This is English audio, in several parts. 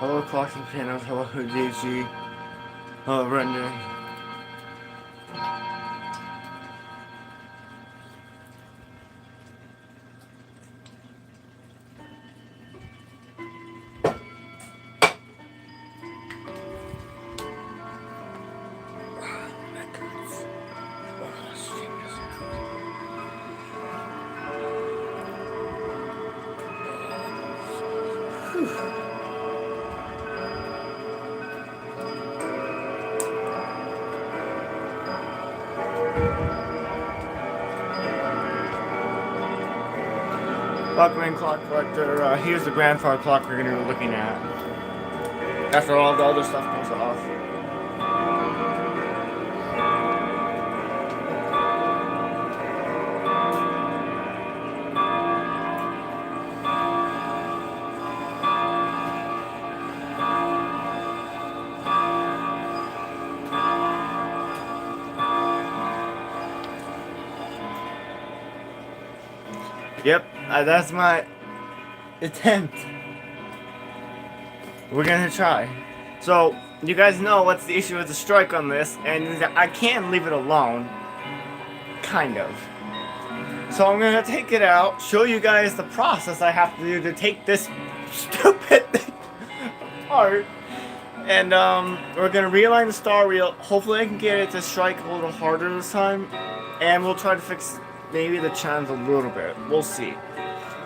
Hello, clocks and panels. Hello, DG. Hello, Brendan. Buckman clock collector. Here's the grandfather clock we're going to be looking at. After all the other stuff comes off. Yep, that's my attempt. We're gonna try. So, you guys know what's the issue with the strike on this, and I can't leave it alone. Kind of. So I'm gonna take it out, show you guys the process I have to do to take this stupid thing apart. And we're gonna realign the star wheel. Hopefully I can get it to strike a little harder this time. And we'll try to fix maybe the chimes a little bit. We'll see.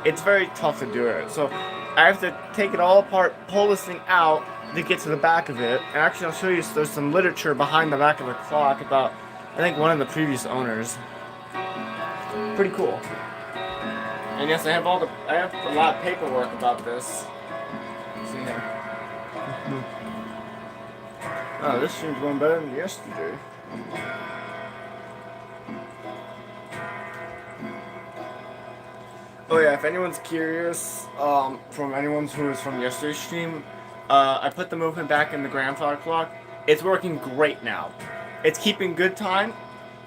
It's very tough to do it. So I have to take it all apart, pull this thing out to get to the back of it. And actually I'll show you, there's some literature behind the back of the clock about, I think, one of the previous owners. Pretty cool. And yes, I have a lot of paperwork about this. See here. Oh, this seems going better than yesterday. Oh yeah, if anyone's curious, from anyone who was from yesterday's stream, I put the movement back in the grandfather clock. It's working great now. It's keeping good time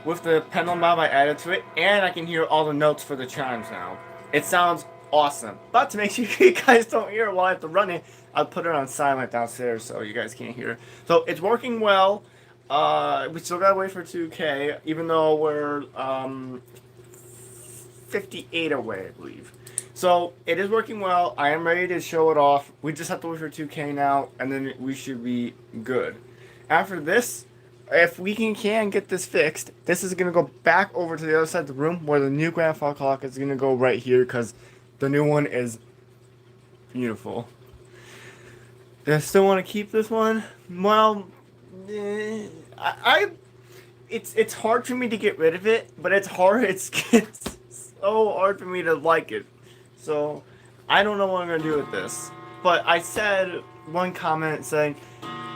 with the pendulum knob I added to it, and I can hear all the notes for the chimes now. It sounds awesome. But to make sure you guys don't hear it while I have to run it, I'll put it on silent downstairs so you guys can't hear. So it's working well. We still gotta wait for 2K, even though we're 58 away, I believe. So it is working well. I am ready to show it off. We just have to wait for 2K now, and then we should be good. After this, if we can get this fixed, this is going to go back over to the other side of the room where the new grandfather clock is going to go right here because the new one is beautiful. Do I still want to keep this one? Well, it's hard for me to get rid of it, but it's so hard for me to like it. So I don't know what I'm going to do with this. But I said one comment saying,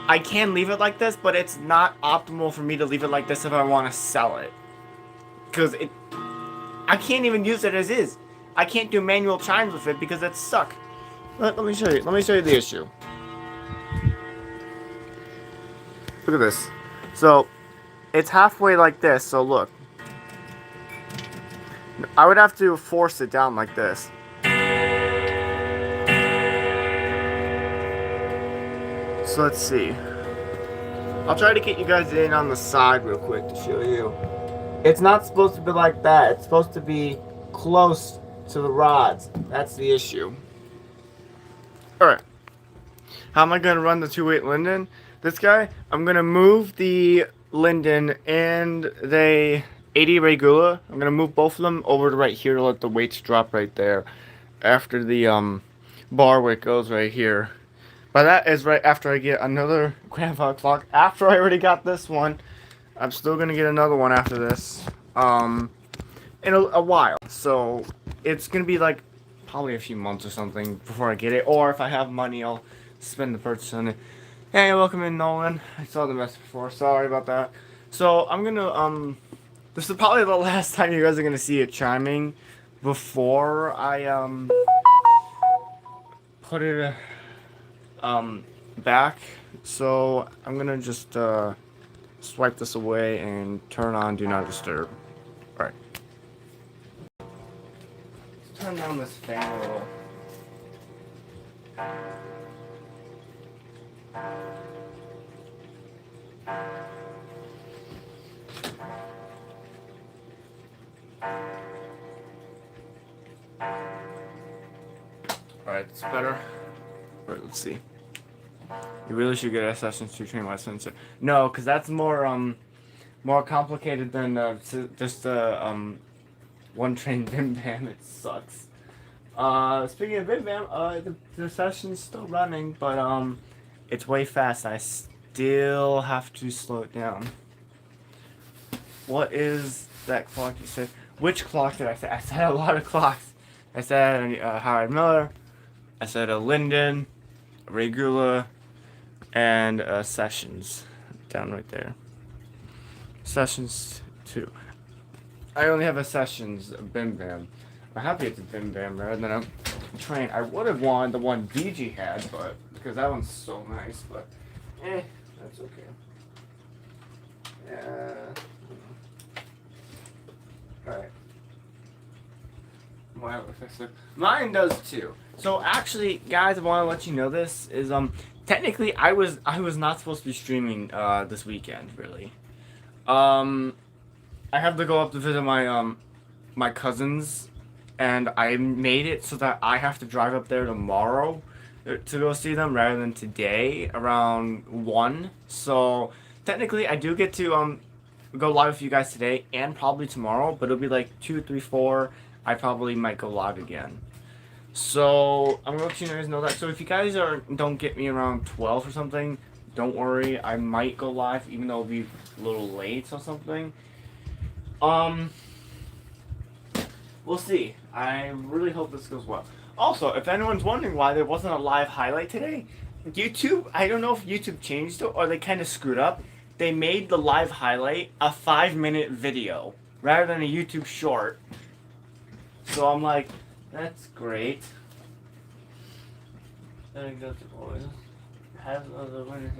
I can leave it like this, but it's not optimal for me to leave it like this if I want to sell it. Because I can't even use it as is. I can't do manual chimes with it because it suck. Let me show you. Let me show you the issue. Look at this. So, it's halfway like this, so look. I would have to force it down like this. So let's see. I'll try to get you guys in on the side real quick to show you. It's not supposed to be like that. It's supposed to be close to the rods. That's the issue. Alright. How am I going to run the 2-weight Linden? This guy, I'm going to move the Linden and the 80 Regula. I'm going to move both of them over to right here to let the weights drop right there. After the bar weight goes right here. But that is right after I get another grandfather clock. After I already got this one, I'm still going to get another one after this. In a while. So it's going to be like probably a few months or something before I get it. Or if I have money, I'll spend the purchase on it. Hey, welcome in, Nolan. I saw the message before. Sorry about that. So I'm going to, this is probably the last time you guys are going to see it chiming before I, put it, back. So I'm going to just, swipe this away and turn on Do Not Disturb. Alright. Let's turn down this fan a little. Alright, it's better. Alright, let's see. You really should get a Sessions 2 train license. No, because that's more complicated than just one train Bim Bam. It sucks. Speaking of Bim Bam, the session's still running, but it's way fast. I still have to slow it down. What is that clock you said? Which clock did I say? I said a lot of clocks. I said Howard Miller. I said a Linden, a Regula, and Sessions. Down right there. Sessions 2. I only have a Sessions Bim Bam. I'm happy it's a Bim Bam rather than a train. I would have wanted the one DG had, but because that one's so nice, but that's okay. Yeah. Alright. Wow, mine does too. So actually, guys, I want to let you know this is technically I was not supposed to be streaming this weekend really. I have to go up to visit my my cousins, and I made it so that I have to drive up there tomorrow to go see them rather than today around 1. So technically, I do get to go live with you guys today and probably tomorrow, but it'll be like 2, 3, 4. I probably might go live again. So I'm gonna let you guys know that. So if you guys don't get me around 12 or something, don't worry. I might go live even though it'll be a little late or something. We'll see. I really hope this goes well. Also, if anyone's wondering why there wasn't a live highlight today, YouTube, I don't know if YouTube changed it or they kind of screwed up. They made the live highlight a 5-minute video rather than a YouTube short. So I'm like, that's great. There goes the boys. Has other winners.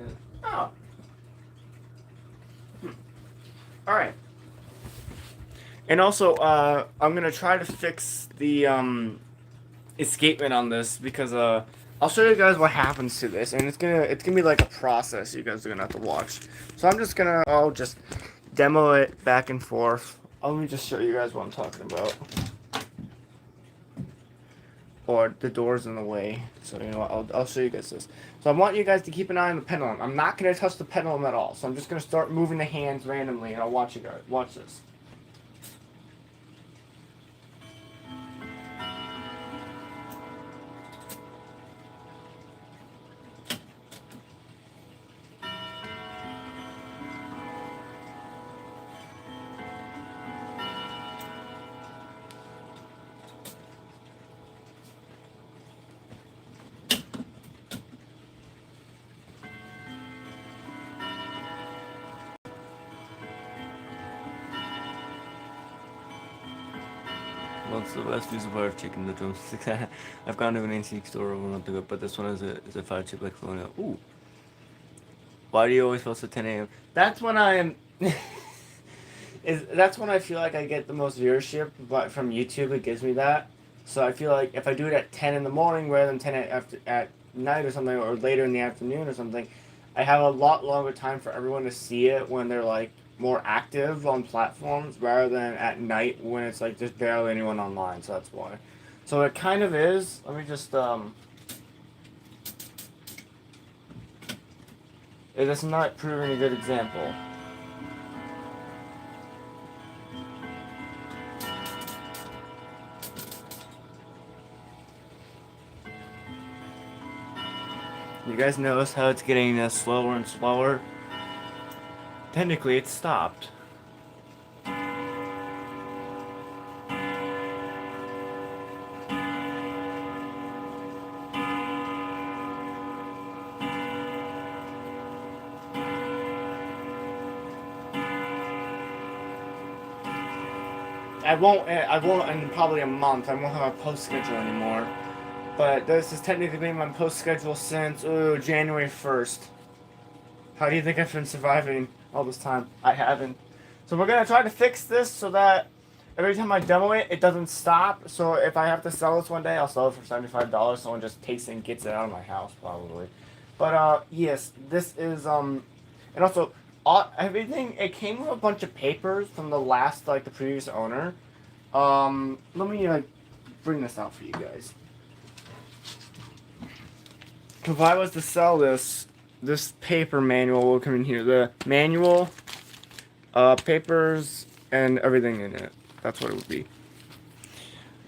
Oh. Alright. And also, I'm gonna try to fix the escapement on this because I'll show you guys what happens to this, and it's gonna be like a process you guys are gonna have to watch. So I'm just gonna just demo it back and forth. Let me just show you guys what I'm talking about. Or the door's in the way, so you know what, I'll show you guys this. So I want you guys to keep an eye on the pendulum. I'm not gonna touch the pendulum at all, so I'm just gonna start moving the hands randomly, and I'll watch you guys. Watch this. What's the best use of chicken the drumsticks? I've gone to an antique store over a month ago, but this one is a fire chip like Colonial. Ooh. Why do you always post at 10 a.m.? That's when I'm that's when I feel like I get the most viewership, but from YouTube it gives me that. So I feel like if I do it at 10 in the morning rather than 10 at night or something, or later in the afternoon or something, I have a lot longer time for everyone to see it when they're like more active on platforms rather than at night when it's like just barely anyone online. So that's why. So it kind of is. Let me just it is not proving a good example. You guys notice how it's getting slower and slower? Technically, it stopped. I won't in probably a month. I won't have a post schedule anymore. But this has technically been my post schedule since January 1st. How do you think I've been surviving all this time? I haven't. So we're gonna try to fix this so that every time I demo it, it doesn't stop. So if I have to sell this one day, I'll sell it for $75. Someone just takes it and gets it out of my house probably. But yes, this is and also everything. It came with a bunch of papers from the last the previous owner. Let me bring this out for you guys. if I was to sell this paper manual will come in here. The manual, papers, and everything in it. That's what it would be.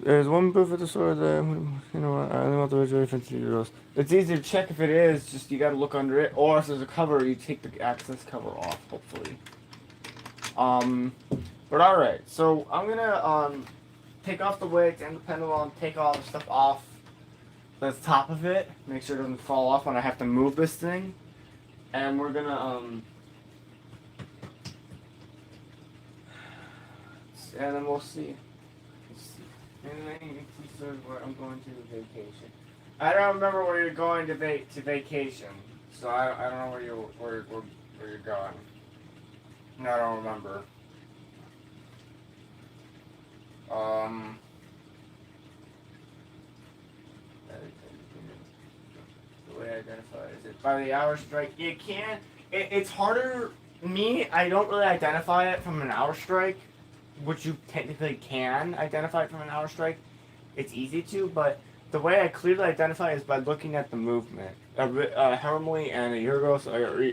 There's one booth at the store that, you know, I don't want the very fancy euros. It's easy to check if it is, just you gotta look under it, or if there's a cover, you take the access cover off, hopefully. But alright, so I'm gonna, take off the weights and the pendulum, take all the stuff off the top of it, make sure it doesn't fall off when I have to move this thing, and we're gonna, and then we'll see. Anything where I'm going to vacation. I don't remember where you're going to vacation, so I don't know where you're going. No, I don't remember. The way I identify is it by the hour strike? You can't. It's harder. Me, I don't really identify it from an hour strike, which you technically can identify it from an hour strike. It's easy to, but the way I clearly identify is by looking at the movement. Hermley and Urgos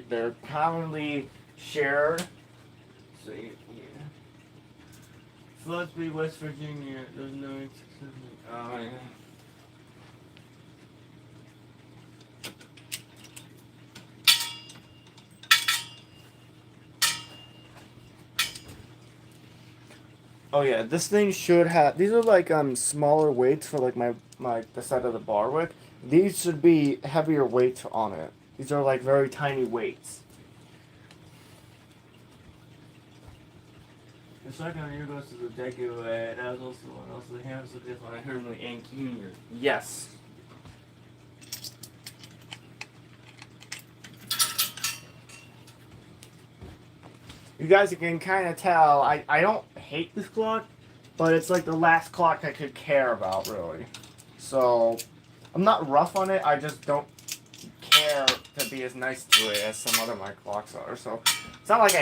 they're commonly shared. So yeah. Floatsby, West Virginia. There's no. Yeah. Oh yeah, this thing should have. These are like smaller weights for like my the side of the bar with. These should be heavier weights on it. These are like very tiny weights. The second year goes to the decade way. That was also one. Also the hands of this one. I heard really Ank Junior. Yes. You guys can kind of tell, I don't hate this clock, but it's like the last clock I could care about, really. So, I'm not rough on it, I just don't care to be as nice to it as some other my clocks are. So, it's not like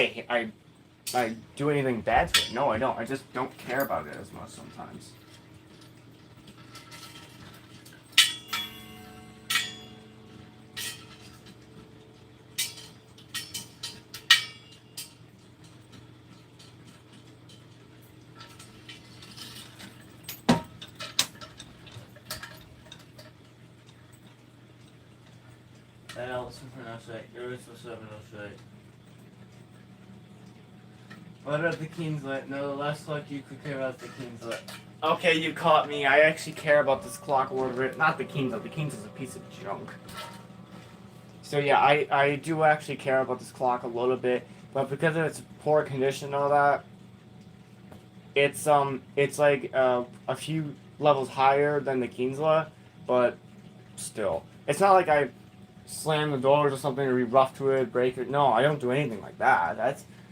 I do anything bad to it. No, I don't. I just don't care about it as much sometimes. That Allison pronounced right. There is for 706. What about the Kingslet? No, the last clock you could care about the Kingslet. Okay, you caught me. I actually care about this clock a little bit. Not the Kingslet. The Kingslet's a piece of junk. So yeah, I do actually care about this clock a little bit, but because of its poor condition and all that, it's like a few levels higher than the Kingslet, but still, it's not like I slam the doors or something or be rough to it, break it. No, I don't do anything like that.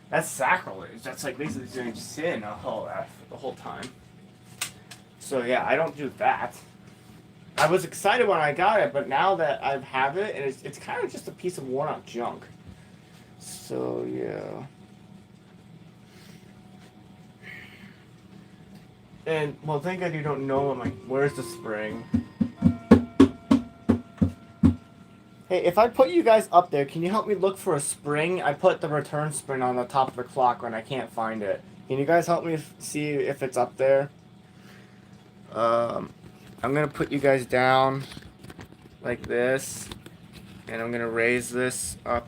That's sacrilege. That's like basically doing sin the whole time. So yeah, I don't do that. I was excited when I got it, but now that I have it, and it's kind of just a piece of worn out junk. So yeah. And well, thank God you don't know where's the spring. Hey, if I put you guys up there, can you help me look for a spring? I put the return spring on the top of the clock when I can't find it. Can you guys help me see if it's up there? I'm gonna put you guys down like this, and I'm gonna raise this up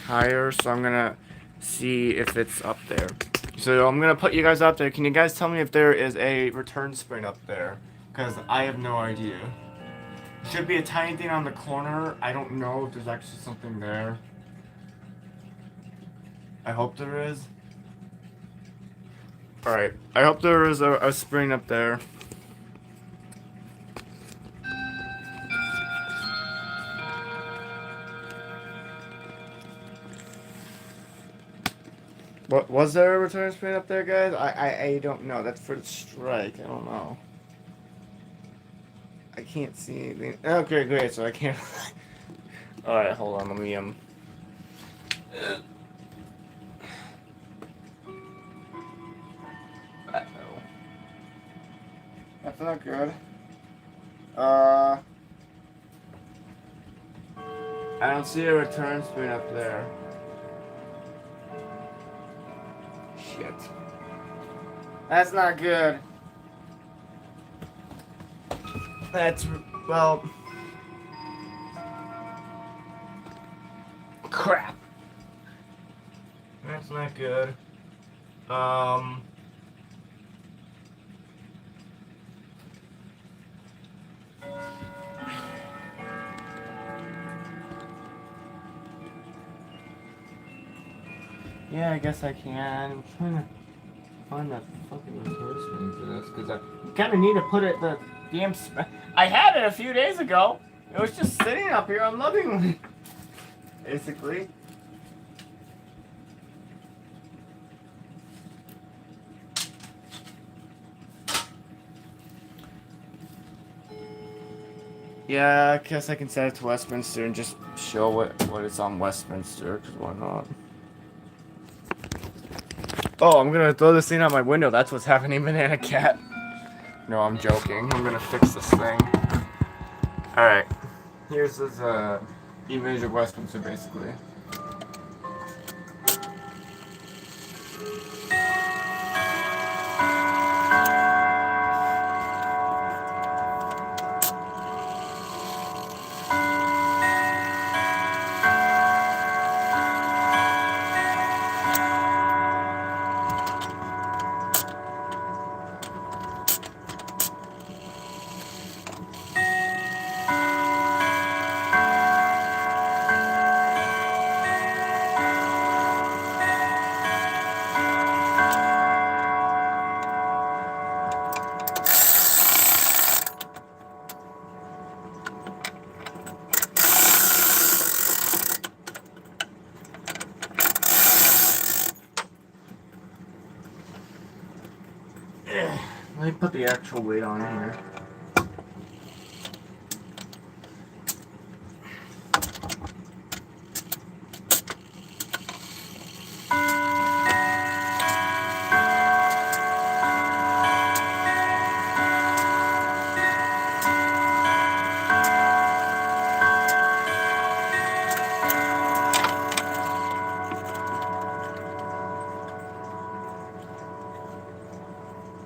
higher, so I'm gonna see if it's up there. So I'm gonna put you guys up there. Can you guys tell me if there is a return spring up there? Because I have no idea. Should be a tiny thing on the corner. I don't know if there's actually something there. I hope there is. Alright, I hope there is a spring up there. What was there a return spring up there, guys? I don't know. That's for the strike. I don't know. I can't see anything. Okay, great. So I can't. All right, hold on. Let me Uh-oh. That's not good. I don't see a return screen up there. Shit. That's not good. That's, well... Crap. That's not good. Yeah, I guess I can. I'm trying to find that fucking replacement for this because I kind of need to put it the damn. I had it a few days ago. It was just sitting up here unlovingly, basically. Yeah, I guess I can set it to Westminster and just show what it's on Westminster, because why not? Oh, I'm gonna throw this thing out my window. That's what's happening, Banana Cat. No, I'm joking. I'm gonna fix this thing. Alright. Here's this image of Westminster, basically. Let me put the actual weight on here.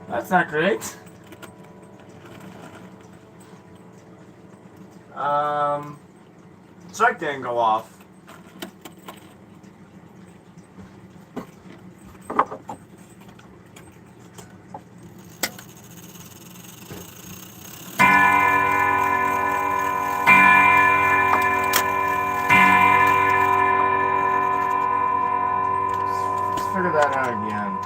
That's not great. Strike didn't go off. Let's figure that out again.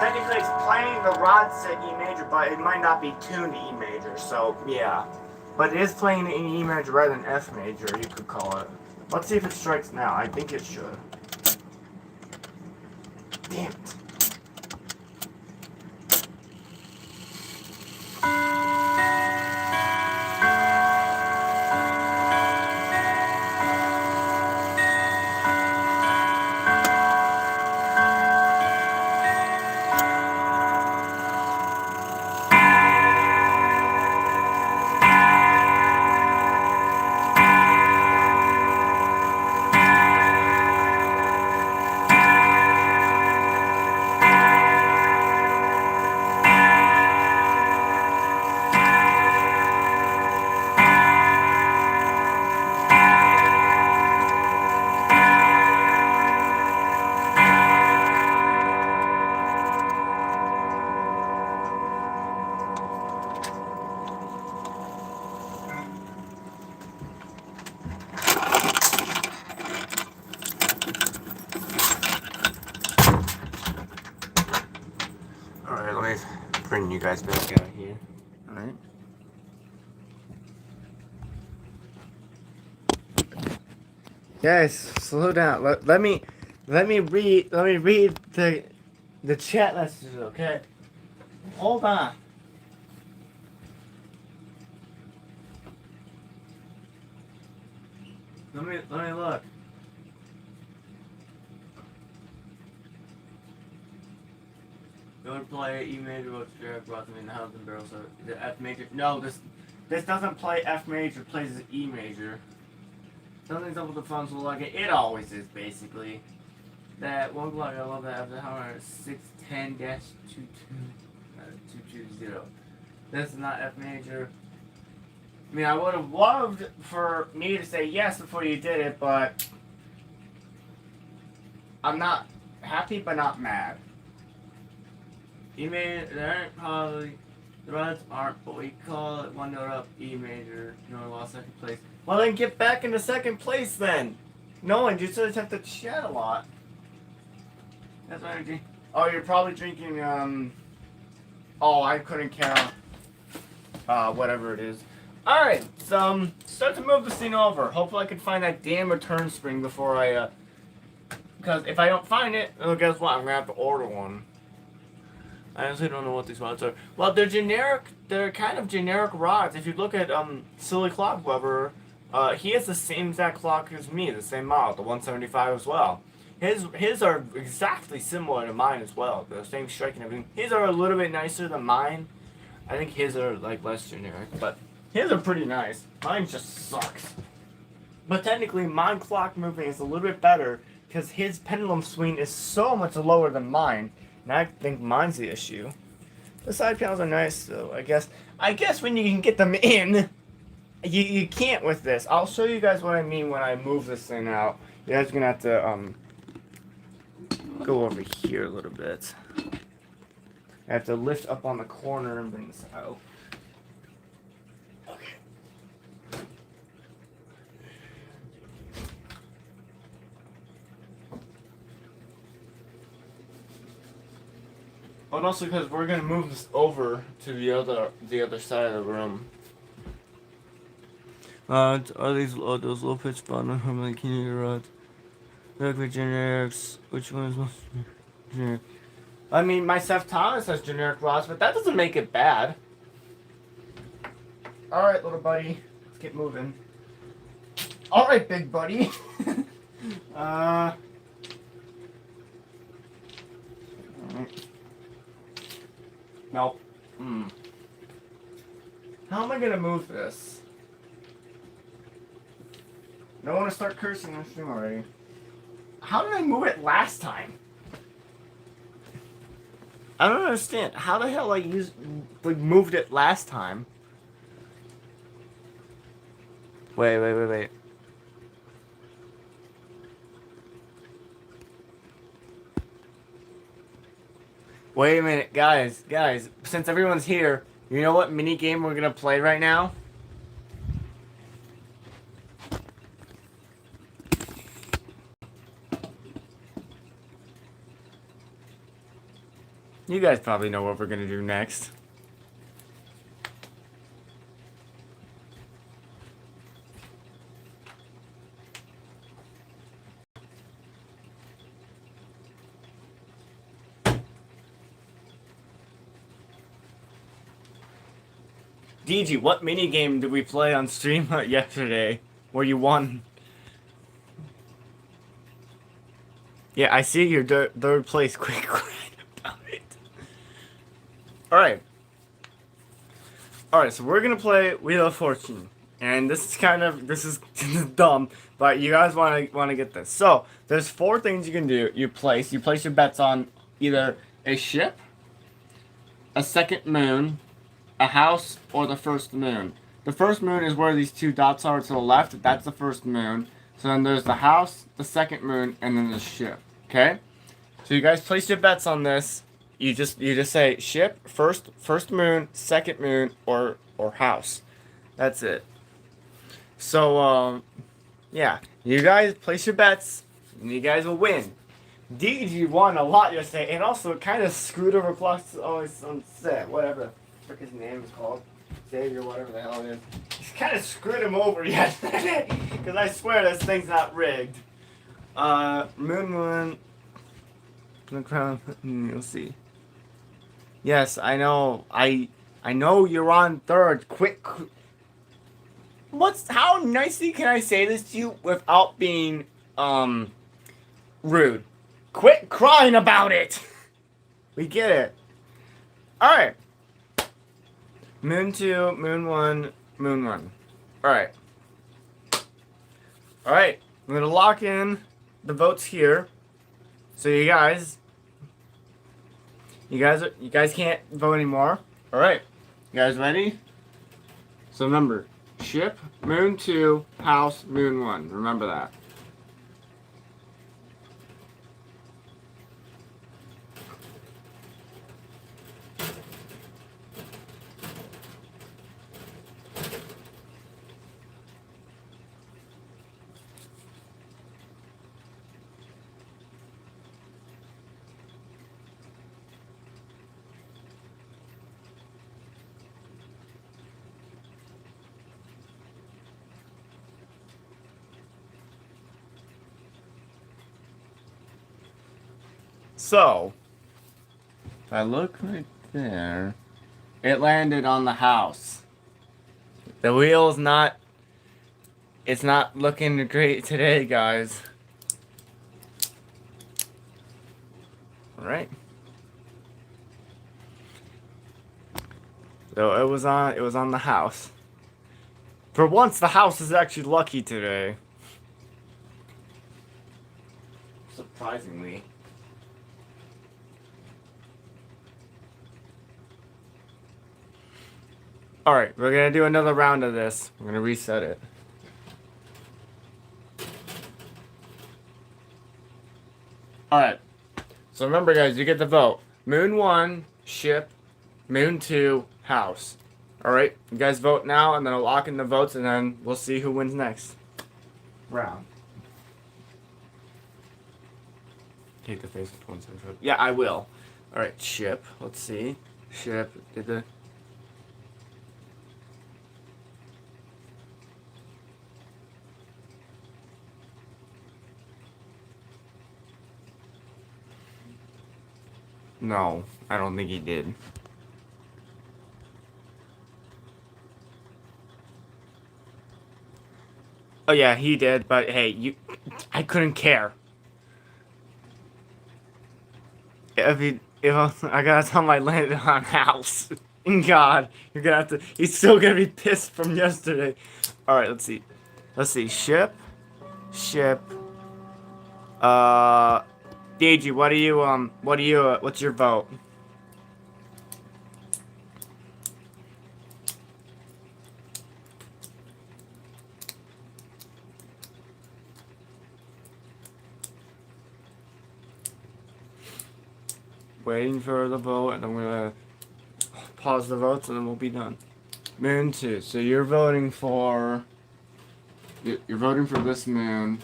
Technically it's playing the rod set E major, but it might not be tuned to E major, so yeah. But it is playing in E major rather than F major, you could call it. Let's see if it strikes now. I think it should. Damn it. Bring you guys back out here. Alright. Guys, slow down. Let me Let me read the chat messages, okay? Hold on. Let me look. You want to play E major, what's Jared brought me in the house and barrel, so the F major. No, this doesn't play F major, it plays E major. Something's up with the phones will like it. It always is, basically. That 1 o'clock, I love that after hour 610-220. This is not F major. I mean, I would have loved for me to say yes before you did it, but I'm not happy, but not mad. E major, there aren't probably, the rods aren't, but we call it 1 note up, E major, no, lost second place. Well, then get back into second place then. No one, you just have to chat a lot. That's what I drink. Oh, you're probably drinking, oh, I couldn't count. Whatever it is. Alright, so, start to move the scene over. Hopefully I can find that damn return spring before I, because if I don't find it, well, guess what? I'm gonna have to order one. I honestly don't know what these rods are. Well, they're generic, they're kind of generic rods. If you look at, Silly Clockweber, he has the same exact clock as me, the same model, the 175 as well. His are exactly similar to mine as well. The same strike and everything. His are a little bit nicer than mine. I think his are like less generic, but his are pretty nice. Mine just sucks. But technically, mine clock moving is a little bit better because his pendulum swing is so much lower than mine, and I think mine's the issue. The side panels are nice, though. I guess when you can get them in, you can't with this. I'll show you guys what I mean when I move this thing out. You guys are gonna have to go over here a little bit. I have to lift up on the corner and bring this out. Okay. But also because we're gonna move this over to the other side of the room. Are these those low pitch bottom harmony linear rods? Regular generics. Which one is most generic? I mean, my Seth Thomas has generic rods, but that doesn't make it bad. All right, little buddy, let's get moving. All right, big buddy. Nope. How am I gonna move this? I don't want to start cursing this thing already. How did I move it last time? I don't understand. How the hell I moved it last time? Wait. Wait a minute, guys. Since everyone's here, you know what mini game we're gonna play right now? You guys probably know what we're gonna do next. DG, what mini game did we play on stream yesterday where you won? Yeah, I see your third place. Quick. Alright, so we're gonna play Wheel of Fortune, and this is dumb, but you guys wanna get this. So there's 4 things you can do. You place your bets on either a ship, a second moon, a house, or the first moon. The first moon is where these 2 dots are to the left. That's the first moon. So then there's the house, the second moon, and then the ship. Okay, so you guys place your bets on this. You just say ship, first moon, second moon, or house. That's it. So yeah, you guys place your bets, and you guys will win. DG won a lot yesterday, and also kind of screwed over Clock's set, whatever the frick his name is called, Xavier, whatever the hell it is. Just kind of screwed him over yesterday, because I swear this thing's not rigged. Moon One. The crown. You'll see. Yes, I know. I know you're on third. Quick. How nicely can I say this to you without being rude? Quit crying about it. We get it. All right. Moon 2, Moon 1, Moon 1. All right. All right. I'm gonna lock in the votes here. So you guys can't vote anymore. All right. You guys ready? So remember, ship, Moon 2, house, Moon 1. Remember that. So, if I look right there, it landed on the house. The wheel's not, it's not looking great today, guys. Alright. So it was on the house. For once, the house is actually lucky today. Surprisingly. Alright, we're gonna do another round of this. We're gonna reset it. Alright. So remember, guys, you get the vote. Moon 1, ship. Moon 2, house. Alright, you guys vote now, and then I'll lock in the votes, and then we'll see who wins next round. Take the face with 1 second. Yeah, I will. Alright, ship. Let's see. Ship. Did the... No, I don't think he did. Oh yeah, he did, but hey, I couldn't care. If I gotta tell him I landed on house. God, you're gonna have to. He's still gonna be pissed from yesterday. All right, let's see. Let's see. Ship. DG, what's your vote? Waiting for the vote, and I'm gonna pause the votes, and then we'll be done. Moon 2. So you're voting for. You're voting for this moon.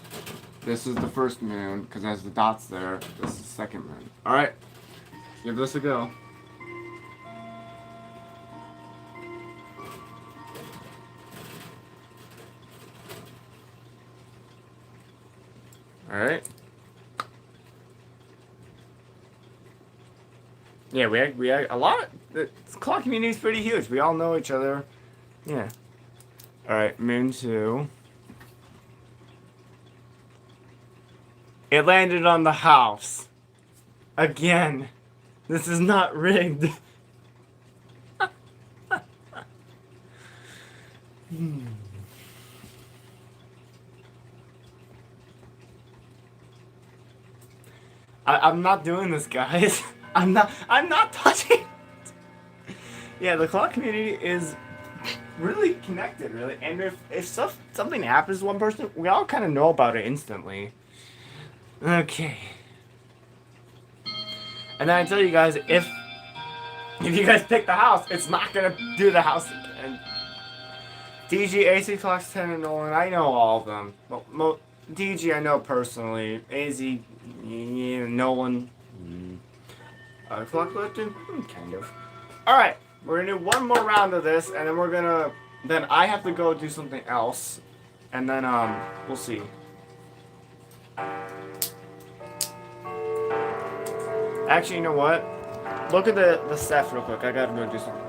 This is the first moon because it has the dots there. This is the second moon. All right, give this a go. All right. Yeah, we had a lot. The clock community is pretty huge. We all know each other. Yeah. All right, Moon 2. It landed on the house. Again. This is not rigged. I'm not doing this, guys. I'm not touching it. Yeah, the clock community is really connected, really. And if something happens to one person, we all kind of know about it instantly. Okay. And then I tell you guys, if you guys pick the house, it's not gonna do the house again. DG, AC, Clocks, 10, and Nolan, I know all of them. Well, DG I know personally. AZ, yeah, Nolan. Clock Collector? Kind of. Alright, we're gonna do one more round of this, and then I have to go do something else. And then, we'll see. Actually, you know what? Look at the staff real quick. I gotta go do something.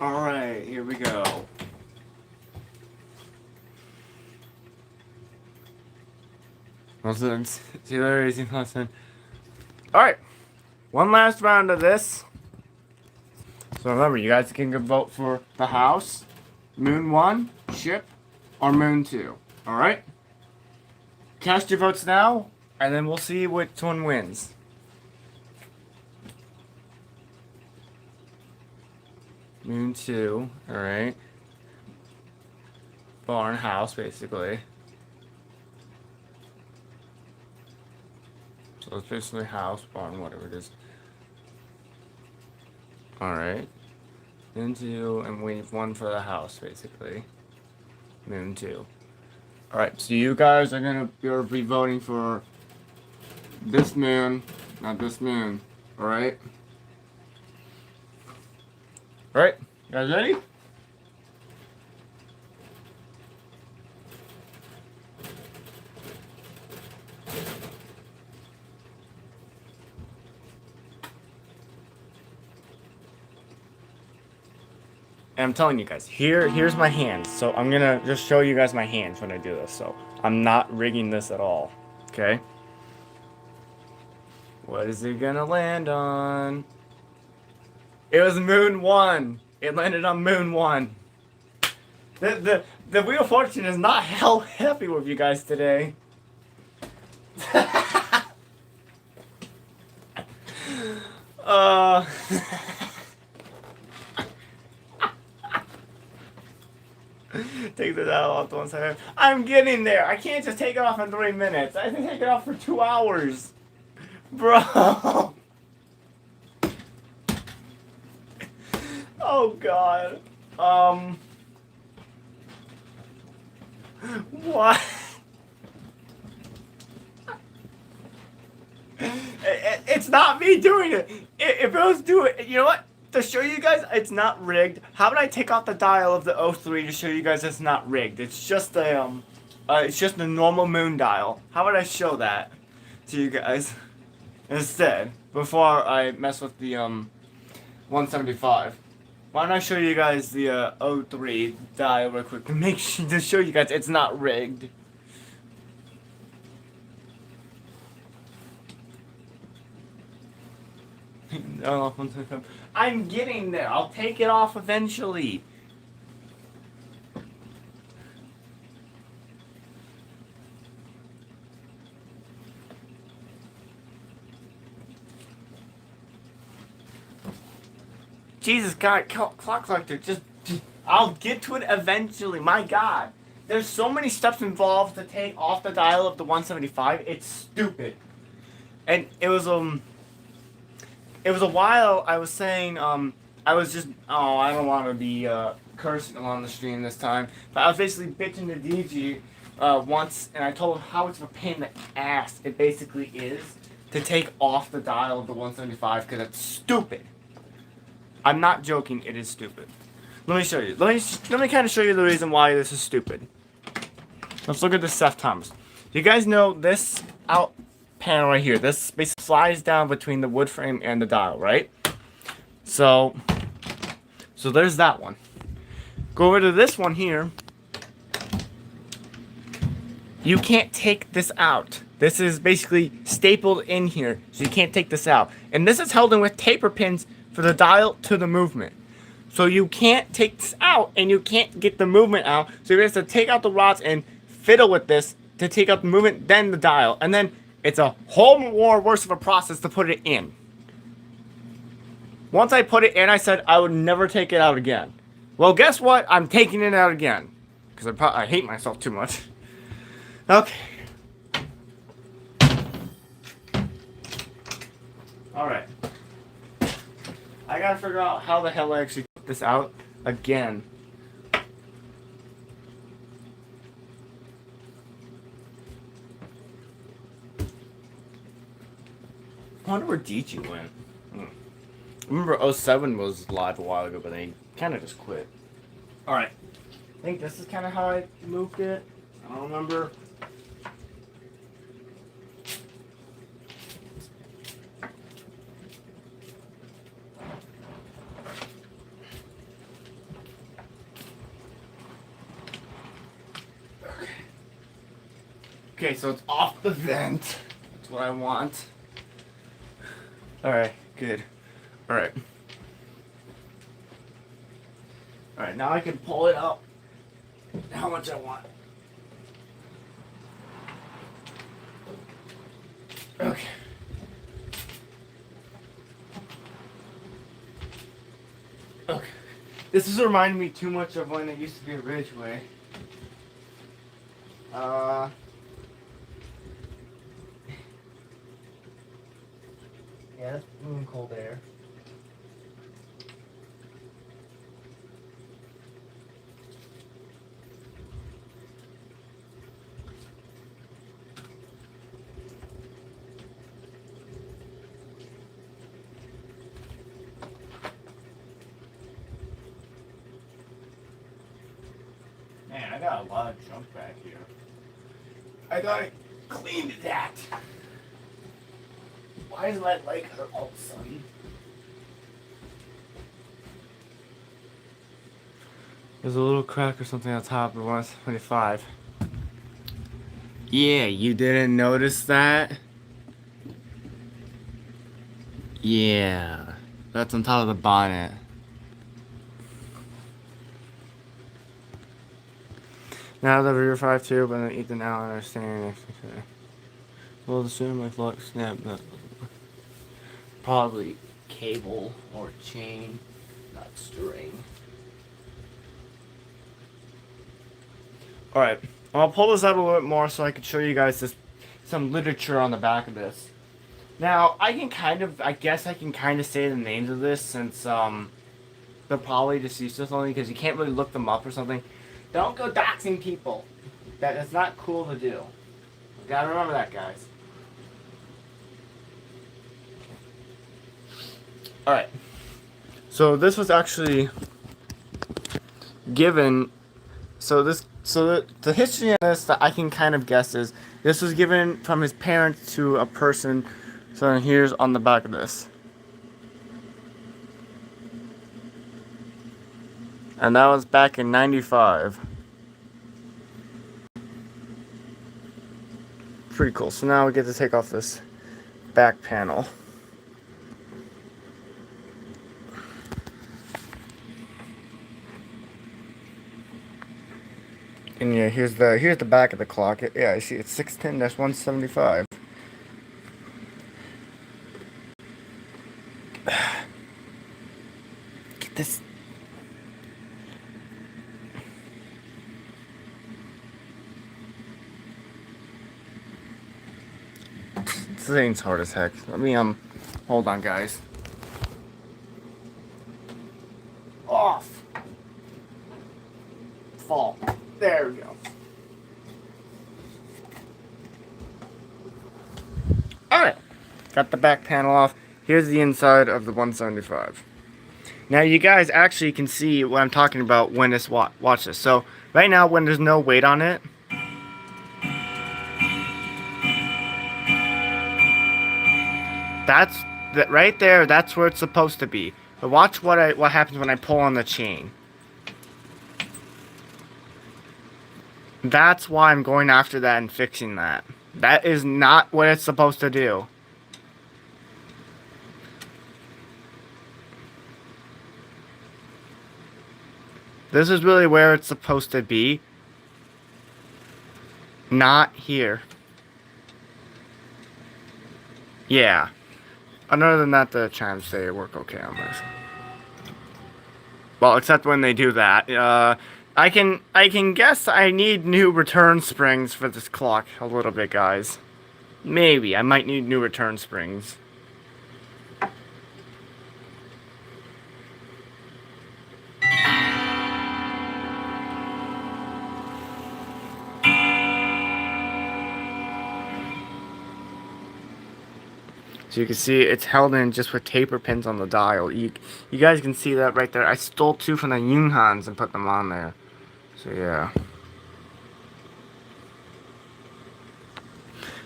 Alright, here we go. Alright, one last round of this. So remember, you guys can go vote for the house, Moon 1, ship, or Moon 2. Alright? Cast your votes now, and then we'll see which one wins. Moon 2, alright. Barn house, basically. So it's basically house, barn, whatever it is. Alright. Moon 2, and we have 1 for the house, basically. Moon 2. Alright, so you guys are gonna be voting for this moon, not this moon. Alright? Alright, you guys ready? And I'm telling you guys, here's my hands. So I'm gonna just show you guys my hands when I do this. So I'm not rigging this at all. Okay? What is it gonna land on? It was Moon 1. It landed on Moon 1. The Wheel of Fortune is not hell happy with you guys today. Take this out off one second. I'm getting there. I can't just take it off in 3 minutes. I have to take it off for 2 hours. Bro. Oh god. What? It's not me doing it. If it was doing it, you know what? To show you guys it's not rigged, how about I take off the dial of the 03 to show you guys it's not rigged? It's just a normal moon dial. How about I show that to you guys instead before I mess with the 175? Why don't I show you guys the 03 dial real quick to make sure to show you guys it's not rigged. I'm getting there. I'll take it off eventually. Jesus God, clock collector, just I'll get to it eventually. My God, there's so many steps involved to take off the dial of the 175. It's stupid, and it was a while I was saying I was just, oh, I don't want to be cursing on the stream this time, but I was basically bitching to DG once, and I told him how much of a pain in the ass it basically is to take off the dial of the 175 because it's stupid. I'm not joking, it is stupid. Let me show you. Let me kind of show you the reason why this is stupid. Let's look at the Seth Thomas. You guys know this out panel right here. This basically slides down between the wood frame and the dial, right? So there's that one. Go over to this one here. You can't take this out. This is basically stapled in here, so you can't take this out. And this is held in with taper pins for the dial to the movement. So you can't take this out, and you can't get the movement out. So you have to take out the rods and fiddle with this to take out the movement, then the dial. And then it's a whole more worse of a process to put it in. Once I put it in, I said I would never take it out again. Well, guess what? I'm taking it out again. Because I hate myself too much. Okay. Alright. I gotta figure out how the hell I actually put this out again. I wonder where DG went. I remember 07 was live a while ago, but they kind of just quit. Alright. I think this is kind of how I moved it. I don't remember. Okay, so it's off the vent. That's what I want. Alright, good. Alright. Alright, now I can pull it out how much I want. Okay. Okay. This is reminding me too much of when it used to be a Ridgeway. Yeah, that's moving cold air. Man, I got a lot of junk back here. I gotta clean that. Why is my leg hurt all of a sudden? There's a little crack or something on top of 125. Yeah, you didn't notice that? Yeah, that's on top of the bonnet. Now the rear 5.2, but then Ethan Allen are standing next to each other. Well, the sooner my lock snap, but probably cable or chain, not string. Alright, I'll pull this out a little bit more so I can show you guys some literature on the back of this. Now, I guess I can kind of say the names of this since they're probably deceased or something because you can't really look them up or something. Don't go doxing people. That's not cool to do. You gotta remember that, guys. Alright. So this was actually given. So the history of this that I can kind of guess is this was given from his parents to a person. So here's on the back of this. And that was back in '95. Pretty cool. So now we get to take off this back panel. And yeah, here's the back of the clock. Yeah, I see it's 610-175. Get this. This thing's hard as heck. Let me hold on, guys. off. Fall. There we go. Alright. Got the back panel off. Here's the inside of the 175. Now you guys actually can see what I'm talking about when this watch this. So right now when there's no weight on it, that's right there. That's where it's supposed to be. But watch what happens when I pull on the chain. That's why I'm going after that and fixing that. That is not what it's supposed to do. This is really where it's supposed to be. Not here. Yeah. Other than that, the chimes say work okay on this. Well, except when they do that. I can guess I need new return springs for this clock a little bit, guys. Maybe. I might need new return springs. So you can see it's held in just with taper pins on the dial. You guys can see that right there. I stole two from the Yunhans and put them on there. So yeah.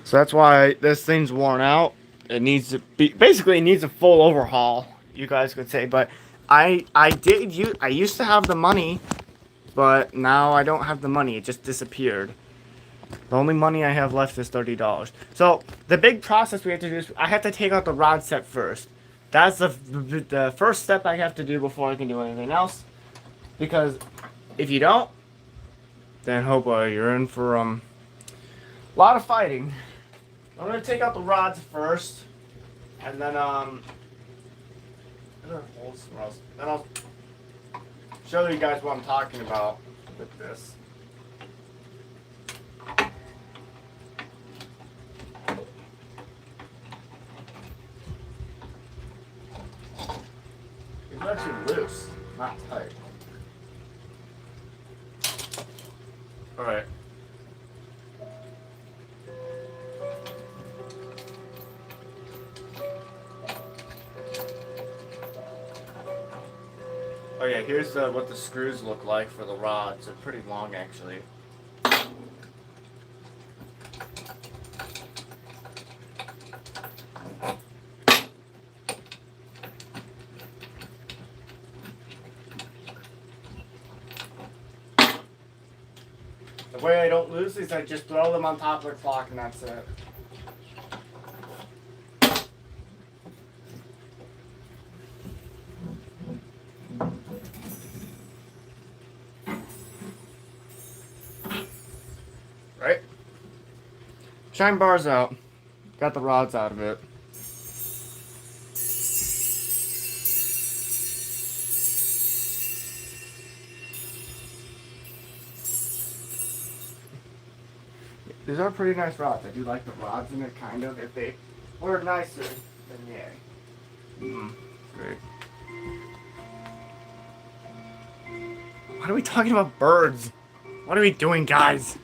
So that's why this thing's worn out. It needs to be, basically it needs a full overhaul, you guys could say. But I used to have the money, but now I don't have the money. It just disappeared. The only money I have left is $30. So the big process we have to do is I have to take out the rod set first. That's the first step I have to do before I can do anything else. Because if you don't, then oh boy, you're in for a lot of fighting. I'm gonna take out the rods first, and then then I'll show you guys what I'm talking about with this. It's actually loose, not tight. Alright. Oh yeah, here's what the screws look like for the rods. They're pretty long actually. The way I don't lose these, I just throw them on top of the clock and that's it. Right? Shine bars out. Got the rods out of it. These are pretty nice rods. I do like the rods in it, kind of. If they were nicer, then yay. Great. What are we talking about birds? What are we doing, guys?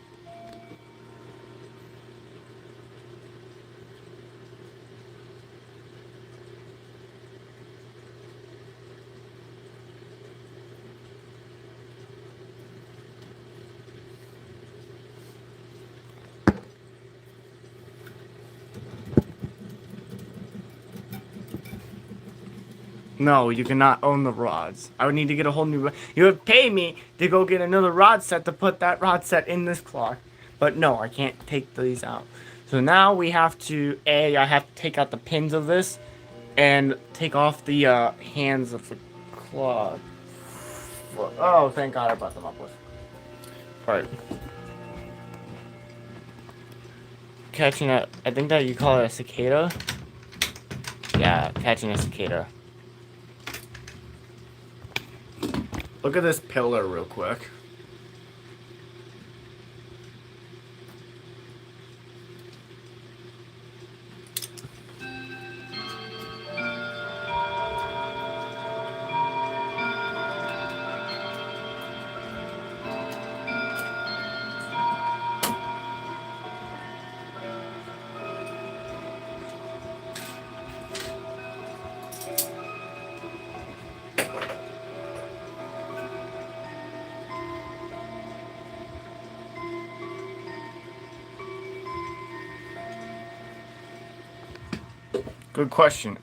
No, you cannot own the rods. I would need to get a whole new... You would pay me to go get another rod set to put that rod set in this clock. But no, I can't take these out. So now we have to... I have to take out the pins of this and take off the hands of the clock. Oh, thank God I brought them up with. Alright. Catching a... I think that you call it a cicada. Yeah, catching a cicada. Look at this pillar real quick. Good question.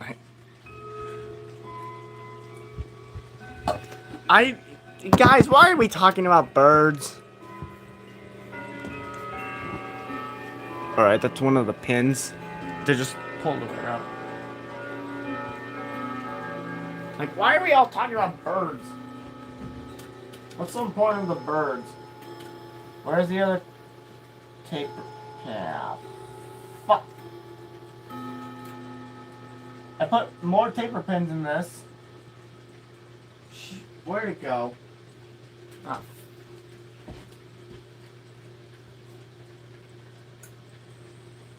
Guys, why are we talking about birds? Alright, that's one of the pins. They just pulled it out. Like, why are we all talking about birds? What's the point of the birds? Where's the other tape? Yeah. Fuck. I put more taper pins in this. Where'd it go? Ah.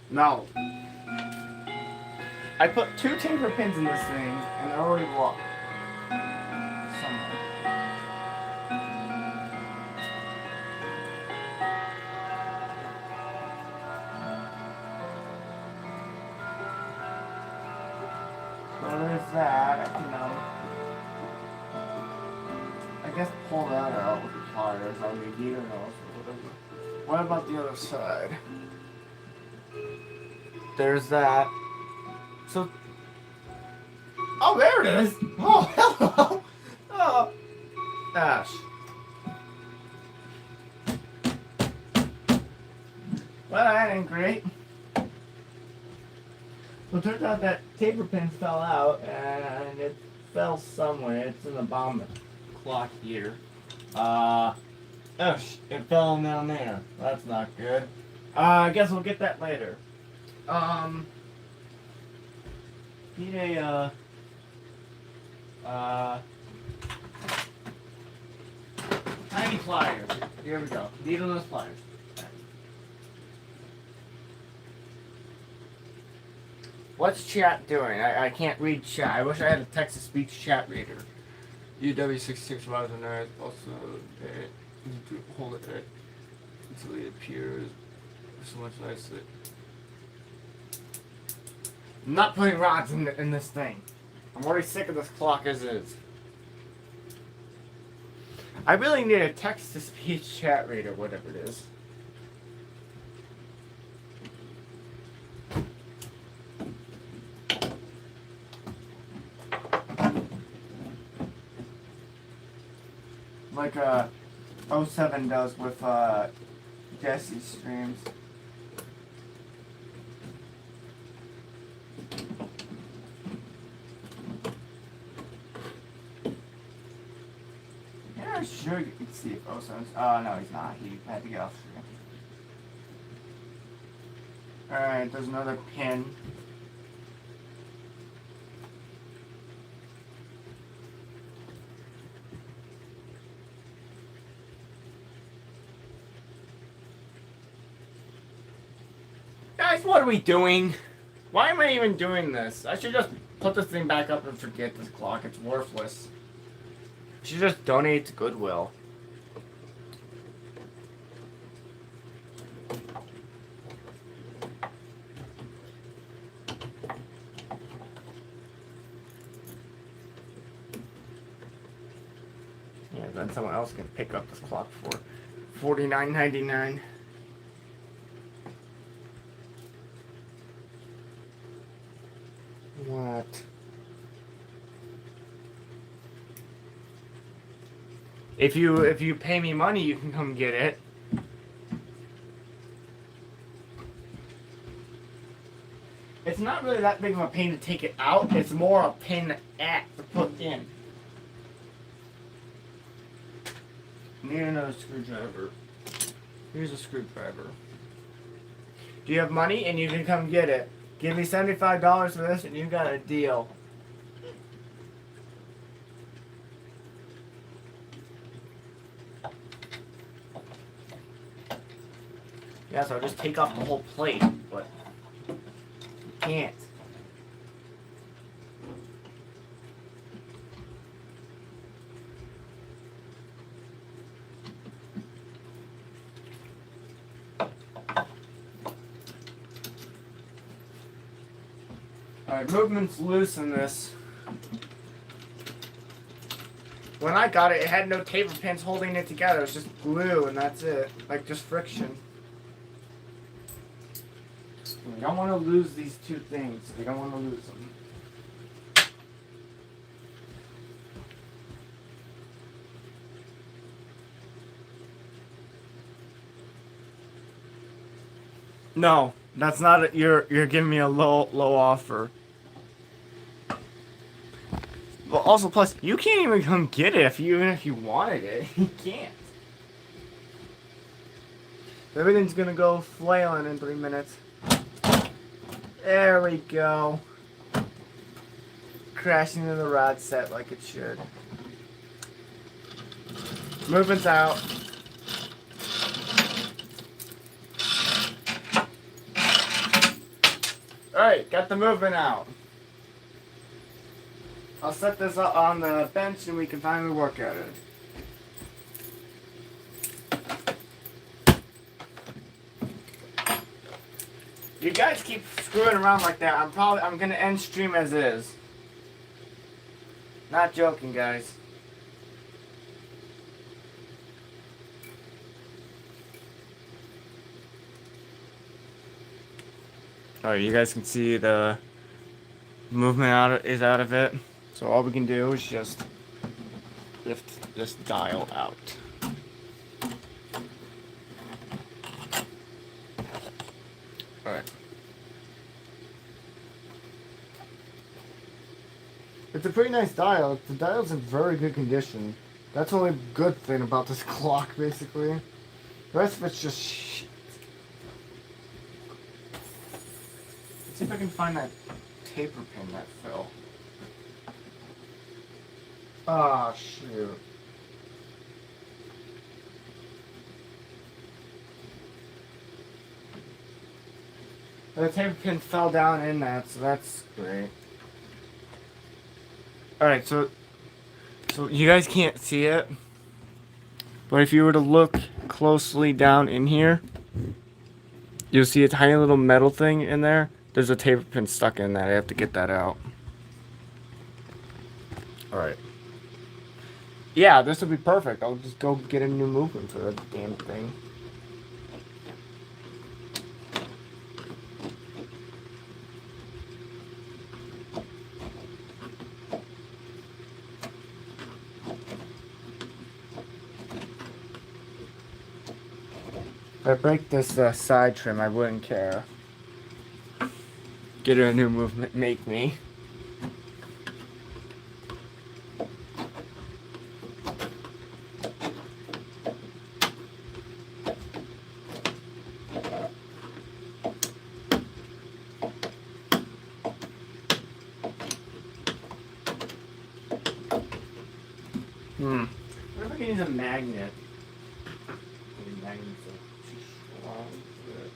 No. I put 2 taper pins in this thing, and they're already locked. Somewhere. So there's that. I can, I guess pull that out with the pliers. I mean, you don't know, or whatever. What about the other side? There's that. So, oh, there it is. Oh, hello. Oh, Ash. Well, that ain't great. Well, it turns out that taper pin fell out, and it fell somewhere. It's in the bottom of the clock here. It fell down there. That's not good. I guess we'll get that later. Need a, tiny pliers. Here we go. Needleless pliers. What's chat doing? I can't read chat. I wish I had a text-to-speech chat reader. UW66 miles an hour. Also, hold it until it appears. So much nicer. I'm not putting rods in this thing. I'm already sick of this clock as is. I really need a text-to-speech chat reader, whatever it is. Like 07 does with Jesse's streams. Yeah, sure you can see if 07's. Oh no, he's not. He had to get off screen. Alright, there's another pin. Guys, what are we doing? Why am I even doing this? I should just put this thing back up and forget this clock. It's worthless. I should just donate it to Goodwill. Yeah, then someone else can pick up this clock for $49.99. What? If you pay me money, you can come get it. It's not really that big of a pain to take it out. It's more a pain to put in. Need another screwdriver. Here's a screwdriver. Do you have money? And you can come get it. Give me $75 for this and you got a deal. Yeah, so I'll just take off the whole plate, but you can't. Alright, movement's loose in this. When I got it, it had no taper pins holding it together. It was just glue and that's it. Like just friction. We don't want to lose these two things. We don't want to lose them. No, that's not it. You're giving me a low offer. Well, also plus you can't even come get it even if you wanted it. You can't. Everything's gonna go flailing in 3 minutes. There we go. Crashing into the rod set like it should. Movement's out. Alright, got the movement out. I'll set this up on the bench and we can finally work at it. You guys keep screwing around like that. I'm gonna end stream as is. Not joking, guys. Alright, you guys can see the movement is out of it. So all we can do is just lift this dial out. Alright. It's a pretty nice dial. The dial's in very good condition. That's the only good thing about this clock, basically. The rest of it's just shit. Let's see if I can find that taper pin that fell. Ah, shoot. The taper pin fell down in that, so that's great. Alright, so you guys can't see it, but if you were to look closely down in here, you'll see a tiny little metal thing in there. There's a taper pin stuck in that. I have to get that out. Alright. Yeah, this will be perfect. I'll just go get a new movement for the damn thing. If I break this side trim, I wouldn't care. Get a new movement, make me. What if I can use a magnet? Magnets are too strong for it.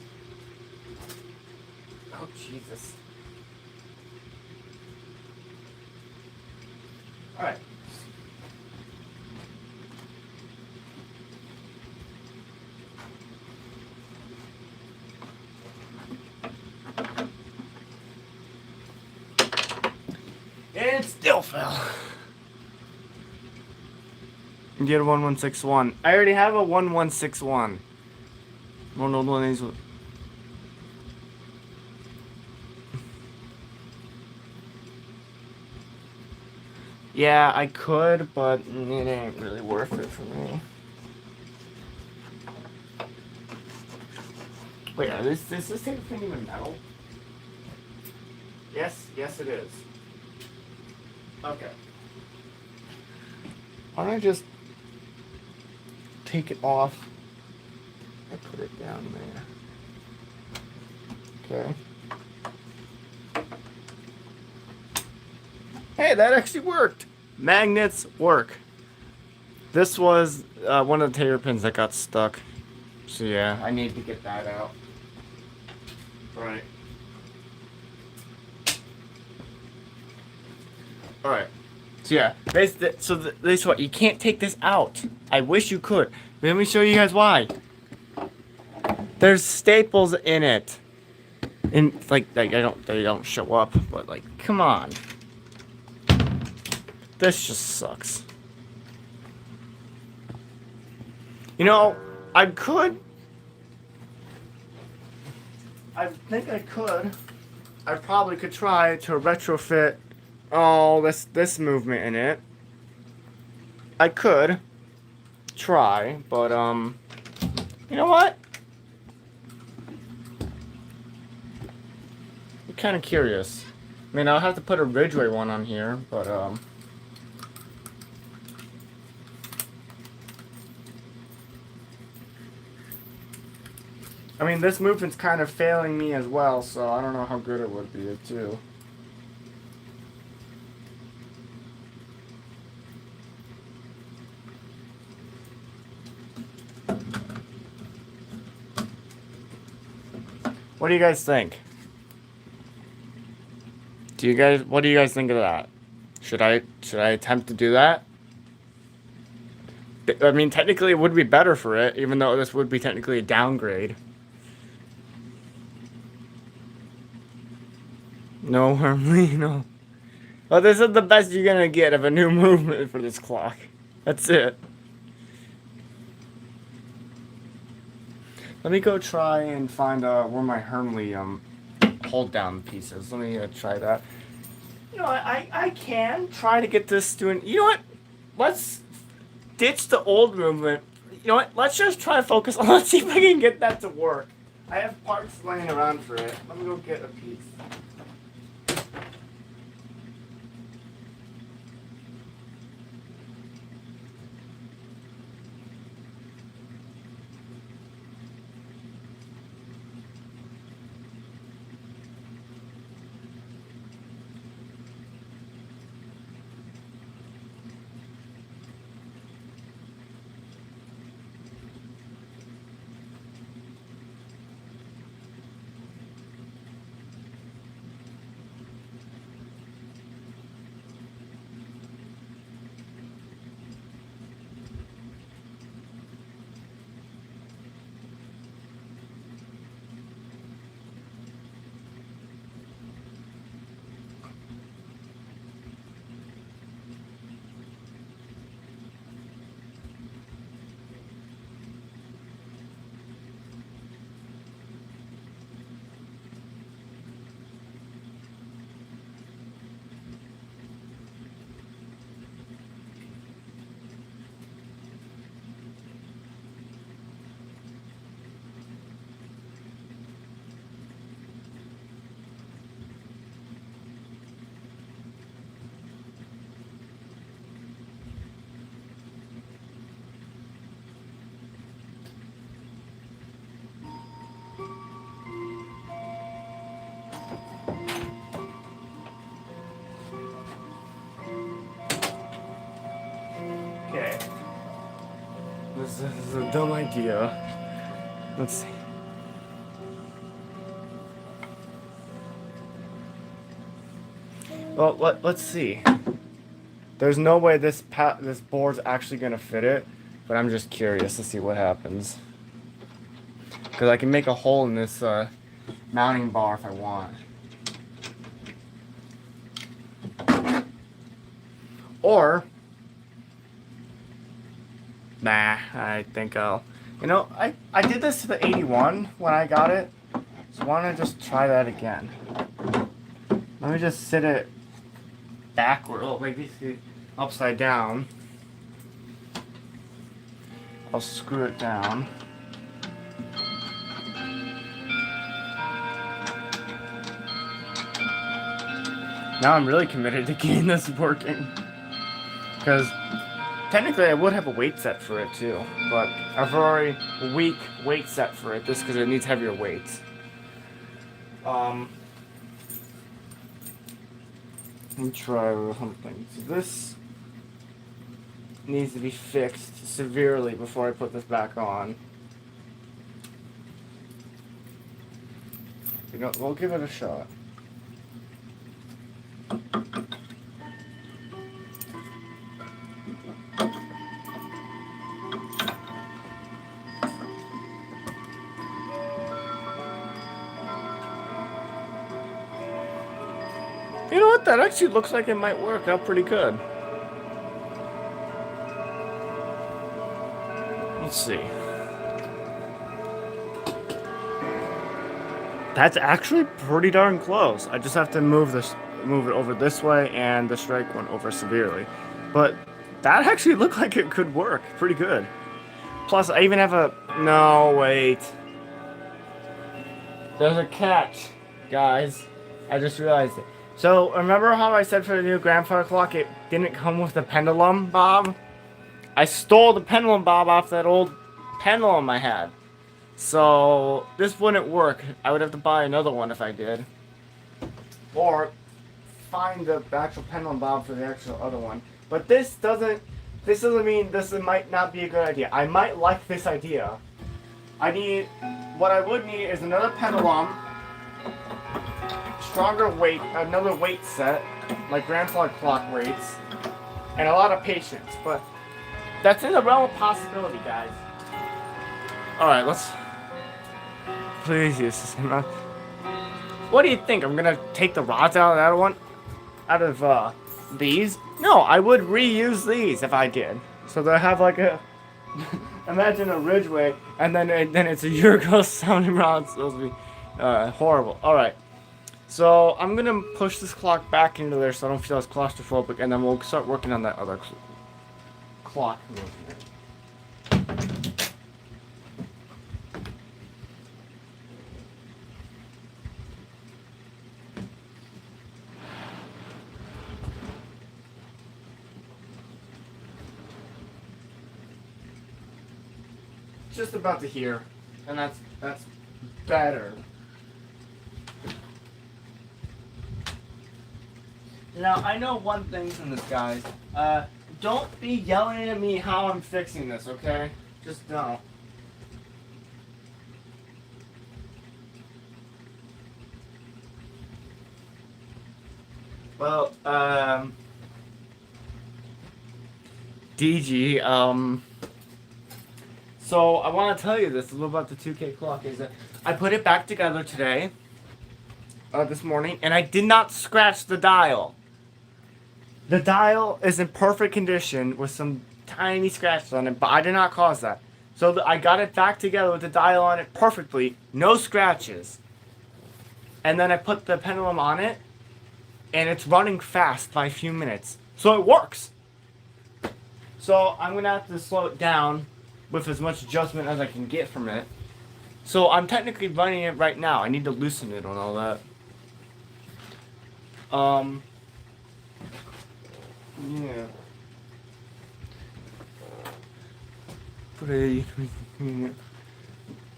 Oh, Jesus. Alright. And it still fell. Get a 1161. I already have a 1161. One of these. Yeah, I could, but it ain't really worth it for me. Wait, is this tape thing even metal? Yes, it is. Okay. Why don't I just take it off and put it down there? Okay. Hey, that actually worked. Magnets work. This was one of the taper pins that got stuck. So yeah, I need to get that out. Alright. Alright. So yeah, this what you can't take this out. I wish you could. Let me show you guys why. There's staples in it. And like they don't show up, but like come on. This just sucks. You know, I could I think I could. I probably could try to retrofit all this movement in it. I could try, but you know what? I'm kind of curious. I mean, I'll have to put a Ridgeway one on here, but I mean, this movement's kind of failing me as well, so I don't know how good it would be too. What do you guys think? What do you guys think of that? Should I attempt to do that? I mean, technically it would be better for it, even though this would be technically a downgrade. No, Hermley, no. Well, this is the best you're gonna get of a new movement for this clock. That's it. Let me go try and find where my Hermley hold down pieces. Let me try that. You know, I can try to get this doing. You know what? Let's ditch the old movement. You know what? Let's just try to focus on. Let's see if I can get that to work. I have parts laying around for it. Let me go get a piece. Okay. This is a dumb idea. Let's see. Well, let's see. There's no way this board's actually gonna fit it, but I'm just curious to see what happens. Because I can make a hole in this mounting bar if I want. Or, nah, I think I'll, you know, I did this to the 81 when I got it, so why don't I just try that again? Let me just sit it backward, like this, upside down. I'll screw it down. Now I'm really committed to getting this working. Because technically I would have a weight set for it too, but a very weak weight set for it just because it needs heavier weights. Let me try something. So this needs to be fixed severely before I put this back on. You know, we'll give it a shot. You know what? That actually looks like it might work out pretty good. Let's see. That's actually pretty darn close. I just have to move it over this way and the strike one over severely. But that actually looked like it could work pretty good. Plus, I even have a... No, wait. There's a catch, guys. I just realized it. So, remember how I said for the new grandfather clock it didn't come with the pendulum bob? I stole the pendulum bob off that old pendulum I had. So, this wouldn't work. I would have to buy another one if I did. Or find the actual pendulum bob for the actual other one. But this doesn't mean this might not be a good idea. I might like this idea. What I would need is another pendulum, stronger weight, another weight set, like grandfather clock weights, and a lot of patience. But that's in the realm of possibility, guys. Alright, let's... Please use this. What do you think? I'm gonna take the rods out of that one? Out of, these? No, I would reuse these if I did. So they have like a... Imagine a Ridgeway, and then it's a Euroghost sounding rod. So those would be horrible. Alright. So I'm gonna push this clock back into there so I don't feel as claustrophobic, and then we'll start working on that other clock movement. Just about to hear, and that's better. Now I know one thing from this, guys. Don't be yelling at me how I'm fixing this, okay? Just don't. Well, DG, so I want to tell you this a little about the 2K clock is that I put it back together today, this morning, and I did not scratch the dial. The dial is in perfect condition with some tiny scratches on it, but I did not cause that. So I got it back together with the dial on it perfectly, no scratches. And then I put the pendulum on it, and it's running fast by a few minutes. So it works. So I'm going to have to slow it down with as much adjustment as I can get from it. So I'm technically running it right now. I need to loosen it and all that. Yeah.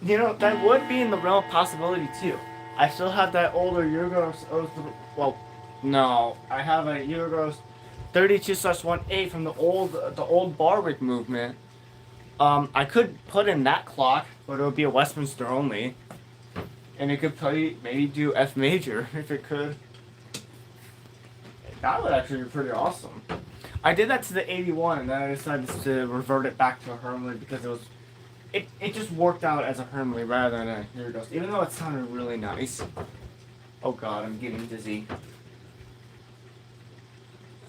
You know, that would be in the realm of possibility too. I still have that older Euroghost. Well, no, I have a Euroghost 32/1A from the old Barwick movement. I could put in that clock, but it would be a Westminster only, and it could play maybe do F major if it could. That would actually be pretty awesome. I did that to the 81, and then I decided to revert it back to a Hermley because it just worked out as a Hermley rather than a Euroghost, even though it sounded really nice. Oh god, I'm getting dizzy.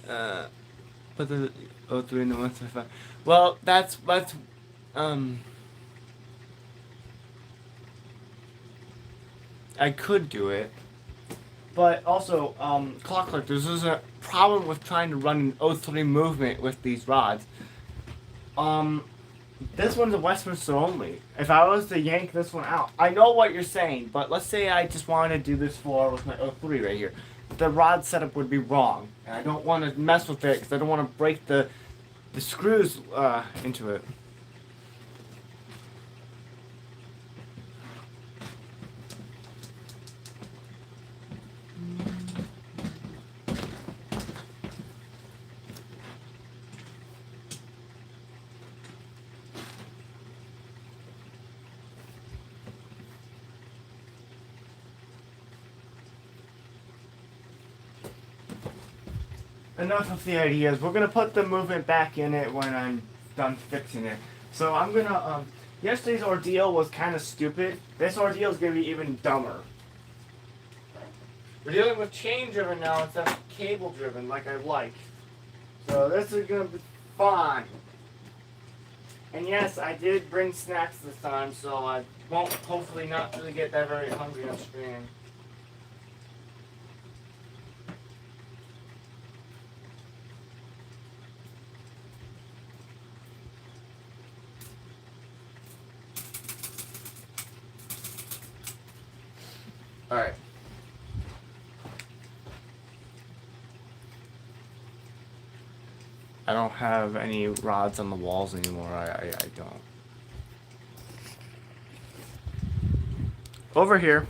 Put the 03 in the 175. Well, that's I could do it. But also, clock collectors, there's a problem with trying to run an 03 movement with these rods. This one's a Westminster only. If I was to yank this one out, I know what you're saying, but let's say I just wanted to do this floor with my 03 right here. The rod setup would be wrong, and I don't want to mess with it because I don't want to break the screws into it. Enough of the ideas. We're gonna put the movement back in it when I'm done fixing it. So I'm gonna, yesterday's ordeal was kind of stupid. This ordeal is gonna be even dumber. We're dealing with chain driven now instead of cable driven like I like. So this is gonna be fun. And yes, I did bring snacks this time, so I won't hopefully not really get that very hungry on stream. Alright. I don't have any rods on the walls anymore. I don't. Over here.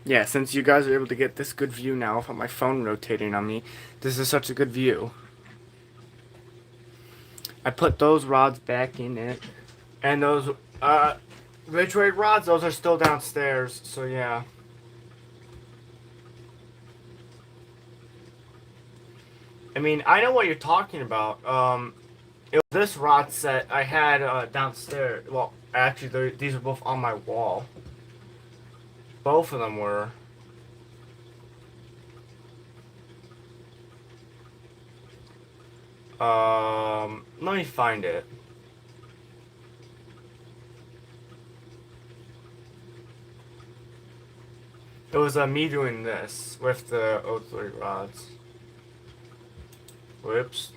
Yeah, since you guys are able to get this good view now without my phone rotating on me, this is such a good view. I put those rods back in it. And those Ridgeway rods, those are still downstairs, so yeah. I mean, I know what you're talking about. It was this rod set I had downstairs. Well, actually, these are both on my wall. Both of them were. Let me find it. It was me doing this with the O3 rods. Whoops.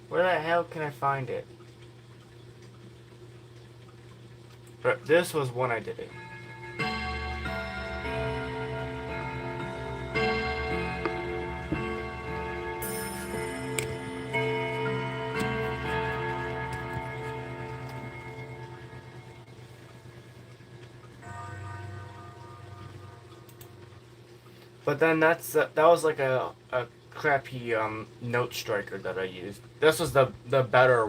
Where the hell can I find it? But this was when I did it. But then that was like a crappy note striker that I used. This was the better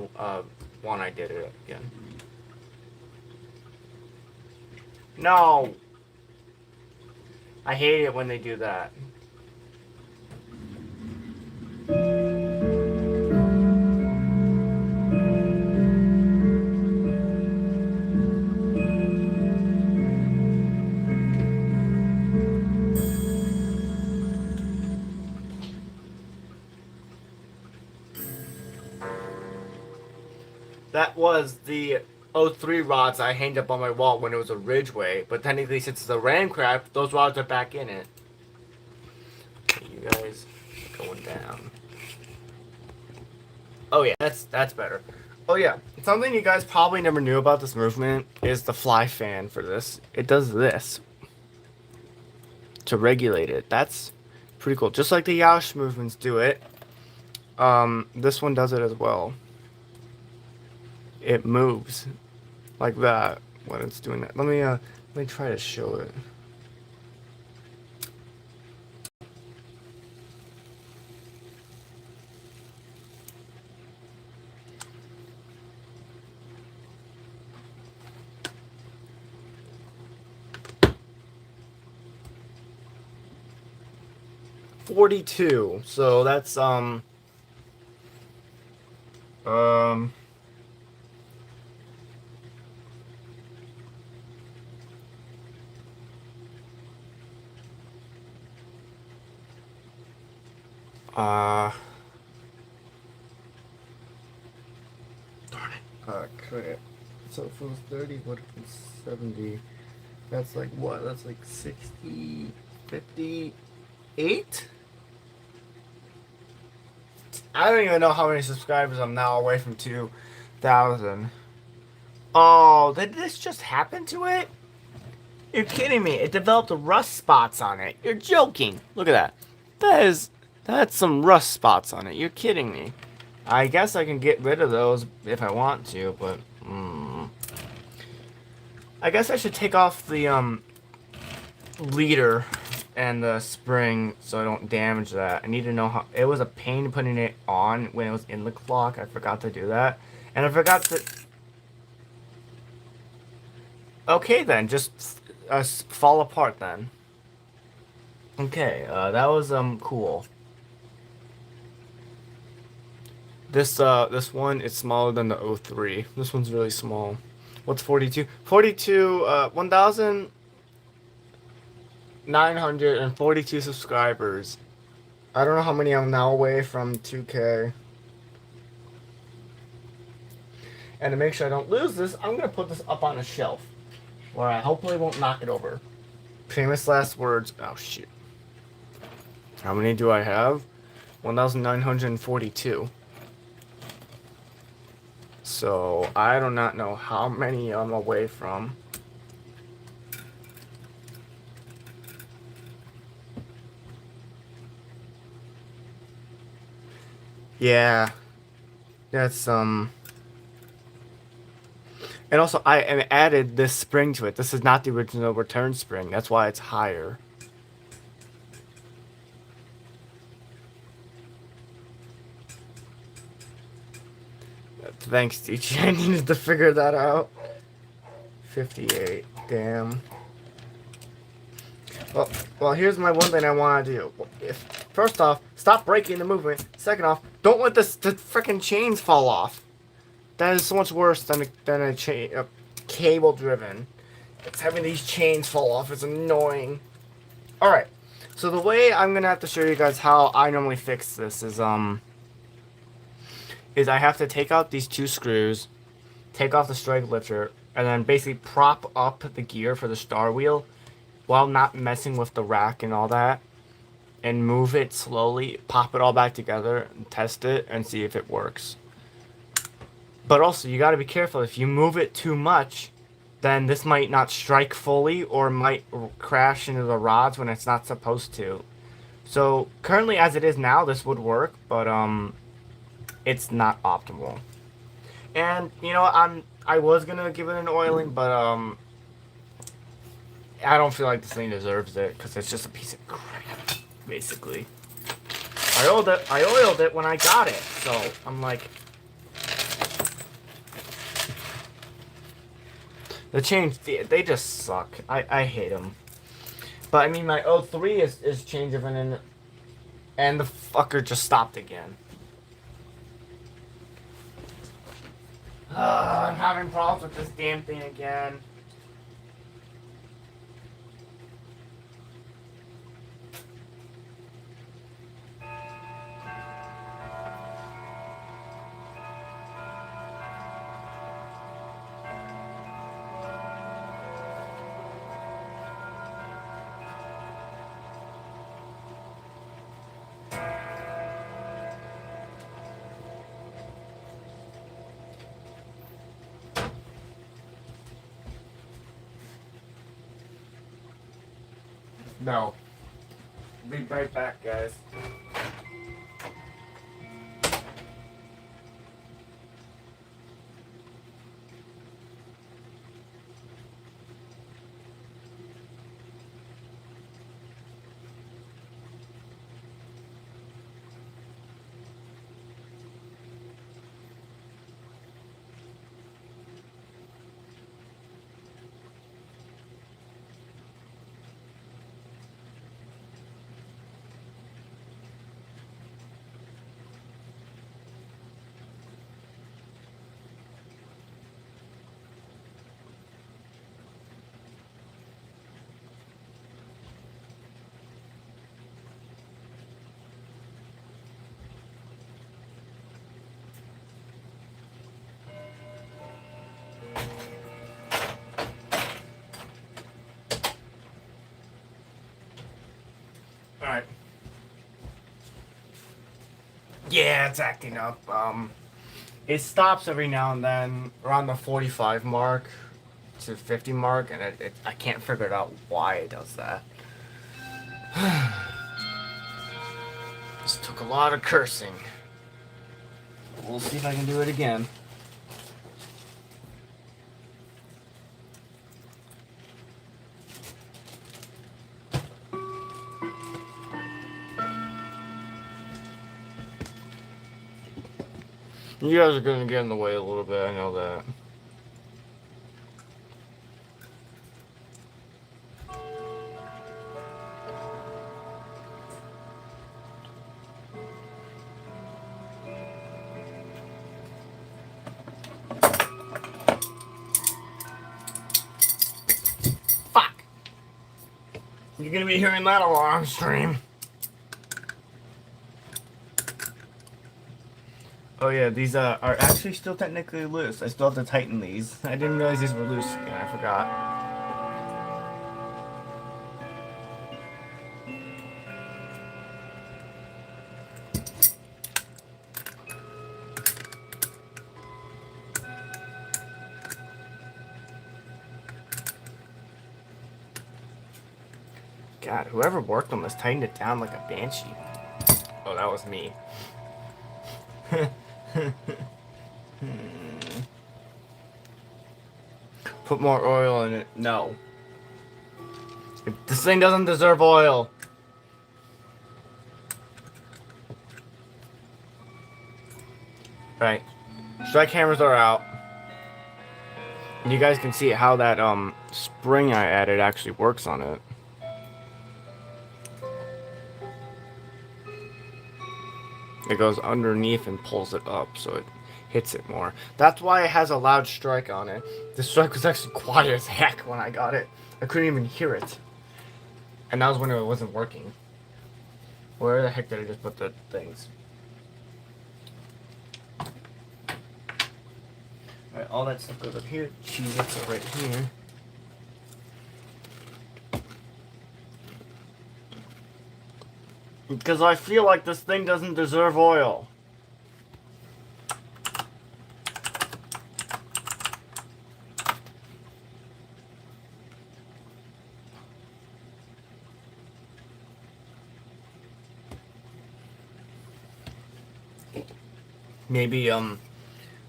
one I did it again. No! I hate it when they do that. That was the O3 rods I hanged up on my wall when it was a Ridgeway, but technically since it's a Ramcraft, those rods are back in it. You guys are going down. Oh yeah, that's better. Oh yeah, something you guys probably never knew about this movement is the fly fan for this. It does this to regulate it. That's pretty cool. Just like the Yaush movements do it, this one does it as well. It moves like that when it's doing that. Let me try to show it. $42. So that's darn it. Credit. So if it was 30, what if it's 70? That's like what? That's like 60, 58? I don't even know how many subscribers I'm now away from 2,000. Oh, did this just happen to it? You're kidding me. It developed rust spots on it. You're joking. Look at that. That's some rust spots on it. You're kidding me. I guess I can get rid of those if I want to, but I guess I should take off the leader and the spring so I don't damage that. I need to know how. It was a pain putting it on when it was in the clock. I forgot to do that, and I forgot to. Okay then, just fall apart then. Okay, that was cool. This one is smaller than the O3. This one's really small. What's 42? 42, 1,942 subscribers. I don't know how many I'm now away from 2K. And to make sure I don't lose this, I'm going to put this up on a shelf where I hopefully won't knock it over. Famous last words. Oh, shit. How many do I have? 1,942. So, I do not know how many I'm away from. Yeah. That's, And also, I added this spring to it. This is not the original return spring. That's why it's higher. Thanks, DJ. I needed to figure that out. 58. Damn. Well, here's my one thing I want to do. First off, stop breaking the movement. Second off, don't let the freaking chains fall off. That is so much worse than a cable driven. It's having these chains fall off. It's annoying. All right. So the way I'm gonna have to show you guys how I normally fix this is I have to take out these two screws, take off the strike lifter, and then basically prop up the gear for the star wheel while not messing with the rack and all that, and move it slowly, pop it all back together, and test it, and see if it works. But also, you gotta be careful. If you move it too much, then this might not strike fully, or might crash into the rods when it's not supposed to. So, currently as it is now, this would work, but it's not optimal. And, you know, I was gonna give it an oiling, but I don't feel like this thing deserves it, because it's just a piece of crap, basically. I oiled it when I got it, so I'm like... The chains, they just suck. I hate them. But, I mean, my 03 is change of an... And the fucker just stopped again. I'm having problems with this damn thing again. No. Be right back, guys. Alright. Yeah, it's acting up. It stops every now and then around the 45 mark to 50 mark, and I can't figure it out why it does that. This took a lot of cursing. We'll see if I can do it again. You guys are gonna get in the way a little bit, I know that. You're gonna be hearing that a lot on stream. Oh yeah, these are actually still technically loose. I still have to tighten these. I didn't realize these were loose again, I forgot. God, whoever worked on this tightened it down like a banshee. Oh, that was me. Put more oil in it. No. This thing doesn't deserve oil. Right. Strike hammers are out. And you guys can see how that spring I added actually works on it. It goes underneath and pulls it up, so it hits it more. That's why it has a loud strike on it. The strike was actually quiet as heck when I got it. I couldn't even hear it. And that was when it wasn't working. Where the heck did I just put the things? Alright, all that stuff goes up here. Cheez-Its are right here. Because I feel like this thing doesn't deserve oil. Maybe I'll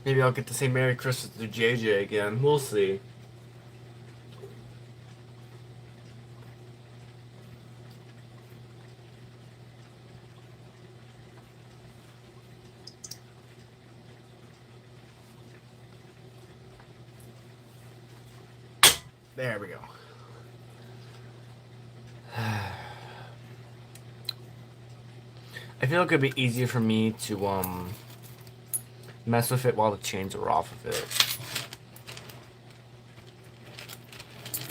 get to say Merry Christmas to JJ again. We'll see. There we go. I feel like it'd be easier for me to mess with it while the chains are off of it.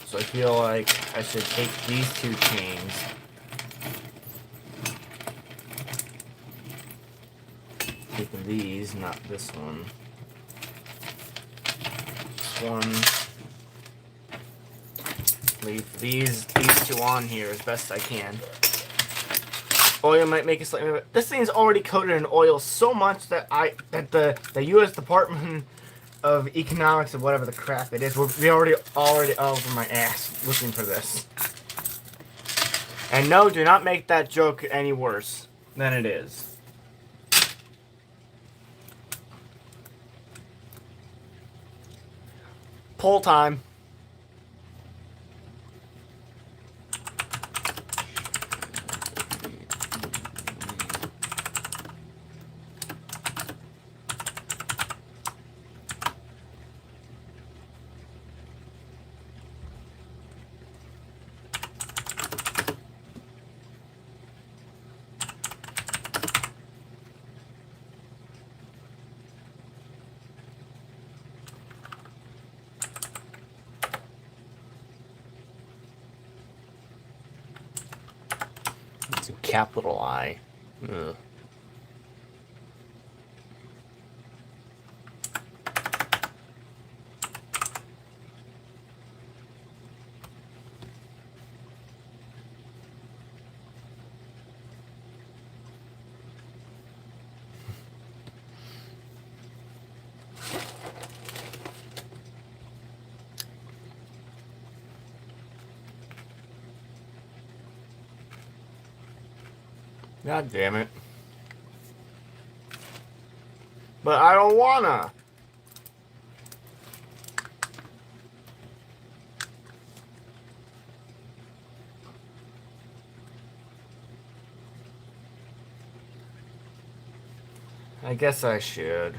So I feel like I should take these two chains, take these, not this one. This one. Leave these two on here as best I can. Oil might make it slightly, but this thing is already coated in oil so much that the U.S. Department of Economics or whatever the crap it is, we already over my ass looking for this. And no, do not make that joke any worse than it is. Pull time. Capital I. Ugh. God damn it. But I don't wanna. I guess I should.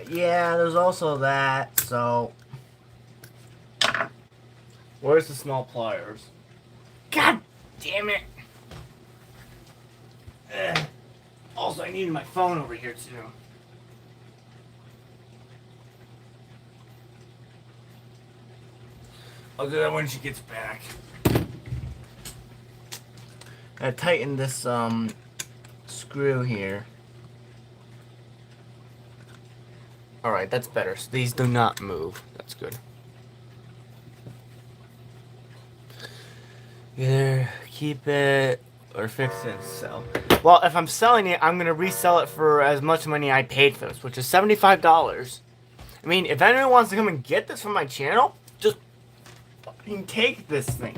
Yeah, there's also that, so... Where's the small pliers? God damn it! Also, I needed my phone over here, too. I'll do that when she gets back. I tighten this screw here. Alright, that's better. So these do not move. That's good. Either keep it or fix it and sell. Well, if I'm selling it, I'm going to resell it for as much money I paid for this, which is $75. I mean, if anyone wants to come and get this from my channel, just fucking take this thing.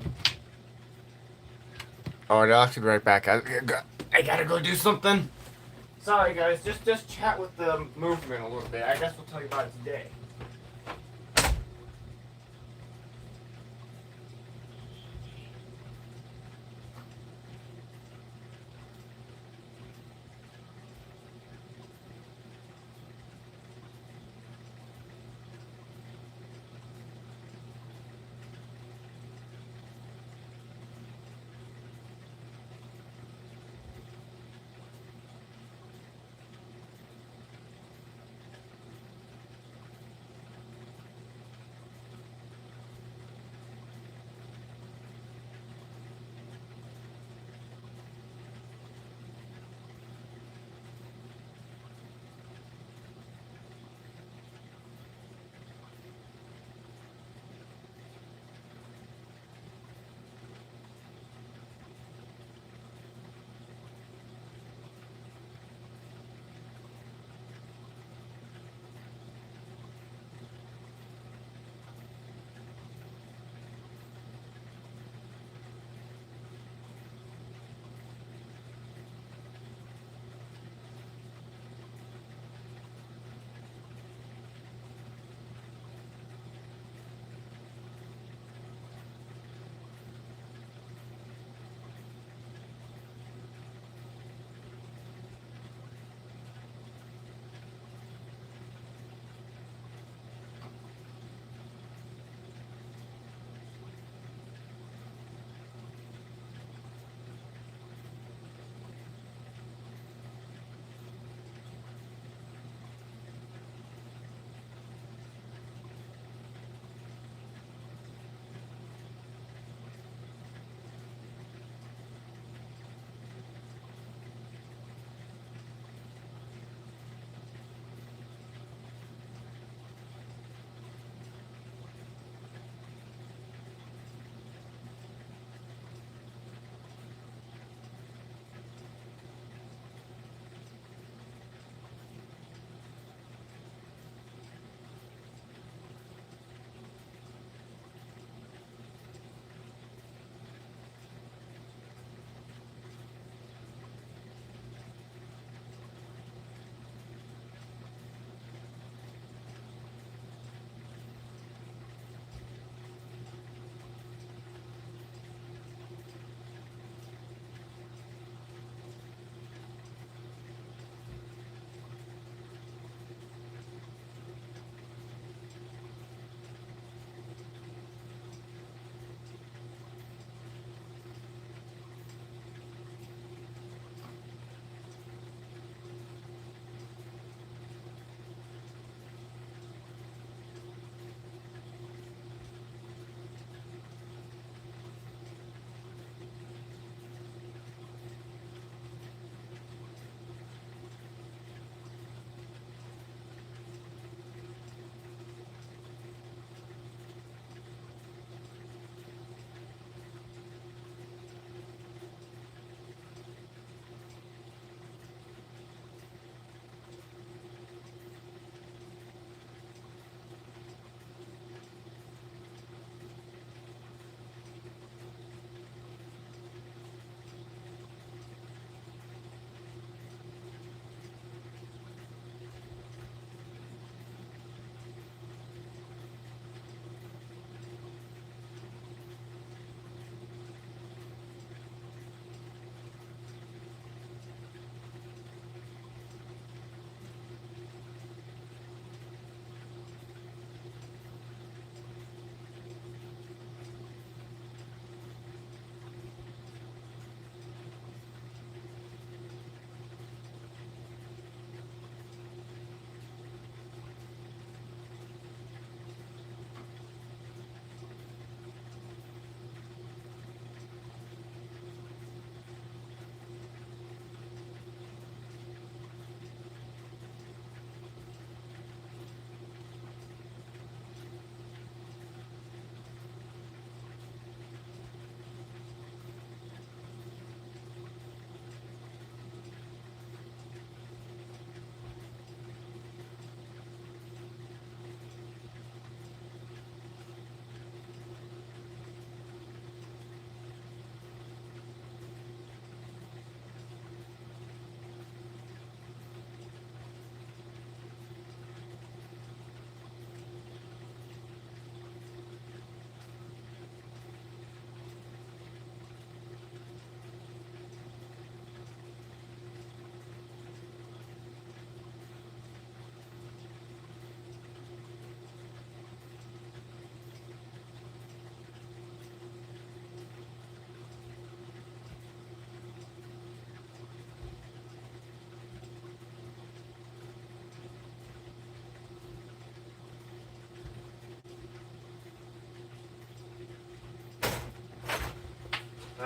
Alright, I'll be right back. I gotta go do something. Sorry, guys. Just chat with the movement a little bit. I guess we'll tell you about it today.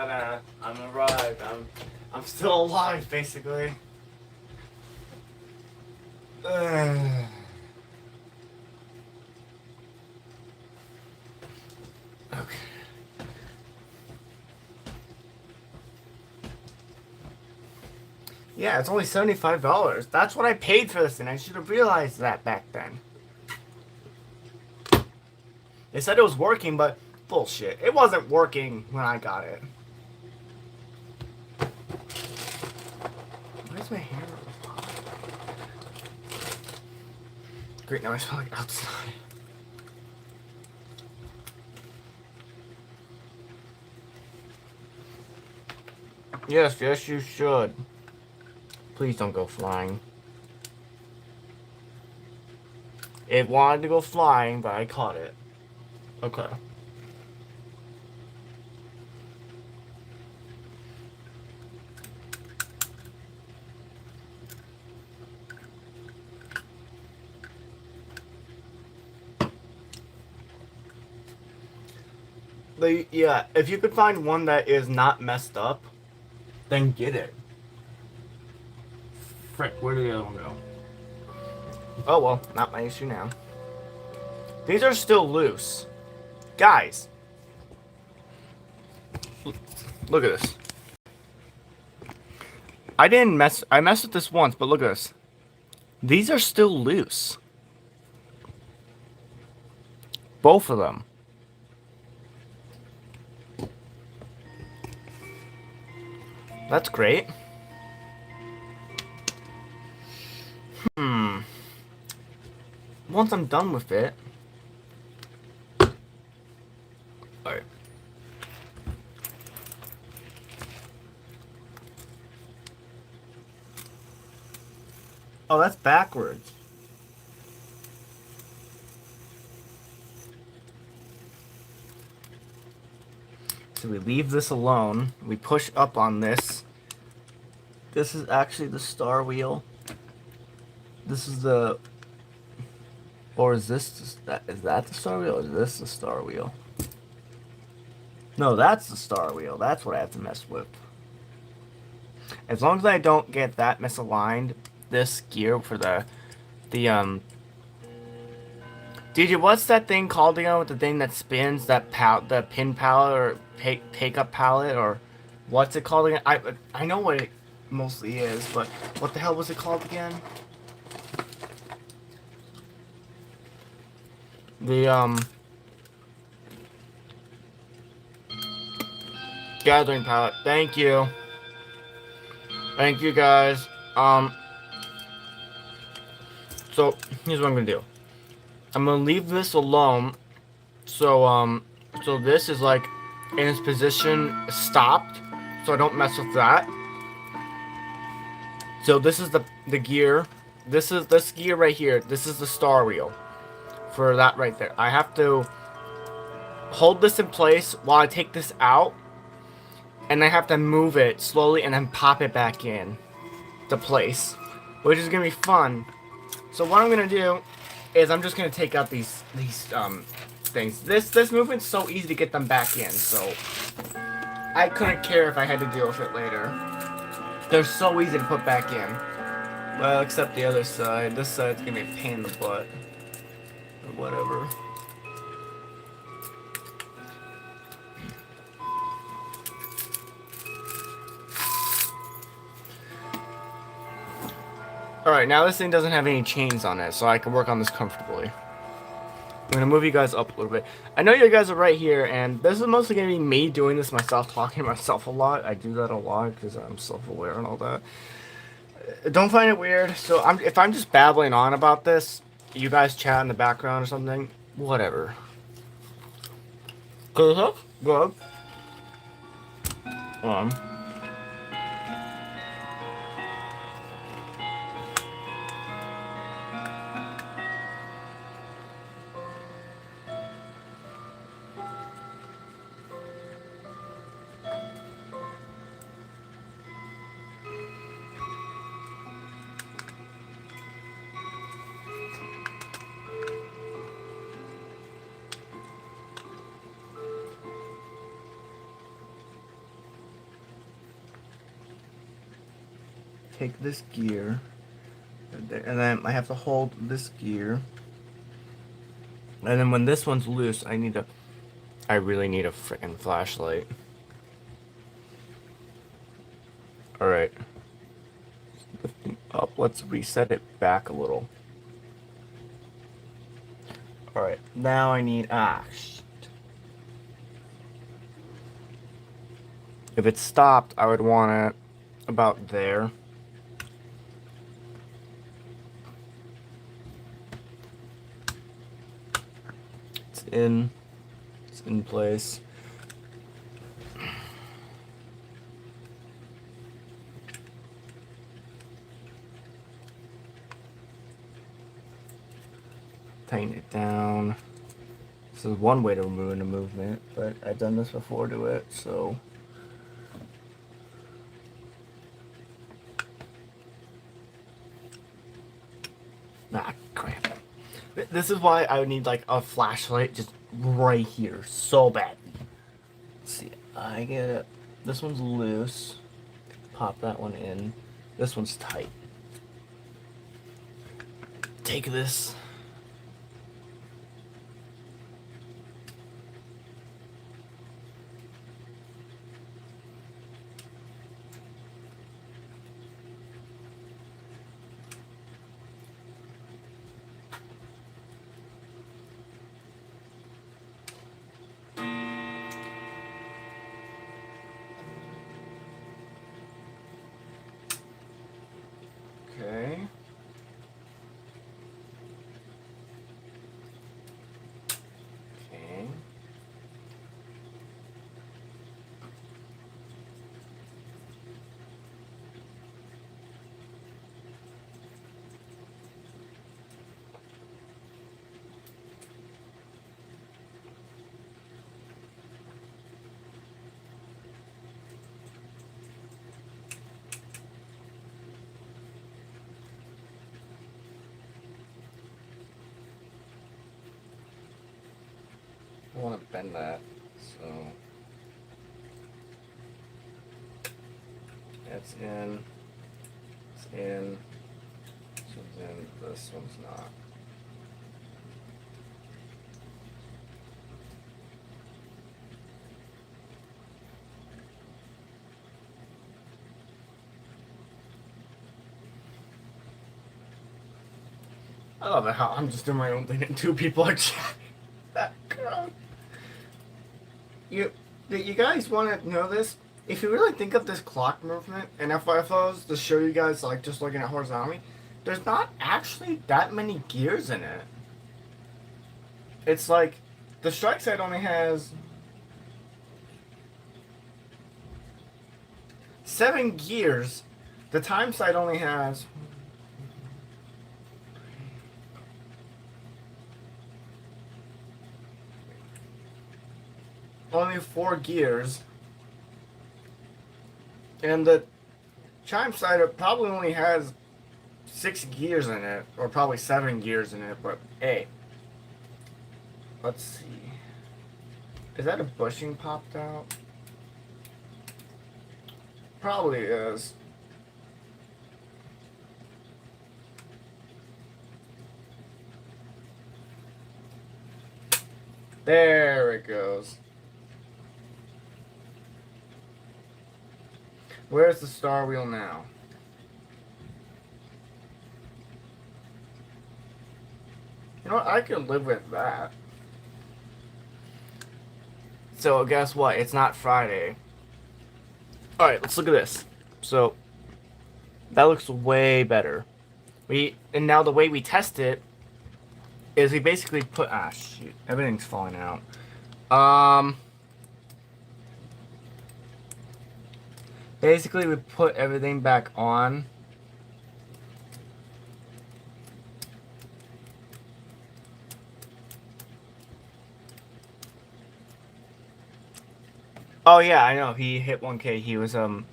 that I'm arrived. I'm still alive, basically. Okay. Yeah, it's only $75. That's what I paid for this, and I should have realized that back then. They said it was working, but bullshit. It wasn't working when I got it. Where's my hair? Great, now I smell like outside. Yes, you should. Please don't go flying. It wanted to go flying, but I caught it. Okay. Yeah, if you could find one that is not messed up, then get it. Frick, where did the other one go? Oh well, not my issue now. These are still loose. Guys. Look at this. I messed with this once, but look at this. These are still loose. Both of them. That's great. Once I'm done with it. Alright. Oh, that's backwards. So we leave this alone. We push up on this. This is actually the star wheel. This is the... Or is this... Is that the star wheel? Or is this the star wheel? No, that's the star wheel. That's what I have to mess with. As long as I don't get that misaligned, this gear for the DJ, what's that thing called again with the thing that spins, that the pin pallet or take up pallet, or what's it called again? I know what it mostly is, but what the hell was it called again? The gathering pallet. Thank you. Thank you guys. So here's what I'm gonna do. I'm gonna leave this alone. So so this is like in its position stopped, so I don't mess with that. So this is the gear. This is this gear right here. This is the star wheel for that right there. I have to hold this in place while I take this out, and I have to move it slowly and then pop it back in to place, which is gonna be fun. So what I'm gonna do is I'm just gonna take out these things. This movement's so easy to get them back in, so I couldn't care if I had to deal with it later. They're so easy to put back in. Well, except the other side. This side's gonna be a pain in the butt. Or whatever. Alright, now this thing doesn't have any chains on it, so I can work on this comfortably. I'm gonna move you guys up a little bit. I know you guys are right here, and this is mostly gonna be me doing this myself, talking to myself a lot. I do that a lot because I'm self-aware and all that. Don't find it weird. So if I'm just babbling on about this, you guys chat in the background or something, whatever. Good. Good. take this gear, and then I have to hold this gear. And then when this one's loose, I really need a freaking flashlight. Alright. Lifting up, let's reset it back a little. Alright, now I need, shit. If it stopped, I would want it about there. It's in place. Tighten it down. This is one way to ruin a movement, but I've done this before to it, so. Ah, crap. This is why I would need like a flashlight just right here, so bad. Let's see, I get it. This one's loose. Pop that one in. This one's tight. Take this. Okay. Okay. I want to bend that, so that's in, it's in, this one's in, this one's not. I love it how I'm just doing my own thing and two people are chatting. That girl. You guys want to know this? If you really think of this clock movement, and if I was to show you guys, like, just looking at horizontally, there's not actually that many gears in it. It's like, the strike side only has 7 gears. The time side only has only 4 gears, and the chime side probably only has 6 gears in it, or probably 7 gears in it, but hey, let's see, is that a bushing popped out? Probably is. There it goes. Where's the star wheel now? You know what? I can live with that. So guess what? It's not Friday. Alright, let's look at this. So that looks way better. And now the way we test it is we basically put shoot, everything's falling out. Basically, we put everything back on. Oh yeah, I know. He hit 1K. He was telling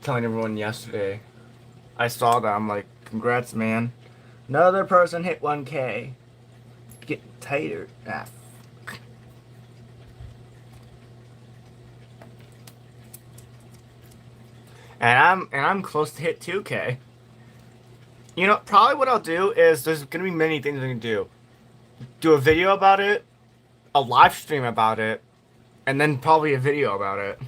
everyone yesterday. I saw that. I'm like, congrats, man. Another person hit 1K. Getting tighter. And I'm close to hit 2K. You know, probably what I'll do is there's gonna be many things I can do. Do a video about it, a live stream about it, and then probably a video about it.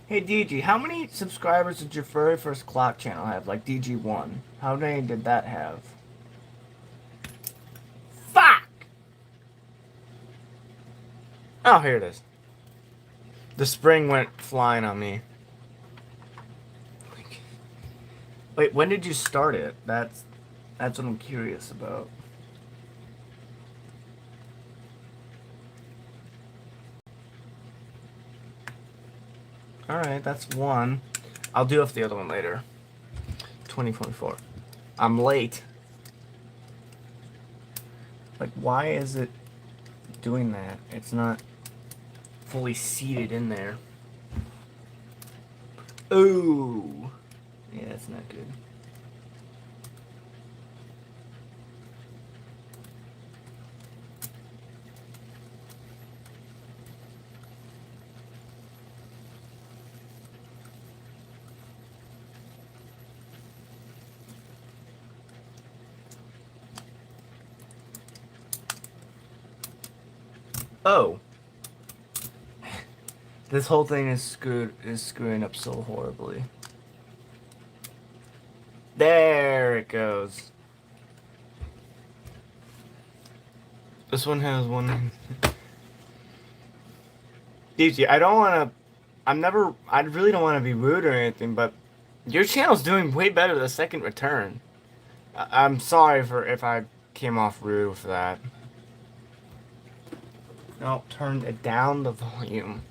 Hey DG, how many subscribers did your very first clock channel have? Like DG1. How many did that have? Fuck! Oh, here it is. The spring went flying on me. Wait, when did you start it? That's what I'm curious about. Alright, that's one. I'll deal with the other one later. 2024. I'm late. Like, why is it doing that? It's not fully seated in there. Ooh. Yeah, that's not good. Oh. This whole thing is screwing up so horribly. There it goes. This one has one. DJ, I don't want to. I really don't want to be rude or anything, but your channel's doing way better the second return. I'm sorry if I came off rude for that. No, turn it down the volume.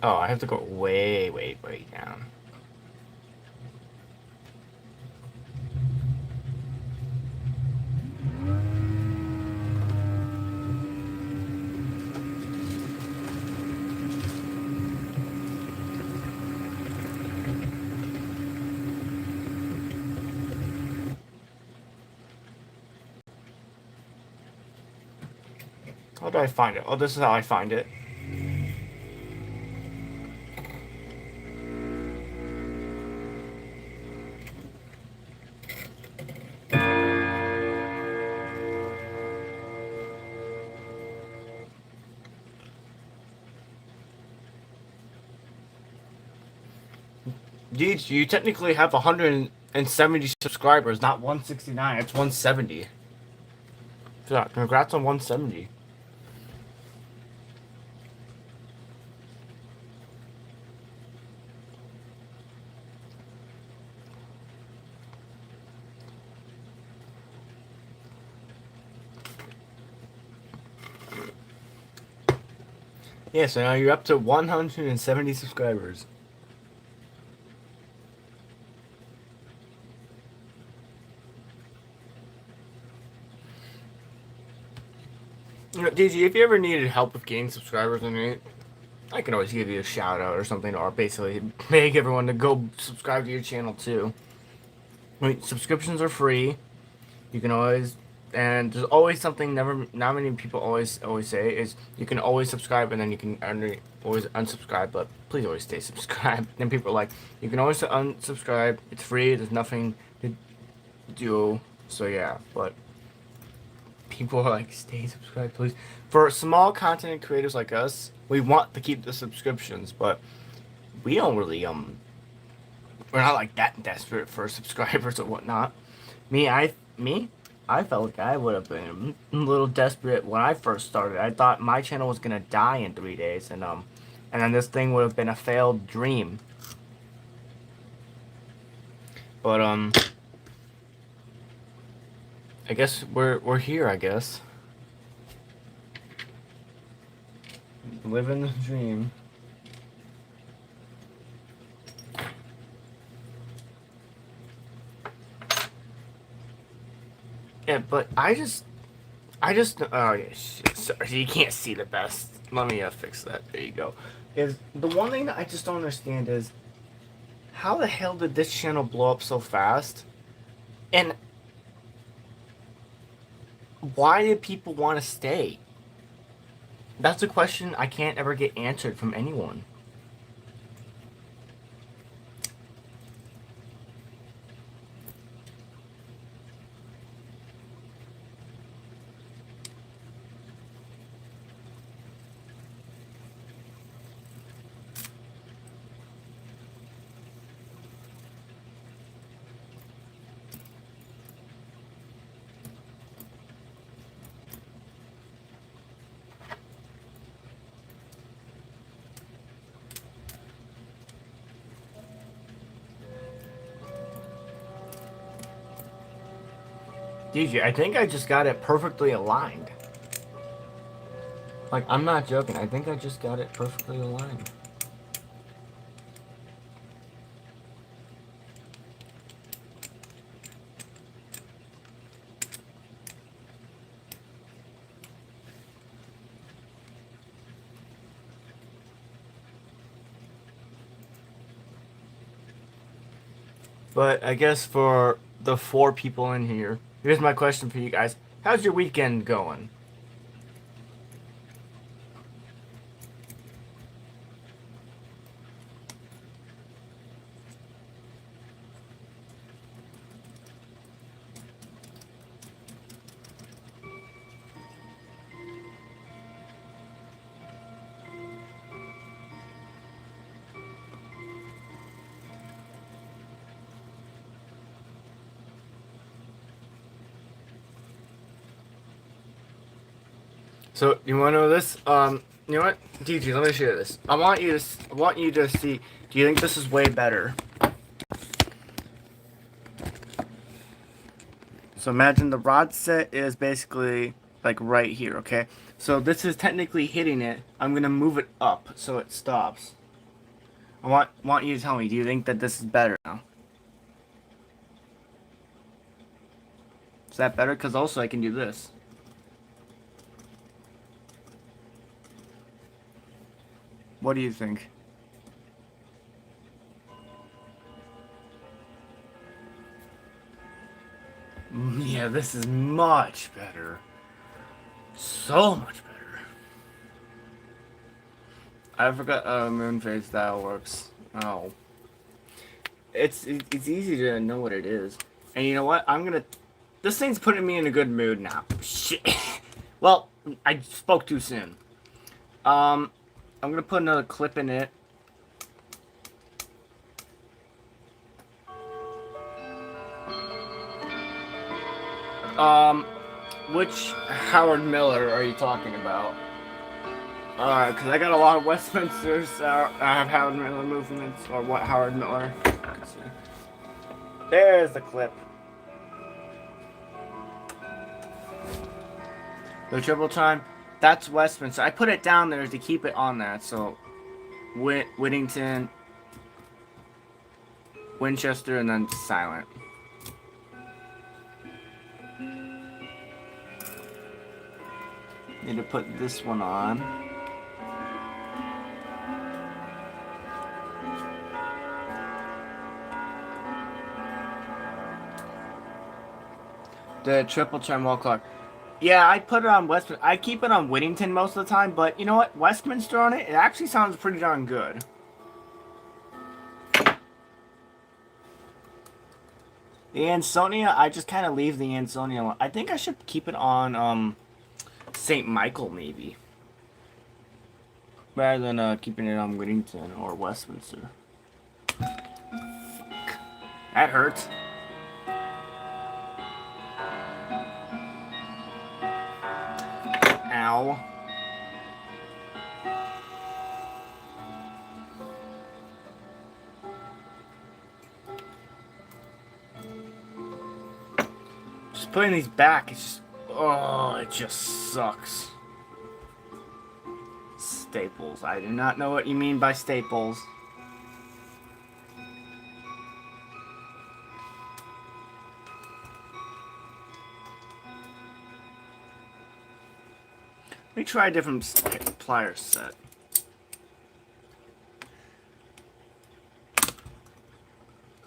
Oh, I have to go way, way, way down. How do I find it? Oh, this is how I find it. Geez, you technically have 170 subscribers, not 169. It's 170. Yeah, congrats on 170. Yeah, so now you're up to 170 subscribers. You know, DG, if you ever needed help with gaining subscribers, I can always give you a shout out or something, or basically beg everyone to go subscribe to your channel too. I mean, subscriptions are free. You can always, and there's always something not many people always say is you can always subscribe and then you can always unsubscribe, but please always stay subscribed. And people are like, you can always unsubscribe. It's free. There's nothing to do. So yeah, but people are like, stay subscribed, please. For small content creators like us, we want to keep the subscriptions, but we don't really we're not like that desperate for subscribers or whatnot. I felt like I would have been a little desperate when I first started. I thought my channel was gonna die in 3 days, and then this thing would have been a failed dream. But I guess we're here. I guess living the dream. Yeah, but oh yeah, shit. Sorry, you can't see the best. Let me fix that. There you go. Is the one thing that I just don't understand is how the hell did this channel blow up so fast? And why did people want to stay? That's a question I can't ever get answered from anyone. DJ, I think I just got it perfectly aligned. Like, I'm not joking. I think I just got it perfectly aligned. But I guess for the 4 people in here, here's my question for you guys. How's your weekend going? So you want to know this? You know what, DG? Let me show you this. I want you to see. Do you think this is way better? So imagine the rod set is basically like right here. Okay. So this is technically hitting it. I'm gonna move it up so it stops. I want you to tell me. Do you think that this is better now? Is that better? Because also I can do this. What do you think? Yeah, this is much better. So much better. I forgot moon phase style works. Oh. It's easy to know what it is. And you know what? This thing's putting me in a good mood now. Shit. Well, I spoke too soon. I'm gonna put another clip in it. Which Howard Miller are you talking about? Because I got a lot of Westminsters. I have Howard Miller movements, or what Howard Miller. Let's see. There's the clip. The triple time. That's Westminster. I put it down there to keep it on that. So, Whittington, Winchester, and then silent. Need to put this one on. The triple chime wall clock. Yeah, I put it on Westminster. I keep it on Whittington most of the time, but you know what? Westminster on it, it actually sounds pretty darn good. The Ansonia, I just kind of leave the Ansonia. I think I should keep it on St. Michael, maybe. Rather than keeping it on Whittington or Westminster. That hurts. Ow. Just putting these back, it's just... Oh, it just sucks. Staples. I do not know what you mean by staples. Let me try a different pliers set.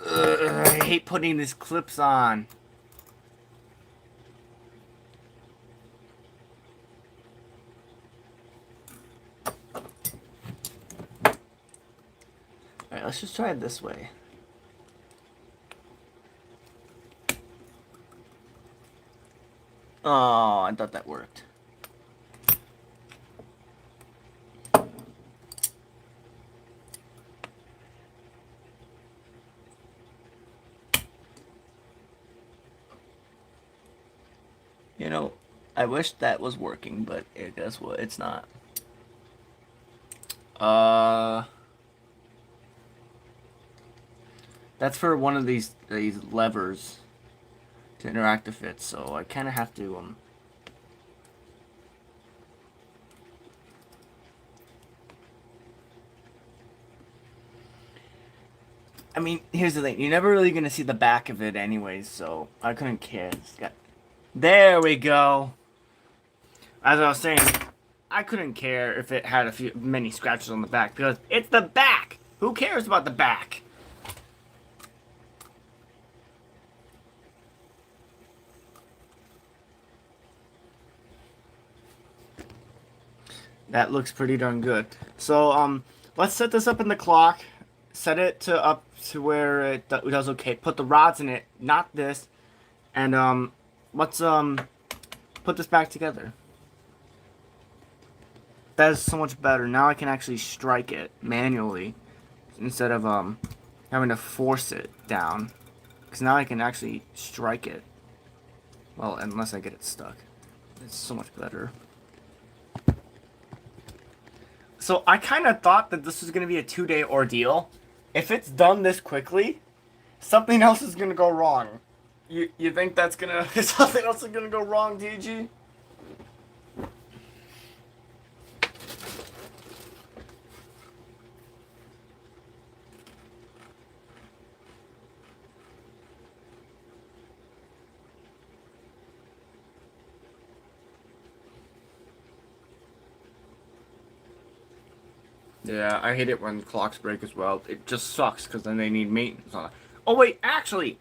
Ugh, I hate putting these clips on. Alright, let's just try it this way. Oh, I thought that worked. You know, I wish that was working, but guess what? It's not. That's for one of these levers to interact with it, so I kind of have to I mean, here's the thing. You're never really gonna see the back of it anyways, so I couldn't care. There we go. As I was saying, I couldn't care if it had many scratches on the back because it's the back. Who cares about the back? That looks pretty darn good. So let's set this up in the clock. Set it to up to where it does okay. Put the rods in it, not this, and let's put this back together. That is so much better. Now I can actually strike it manually instead of having to force it down. Because now I can actually strike it. Well, unless I get it stuck. It's so much better. So I kind of thought that this was going to be a 2-day ordeal. If it's done this quickly, something else is going to go wrong. You think that's going to... something else is going to go wrong, DG? Yeah, I hate it when clocks break as well. It just sucks because then they need maintenance on it. Oh wait, actually,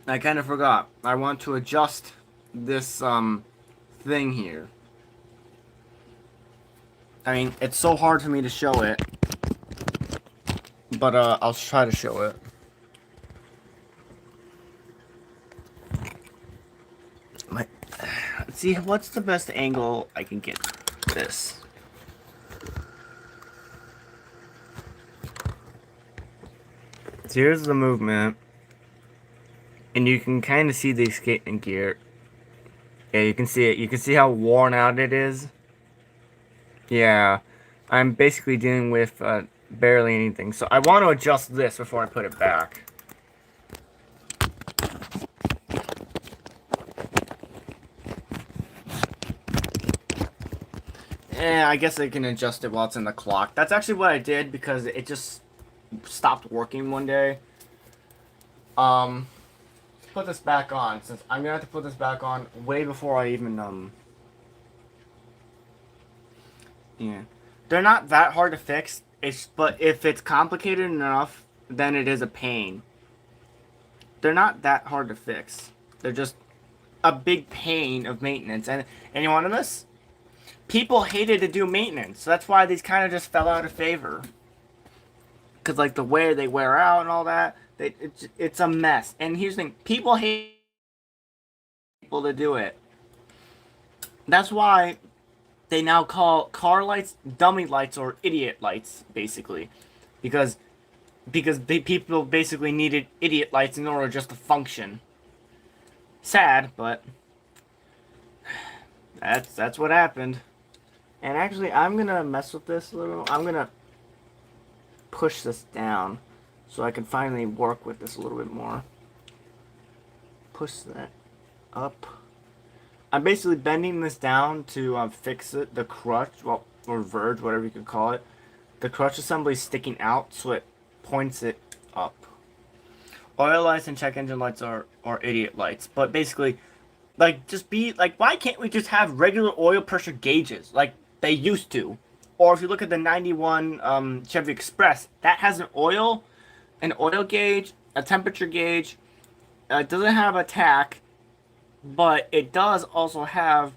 I kind of forgot. I want to adjust this thing here. I mean, it's so hard for me to show it, but I'll try to show it. Let's see, what's the best angle I can get this? So here's the movement, and you can kind of see the escapement gear. Yeah, you can see it. You can see how worn out it is. Yeah, I'm basically dealing with barely anything. So I want to adjust this before I put it back. Yeah, I guess I can adjust it while it's in the clock. That's actually what I did because it just stopped working one day. Put this back on since I'm gonna have to put this back on way before I even yeah, they're not that hard to fix. But if it's complicated enough, then it is a pain. They're not that hard to fix. They're just a big pain of maintenance. And you want to this? People hated to do maintenance, so that's why these kind of just fell out of favor. Because, like, the way they wear out and all that, it's a mess. And here's the thing. People hate people to do it. That's why they now call car lights dummy lights or idiot lights, basically. Because people basically needed idiot lights in order just to function. Sad, but that's what happened. And actually, I'm going to mess with this a little. I'm going to push this down so I can finally work with this a little bit more. Push that up. I'm basically bending this down to fix it, the crutch, well, or verge, whatever you could call it. The crutch assembly is sticking out, so it points it up. Oil lights and check engine lights are idiot lights, but basically, Like, just be like, why can't we just have regular oil pressure gauges like they used to? Or if you look at the '91 Chevy Express, that has an oil gauge, a temperature gauge. It doesn't have a tach, but it does also have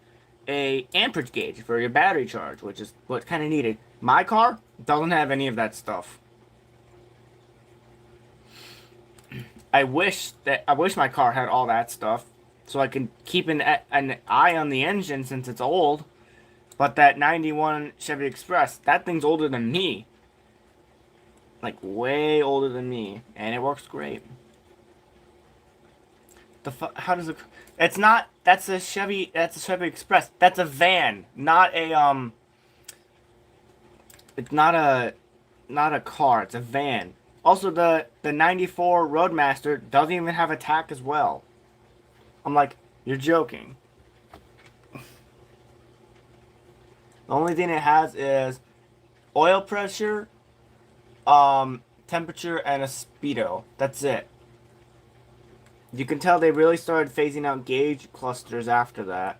a amperage gauge for your battery charge, which is what's kind of needed. My car doesn't have any of that stuff. I wish my car had all that stuff, so I can keep an eye on the engine since it's old. But that '91 Chevy Express, that thing's older than me, like way older than me, and it works great. How does it? It's not. That's a Chevy. That's a Chevy Express. That's a van, not a It's not a car. It's a van. Also, the '94 Roadmaster doesn't even have a tach as well. I'm like, you're joking. The only thing it has is oil pressure, temperature, and a speedo. That's it. You can tell they really started phasing out gauge clusters after that.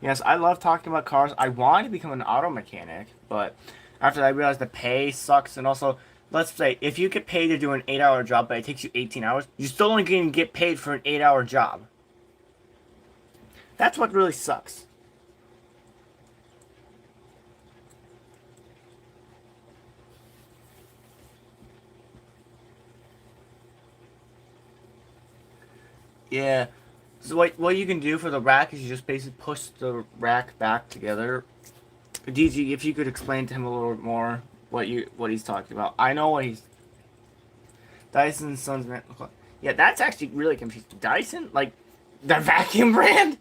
Yes, I love talking about cars. I wanted to become an auto mechanic, but after I realized the pay sucks, and also, let's say, if you get paid to do an 8-hour job, but it takes you 18 hours, you still only can get paid for an 8-hour job. That's what really sucks. Yeah. So what you can do for the rack is you just basically push the rack back together. DG, if you could explain to him a little bit more what he's talking about. I know what he's Dyson Sons man. Yeah, that's actually really confusing. Dyson? Like the vacuum brand?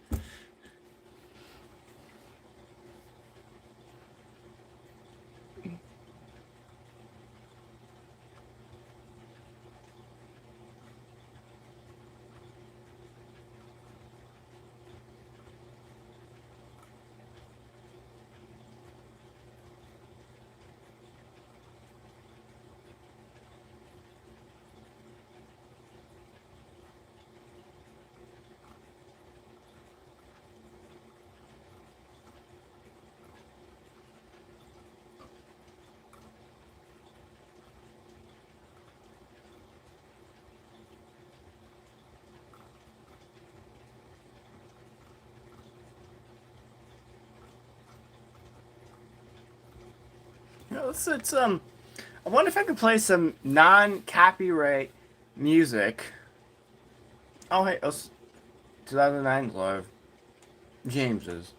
Yeah, it's I wonder if I could play some non-copyright music. Oh hey, 2009 live. James's.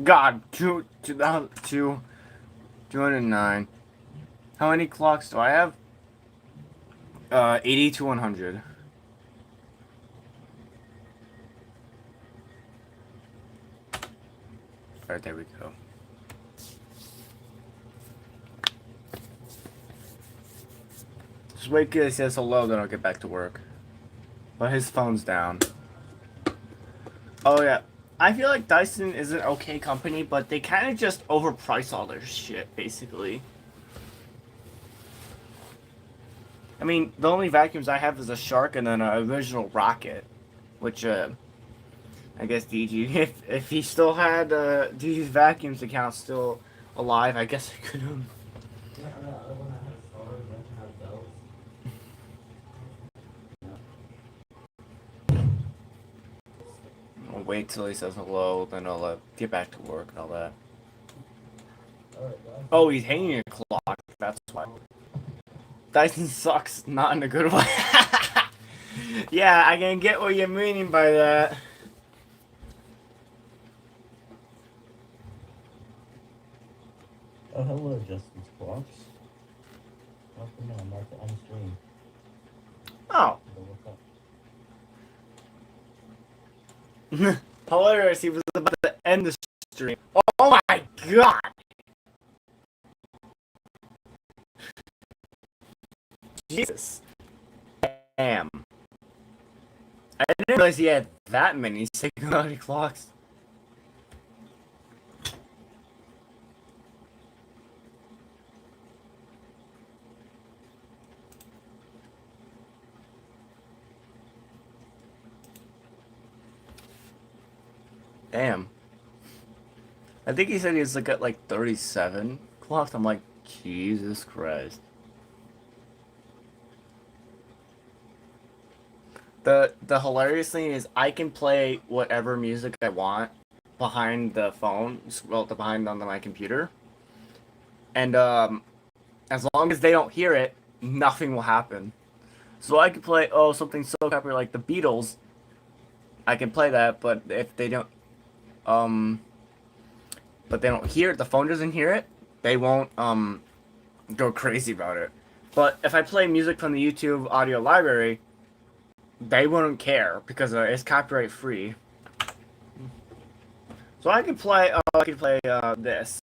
God, 209. How many clocks do I have? 80 to 100. Alright, there we go. Just wait till he says hello, then I'll get back to work. But his phone's down. Oh yeah. I feel like Dyson is an okay company, but they kind of just overprice all their shit, basically. I mean, the only vacuums I have is a Shark and then an original Rocket, which, I guess DG, if he still had DG's vacuums account still alive, I guess I could have. I'll wait till he says hello, then I'll get back to work and all that. Oh, he's hanging a clock. That's why. Dyson sucks, not in a good way. Yeah, I can get what you're meaning by that. Oh, hello, Justin's Clocks. Welcome on, mark it on stream. Oh. Hilarious, he was about to end the stream. Oh my god! Jesus. Damn. I didn't realize he had that many singularity clocks. Damn. I think he said he was like at like 37 clocks. I'm like, Jesus Christ. The hilarious thing is I can play whatever music I want behind the phone, well, behind on my computer, and as long as they don't hear it, nothing will happen. So I can play something so crappy like the Beatles. I can play that, but if they don't um but they don't hear it, the phone doesn't hear it, they won't go crazy about it. But if I play music from the YouTube audio library, they wouldn't care because it's copyright free. So I could play this.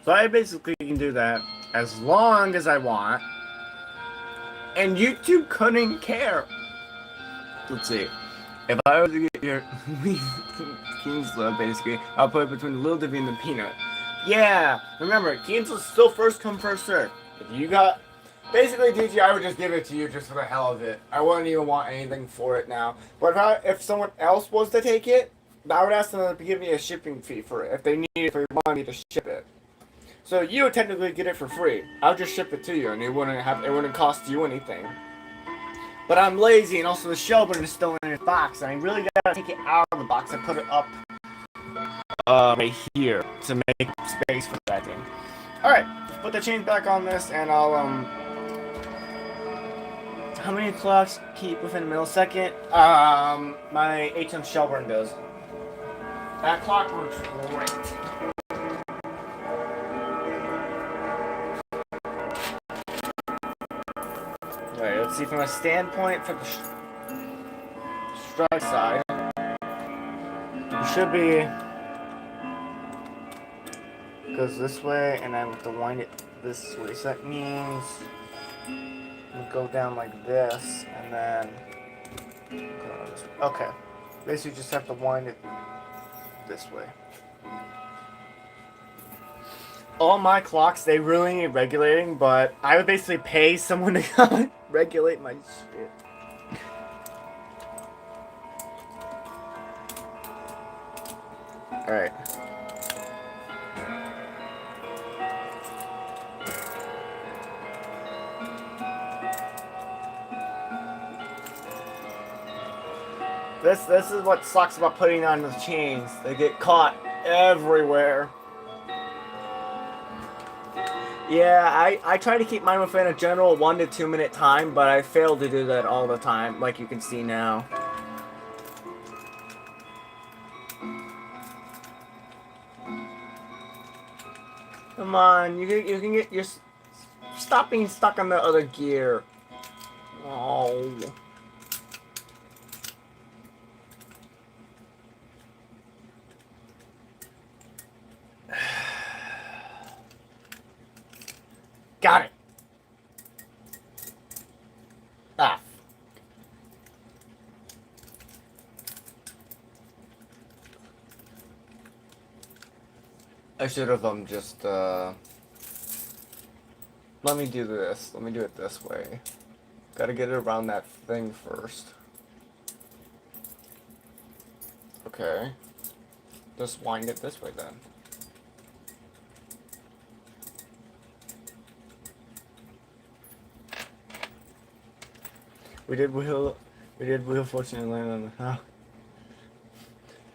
So I basically can do that as long as I want, and YouTube couldn't care. Let's see. If I was to get your Kingsla, basically, I'll put it between Lil Divi and the Peanut. Yeah, remember, Keensla's still first come, first serve. If you got... Basically, DG, I would just give it to you just for the hell of it. I wouldn't even want anything for it now. But if someone else was to take it, I would ask them to give me a shipping fee for it, if they needed for money to ship it. So you would technically get it for free. I'll just ship it to you, and it wouldn't cost you anything. But I'm lazy, and also the Shelburne is still in its box, and I really gotta take it out of the box and put it up right here to make space for that thing. Alright, put the chain back on this, and I'll, how many clocks keep within a millisecond? My HM Shelburne does. That clock works great. Alright, let's see from a standpoint for the strike side. It should be goes this way, and I have to wind it this way. So that means we go down like this, and then go this way. Okay. Basically, you just have to wind it this way. All my clocks, they really need regulating, but I would basically pay someone to come and regulate my shit. Alright. This is what sucks about putting on the chains. They get caught everywhere. Yeah, I try to keep mine within a general 1 to 2 minute time, but I fail to do that all the time, like you can see now. Come on, you can get your... Stop being stuck on the other gear. Oh. Got it. I should have just let me do this. Let me do it this way. Gotta get it around that thing first. Okay. Just wind it this way then. We did wheel fortune and land on the house.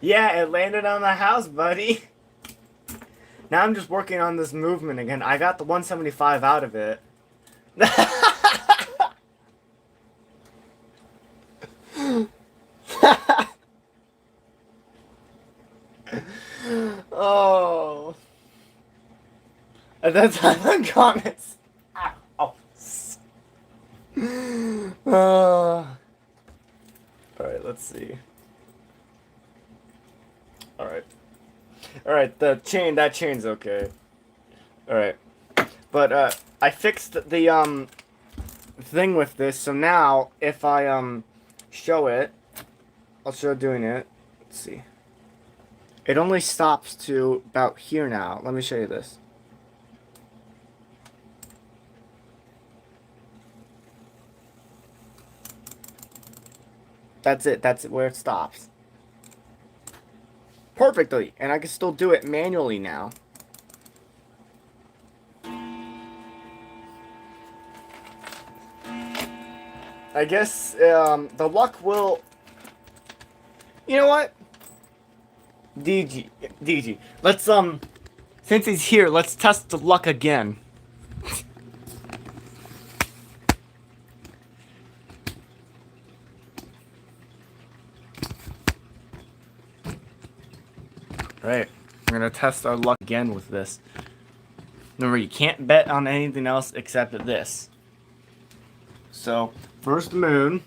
Yeah, it landed on the house, buddy. Now I'm just working on this movement again. I got the 175 out of it. Oh. And that's how the comments. Oh. Alright, let's see. Alright. Alright, that chain's okay. Alright. But, I fixed the, thing with this, so now, if I, show it, I'll show doing it. Let's see. It only stops to about here now. Let me show you this. That's it. That's where it stops. Perfectly. And I can still do it manually now. I guess the luck will... You know what? DG. Let's, since he's here, let's test the luck again. Right. We're gonna test our luck again with this. Remember, you can't bet on anything else except this. So, first moon,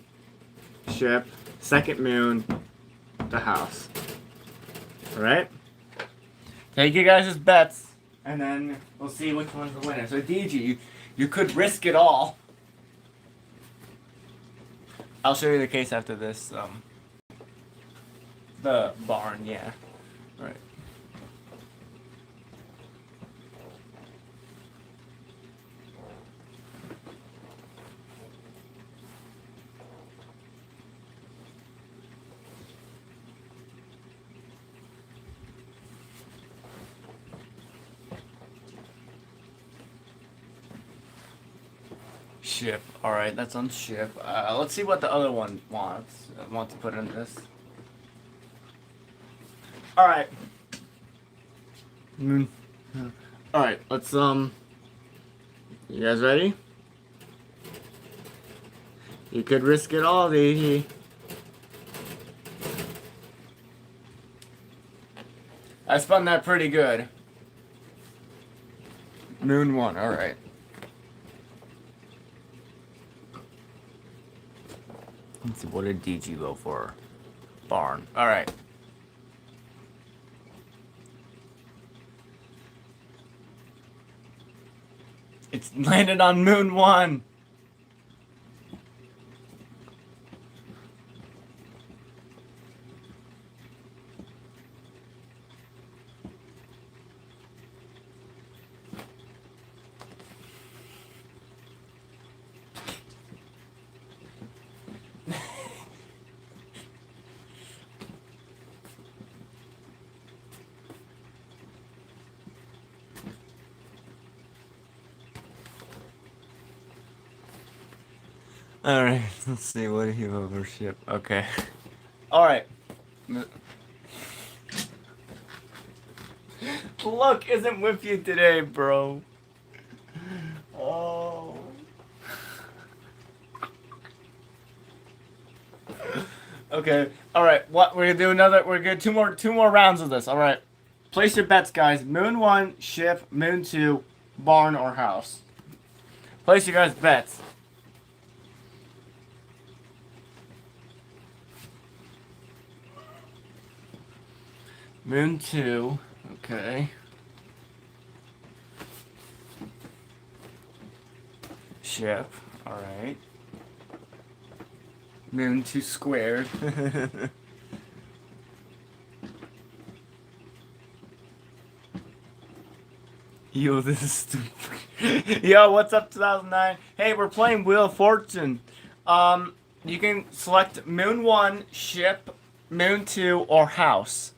ship, second moon, the house. Alright? Take you guys' bets, and then we'll see which one's the winner. So, DG, you could risk it all. I'll show you the case after this, the barn, yeah. Right. Ship. Alright, that's on ship. Let's see what the other one wants. I want to put in this. Alright. Alright, let's, you guys ready? You could risk it all, DG. I spun that pretty good. Moon 1, alright. Let's see, what did DG go for? Barn. Alright. It's landed on Moon 1. Alright, let's see, what did he overship? Okay. Alright. Luck isn't with you today, bro. Oh. Okay. Alright, what we're gonna do two more rounds of this. Alright. Place your bets, guys. Moon 1, ship, Moon 2, barn or house. Place your guys' bets. Moon 2, okay. Ship, alright. Moon 2 squared. Yo, this is stupid. Yo, what's up, 2009? Hey, we're playing Wheel of Fortune. You can select Moon 1, Ship, Moon 2, or House.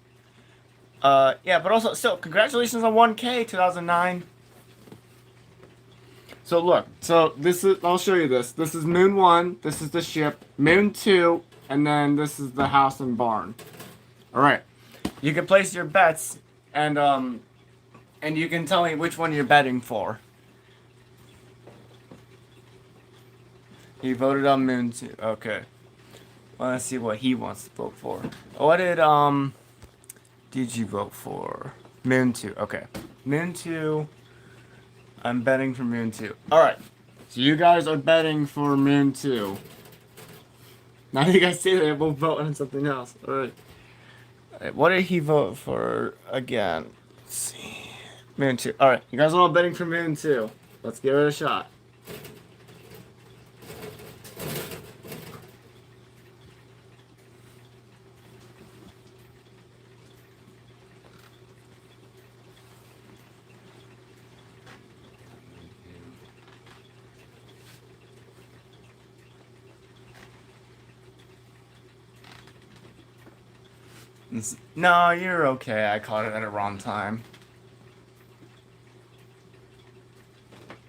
Yeah, but also, still, congratulations on 1K, 2009. So look, so this is, I'll show you this. This is Moon 1, this is the ship, Moon 2, and then this is the house and barn. Alright. You can place your bets, and you can tell me which one you're betting for. He voted on Moon 2. Okay. Well, let's see what he wants to vote for. What did you vote for? Moon 2. Okay. Moon 2. I'm betting for Moon 2. Alright. So you guys are betting for Moon 2. Now you guys say that we'll vote on something else. Alright. What did he vote for again? Let's see. Moon 2. Alright. You guys are all betting for Moon 2. Let's give it a shot. No, you're okay. I caught it at a wrong time.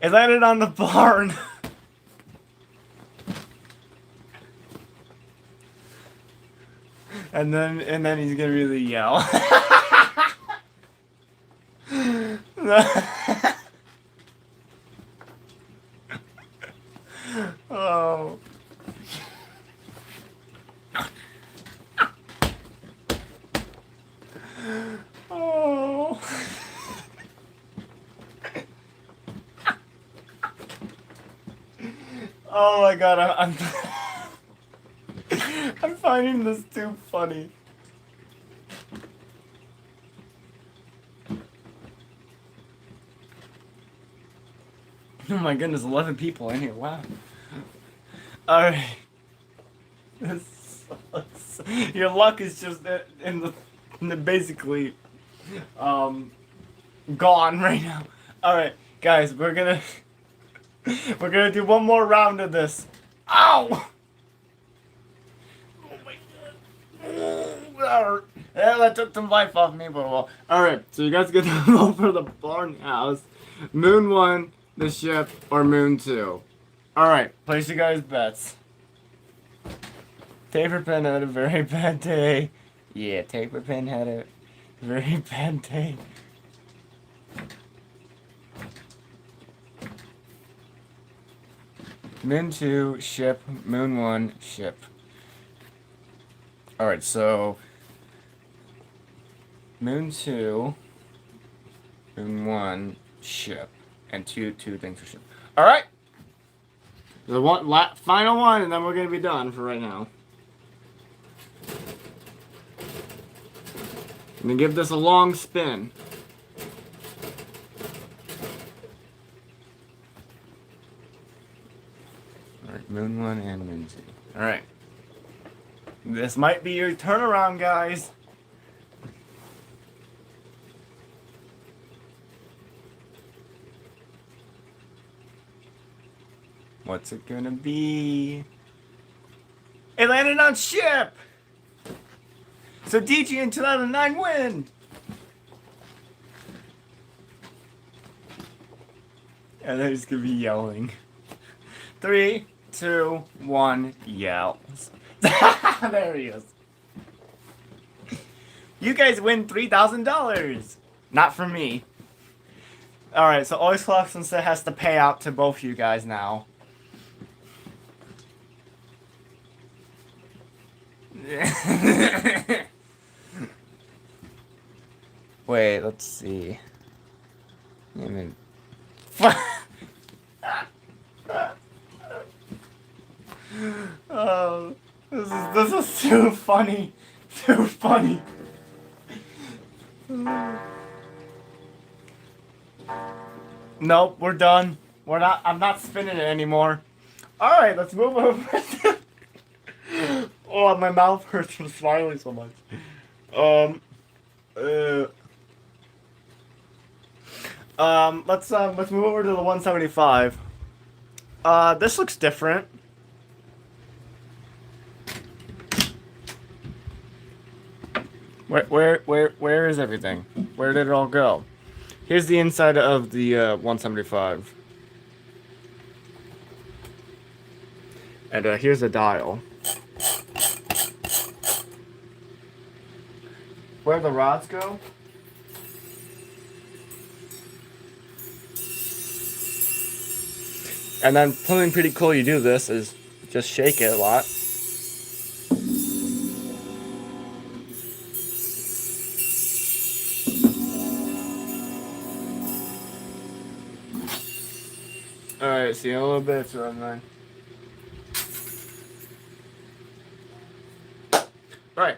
It landed on the barn. and then he's gonna really yell. Oh. Oh. Oh my god, I'm I'm finding this too funny. Oh my goodness, 11 people in here, wow. Alright. This sucks. Your luck is just in the basically gone right now. Alright, guys, we're gonna do one more round of this. Ow! Oh my god. Yeah, that took some life off me, but well. Alright, so you guys get to vote for the barn house, Moon 1, the ship, or Moon 2. Alright, place you guys' bets. Taper Pen had a very bad day. Yeah, Taper Pen had a very bad day. Moon 2, ship, Moon 1, ship. Alright, so Moon 2, Moon 1, ship, and two things for ship. Alright! The final one, and then we're gonna be done for right now. I'm gonna give this a long spin. Alright, Moon 1 and Moon 2. Alright. This might be your turnaround, guys. What's it gonna be? It landed on ship! So DG in 2009 win! And they're just gonna be yelling. 3, 2, 1, yell. There he is. You guys win $3,000! Not from me. Alright, so Always Clarkson has to pay out to both you guys now. Wait, let's see. I mean, oh, this is too funny, too funny. Nope, we're done. I'm not spinning it anymore. All right, let's move over. Oh, my mouth hurts from smiling so much. Let's move over to the 175. This looks different. Where is everything? Where did it all go? Here's the inside of the 175. And here's the dial. Where the rods go? And then something pretty cool you do this is just shake it a lot. Alright, see a little bit so I'm then. Alright.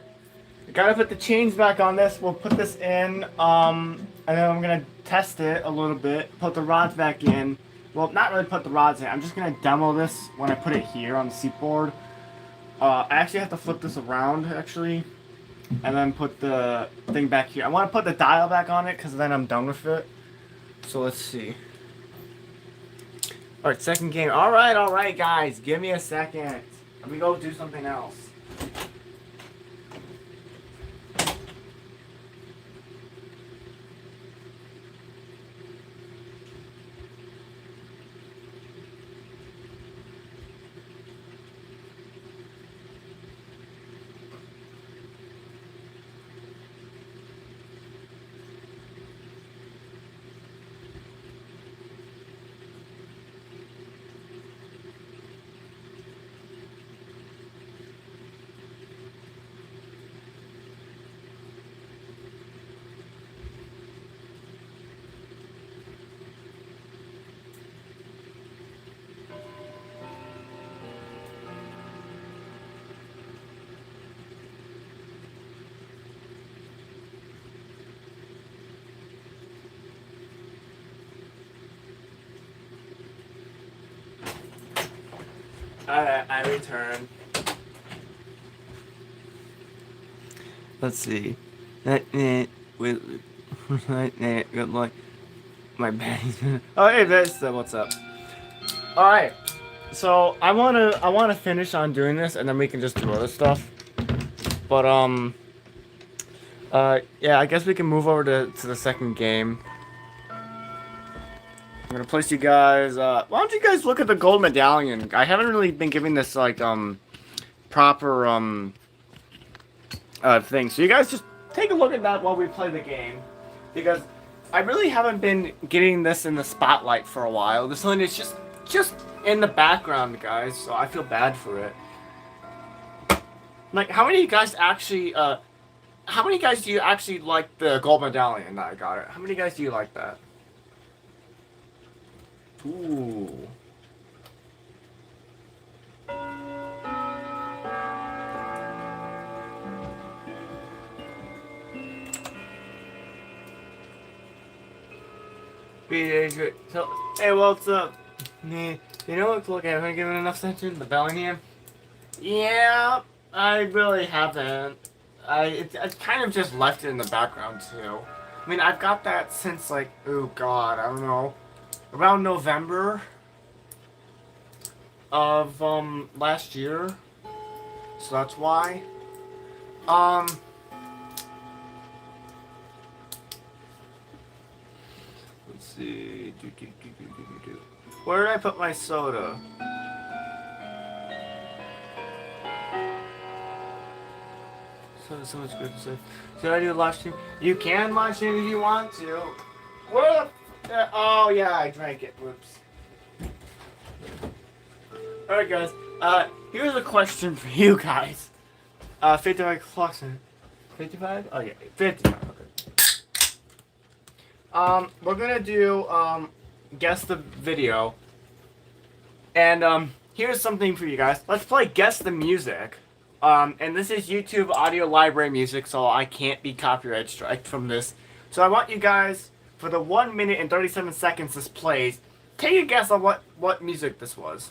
Gotta put the chains back on this. We'll put this in, and then I'm gonna test it a little bit. Put the rods back in. Well, not really put the rods in. I'm just gonna demo this when I put it here on the seat board. I actually have to flip this around, actually, and then put the thing back here. I want to put the dial back on it because then I'm done with it. So let's see. Alright, second game. Alright, guys. Give me a second. Let me go do something else. I return. Let's see. Good luck. My baddie's been. Oh, hey, this. What's up? All right. So I wanna finish on doing this, and then we can just do other stuff. But yeah, I guess we can move over to the second game. I'm gonna place you guys. Why don't you guys look at the gold medallion? I haven't really been giving this like proper thing. So you guys just take a look at that while we play the game, because I really haven't been getting this in the spotlight for a while. This one is just in the background, guys. So I feel bad for it. Like, how many of you guys actually? How many guys do you actually like the gold medallion that I got it? How many guys do you like that? Ooh. So, hey, what's up? You know what? Look, haven't I given enough attention to the Bellingham? Yeah, I really haven't. I kind of just left it in the background too. I mean, I've got that since like, oh god, I don't know, around November of last year. So that's why. Let's see. Where did I put my soda? So much good to say. Should I do a live stream? You can live stream if you want to. Where the? Oh yeah, I drank it. Whoops. All right, guys. Here's a question for you guys. 55 clocks in. 55? Oh yeah, 55. Okay. We're gonna do guess the video. And here's something for you guys. Let's play guess the music. And this is YouTube audio library music, so I can't be copyright striked from this. So I want you guys, for the 1 minute and 37 seconds this plays, take a guess on what music this was.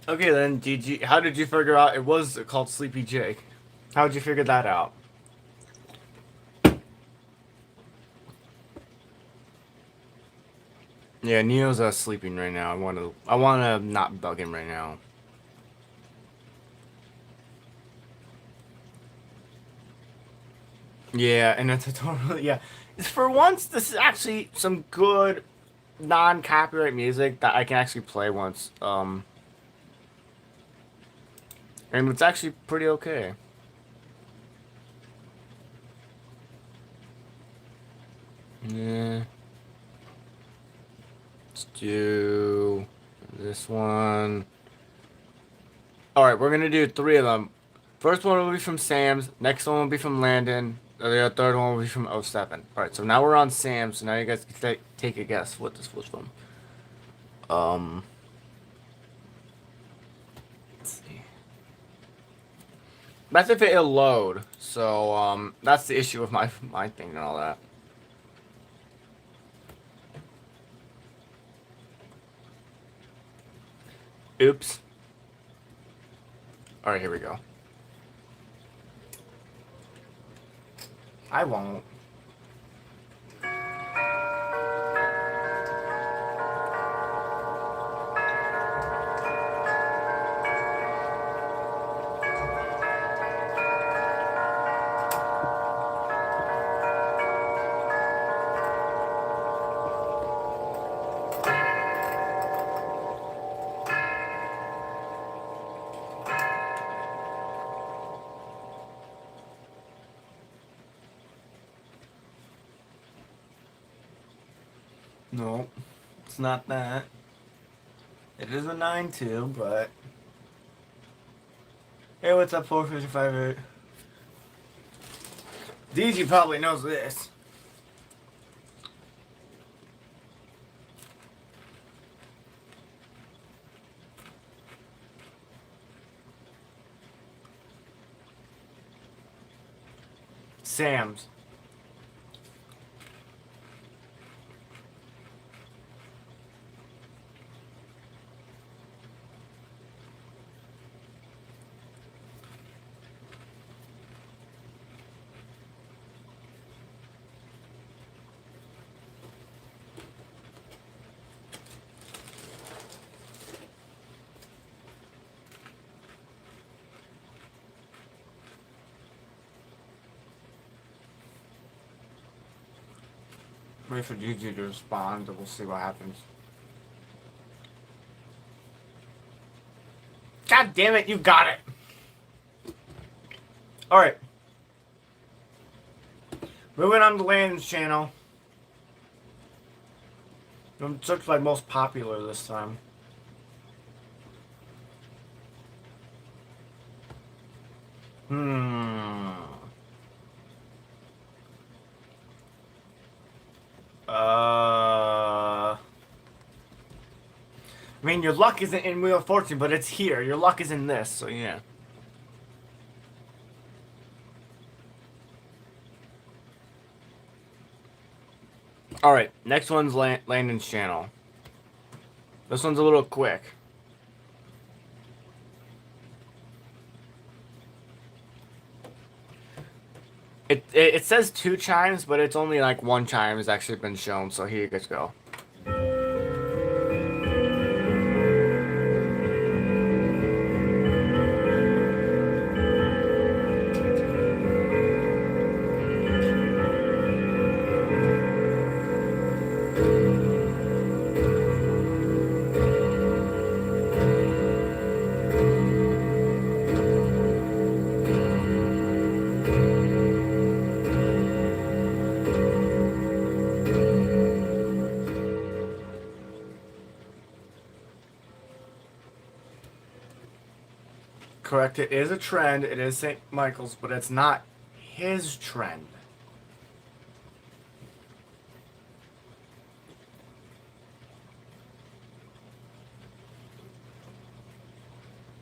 Okay then, DG, how did you figure out it was called Sleepy Jake? How did you figure that out? Yeah, Neo's sleeping right now. I wanna not bug him right now. Yeah, and it's a totally yeah. For once, this is actually some good non-copyright music that I can actually play once. And it's actually pretty okay. Yeah. Let's do this one. Alright, we're gonna do 3 of them. First one will be from Sam's. Next one will be from Landon. The third one will be from '07. Alright, so now we're on Sam's. So now you guys can take a guess what this was from. Let's see. That's if it'll load. So, that's the issue with my thing and all that. Oops. Alright, here we go. I won't. No, it's not that. It is a 9-2, but... Hey, what's up, 455? DG probably knows this. Sam's. Wait for DG to respond and we'll see what happens. God damn it, you got it! Alright. Moving on to Landon's channel. Search by most popular this time. I mean, your luck isn't in Wheel of Fortune, but it's here. Your luck is in this, so yeah. Alright, next one's Landon's channel. This one's a little quick. It says 2 chimes, but it's only like 1 chime has actually been shown. So here you guys go. Correct. It is a trend. It is St. Michael's, but it's not his trend.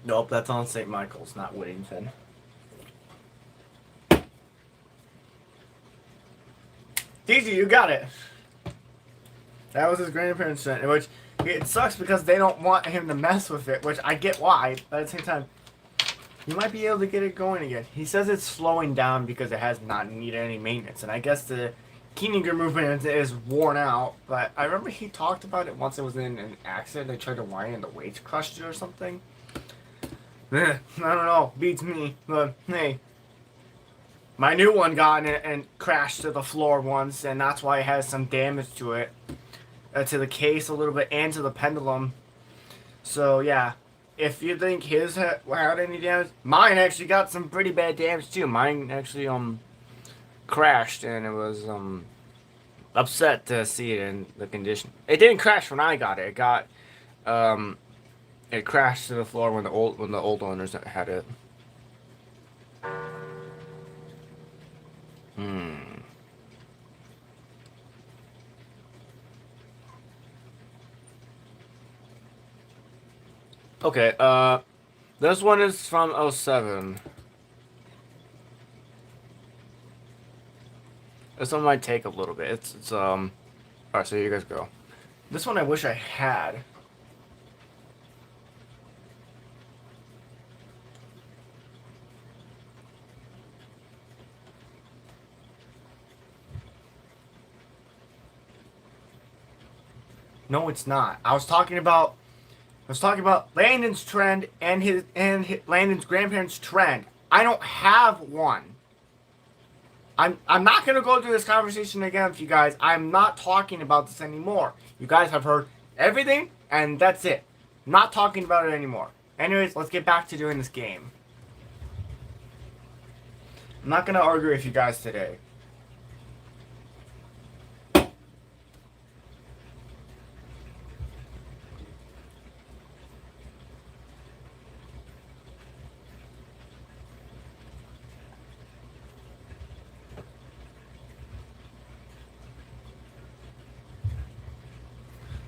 Nope, that's on St. Michael's, not Whittington. DG, you got it. That was his grandparents' trend, which it sucks because they don't want him to mess with it, which I get why, but at the same time, you might be able to get it going again. He says it's slowing down because it has not needed any maintenance, and I guess the Keeneger movement is worn out, but I remember he talked about it once it was in an accident. They tried to wire in the weights crushed it or something. I don't know, beats me, but hey. My new one got in it and crashed to the floor once, and that's why it has some damage to it. To the case a little bit and to the pendulum. So yeah, if you think his had any damage, mine actually got some pretty bad damage too. Mine actually crashed, and it was upset to see it in the condition. It didn't crash when I got it. It got it crashed to the floor when the old owners had it. Okay, this one is from '07. This one might take a little bit. It's alright, so here you guys go. This one I wish I had. No, it's not. I was talking about Landon's trend and his Landon's grandparents' trend. I don't have one. I'm not gonna go through this conversation again with you guys. I'm not talking about this anymore. You guys have heard everything, and that's it. I'm not talking about it anymore. Anyways, let's get back to doing this game. I'm not gonna argue with you guys today.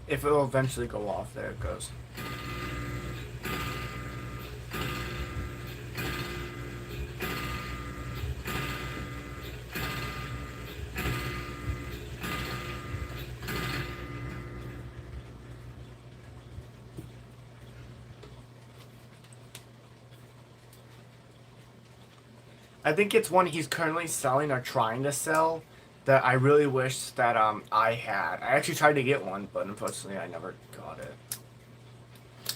If it will eventually go off, there it goes. I think it's one he's currently selling or trying to sell that I really wish that I had. I actually tried to get one, but unfortunately I never got it.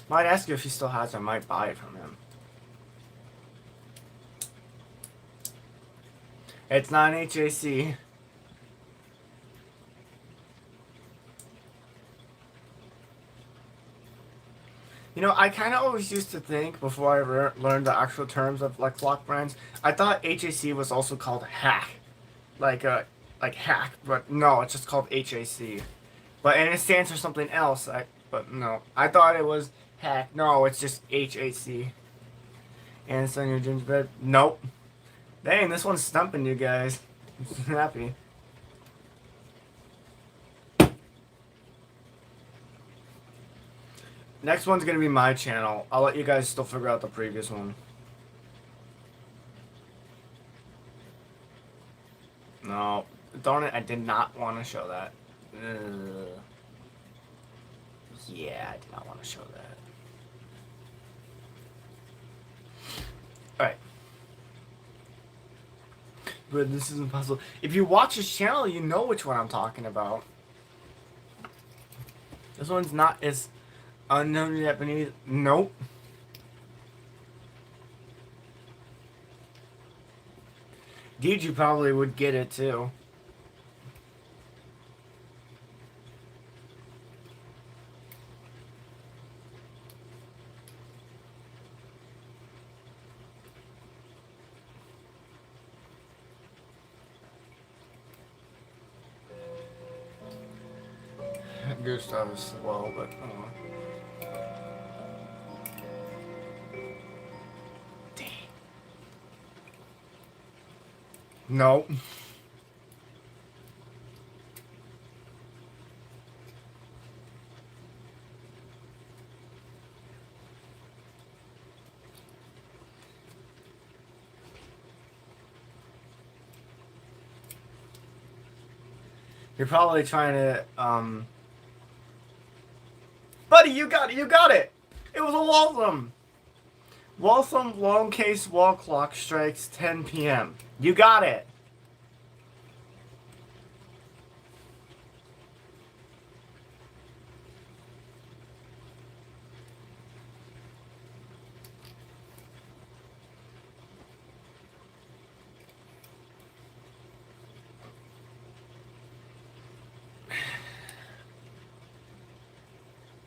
Might ask you if he still has it. I might buy it from him. It's not an HAC. You know, I kind of always used to think, before I learned the actual terms of like lock brands, I thought HAC was also called hack. Like hack, but no, it's just called HAC. But, and it stands for something else, but no. I thought it was hack. No, it's just HAC. And it's on your gingerbread. Nope. Dang, this one's stumping you guys. I'm happy. Next one's gonna be my channel. I'll let you guys still figure out the previous one. No, darn it, I did not want to show that. Yeah, I did not want to show that. Alright. stupid. This is impossible. If you watch his channel, you know which one I'm talking about. This one's not as unknown Japanese. Nope. Dude, you probably would get it too. Gustav is slow, but dang. No. You're probably trying to Buddy, you got it, you got it! It was a Waltham! Waltham long case wall clock strikes 10 p.m. You got it!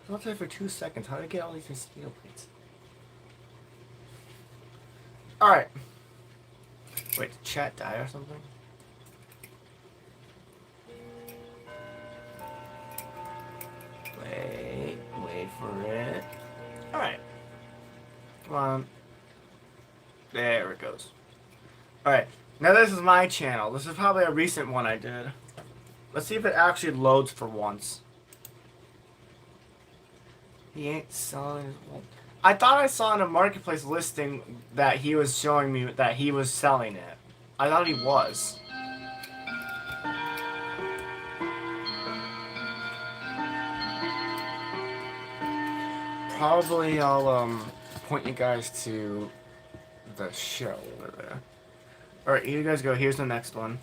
I was there for 2 seconds. How did I get all these mosquito bites? Alright. Wait, did chat die or something? Wait for it. Alright. Come on. There it goes. Alright. Now this is my channel. This is probably a recent one I did. Let's see if it actually loads for once. He ain't selling his wool. I thought I saw in a marketplace listing that he was showing me that he was selling it. I thought he was. Probably I'll point you guys to the show over there. Alright, you guys go. Here's the next one.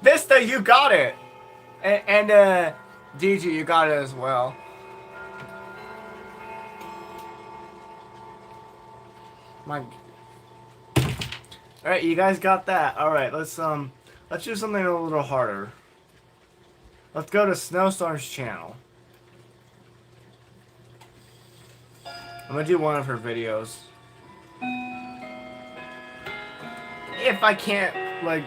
Vista, you got it! And DG, you got it as well. My... Alright, you guys got that. Alright, let's do something a little harder. Let's go to Snowstorm's channel. I'm gonna do one of her videos. If I can't, like...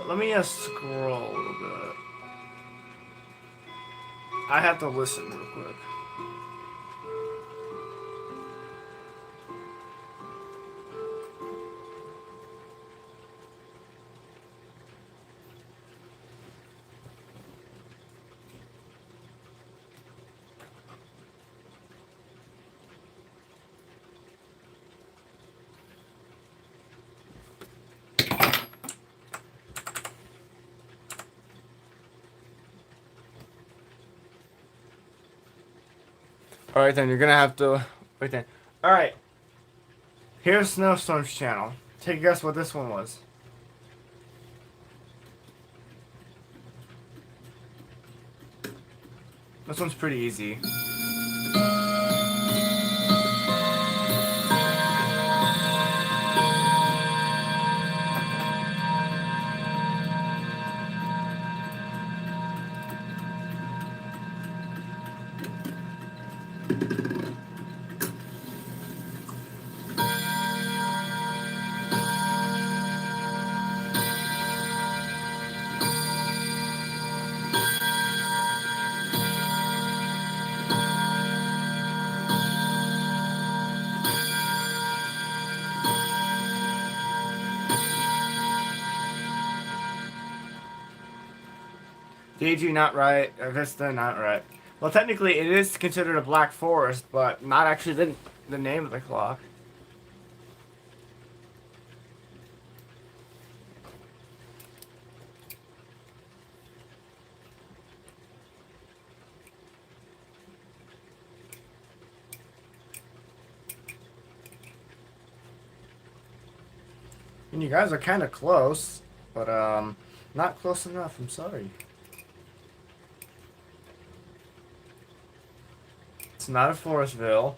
Let me scroll a little bit. I have to listen real quick. Alright then, you're gonna have to... Wait then. Alright. Here's Snowstorm's channel. Take a guess what this one was. This one's pretty easy. DG not right. Vista not right. Well, technically it is considered a black forest, but not actually the name of the clock. And you guys are kind of close, but not close enough. I'm sorry. It's not a Forestville.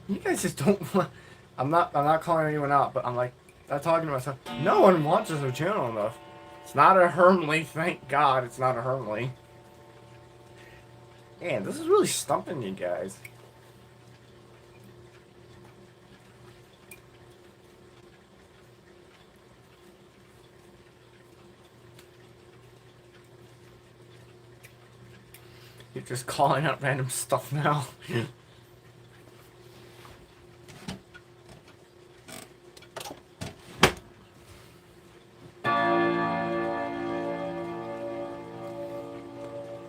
You guys just don't want. I'm not calling anyone out, but I'm like, I'm talking to myself. No one watches their channel enough. It's not a Hermley, thank God. It's not a Hermley. Man, this is really stumping you guys. You're just calling out random stuff now.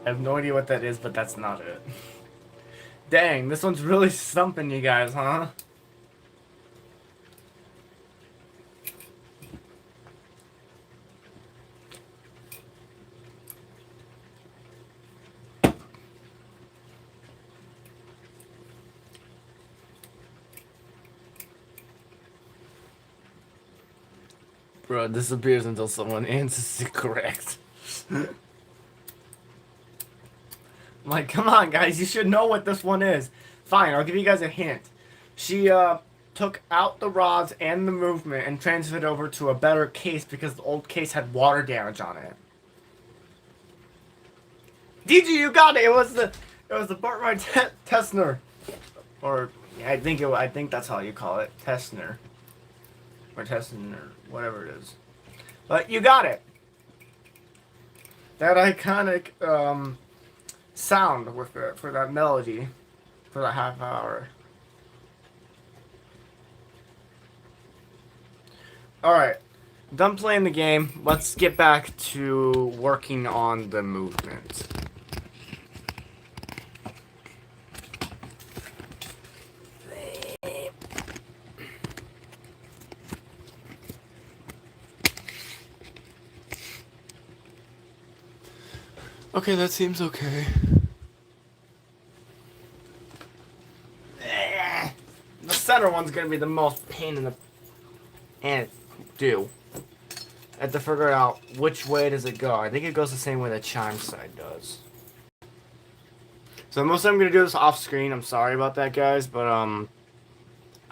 I have no idea what that is, but that's not it. Dang, this one's really stumping you guys, huh? Bro, it disappears until someone answers it correct. I'm like, come on, guys, you should know what this one is. Fine, I'll give you guys a hint. She took out the rods and the movement and transferred it over to a better case because the old case had water damage on it. DG, you got it. It was the Bartmine Tessner, or yeah, I think that's how you call it, Tessner, or Tessner, whatever it is. But you got it. That iconic sound with it for that melody for the half hour. Alright, done playing the game. Let's get back to working on the movement. Okay, that seems okay. The center one's gonna be the most pain in the do. I have to figure out which way does it go. I think it goes the same way the chime side does. So most of I'm gonna do this off screen. I'm sorry about that, guys, but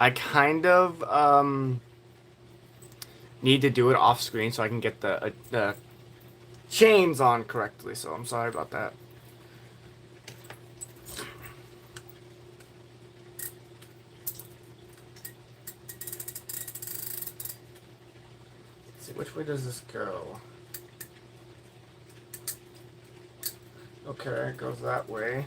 I kind of need to do it off screen so I can get the chains on correctly. So I'm sorry about that. Which way does this go? Okay, it goes that way.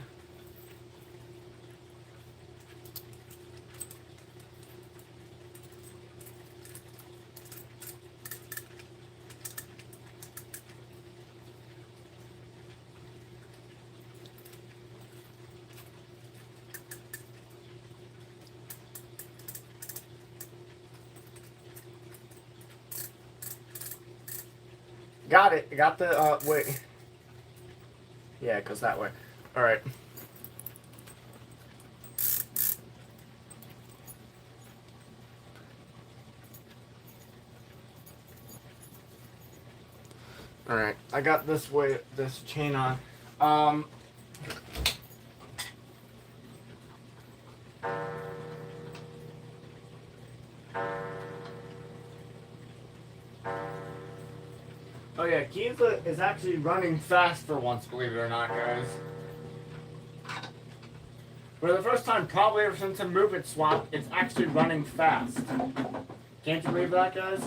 Got it. Got the, wait. Yeah, it goes that way. Alright. Alright, I got this way, this chain on. Oh yeah, Kiva is actually running fast for once, believe it or not, guys. For the first time, probably ever since the movement swap, it's actually running fast. Can't you believe that, guys?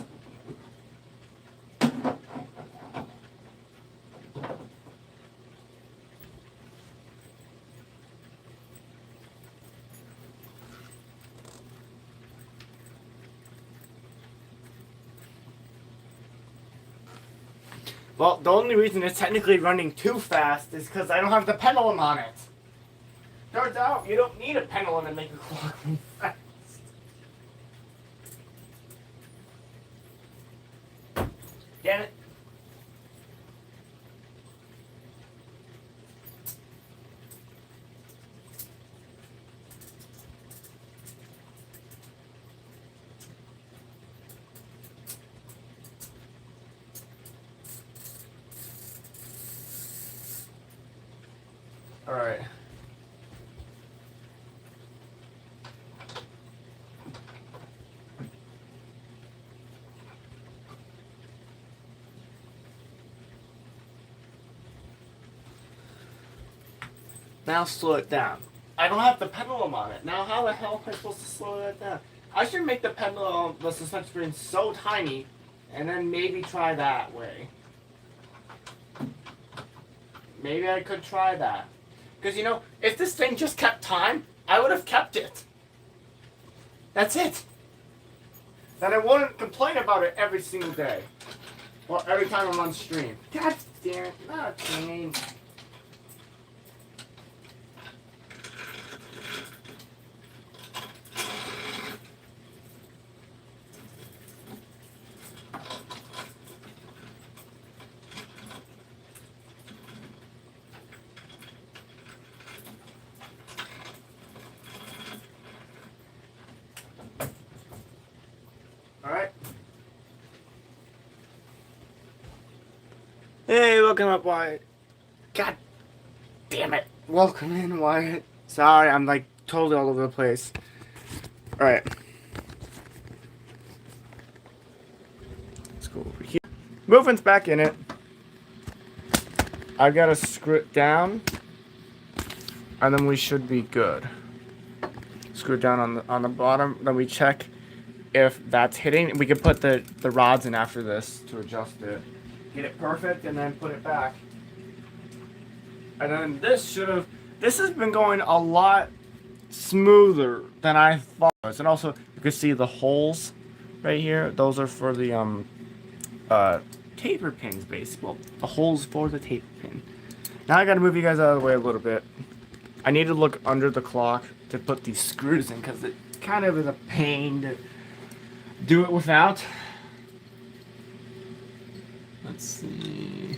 Well, the only reason it's technically running too fast is because I don't have the pendulum on it. Turns out you don't need a pendulum to make a clock move fast. Damn it. Alright. Now slow it down. I don't have the pendulum on it. Now how the hell am I supposed to slow that down? I should make the pendulum, the suspension spring so tiny, and then maybe try that way. Maybe I could try that. Because, you know, if this thing just kept time, I would have kept it. That's it. Then I wouldn't complain about it every single day. Or every time I'm on stream. God damn it, not a pain. Alright. Hey, welcome up, Wyatt. God damn it. Welcome in, Wyatt. Sorry, I'm like totally all over the place. Alright. Let's go over here. Movement's back in it. I gotta screw it down. And then we should be good. Screw it down on the bottom. Then we check if that's hitting. We can put the rods in after this to adjust it. Get it perfect and then put it back. And then this has been going a lot smoother than I thought it was. And also you can see the holes right here. Those are for the taper pins, basically. Well, the holes for the taper pin. Now I gotta move you guys out of the way a little bit. I need to look under the clock to put these screws in because it kind of is a pain to do it without. Let's see.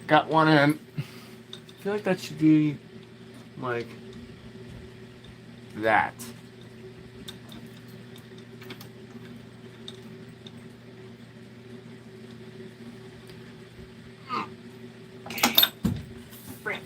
Got one in. I feel like that should be like that. Okay. Frick.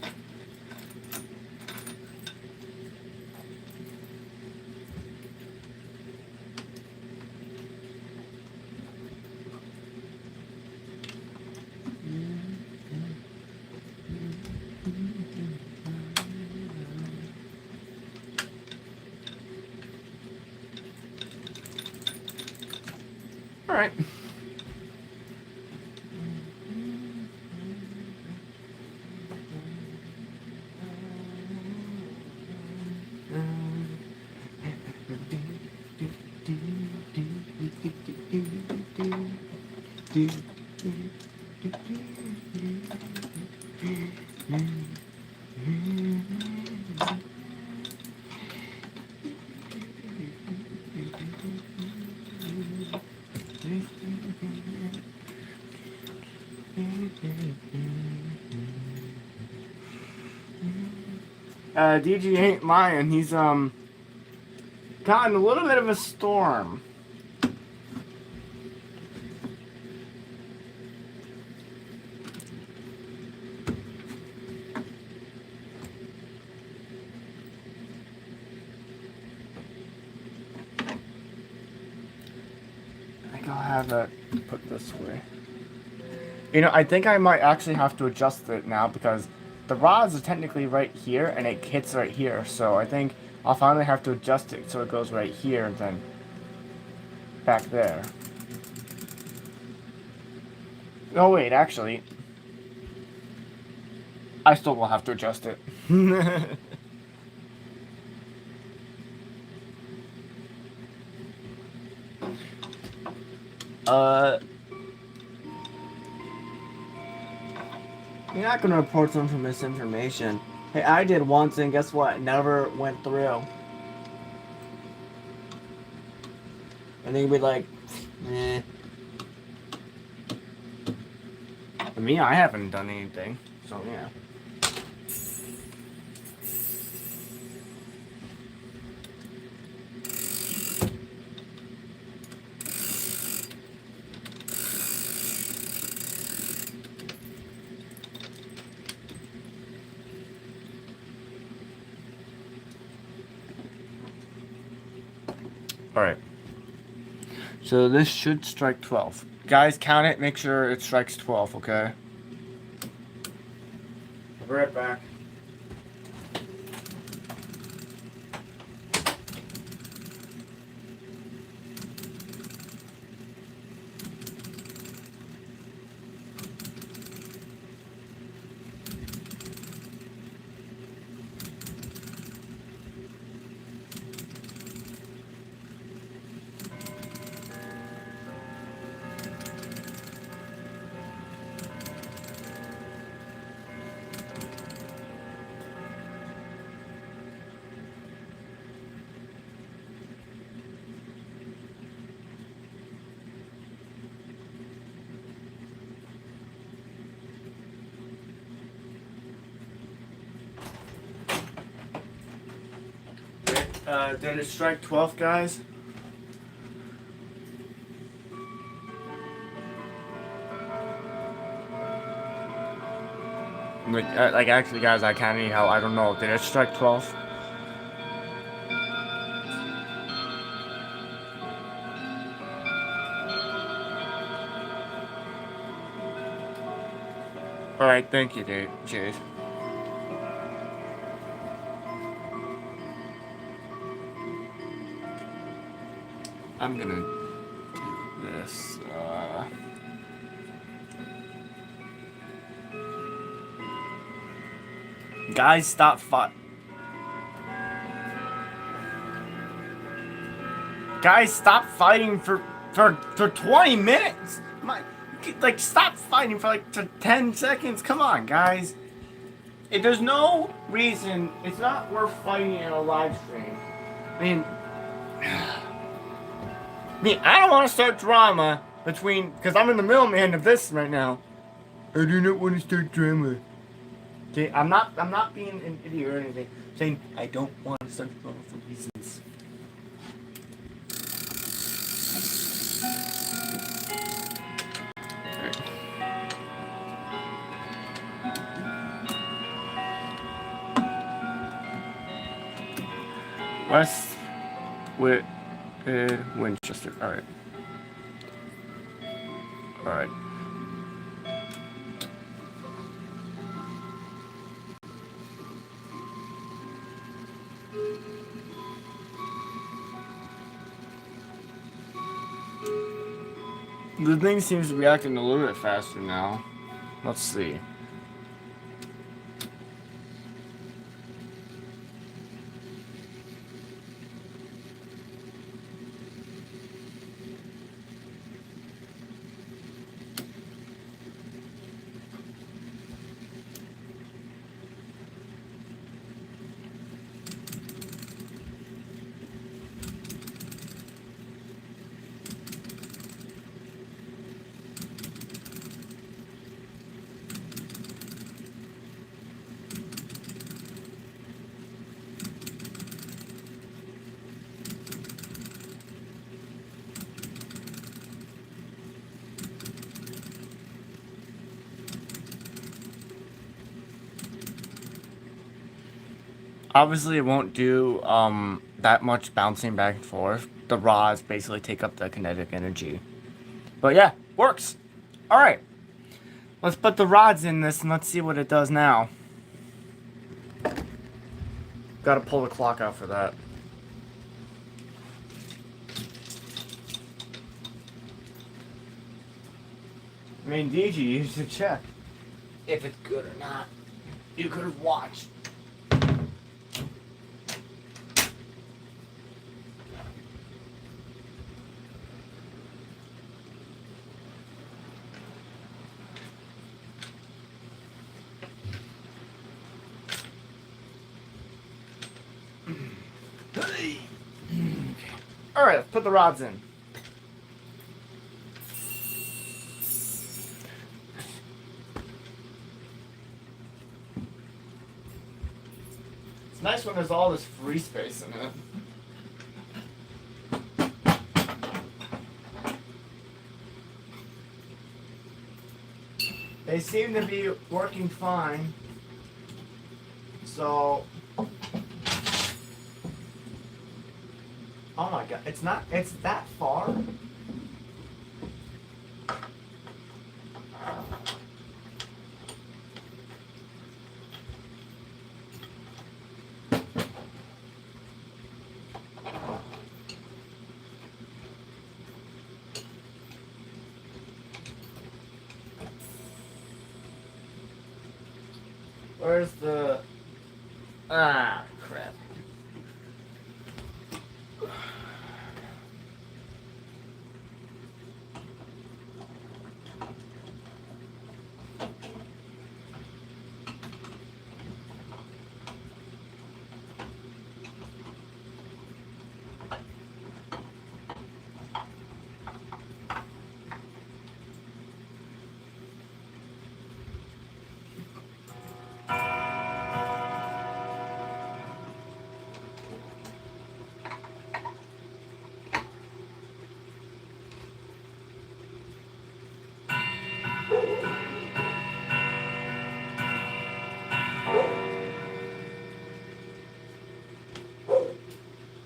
All right. DG ain't lying. He's caught in a little bit of a storm. I think I'll have it put this way. You know, I think I might actually have to adjust it now because the rods are technically right here and it hits right here. So I think I'll finally have to adjust it so it goes right here and then back there. Oh wait, actually, I still will have to adjust it. uh, you're not gonna report someone for misinformation. Hey, I did once, and guess what? It never went through. And then you'd be like, eh. For me, I haven't done anything, so yeah. Alright. So this should strike 12. Guys, count it. Make sure it strikes 12, okay? I'll be right back. Did it strike 12, guys? Like actually, guys, I can't need help. I don't know. Did it strike 12? Alright, thank you, Jade. I'm gonna do this. Guys, stop Guys, stop fighting for 20 minutes. Like, stop fighting for like 10 seconds. Come on, guys. There's no reason. It's not worth fighting in a live stream. I don't want to start drama because I'm in the middleman of this right now. I do not want to start drama. Okay, I'm not being an idiot or anything. I'm saying I don't want to start drama for reasons. West with Winchester. Alright. Alright. The thing seems to be acting a little bit faster now. Let's see. Obviously, it won't do that much bouncing back and forth. The rods basically take up the kinetic energy. But yeah, works. All right. Let's put the rods in this and let's see what it does now. Gotta pull the clock out for that. I mean, DG, you should check if it's good or not. You could have watched. Alright, let's put the rods in. It's nice when there's all this free space in it. They seem to be working fine. So, oh my god, it's that far? Where's the... Ah, crap.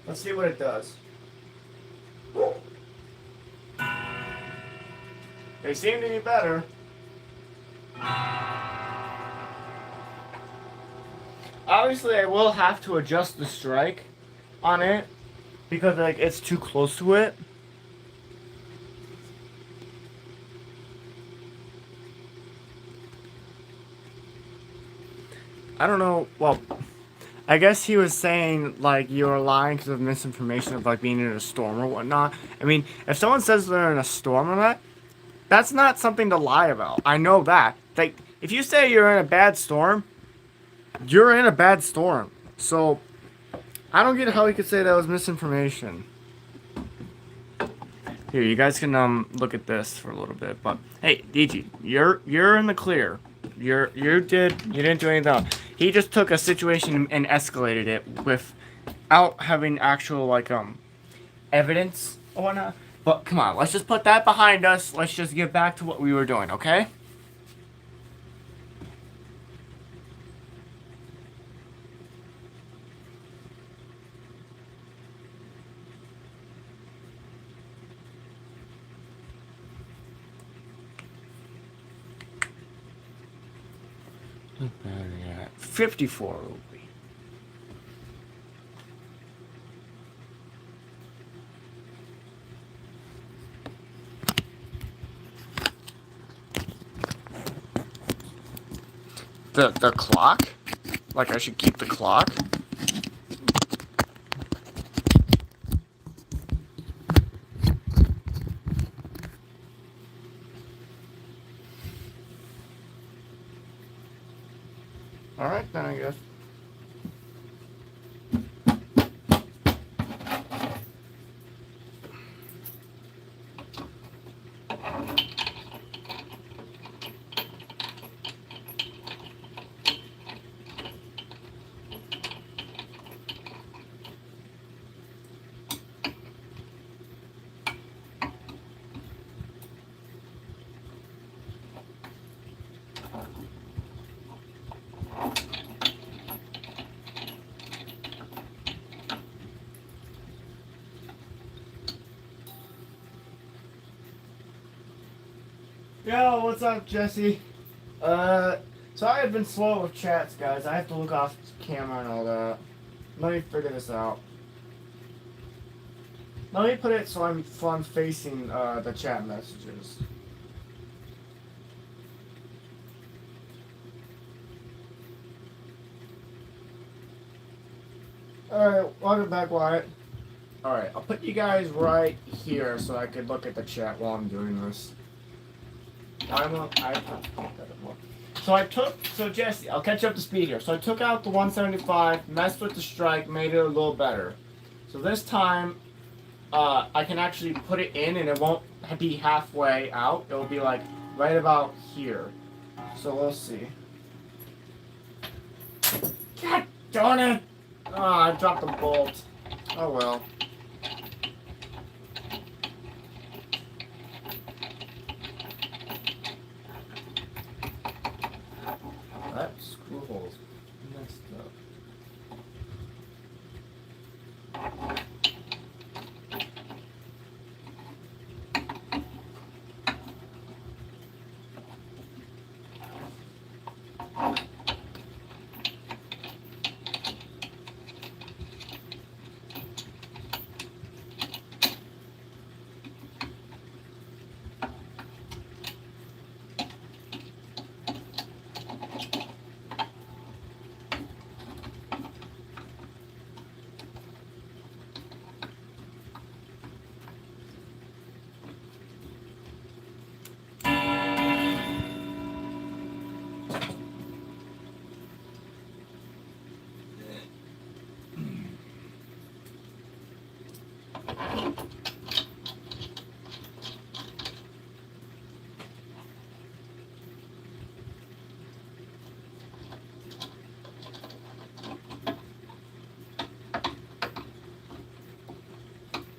Let's see what it does. They seem to be better. Obviously, I will have to adjust the strike on it because like it's too close to it. I don't know. Well, I guess he was saying like you're lying because of misinformation of like being in a storm or whatnot. I mean, if someone says they're in a storm or that, that's not something to lie about. I know that. Like, if you say you're in a bad storm, you're in a bad storm. So, I don't get how he could say that was misinformation. Here, you guys can look at this for a little bit. But hey, DG, you're in the clear. You didn't do anything else. He just took a situation and escalated it without having actual like evidence or whatnot. But come on, let's just put that behind us. Let's just get back to what we were doing, okay? Yeah, 54 will be. The clock? Like I should keep the clock? Alright then, I guess. Yo, what's up, Jesse? Sorry I've been slow with chats, guys. I have to look off camera and all that. Let me figure this out. Let me put it so I'm facing the chat messages. Alright, welcome back, Wyatt. Alright, I'll put you guys right here so I could look at the chat while I'm doing this. So Jesse, I'll catch you up to speed here. So I took out the 175, messed with the strike, made it a little better. So this time, I can actually put it in and it won't be halfway out. It'll be like right about here. So we'll see. God darn it! Oh, I dropped the bolt. Oh well. That screw hole's messed up.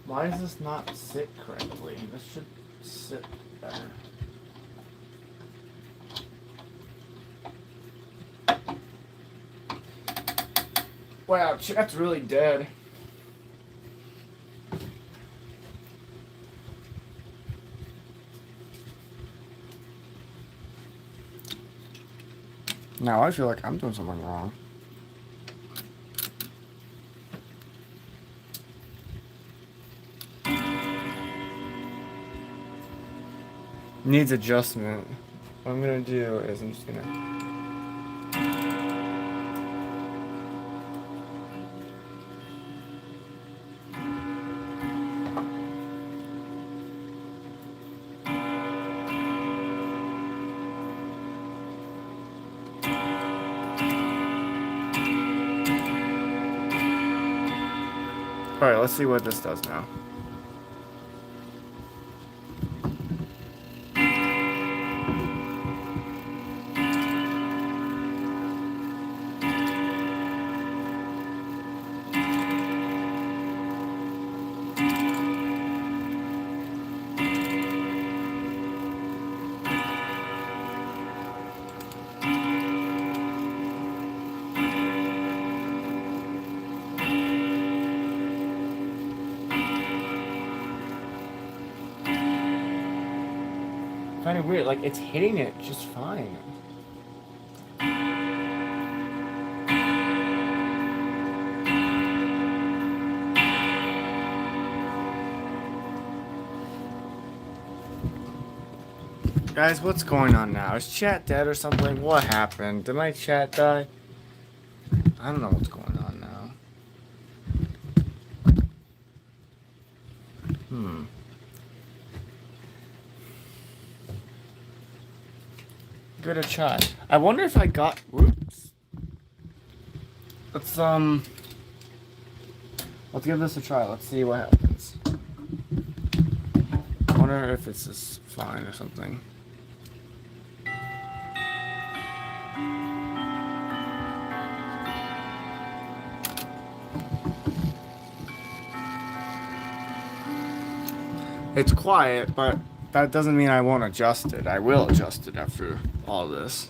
Why does this not sit correctly? This should sit better. Wow, chat's really dead. Now I feel like I'm doing something wrong. Needs adjustment. What I'm gonna do is I'm just gonna... Alright, let's see what this does now. Kind of weird, like it's hitting it just fine. Guys, what's going on now? Is chat dead or something? What happened? Did my chat die? I don't know what's going on now. Give it a try. I wonder if I got... Whoops. Let's give this a try. Let's see what happens. I wonder if this is fine or something. It's quiet, but that doesn't mean I won't adjust it. I will adjust it after all this.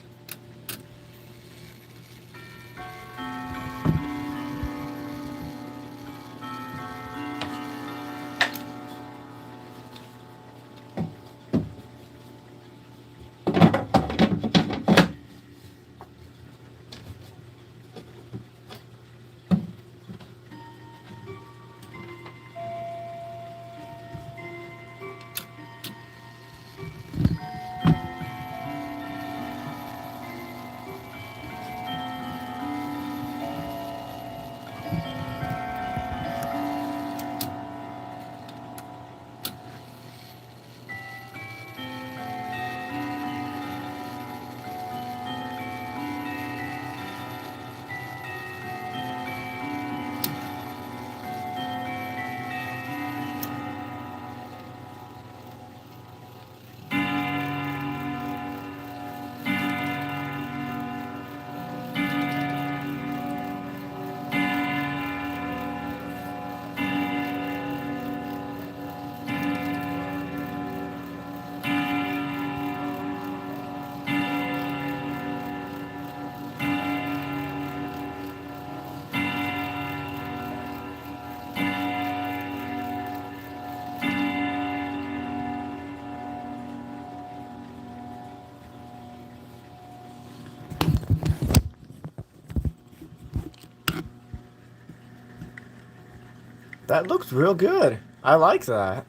That looks real good. I like that.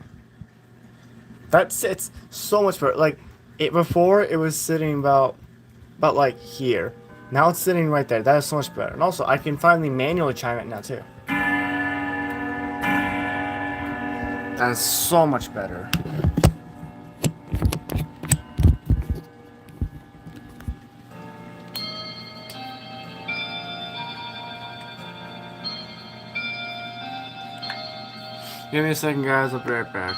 That sits so much better. Like, it before it was sitting about like here. Now it's sitting right there. That is so much better. And also, I can finally manually chime it now too. That is so much better. Give me a second, guys. I'll be right back.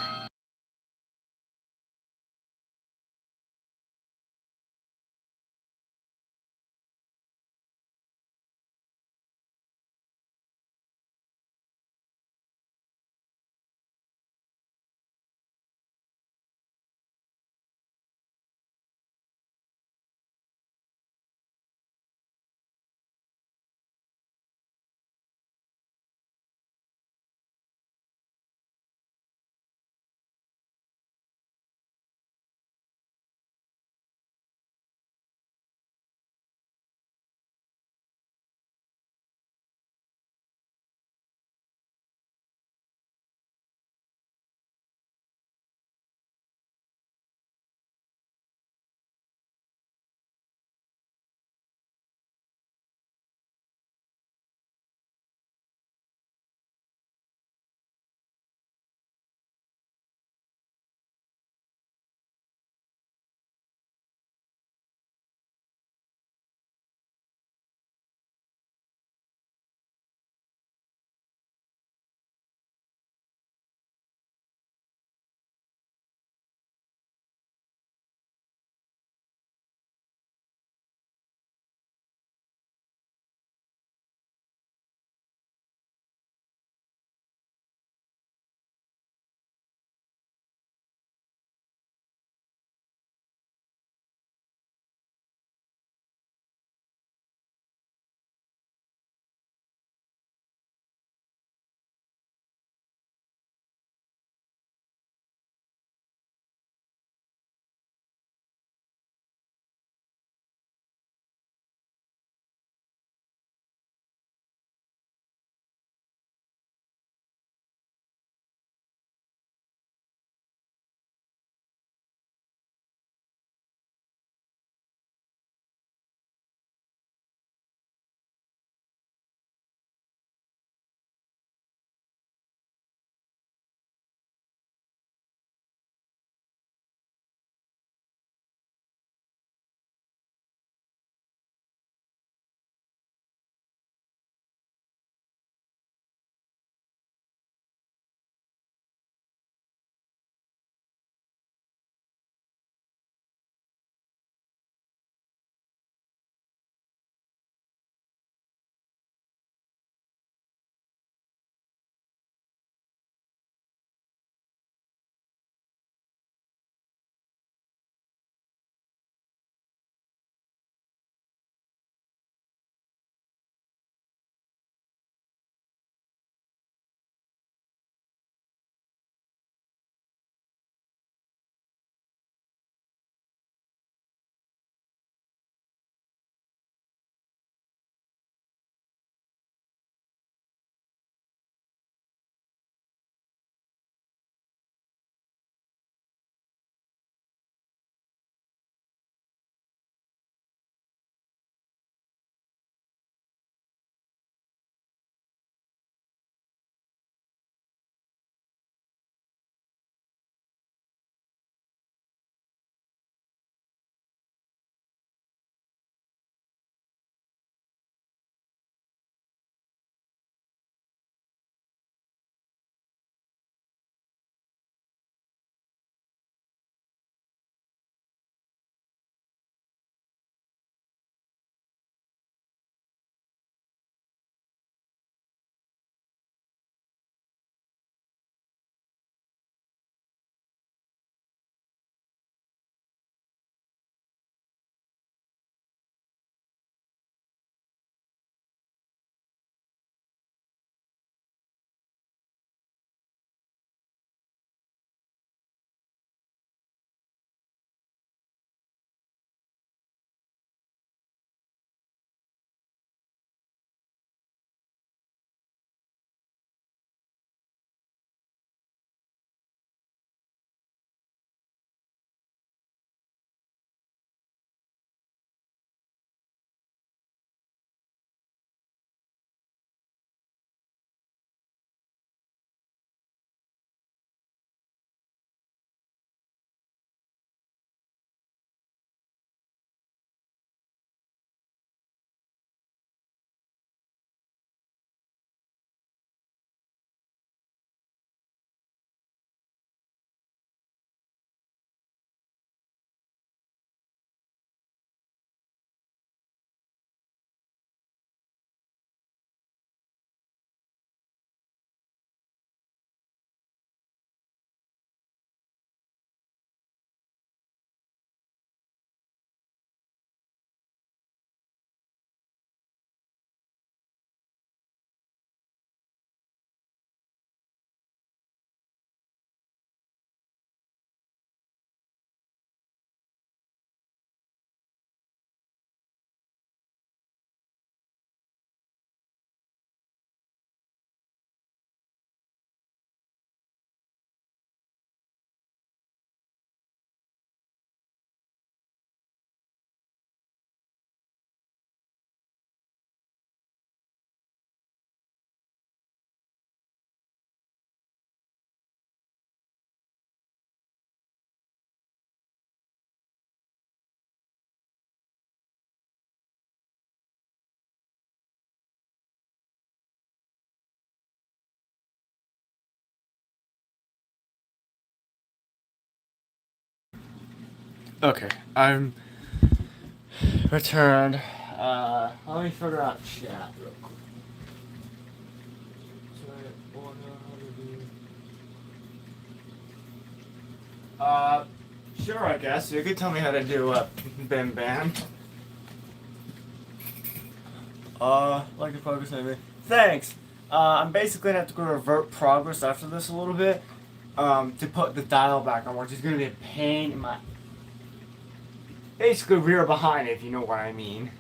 Okay, I'm returned. Let me figure out chat real quick. Sure, I guess. You could tell me how to do Bim Bam. Like a progress maybe. Thanks. I'm basically gonna have to go revert progress after this a little bit. To put the dial back on, which is gonna be a pain in my. Basically, rear behind, if you know what I mean.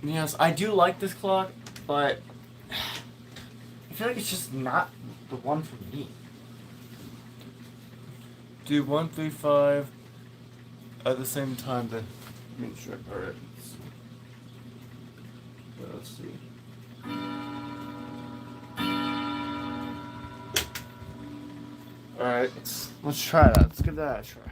Yes, I do like this clock, but I feel like it's just not the one for me. Do 135 at the same time then. Sure. Alright. Let's see. Alright, let's try that. Let's give that a try.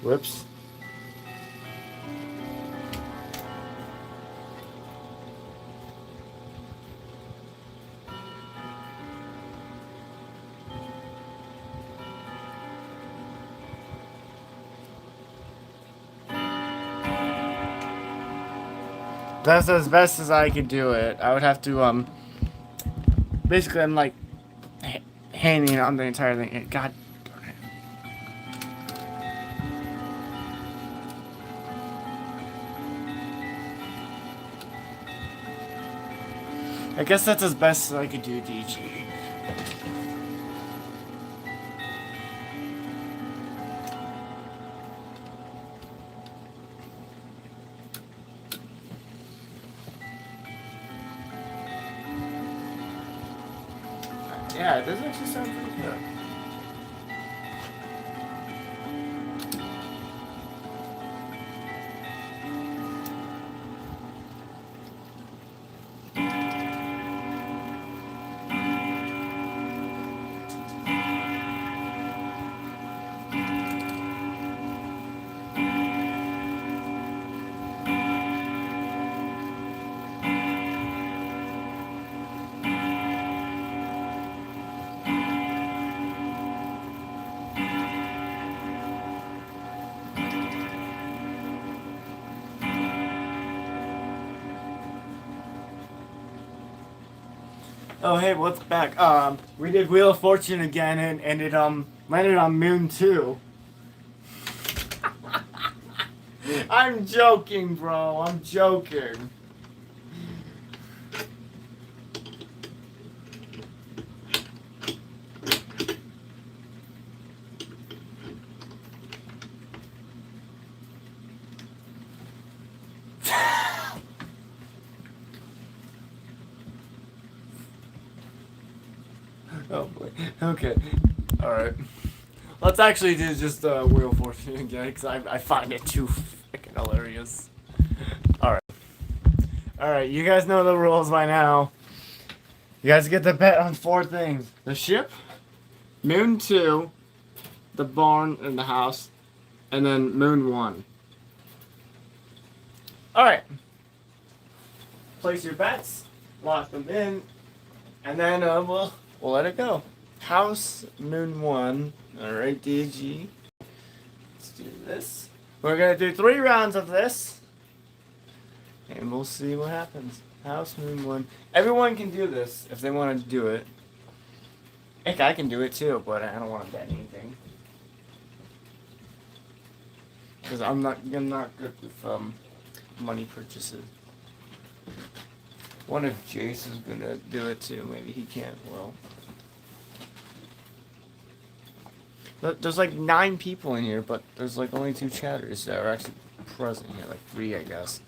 Whoops. That's as best as I could do it. I would have to, basically I'm like, handing on the entire thing. God darn it. I guess that's as best as I could do, DG. Yeah, it does actually sound pretty good. Oh hey, what's back? We did Wheel of Fortune again, and it landed on Moon 2. I'm joking, bro. I'm joking. Oh boy. Okay. Alright. Let's actually do just Wheel of Fortune again, because I find it too freaking hilarious. Alright. Alright, you guys know the rules by now. You guys get to bet on 4 things. The ship, Moon 2, the barn and the house, and then Moon 1. Alright. Place your bets, lock them in, and then we'll let it go. House, Moon 1. Alright, DG. Let's do this. We're gonna do 3 rounds of this, and we'll see what happens. House, Moon 1. Everyone can do this if they want to do it. Heck, I can do it too, but I don't want to bet anything. Because I'm not good with money purchases. What if Jason's gonna do it too? Maybe he can't. Well, there's like 9 people in here, but there's like only 2 chatters that are actually present here. Like 3, I guess.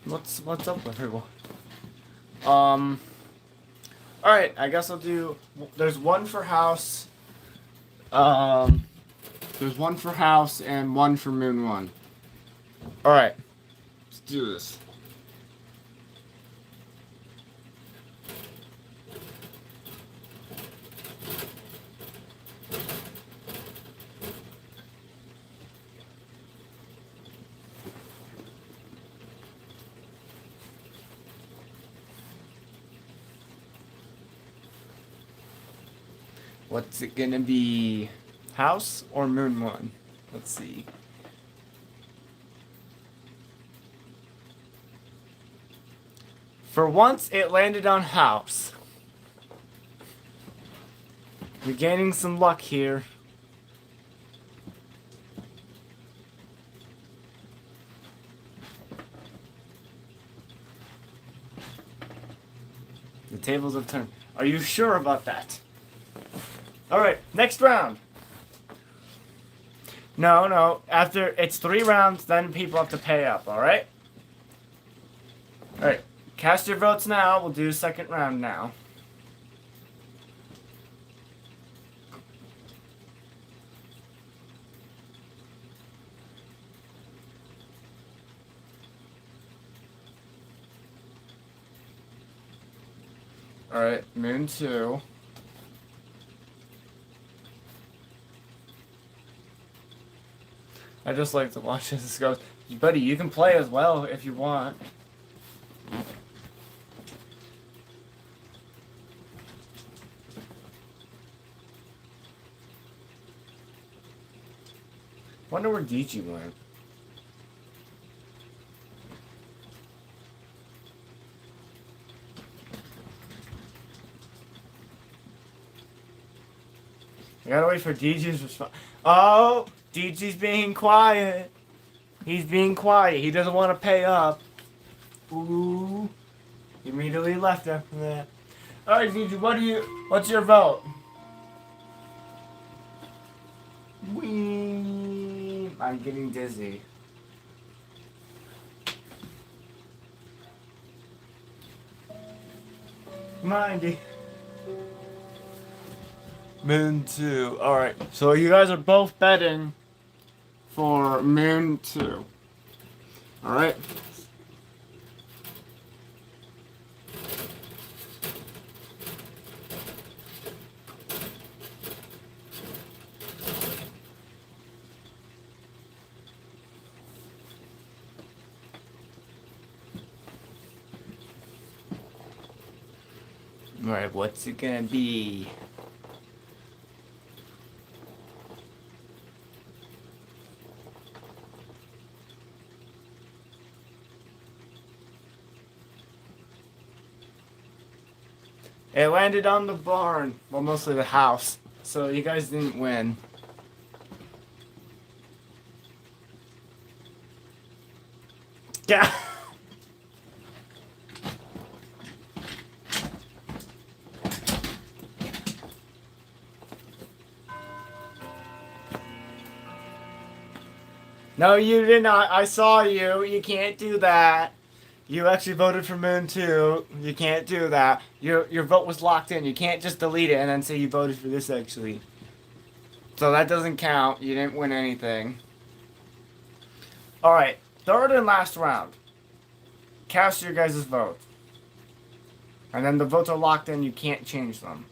What's up with everyone? Alright, I guess I'll do. There's 1 for house. There's 1 for house and 1 for Moon 1. Alright, let's do this. What's it gonna be? House or Moon 1? Let's see. For once, it landed on House. You're gaining some luck here. The tables have turned. Are you sure about that? Alright, next round. No. After it's 3 rounds, then people have to pay up, alright? Alright. Cast your votes now. We'll do second round now. Alright, Moon 2. I just like to watch this go. Buddy, you can play as well if you want. Wonder where DG went. I gotta wait for DG's response. Oh, DG's being quiet. He's being quiet. He doesn't want to pay up. Ooh. He immediately left after that. Alright, DG, what's your vote? Whee! I'm getting dizzy. Mindy. Moon 2. Alright, so you guys are both betting for Moon 2. Alright. Alright, what's it gonna be? It landed on the barn. Well, mostly the house. So you guys didn't win. Yeah. No, you did not. I saw you. You can't do that. You actually voted for Moon 2. You can't do that. Your vote was locked in. You can't just delete it and then say you voted for this, actually. So that doesn't count. You didn't win anything. Alright. Third and last round. Cast your guys' vote. And then the votes are locked in. You can't change them.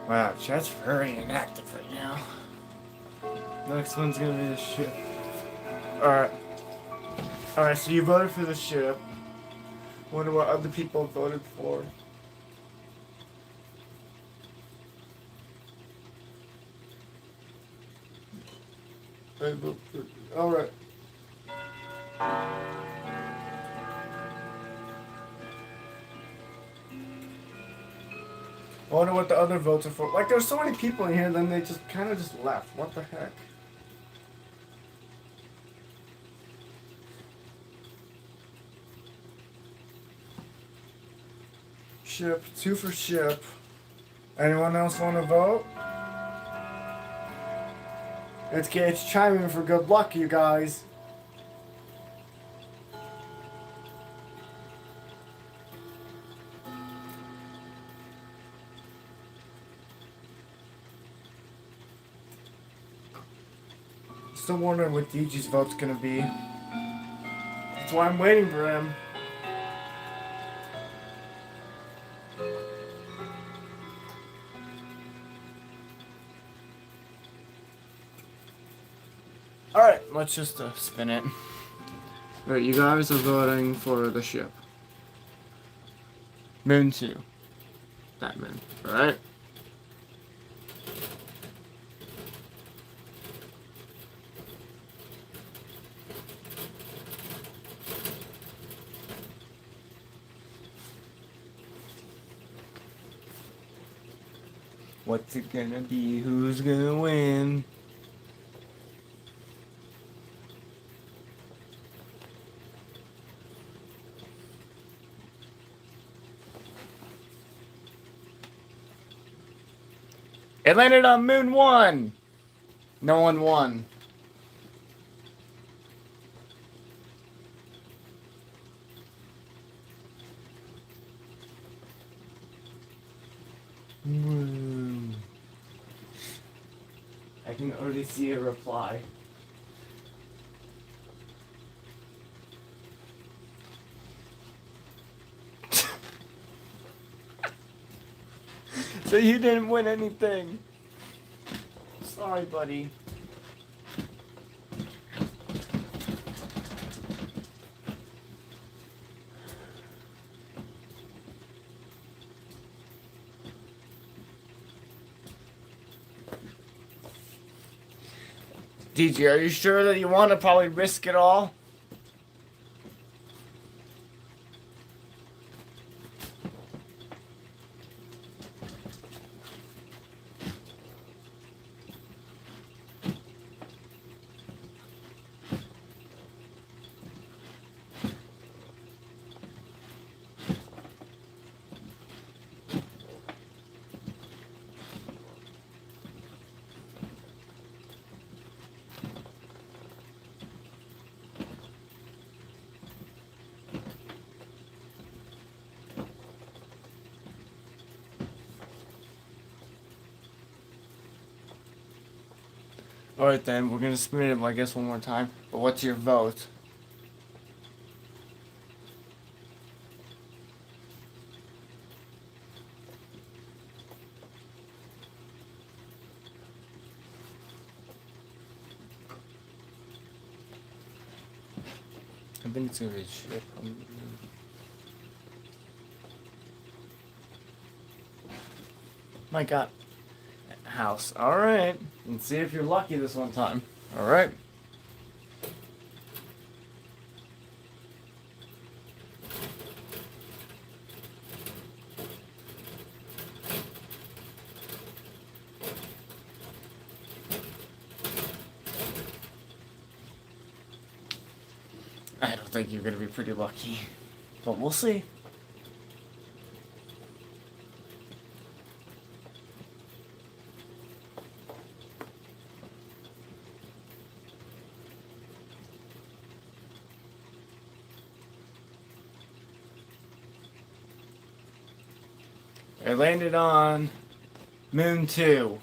Wow, chat's very inactive right now. Next one's gonna be the ship. Alright. Alright, so you voted for the ship. Wonder what other people voted for. Alright. I wonder what the other votes are for. Like, there's so many people in here, then they just kind of just left. What the heck? Ship. 2 for ship. Anyone else want to vote? It's chiming for good luck, you guys. Still wondering what DG's vote's gonna be. That's why I'm waiting for him. Alright, let's just spin it. Alright, you guys are voting for the ship. Moon 2. That moon. Alright? What's it gonna be? Who's gonna win? It landed on Moon 1! No one won. I can already see a reply. So you didn't win anything. Sorry, buddy. DJ, are you sure that you want to probably risk it all? Alright then, we're gonna spin it, I guess, one more time. But what's your vote? I think it's gonna be a ship. My God. House. Alright. Let's see if you're lucky this one time. Alright. I don't think you're gonna be pretty lucky. But we'll see. It landed on Moon 2.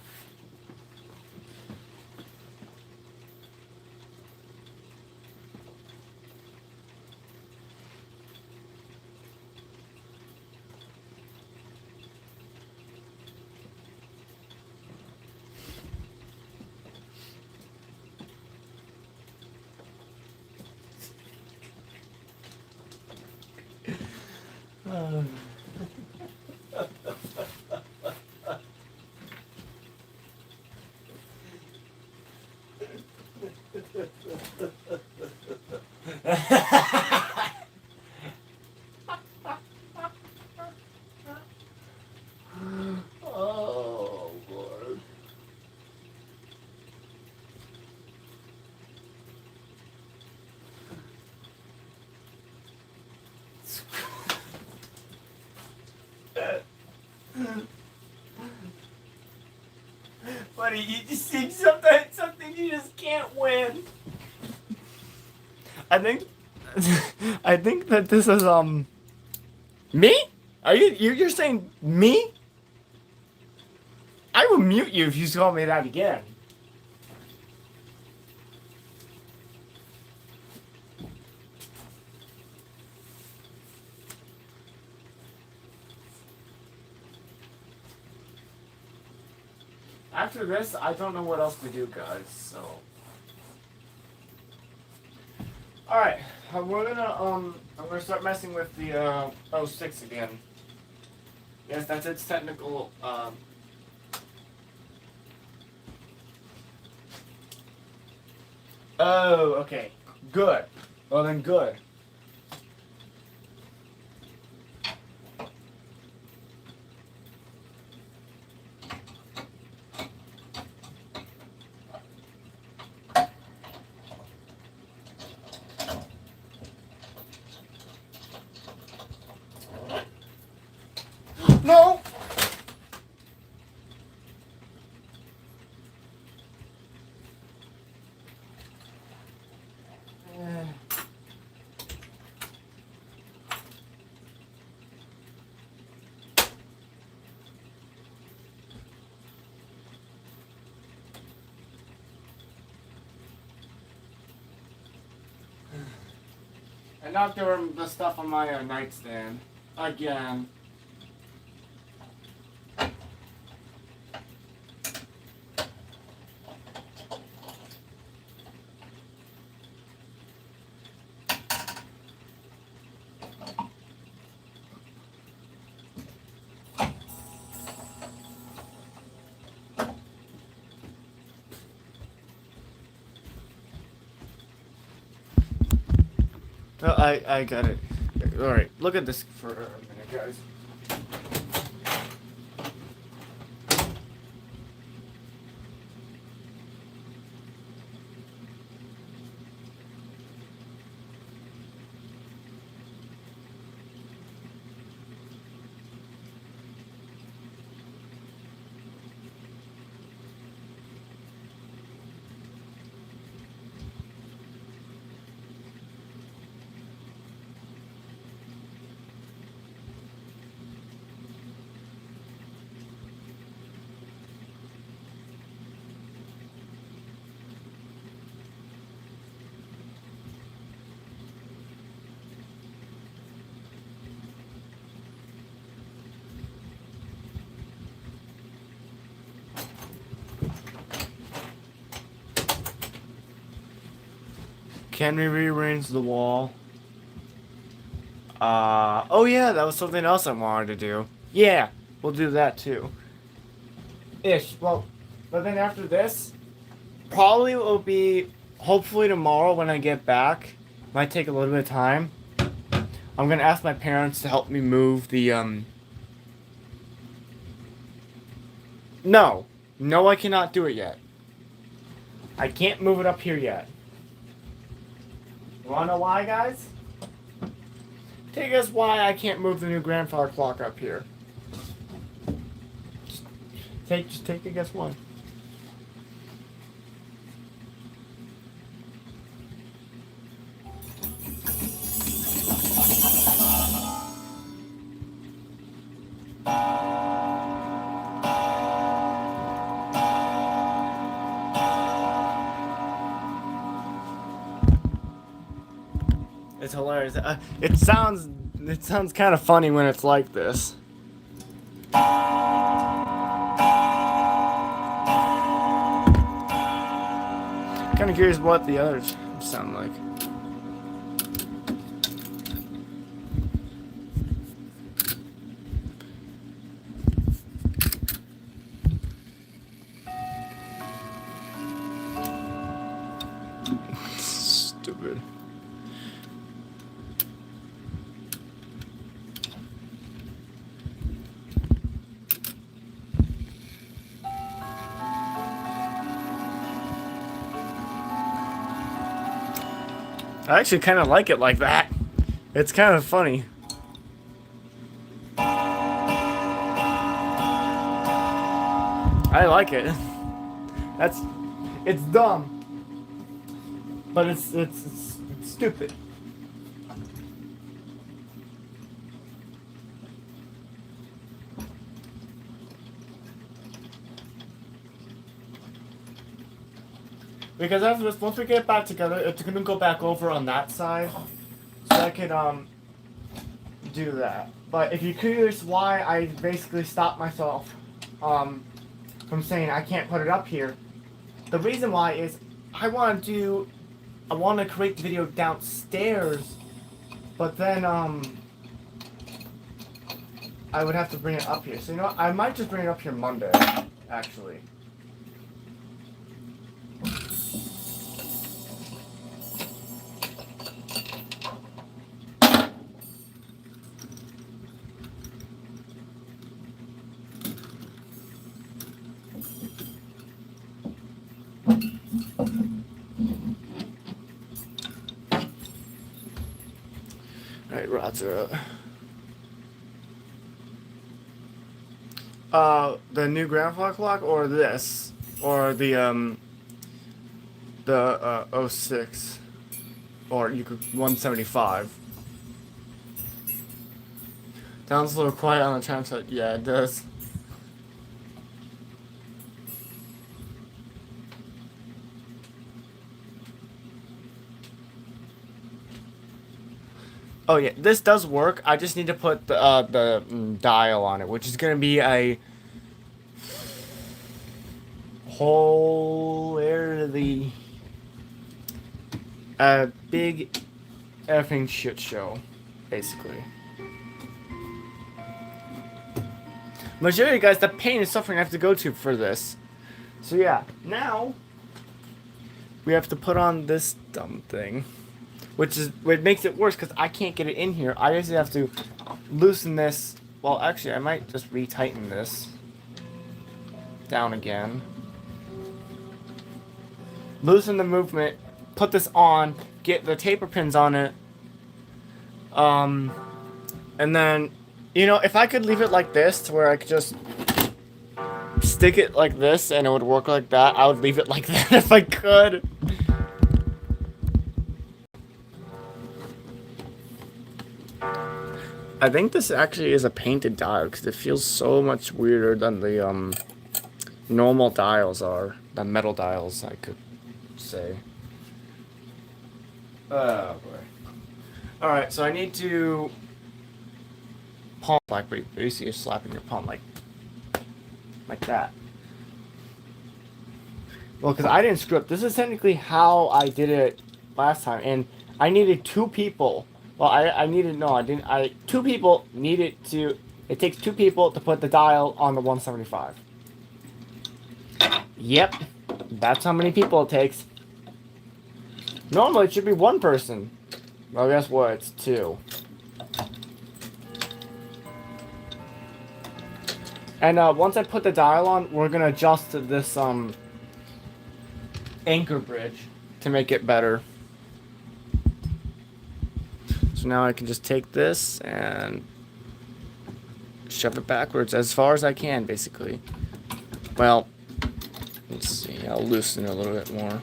Oh, Lord. Buddy, you just see something you just can't win. I think that this is me? Are you're saying me? I will mute you if you call me that again. After this, I don't know what else to do, guys, so. Alright, we're gonna, I'm gonna start messing with the, 06 again. Yes, that's its technical, Oh, okay. Good. Well then, good. No! I knocked over the stuff on my nightstand. Again. Oh, I got it. Alright, look at this for a minute, guys. Can we rearrange the wall? Oh yeah, that was something else I wanted to do. Yeah, we'll do that too. Ish. Well, but then after this, probably will be, hopefully tomorrow when I get back. Might take a little bit of time. I'm gonna ask my parents to help me move the, No. No, I cannot do it yet. I can't move it up here yet. You wanna know why, guys? Take a guess why I can't move the new grandfather clock up here. Just take a guess why. It's hilarious. It sounds kind of funny when it's like this. Kind of curious what the others sound like. Stupid. I actually kind of like it like that. It's kind of funny. I like it. It's dumb, but it's stupid. Because after this, once we get back together, it's gonna go back over on that side, so I can do that. But if you're curious why I basically stopped myself, from saying I can't put it up here. The reason why is I want to create the video downstairs, but then I would have to bring it up here. So you know what? I might just bring it up here Monday, actually. Alright, rods are up. The new grandfather clock or this? Or the 06. Or you could 175. Sounds a little quiet on the channel side. Yeah, it does. Oh yeah, this does work. I just need to put the dial on it, which is gonna be a big effing shit show, basically. I'm gonna show you guys the pain and suffering I have to go to for this. So yeah, now we have to put on this dumb thing. Which makes it worse because I can't get it in here. I just have to loosen this. Well, actually, I might just retighten this down again. Loosen the movement. Put this on. Get the taper pins on it. And then, you know, if I could leave it like this, to where I could just stick it like this and it would work like that, I would leave it like that if I could. I think this actually is a painted dial because it feels so much weirder than the normal dials are. The metal dials, I could say. Oh boy. Alright, so I need to palm like basically you're slapping your palm like that. Well, because I didn't screw up. This is technically how I did it last time, and I needed 2 people. Well, I needed, no, I didn't, 2 people needed to, it takes 2 people to put the dial on the 175. Yep, that's how many people it takes. Normally it should be 1 person. Well, guess what, it's 2. And once I put the dial on, we're gonna adjust this anchor bridge to make it better. So now I can just take this and shove it backwards as far as I can, basically. Well, let's see. I'll loosen it a little bit more.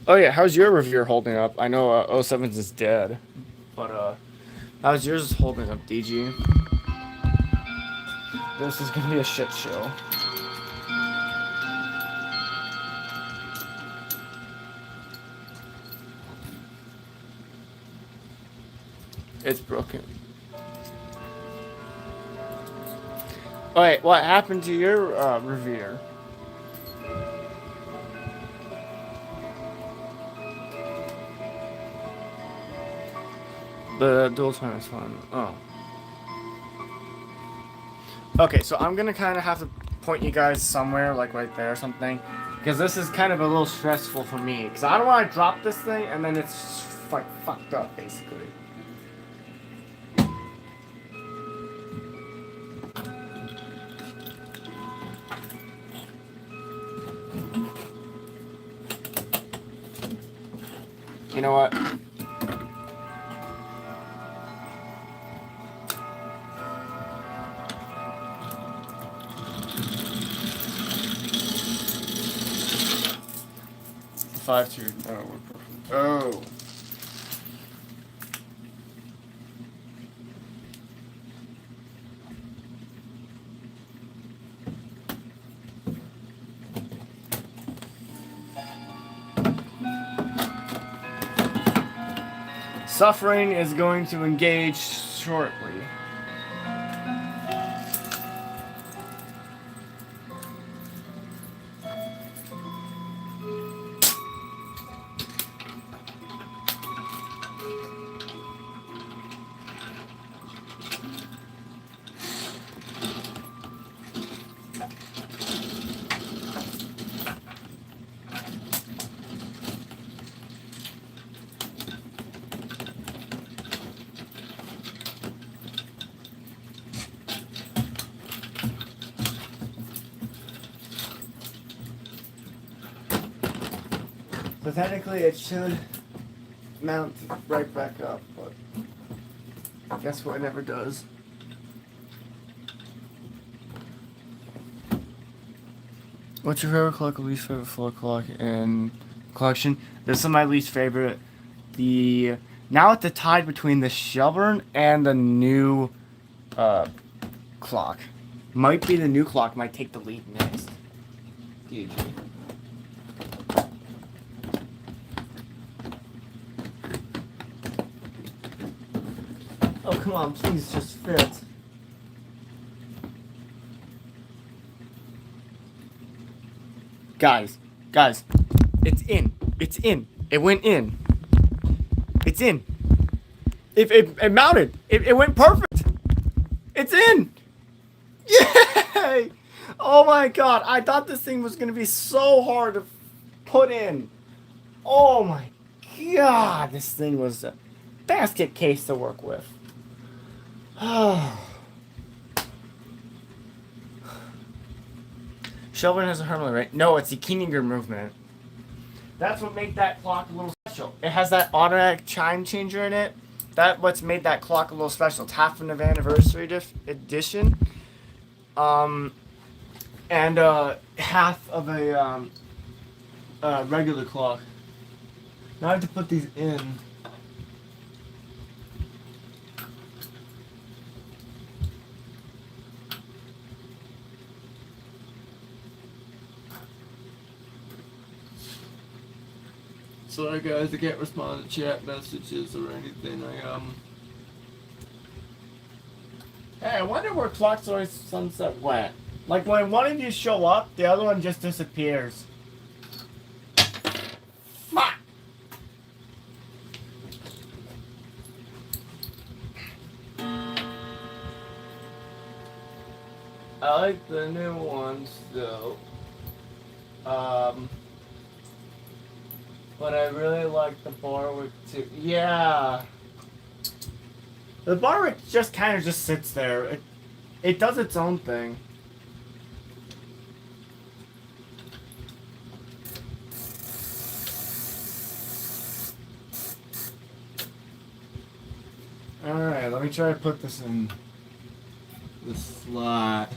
Oh yeah, how's your revere holding up? I know 07's is dead, but how's yours holding up, DG? This is gonna be a shit show. It's broken. Oh, wait, what happened to your revere? The dual tone is fun. Oh. Okay, so I'm gonna kind of have to point you guys somewhere, like right there or something, because this is kind of a little stressful for me. Because I don't want to drop this thing and then it's like fucked up, basically. You know what? Five two. Oh. Suffering is going to engage shortly. But technically it should mount right back up, but guess what, it never does. What's your favorite clock, least favorite floor clock in collection? This is my least favorite. Now it's a tie between the Shelburne and the new clock. Might be the new clock, might take the lead next. GG. Oh, come on, please just fit. Guys, it's in. It's in. It went in. It's in. It mounted. It went perfect. It's in. Yay! Oh my god, I thought this thing was gonna be so hard to put in. Oh my god, this thing was a basket case to work with. Shelburne has a harmony, right? No, it's the Keeneger movement. That's what made that clock a little special. It has that automatic chime changer in it. That's what's made that clock a little special. It's half an anniversary edition. And half of a regular clock. Now I have to put these in. Sorry guys, I can't respond to chat messages or anything. Hey, I wonder where Clock Story Sunset went. Like when one of you show up, the other one just disappears. Fuck! I like the new ones though. But I really like the Barwick too. Yeah. The Barwick just kind of just sits there. It does its own thing. Alright, let me try to put this in the slot.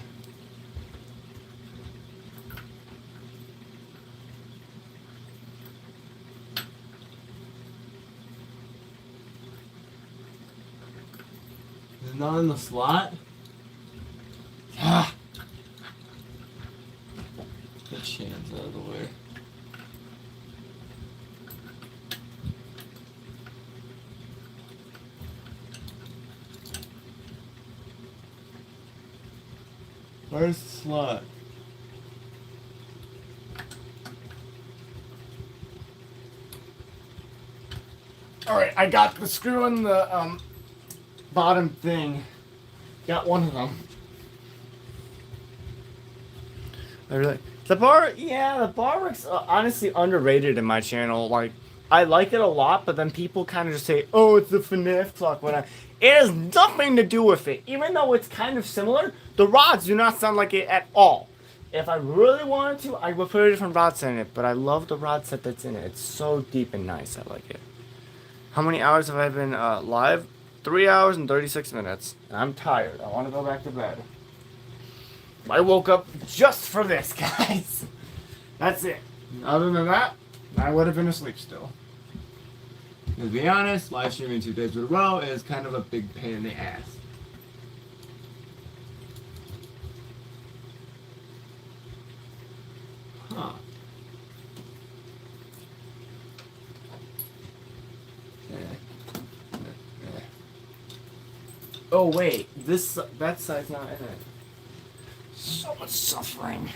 Is it not in the slot? Ah! Get Chance out of the way. Where's the slot? Alright, I got the screw in the bottom thing. Got one of them. The Barwick's honestly underrated in my channel. Like, I like it a lot, but then people kind of just say, "Oh, it's the FNAF clock." It has nothing to do with it. Even though it's kind of similar, the rods do not sound like it at all. If I really wanted to, I would put a different rod set in it, but I love the rod set that's in it. It's so deep and nice. I like it. How many hours have I been live? 3 hours and 36 minutes. And I'm tired. I want to go back to bed. I woke up just for this, guys. That's it. Other than that, I would have been asleep still. To be honest, live streaming 2 days in a row is kind of a big pain in the ass. Huh. Oh wait, that side's not in it. So much suffering.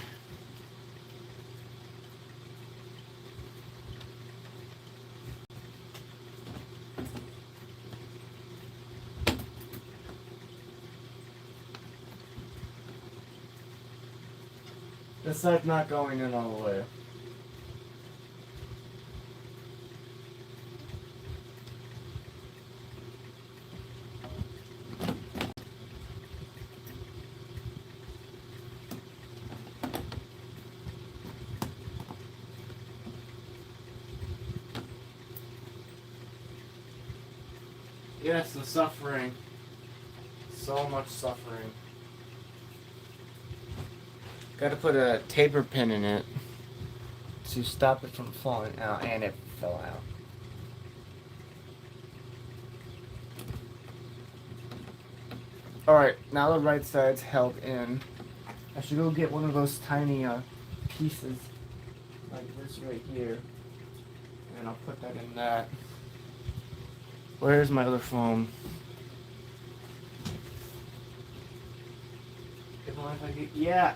This side's not going in all the way. Yes, the suffering. So much suffering. Gotta put a taper pin in it to stop it from falling out, and it fell out. Alright, now the right side's held in. I should go get one of those tiny pieces like this right here. And I'll put that in that. Where's my other phone? If only if I could, yeah.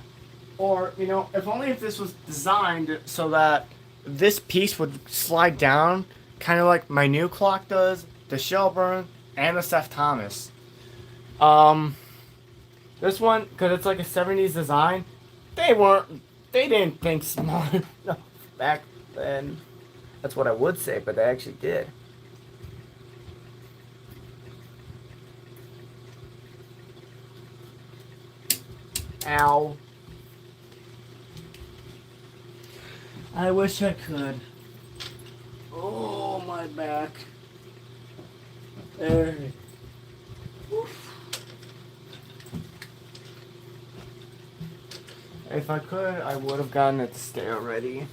Or, you know, if only if this was designed so that this piece would slide down, kind of like my new clock does, the Shelburne, and the Seth Thomas. This one, because it's like a 70s design, they didn't think smart enough back then. That's what I would say, but they actually did. Ow. I wish I could. Oh, my back. There. Oof. If I could, I would have gotten it to stay already.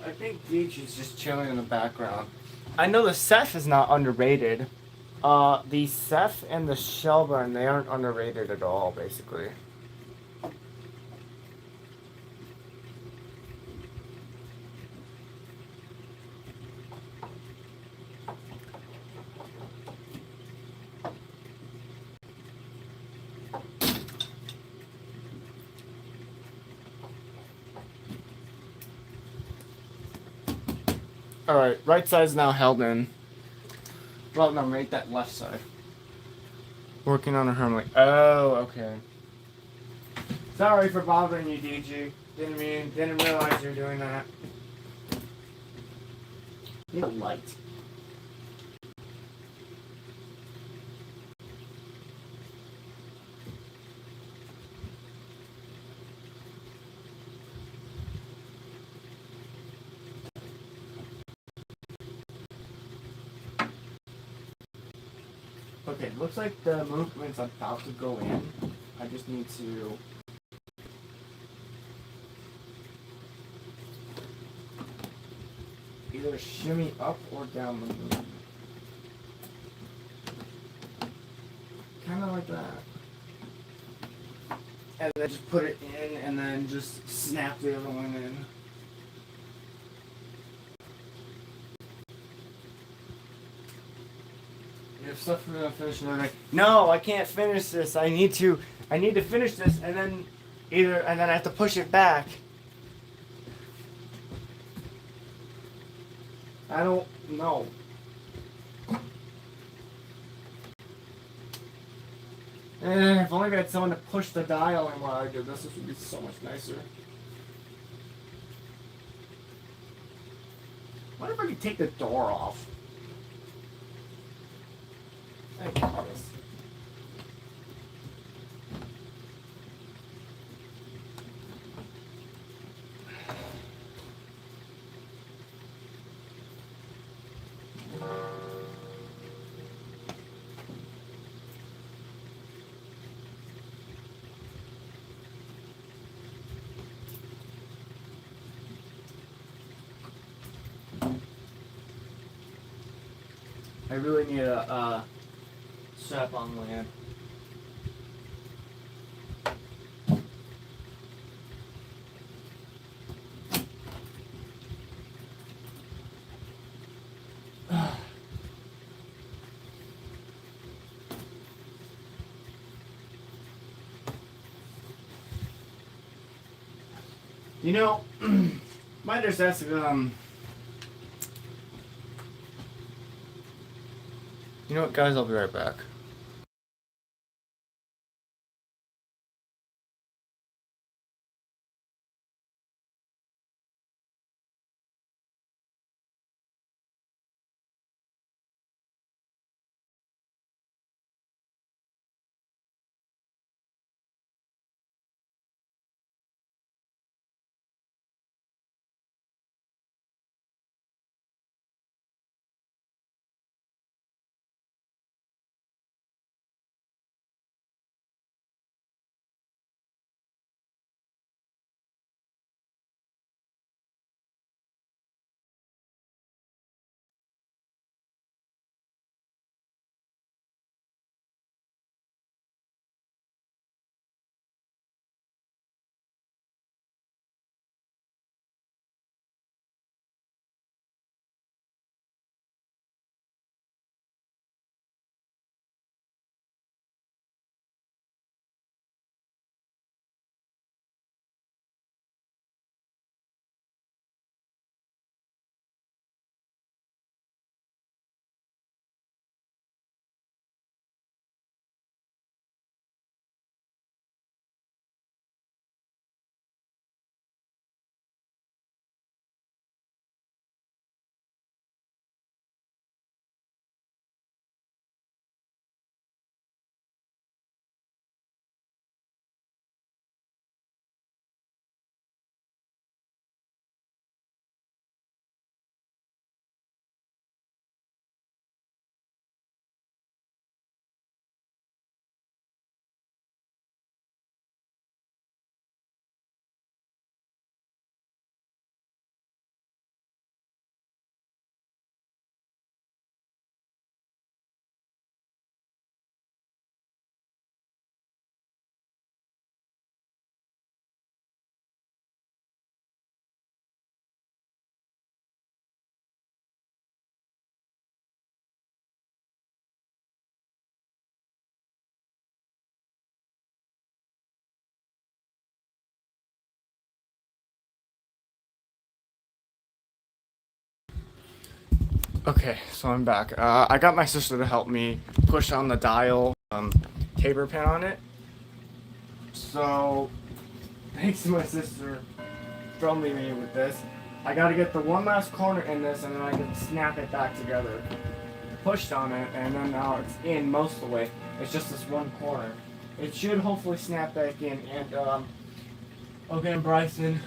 I think Beach is just chilling in the background. I know the Seth is not underrated. The Seth and the Shelburne, they aren't underrated at all, basically. Alright, right side's now held in. Well, no, right, that left side. Working on a Hermley. Oh, okay. Sorry for bothering you, DG. Didn't realize you were doing that. Need a light. Okay, looks like the movement's about to go in. I just need to... either shimmy up or down the moon. Kind of like that. And then just put it in and then just snap the other one in. You have stuff for me to finish another day. No, I can't finish this. I need to finish this and then I have to push it back. I don't know. If only I had someone to push the dial in while I did this, would be so much nicer. What if I could take the door off? I got this. I really need a strap-on lamp. You know, might just ask you know what, guys? I'll be right back. Okay, so I'm back. I got my sister to help me push on the dial taper pin on it. So, thanks to my sister filming me with this. I gotta get the one last corner in this and then I can snap it back together. Pushed on it and then now it's in most of the way. It's just this one corner. It should hopefully snap back in and okay, Bryson.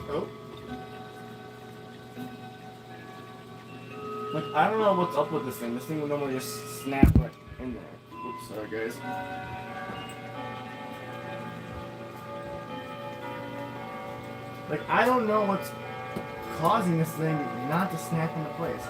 Oh. Like, I don't know what's up with this thing. This thing would normally just snap like in there. Oops, sorry guys. Like, I don't know what's causing this thing not to snap into place.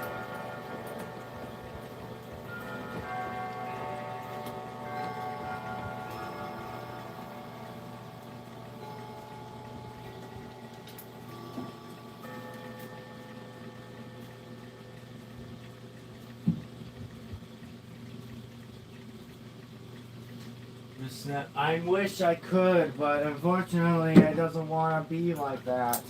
I wish I could, but unfortunately it doesn't want to be like that.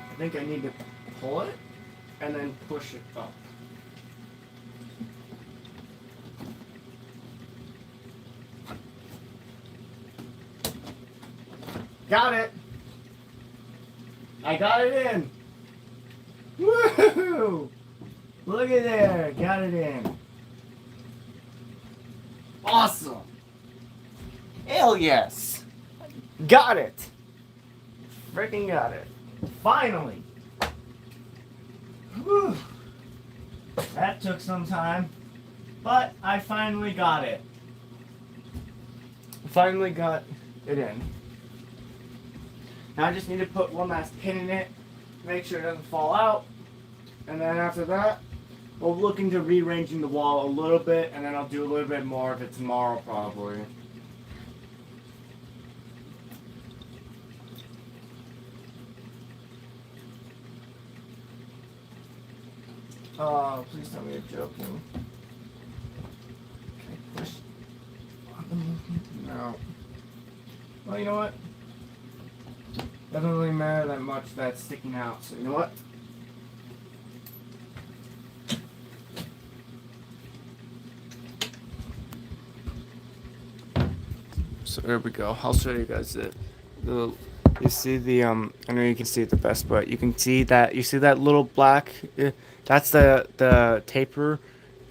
I think I need to pull it and then push it up. Got it! I got it in! Woohoo! Look at there! Got it in. Awesome! Hell yes! Got it! Freaking got it. Finally! Whew. That took some time, but I finally got it. Finally got it in. Now I just need to put one last pin in it, make sure it doesn't fall out, and then after that, we'll look into rearranging the wall a little bit, and then I'll do a little bit more of it tomorrow probably. Oh, please tell me you're joking. Can I push on the movement? No. Well, you know what? Doesn't really matter that much that's sticking out, so you know what? So there we go. I'll show you guys it. You see the I know you can see it the best, but you can see that little black. That's the taper,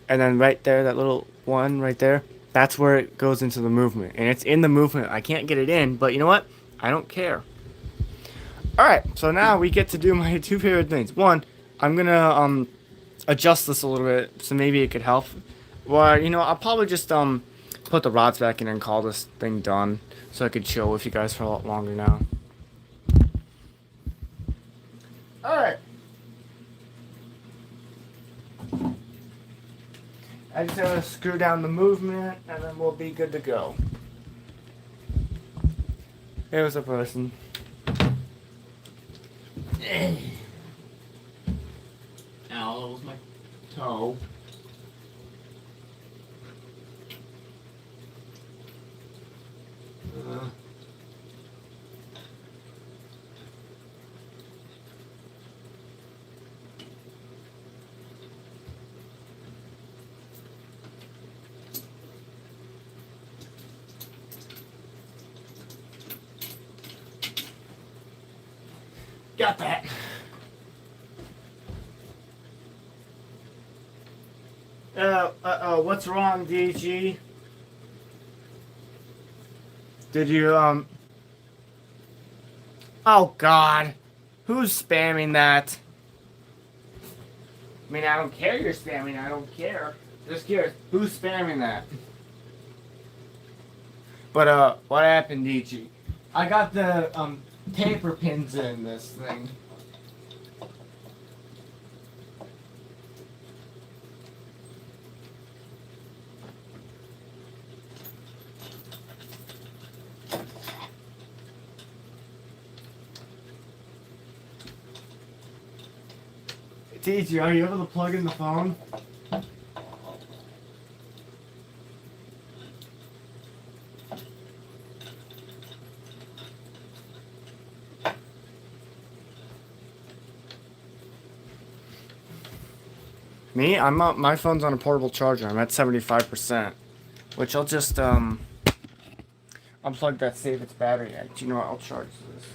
and then right there, that little one right there. That's where it goes into the movement, and it's in the movement. I can't get it in, but you know what? I don't care. All right, so now we get to do my two favorite things. One, I'm gonna adjust this a little bit, so maybe it could help. Well, you know, I'll probably just put the rods back in and call this thing done, so I could chill with you guys for a lot longer now. All right. I just have to screw down the movement, and then we'll be good to go. Here's a person. Ow, that was my toe. Got that. What's wrong, DG? Did you, Oh, God. Who's spamming that? I mean, I don't care you're spamming. I don't care. Just curious. Who's spamming that? But, what happened, DG? I got the, taper pins in this thing. DG, are you able to plug in the phone? Me? My phone's on a portable charger. I'm at 75%. Which I'll just, unplug that, save its battery. Do you know what? I'll charge this.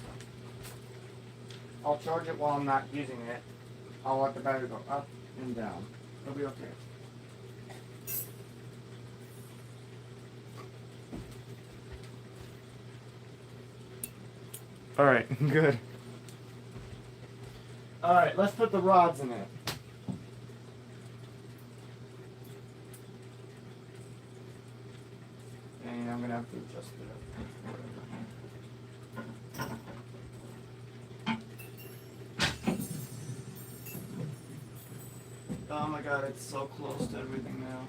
I'll charge it while I'm not using it. I'll let the battery go up and down. It'll be okay. Alright, good. Alright, let's put the rods in it. And I'm gonna have to adjust it. Oh my god, it's so close to everything now.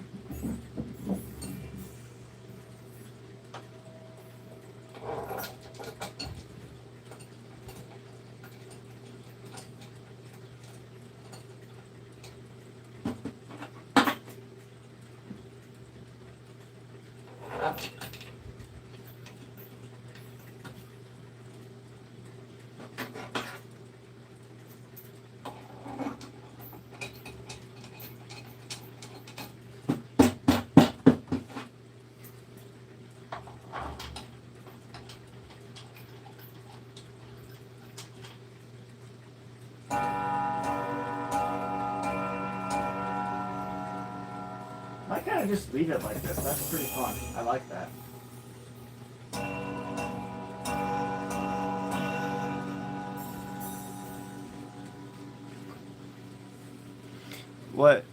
I kind of just leave it like this. That's pretty fun. I like that. What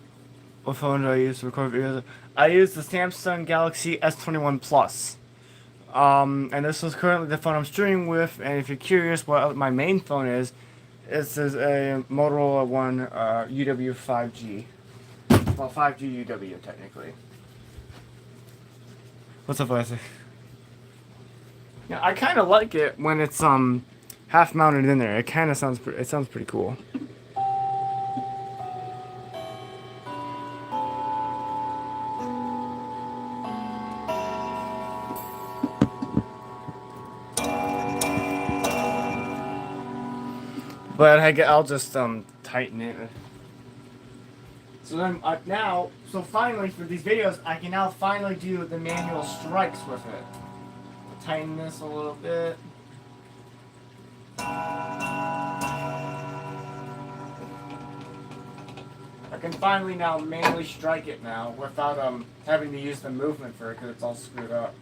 phone do I use to record videos? I use the Samsung Galaxy S21 Plus. And this is currently the phone I'm streaming with. And if you're curious what my main phone is, this is a Motorola One UW 5G. Well, 5G UW technically. What's up, Isaac? Yeah, I kind of like it when it's half mounted in there. It kind of sounds pretty cool. But I'll just tighten it. So then so finally for these videos, I can now finally do the manual strikes with it. Tighten this a little bit. I can finally now manually strike it now without having to use the movement for it because it's all screwed up.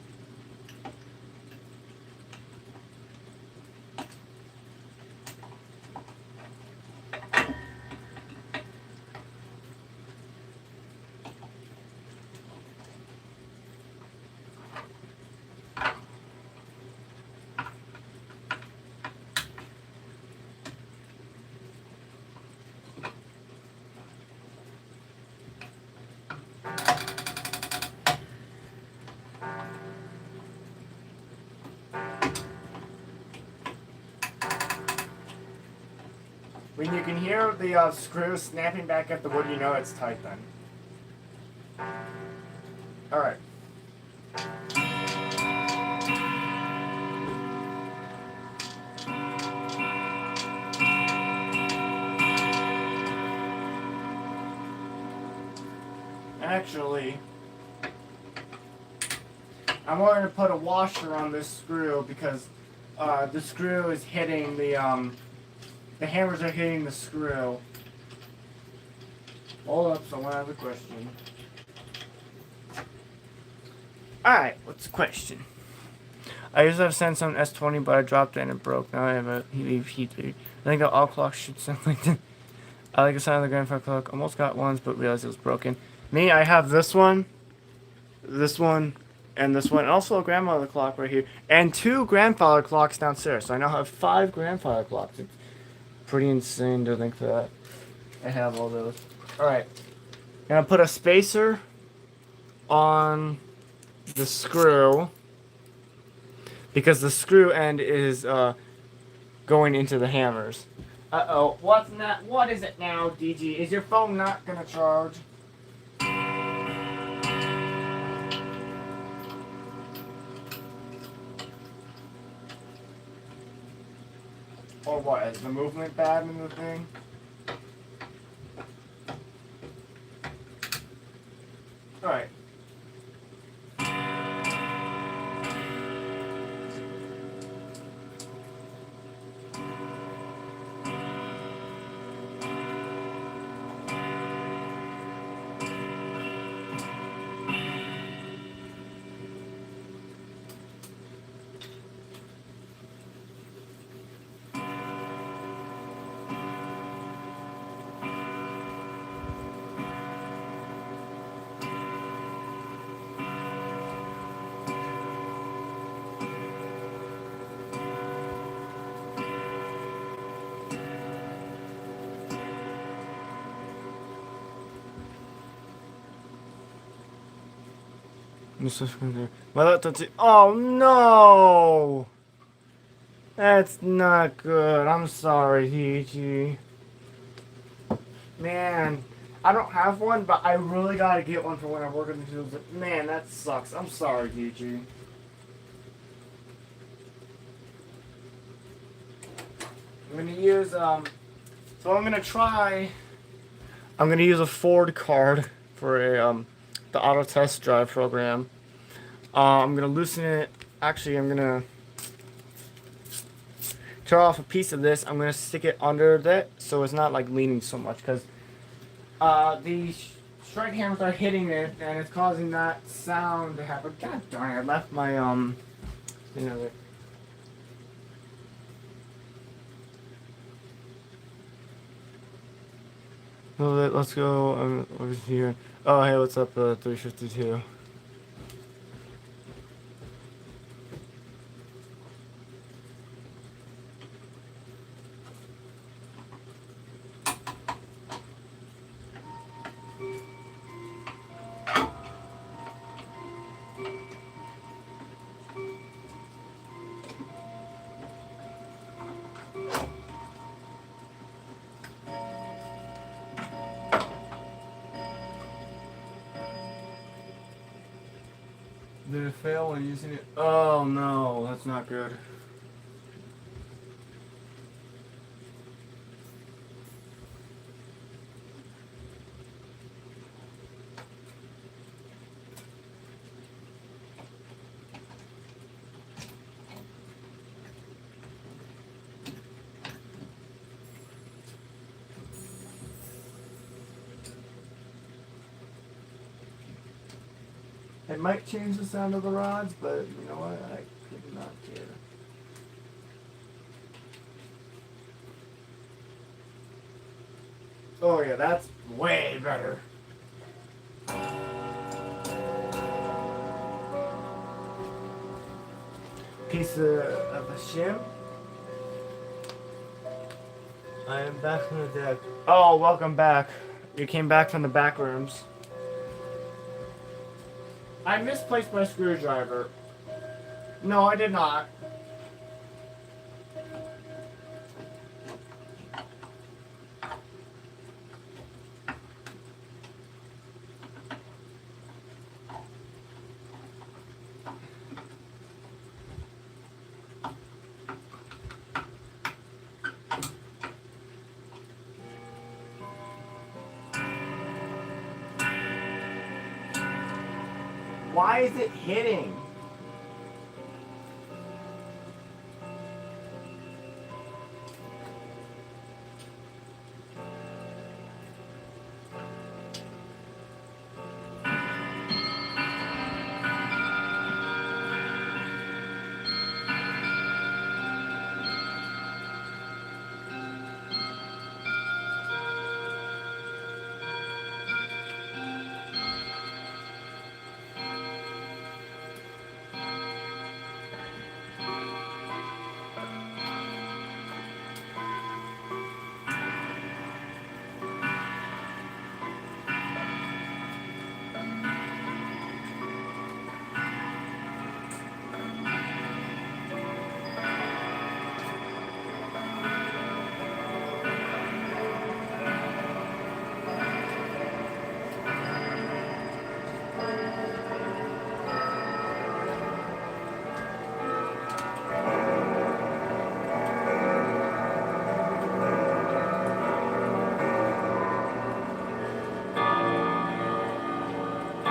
When you can hear the screw snapping back at the wood, you know it's tight then. Alright. Actually, I'm going to put a washer on this screw because the screw is hitting the The hammers are hitting the screw. Hold up, someone has a question. Alright, what's the question? I used to have Samsung S20, but I dropped it and it broke. Now I have a heat. I think all clocks should sound like that. I like the sound of the grandfather clock. Almost got ones, but realized it was broken. Me, I have this one, and this one, and also a grandmother clock right here, and 2 grandfather clocks downstairs. So I now have 5 grandfather clocks. It's pretty insane to think that I have all those. All right, gonna put a spacer on the screw because the screw end is going into the hammers. Uh-oh, what is it now, DG? Is your phone not gonna charge? Or what, is the movement bad in the thing? Alright. Well, oh no! That's not good. I'm sorry, DG. Man, I don't have one, but I really gotta get one for when I work in the field. Man, that sucks. I'm sorry, DG. I'm gonna use so I'm gonna use a Ford card for a the auto test drive program. I'm gonna loosen it. Actually, I'm gonna tear off a piece of this. I'm gonna stick it under that so it's not like leaning so much because the strike hammers are hitting it and it's causing that sound to happen. God darn it! I left my you know. Well, let's go over here. Oh, hey, what's up, 352? Did it fail when using it? Oh no, that's not good. It might change the sound of the rods, but you know what? I could not care. Oh yeah, that's way better. Piece of a shim. I am back from the deck. Oh, welcome back. You came back from the back rooms. I misplaced my screwdriver. No, I did not. Why is it hitting?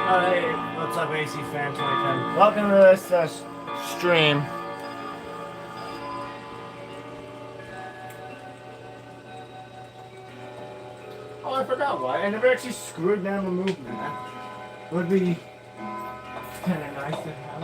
Hey, what's up, AC Fan 2010? Welcome to this stream. Oh, I forgot why. I never actually screwed down the movement. That would be kind of nice to have.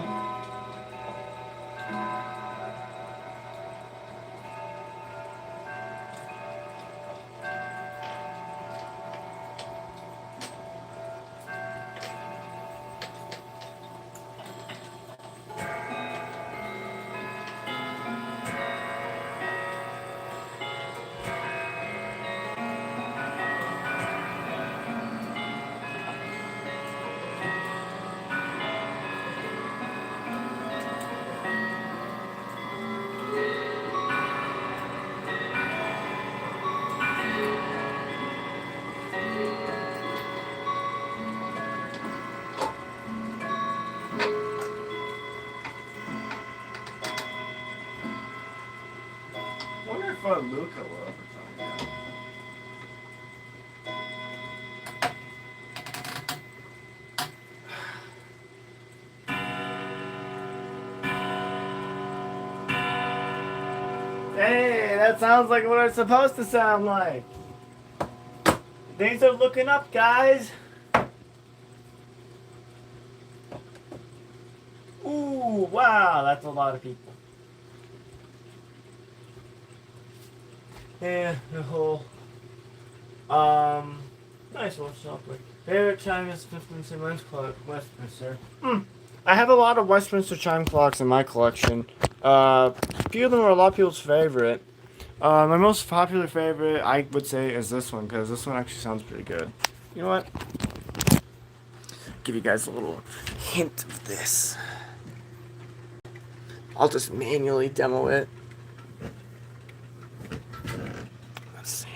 I wonder if Luca will ever find out. Hey, that sounds like what it's supposed to sound like. Things are looking up, guys. Ooh, wow, that's a lot of people. Yeah, the whole, nice one, software. Favorite China's 15 lens clock, Westminster. I have a lot of Westminster chime clocks in my collection. A few of them are a lot of people's favorite. My most popular favorite, I would say, is this one, because this one actually sounds pretty good. You know what? Give you guys a little hint of this. I'll just manually demo it. Let's see.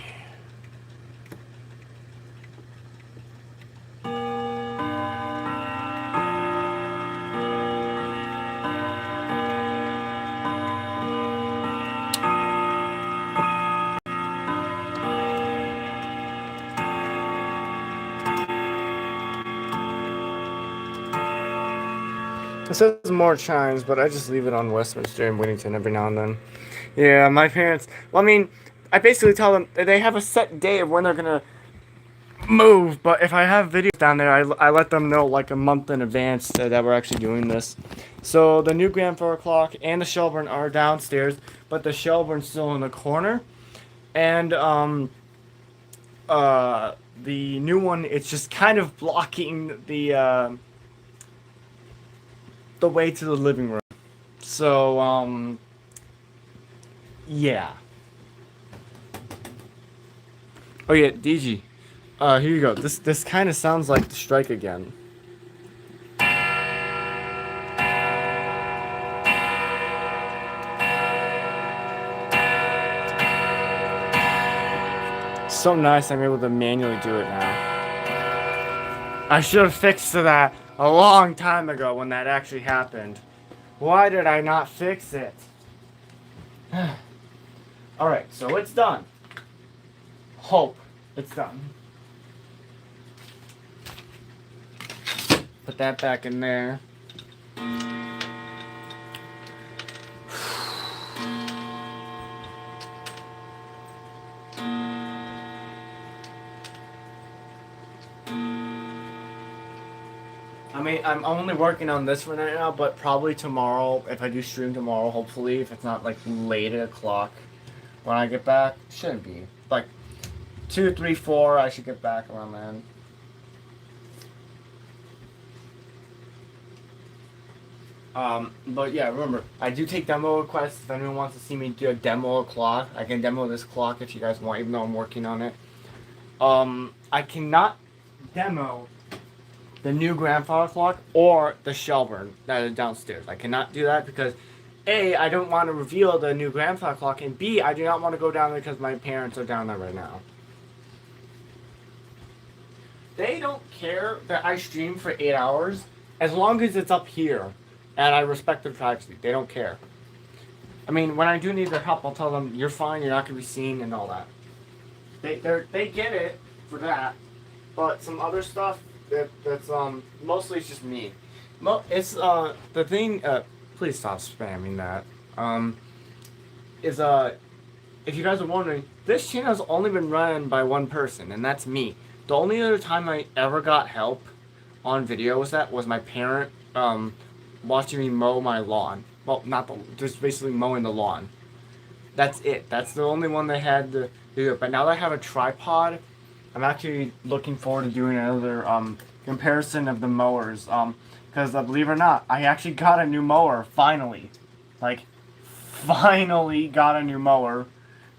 It says more chimes, but I just leave it on Westminster and Whittington every now and then. Yeah, my parents. Well, I mean, I basically tell them they have a set day of when they're gonna move. But if I have videos down there, I let them know like a month in advance that we're actually doing this. So the new grandfather clock and the Shelburne are downstairs, but the Shelburne's still in the corner, and the new one, it's just kind of blocking the way to the living room. So, yeah. Oh yeah, DG. Here you go. This kind of sounds like the strike again. So nice I'm able to manually do it now. I should have fixed that a long time ago when that actually happened. Why did I not fix it? Alright, so it's done. Hope it's done. Put that back in there. I mean, I'm only working on this one right now, but probably tomorrow, if I do stream tomorrow, hopefully, if it's not like late at o'clock when I get back, shouldn't be. Like 2, 3, 4, I should get back around then. But yeah, remember, I do take demo requests. If anyone wants to see me do a demo clock, I can demo this clock if you guys want, even though I'm working on it. I cannot demo the new grandfather clock or the Shelburne that is downstairs. I cannot do that because A, I don't want to reveal the new grandfather clock, and B, I do not want to go down there because my parents are down there right now. They don't care that I stream for 8 hours as long as it's up here and I respect their privacy. They don't care. I mean, when I do need their help, I'll tell them, you're fine, you're not going to be seen and all that. They get it for that, but some other stuff, that's mostly it's just me. It's the thing. Please stop spamming that. Is if you guys are wondering, this channel has only been run by one person, and that's me. The only other time I ever got help on video was my parent watching me mow my lawn. Well, not the, just basically mowing the lawn. That's it. That's the only one they had to do it. But now that I have a tripod, I'm actually looking forward to doing another comparison of the mowers. Because believe it or not, I actually got a new mower finally. Like, finally got a new mower.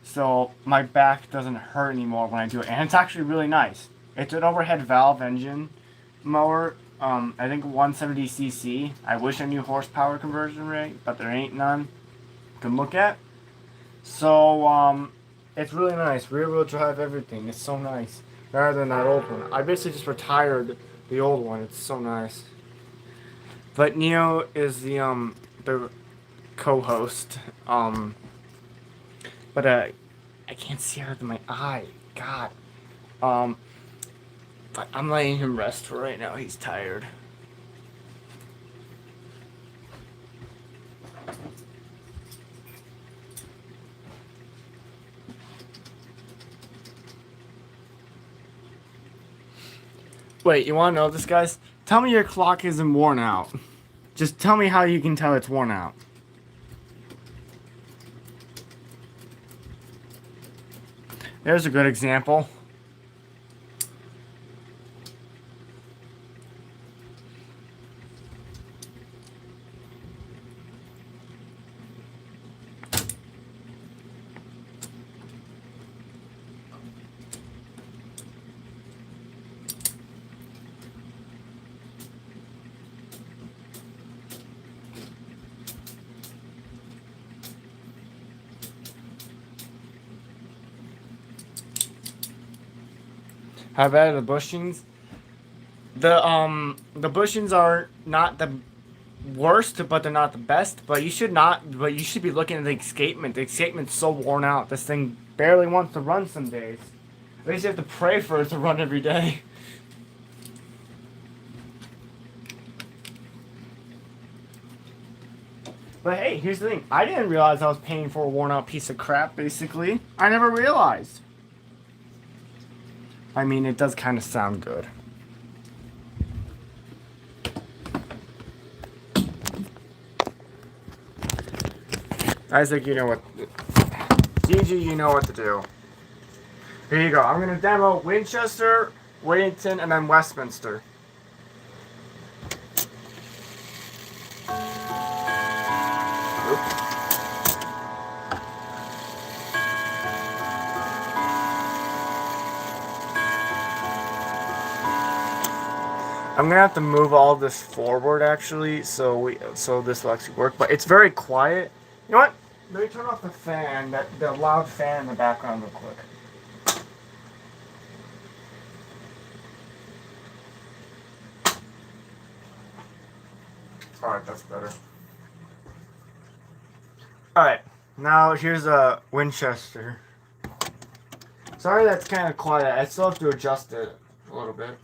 So my back doesn't hurt anymore when I do it, and it's actually really nice. It's an overhead valve engine mower. I think 170cc. I wish I knew horsepower conversion rate, but there ain't none. You can look at. So it's really nice. Rear wheel drive, everything. It's so nice. Rather than that old one. I basically just retired the old one. It's so nice. But Neo is the co-host. But I can't see out of my eye. God. But I'm letting him rest for right now. He's tired. Wait, you want to know this, guys? Tell me your clock isn't worn out. Just tell me how you can tell it's worn out. There's a good example. How bad are the bushings? The bushings are not the worst, but they're not the best. But you should be looking at the escapement. The escapement's so worn out. This thing barely wants to run some days. At least you have to pray for it to run every day. But hey, here's the thing. I didn't realize I was paying for a worn out piece of crap, basically. I never realized. I mean, it does kind of sound good. Isaac, you know what... Gigi, you know what to do. Here you go. I'm going to demo Winchester, Whittington, and then Westminster. Oops. I'm gonna have to move all this forward actually, so this will actually work. But it's very quiet. You know what? Let me turn off the fan, the loud fan in the background real quick. Alright, that's better. Alright, now here's a Winchester. Sorry that's kind of quiet. I still have to adjust it a little bit.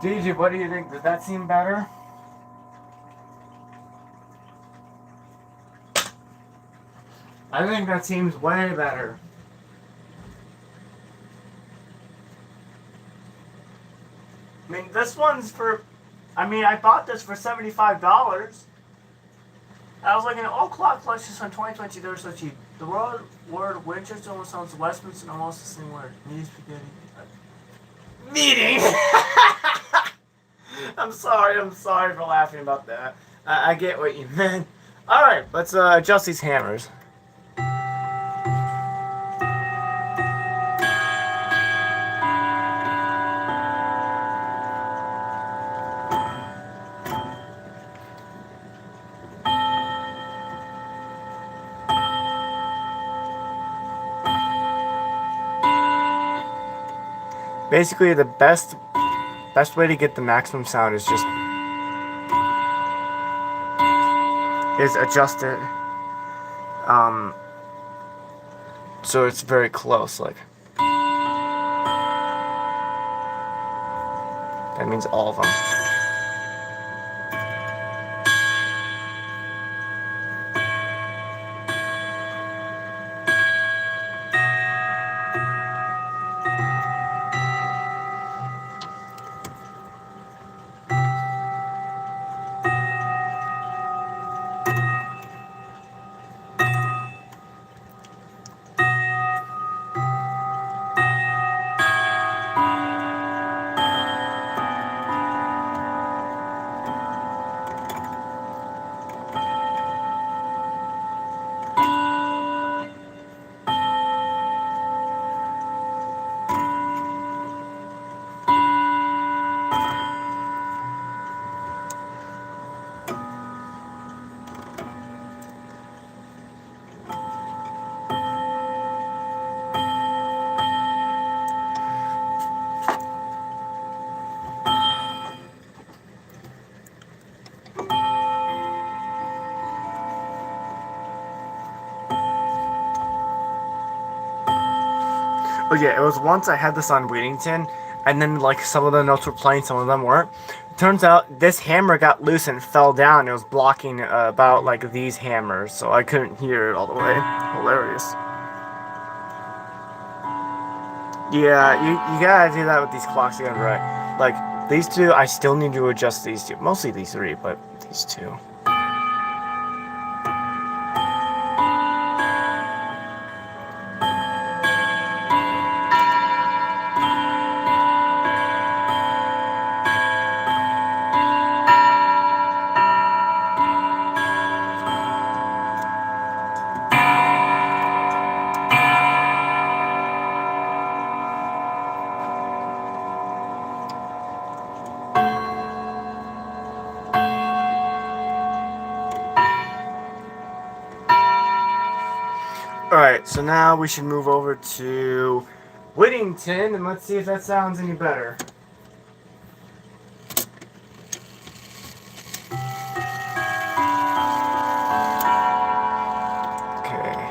DJ, what do you think? Does that seem better? I think that seems way better. I mean, this one's for I mean, I bought this for $75. I was looking at all clock collections from 2020. They're so cheap. The word Winchester almost sounds Westminster almost the same word. Meeting spaghetti. Meeting. I'm sorry for laughing about that. I get what you meant. All right, let's adjust these hammers. Basically, the best way to get the maximum sound is adjust it so it's very close. Like that means all of them. Oh yeah, it was once I had this on Weedington, and then like some of the notes were playing, some of them weren't. Turns out this hammer got loose and fell down. It was blocking about like these hammers, so I couldn't hear it all the way. Hilarious. Yeah, you gotta do that with these clocks again, right? Like these two, I still need to adjust these two. Mostly these three, but these two. Alright, so now we should move over to Whittington and let's see if that sounds any better. Okay.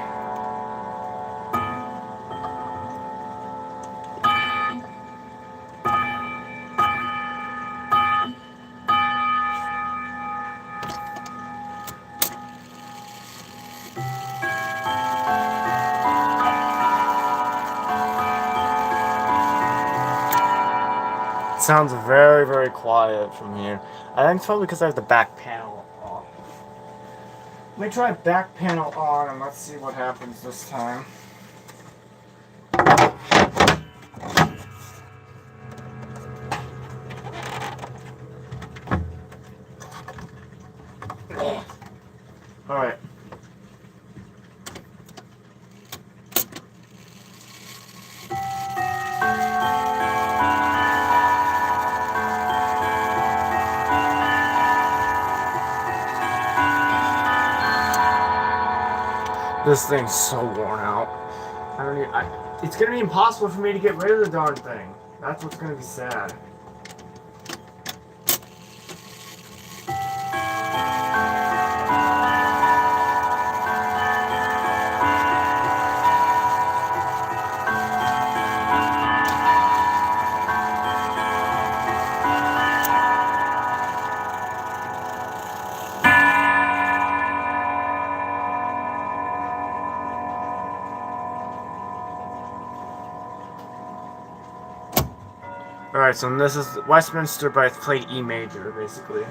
Sounds very, very quiet from here. I think it's probably because I have the back panel on. Let me try back panel on and let's see what happens this time. Alright. This thing's so worn out. It's gonna be impossible for me to get rid of the darn thing. That's what's gonna be sad. Alright, Alright, so this is Westminster, but it's played E major, basically.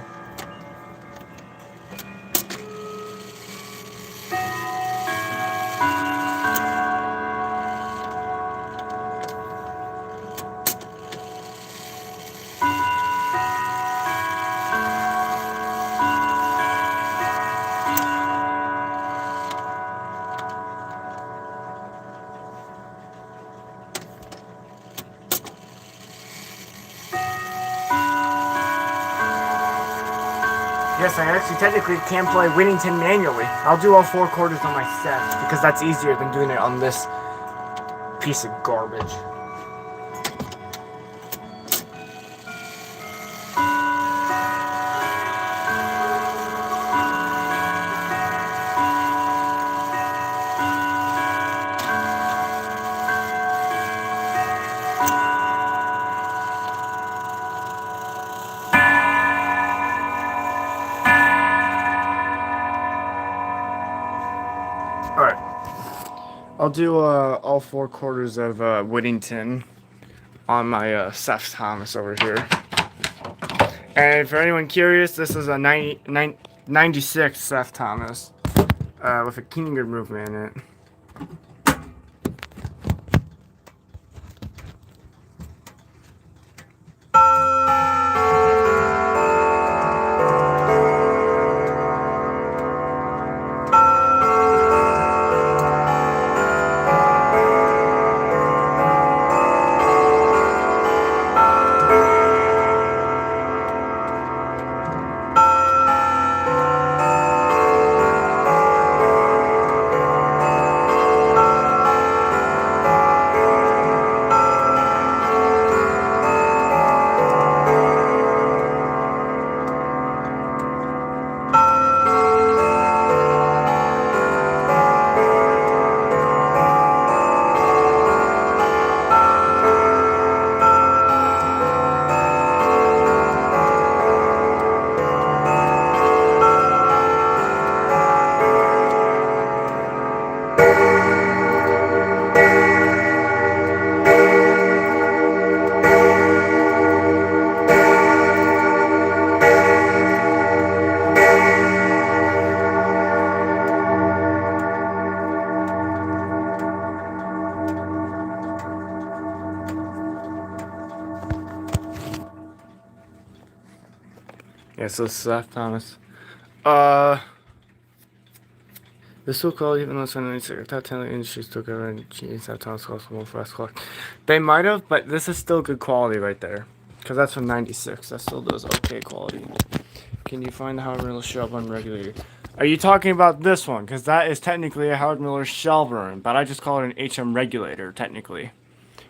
Yes, I actually technically can play Whittington manually. I'll do all 4 quarters on my set, because that's easier than doing it on this piece of garbage. Alright. I'll do all 4 quarters of Whittington on my Seth Thomas over here. And for anyone curious, this is a 96 Seth Thomas with a Keener movement in it. Yeah, so Seth Thomas. The so-called, even though it's on the top 10 industry still go and Seth Thomas calls for more fast clock. They might have, but this is still good quality right there. Because that's from 96. That still does okay quality. Can you find the Howard Miller Shelburne regulator? Are you talking about this one? Because that is technically a Howard Miller Shelburne, but I just call it an HM regulator, technically.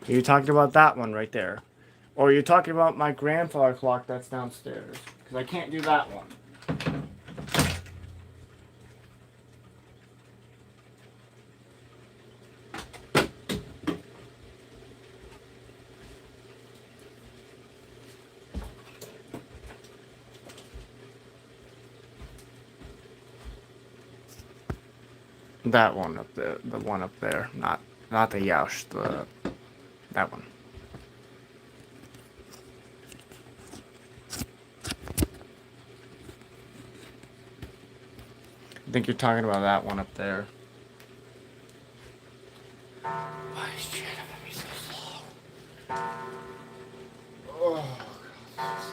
Are you talking about that one right there? Or are you talking about my grandfather clock that's downstairs? Because I can't do that one. That one up there, the one up there, not the Yaush, that one. I think you're talking about that one up there. Why is shit having me so slow? Oh, God, this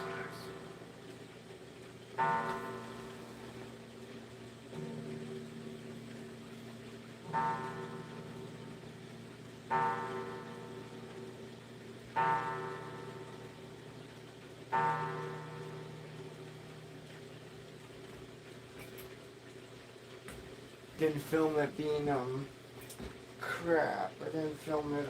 didn't film it being crap. I didn't film it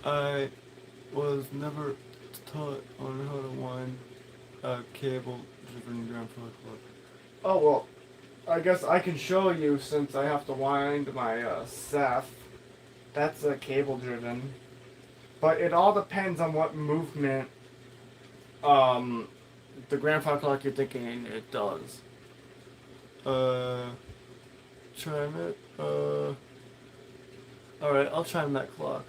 I was never taught on how to wind a cable driven grandfather clock. Oh well, I guess I can show you since I have to wind my Ceph. That's a cable driven. But it all depends on what movement the grandfather clock you're thinking it does. Chime it. Alright, I'll chime that clock.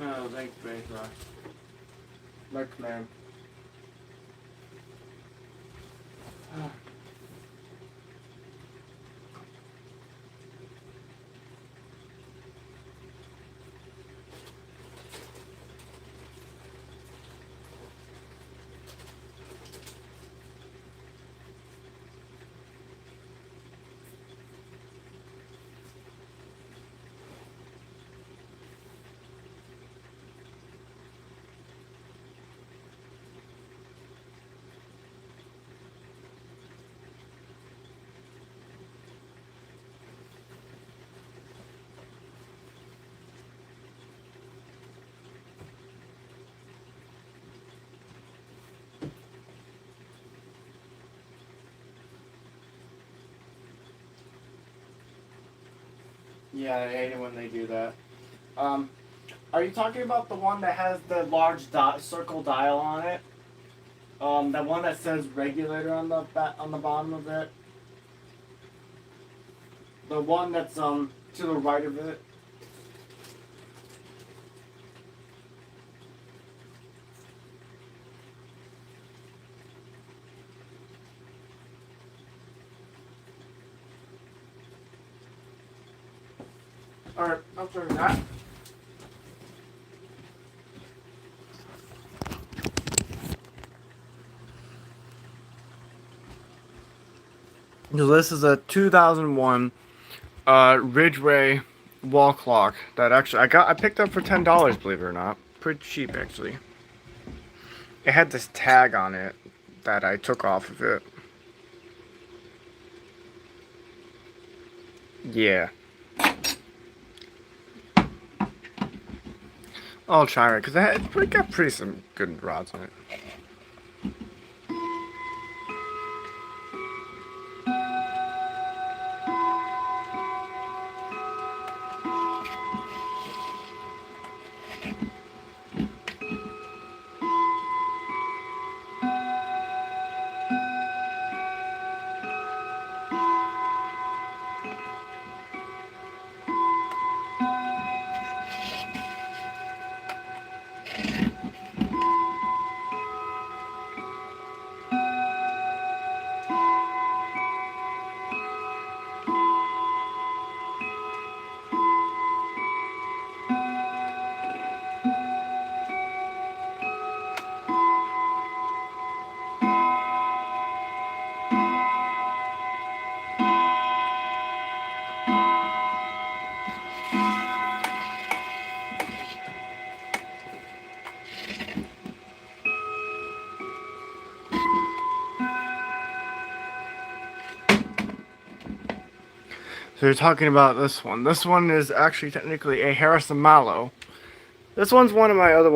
Oh, thanks, Bayside. Thanks, man. Yeah, I hate it when they do that. Are you talking about the one that has the large circle dial on it? That one that says regulator on the bottom of it. The one that's to the right of it. Alright, I'll turn that. So this is a 2001 Ridgeway wall clock that actually I picked up for $10, believe it or not. Pretty cheap actually. It had this tag on it that I took off of it. Yeah. I'll try it because it got pretty some good rods on it. So you're talking about this one. This one is actually technically a Harrison Mallow. This one's one of my other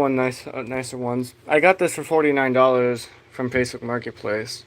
nicer ones. I got this for $49 from Facebook Marketplace.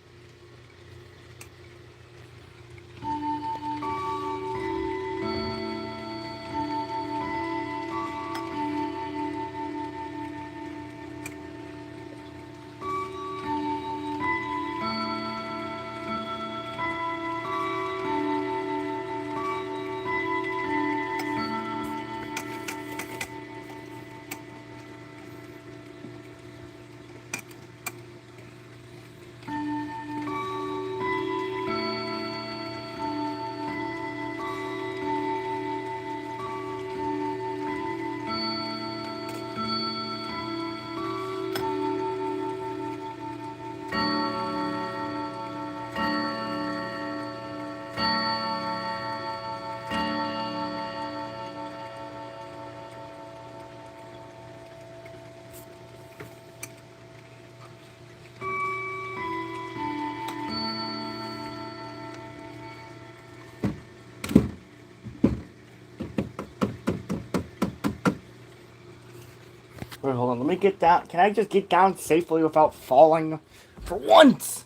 Wait, hold on. Let me get down. Can I just get down safely without falling? For once!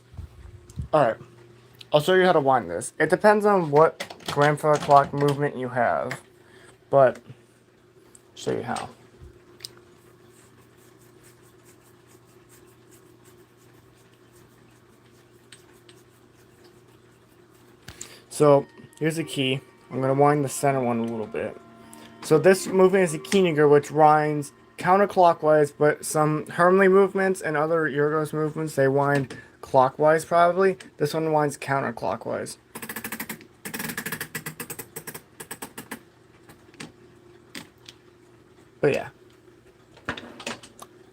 Alright. I'll show you how to wind this. It depends on what grandfather clock movement you have. But, I'll show you how. So, here's the key. I'm going to wind the center one a little bit. So this movement is a Keininger, which winds counterclockwise, but some Hermle movements and other Yorgos movements, they wind clockwise probably. This one winds counterclockwise. But yeah.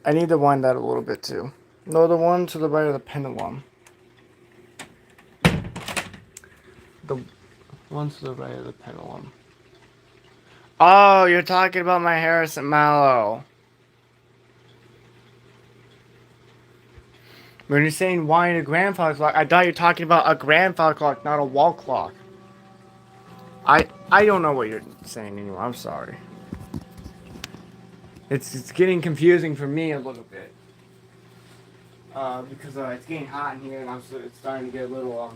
I need to wind that a little bit too. No, the one to the right of the pendulum. The one to the right of the pendulum. Oh, you're talking about my Harrison Mallow. When you're saying wind a grandfather clock, I thought you were talking about a grandfather clock, not a wall clock. I don't know what you're saying anymore. I'm sorry. It's getting confusing for me a little bit. Because it's getting hot in here and it's starting to get a little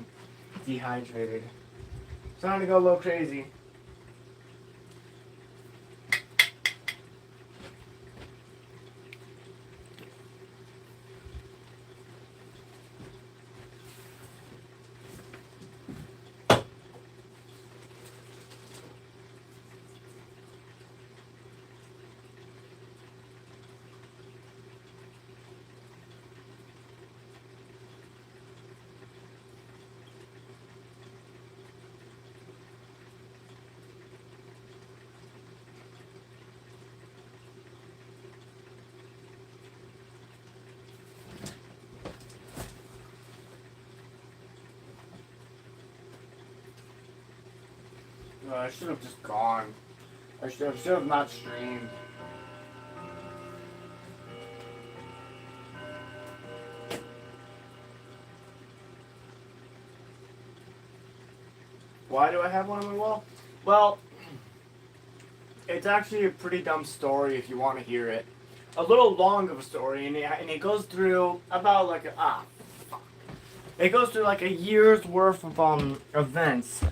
dehydrated. Starting to go a little crazy. No, I should have just gone. I should have not streamed. Why do I have one on my wall? Well, it's actually a pretty dumb story if you want to hear it. A little long of a story, and it goes through about like fuck. It goes through like a year's worth of events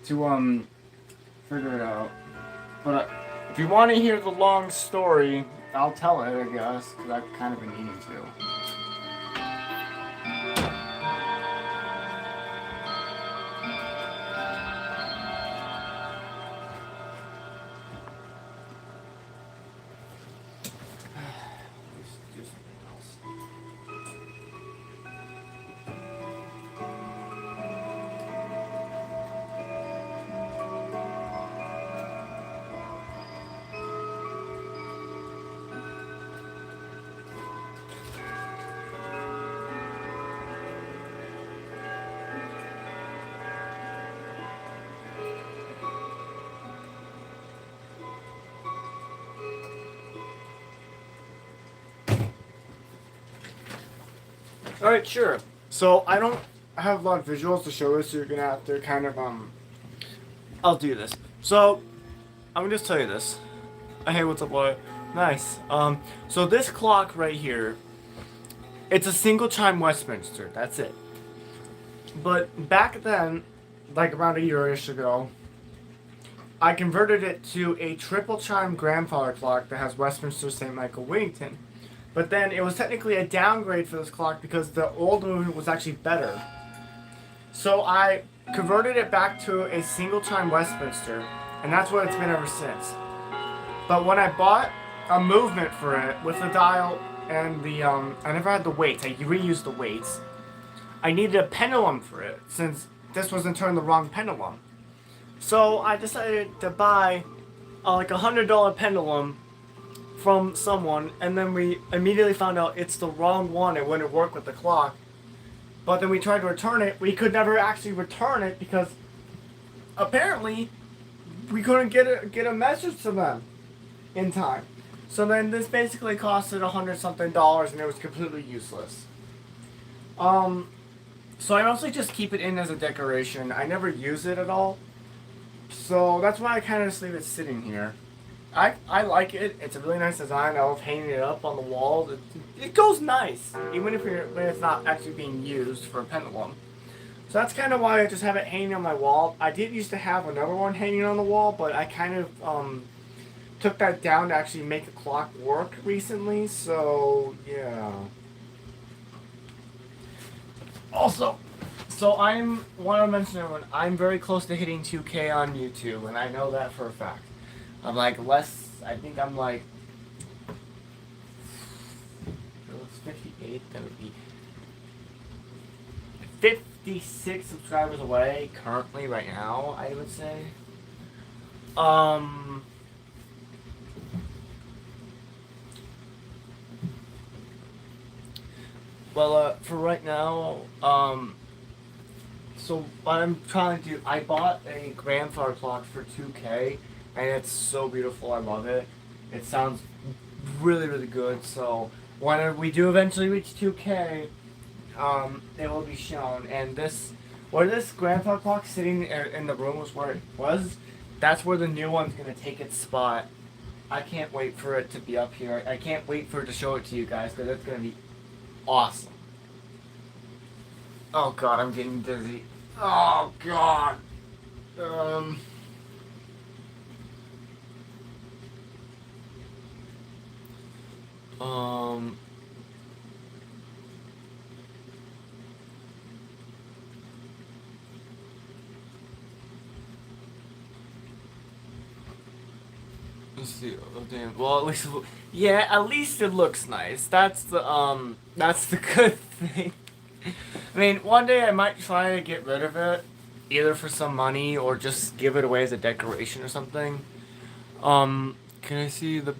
to figure it out. But if you want to hear the long story, I'll tell it, I guess, because I've kind of been needing to. Alright, sure. So I don't I have a lot of visuals to show this, so you're gonna have to kind of I'll do this. So I'm gonna just tell you this. Hey, what's up, boy? Nice. So this clock right here, it's a single chime Westminster. That's it. But back then, like around a year-ish ago, I converted it to a triple chime grandfather clock that has Westminster St. Michael Wington. But then it was technically a downgrade for this clock because the old movement was actually better. So I converted it back to a single chime Westminster, and that's what it's been ever since. But when I bought a movement for it with the dial and the I never had the weights. I reused the weights. I needed a pendulum for it since this was in turn the wrong pendulum. So I decided to buy like $100 pendulum from someone, and then we immediately found out it's the wrong one. It wouldn't work with the clock. But then we tried to return it. We could never actually return it because apparently we couldn't get a message to them in time. So then this basically costed $100-something, and it was completely useless. So I mostly just keep it in as a decoration. I never use it at all. So that's why I kind of just leave it sitting here. I like it. It's a really nice design. I love hanging it up on the wall. It goes nice, even if when it's not actually being used for a pendulum. So that's kind of why I just have it hanging on my wall. I did used to have another one hanging on the wall, but I kind of took that down to actually make the clock work recently. So yeah. Also, so want to mention everyone, I'm very close to hitting 2K on YouTube, and I know that for a fact. I'm like I think I'm like, it's 58, that would be 56 subscribers away currently right now, I would say. Well, for right now, so what I'm trying to do, I bought a grandfather clock for 2K, and it's so beautiful. I love it. It sounds really, really good. So when we do eventually reach 2K, it will be shown. And where this grandfather clock sitting in the room was where it was, that's where the new one's gonna take its spot. I can't wait for it to be up here. I can't wait for it to show it to you guys, because it's gonna be awesome. Oh god, I'm getting dizzy. Oh god. Um. Let's see. Oh damn. Well, at least it looks nice. That's the good thing. I mean, one day I might try to get rid of it, either for some money or just give it away as a decoration or something. Can I see the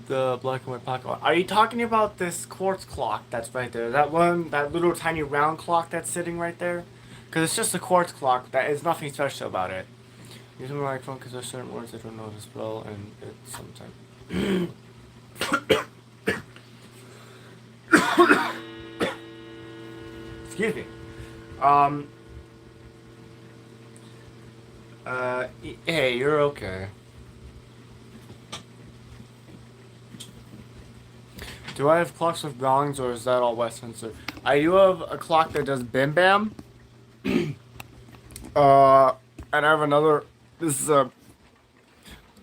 black and white pocket watch? Are you talking about this quartz clock that's right there? That one, that little tiny round clock that's sitting right there? Because it's just a quartz clock. That is nothing special about it. Using my phone because there's certain words I don't know how to spell, and it's sometimes. Excuse me. Hey, you're okay. Do I have clocks with gongs, or is that all Westminster? I do have a clock that does bim bam. And I have another. This is a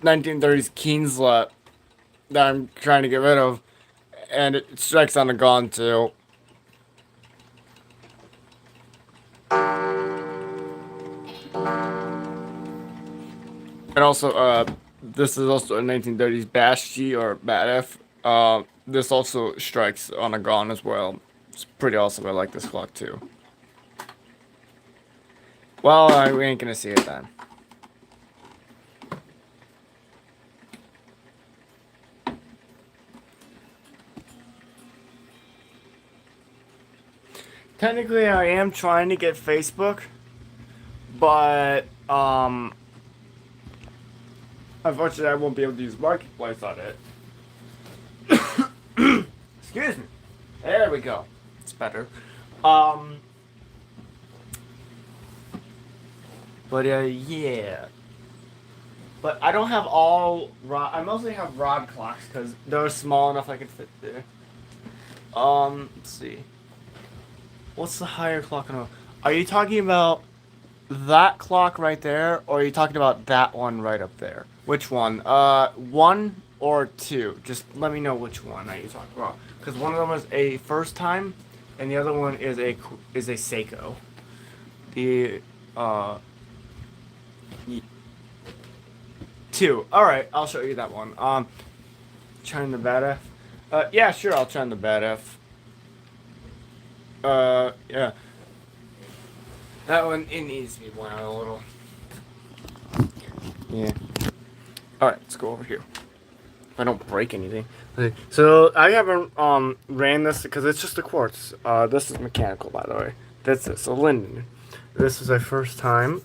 1930s Kienzlet that I'm trying to get rid of, and it strikes on a gong too. And also, this is also a 1930s Bash G or Bat F. This also strikes on a gong as well. It's pretty awesome. I like this clock too. Well, we ain't gonna see it then. Technically, I am trying to get Facebook, but unfortunately, I won't be able to use Marketplace on it. Excuse me. There we go. It's better. But yeah. But I don't have all rod. I mostly have rod clocks because they're small enough I can fit there. Let's see. What's the higher clock? Are you talking about that clock right there, or are you talking about that one right up there? Which one? One or two? Just let me know which one are you talking about. Because one of them is a first time, and the other one is a Seiko. The uh, two. All right, I'll show you that one. Trying the bad F. Yeah, sure, I'll try the bad F. Yeah. That one, it needs to be blown out a little. Yeah. Alright, let's go over here. If I don't break anything. Okay, so I haven't ran this because it's just a quartz. This is mechanical, by the way. That's it. So Linden. This is my first time,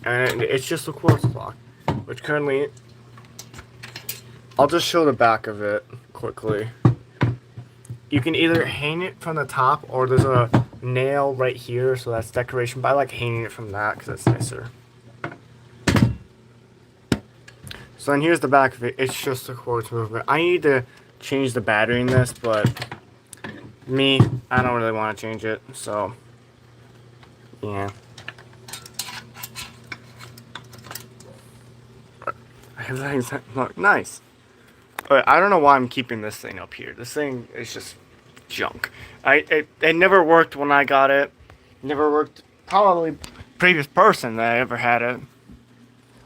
and it's just a quartz clock, which currently I'll just show the back of it quickly. You can either hang it from the top, or there's a nail right here, so that's decoration. But I like hanging it from that because that's nicer. So then here's the back of it. It's just a quartz movement. I need to change the battery in this, but me, I don't really want to change it. So, yeah. I have that exact look. Nice. But I don't know why I'm keeping this thing up here. This thing is just junk. It never worked when I got it. Never worked. Probably previous person that I ever had it.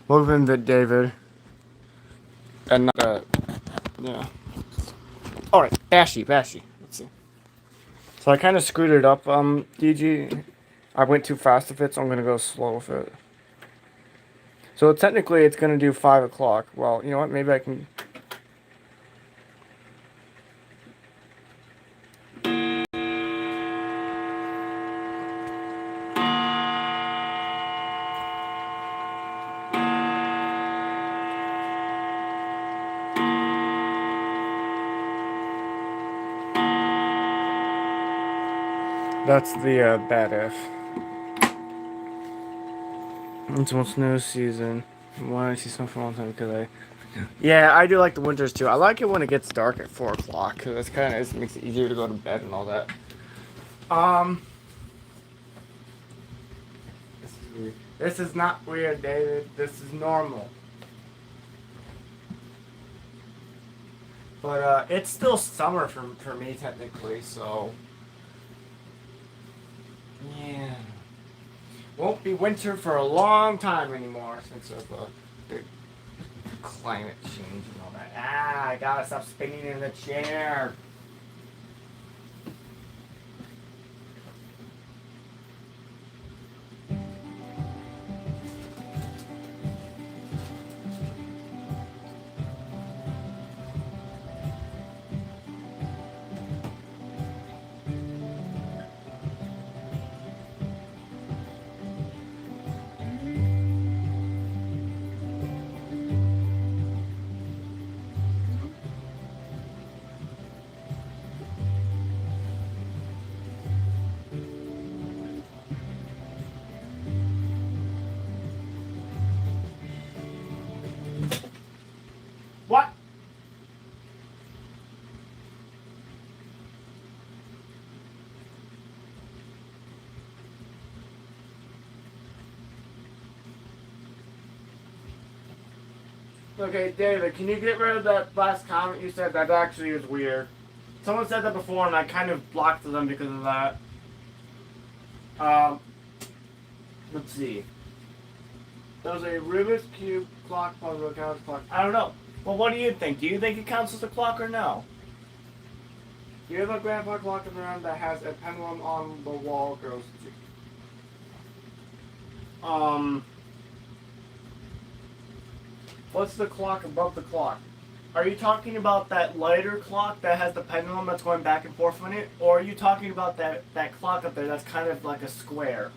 Would have been David. And not yeah. Alright, Bashy. Let's see. So I kind of screwed it up, DG. I went too fast with it, so I'm going to go slow with it. So technically it's going to do 5 o'clock. Well, you know what? Maybe I can... That's the bad F. It's almost snow season. Why don't I see snow for a long time? Because yeah, I do like the winters too. I like it when it gets dark at 4 o'clock because it's kind of makes it easier to go to bed and all that. This is weird. This is not weird, David. This is normal. But it's still summer for me technically, so yeah. Won't be winter for a long time anymore since of the climate change and all that. Ah, I gotta stop spinning in the chair. What? Okay, David, can you get rid of that last comment you said? That actually is weird. Someone said that before, and I kind of blocked them because of that. Let's see. There's a Rubik's Cube clock, puzzle counts clock. I don't know. Well, what do you think? Do you think it counts as a clock or no? Do you have a grandpa clock in the room that has a pendulum on the wall, girls? What's the clock above the clock? Are you talking about that lighter clock that has the pendulum that's going back and forth on it? Or are you talking about that clock up there that's kind of like a square?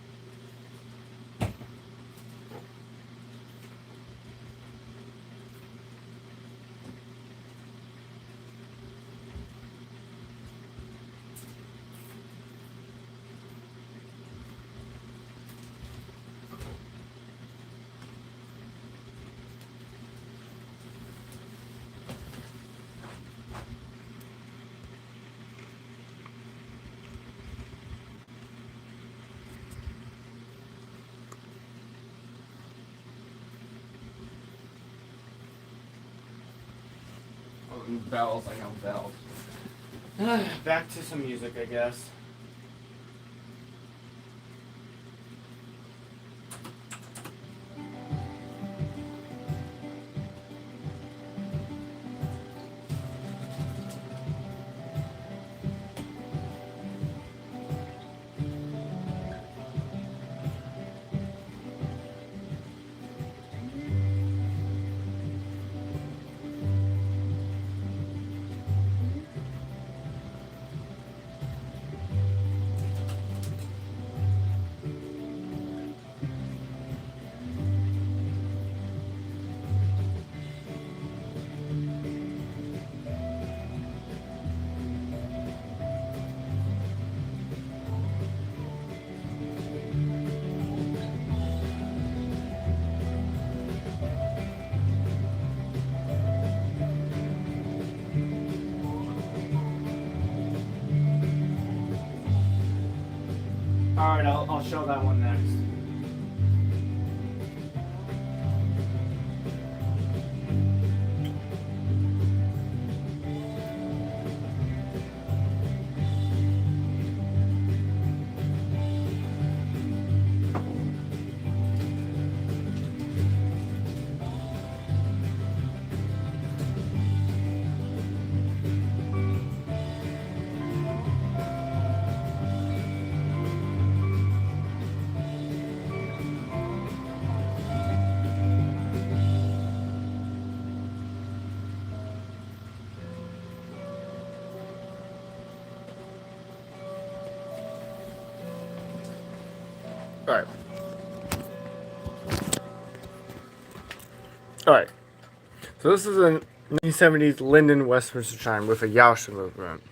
bells. I know bells. Back to some music, I guess. Alright, I'll show that one next. Alright. Alright. So this is a 1970s Linden Westminster chime with a Yausha movement.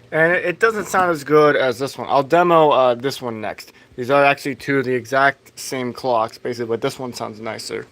And it doesn't sound as good as this one. I'll demo this one next. These are actually two of the exact same clocks, basically, but this one sounds nicer.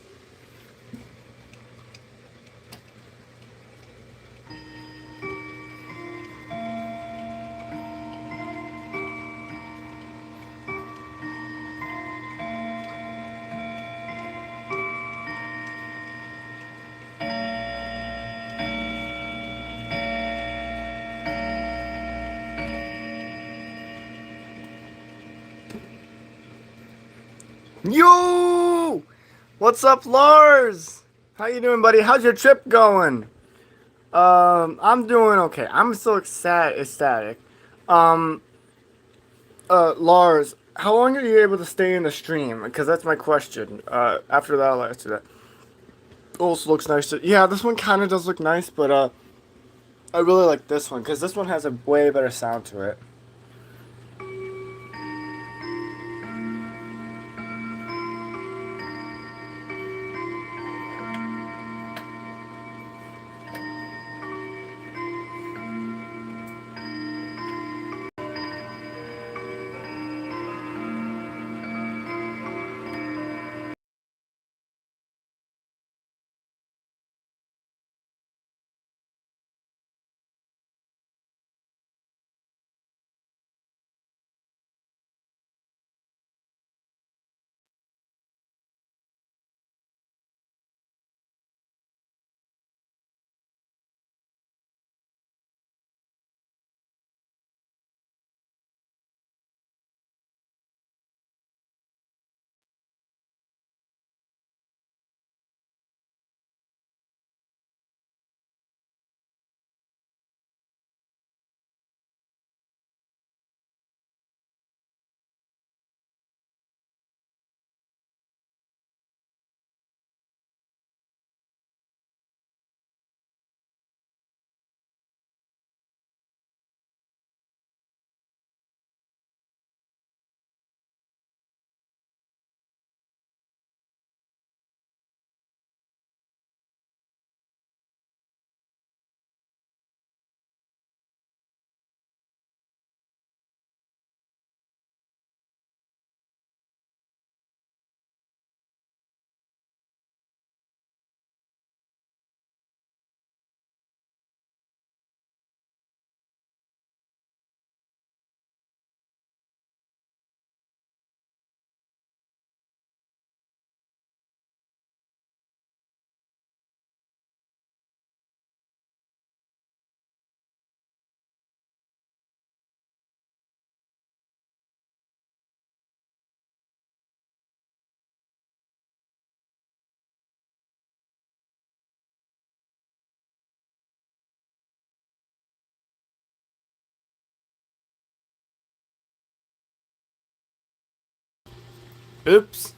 Yo! What's up, Lars? How you doing, buddy? How's your trip going? I'm doing okay. I'm so ecstatic. Um, Lars, how long are you able to stay in the stream? Because that's my question. After that, I'll answer that. Also looks nice. Yeah, this one kind of does look nice, but I really like this one because this one has a way better sound to it. Oops.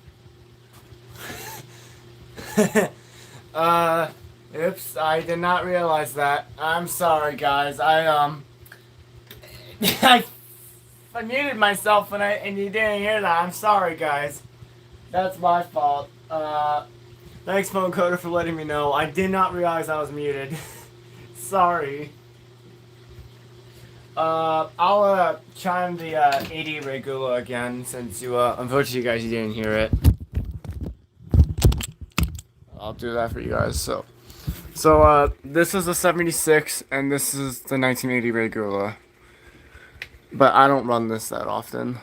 Oops, I did not realize that. I'm sorry, guys. I muted myself and you didn't hear that. I'm sorry, guys. That's my fault. Thanks, Phone Coder, for letting me know. I did not realize I was muted. Sorry. I'll chime the 80 Regula again since you unfortunately you guys you didn't hear it. I'll do that for you guys. So this is the 76 and this is the 1980 Regula. But I don't run this that often.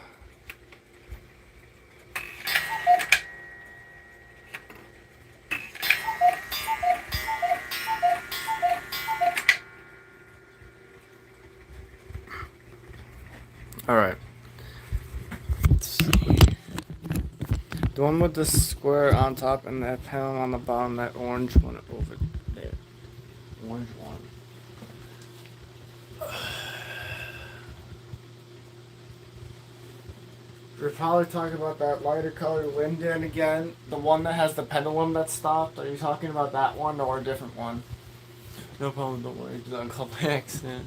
Alright. Let's see. The one with the square on top and that panel on the bottom, that orange one over there. Orange one. We're probably talking about that lighter colored Linden again. The one that has the pendulum that stopped. Are you talking about that one or a different one? No problem, don't worry. It's on call by accident.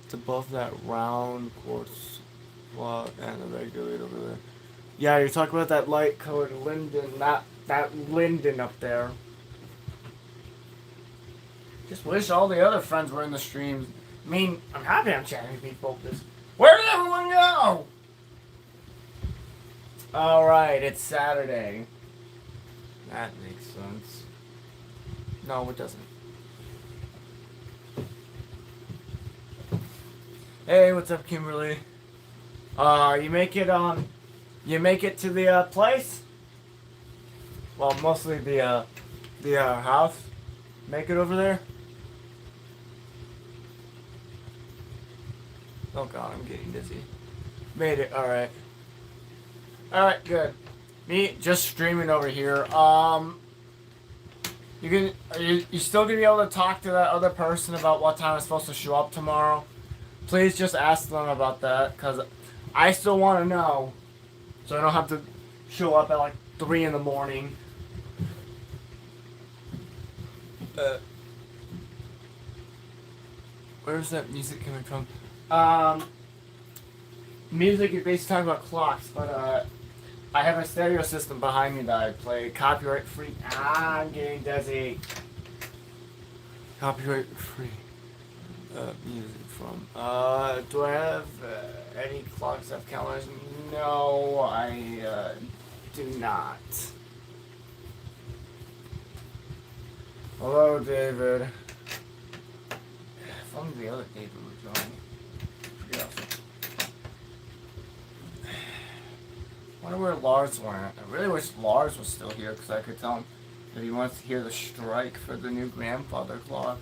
It's above that round quartz block and the regulator over there. Yeah, you're talking about that light colored Linden, not that Linden up there. Just wish all the other friends were in the streams. I mean, I'm happy I'm chatting with people. Where did everyone go? Alright, it's Saturday. That makes sense. No, it doesn't. Hey, what's up, Kimberly? You make it to the place? Well, mostly the house. Make it over there? Oh god, I'm getting dizzy. Made it, alright. Alright, good. Me just streaming over here. Are you still gonna be able to talk to that other person about what time I'm supposed to show up tomorrow? Please just ask them about that, cause I still want to know, so I don't have to show up at like 3 in the morning. Where's that music coming from? Music is basically talking about clocks, but I have a stereo system behind me that I play copyright free. I'm getting dizzy. Copyright free music from. Do I have any clocks that have calendars? No, I do not. Hello, David. If only the other David would join. Forget also. I wonder where Lars went. I really wish Lars was still here because I could tell him that he wants to hear the strike for the new grandfather clock.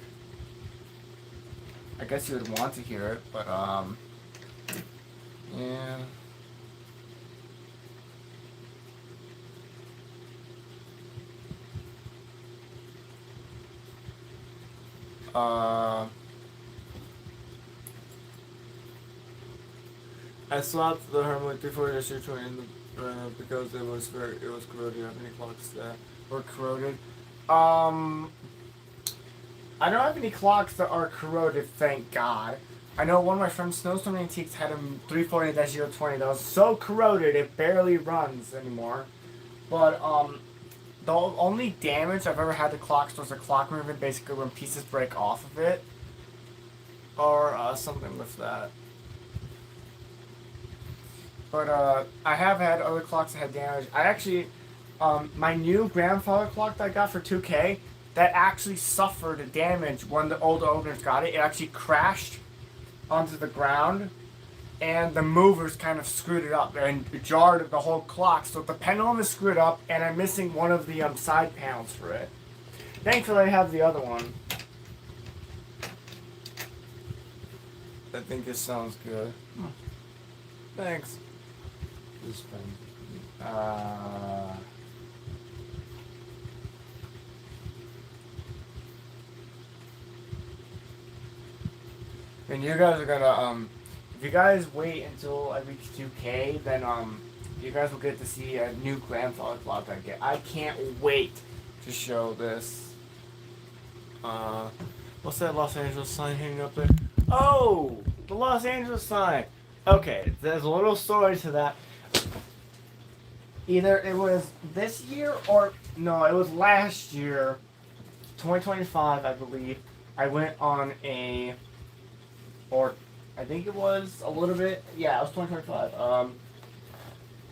I guess he would want to hear it, but yeah. I swapped the Hermit before the shoot train because it was corroded. Do you have any clocks that were corroded? I don't have any clocks that are corroded, thank God. I know one of my friends, Snowstorm Antiques, had a 340-020 that was so corroded it barely runs anymore. But the only damage I've ever had to clocks was a clock movement, basically when pieces break off of it, or something with that. But I have had other clocks that had damage. I actually, my new grandfather clock that I got for 2K, that actually suffered damage when the old owners got it. It actually crashed onto the ground, and the movers kind of screwed it up and jarred the whole clock. So the pendulum is screwed up, and I'm missing one of the side panels for it. Thankfully, I have the other one. I think this sounds good. Thanks. This friend. And you guys are gonna, if you guys wait until I reach 2K, then you guys will get to see a new grandfather vlog I get. I can't wait to show this. What's that Los Angeles sign hanging up there? Oh, the Los Angeles sign. Okay, there's a little story to that. Either it was this year or no, it was last year, 2025, I believe. I went on a, or I think it was a little bit. Yeah, it was 2025.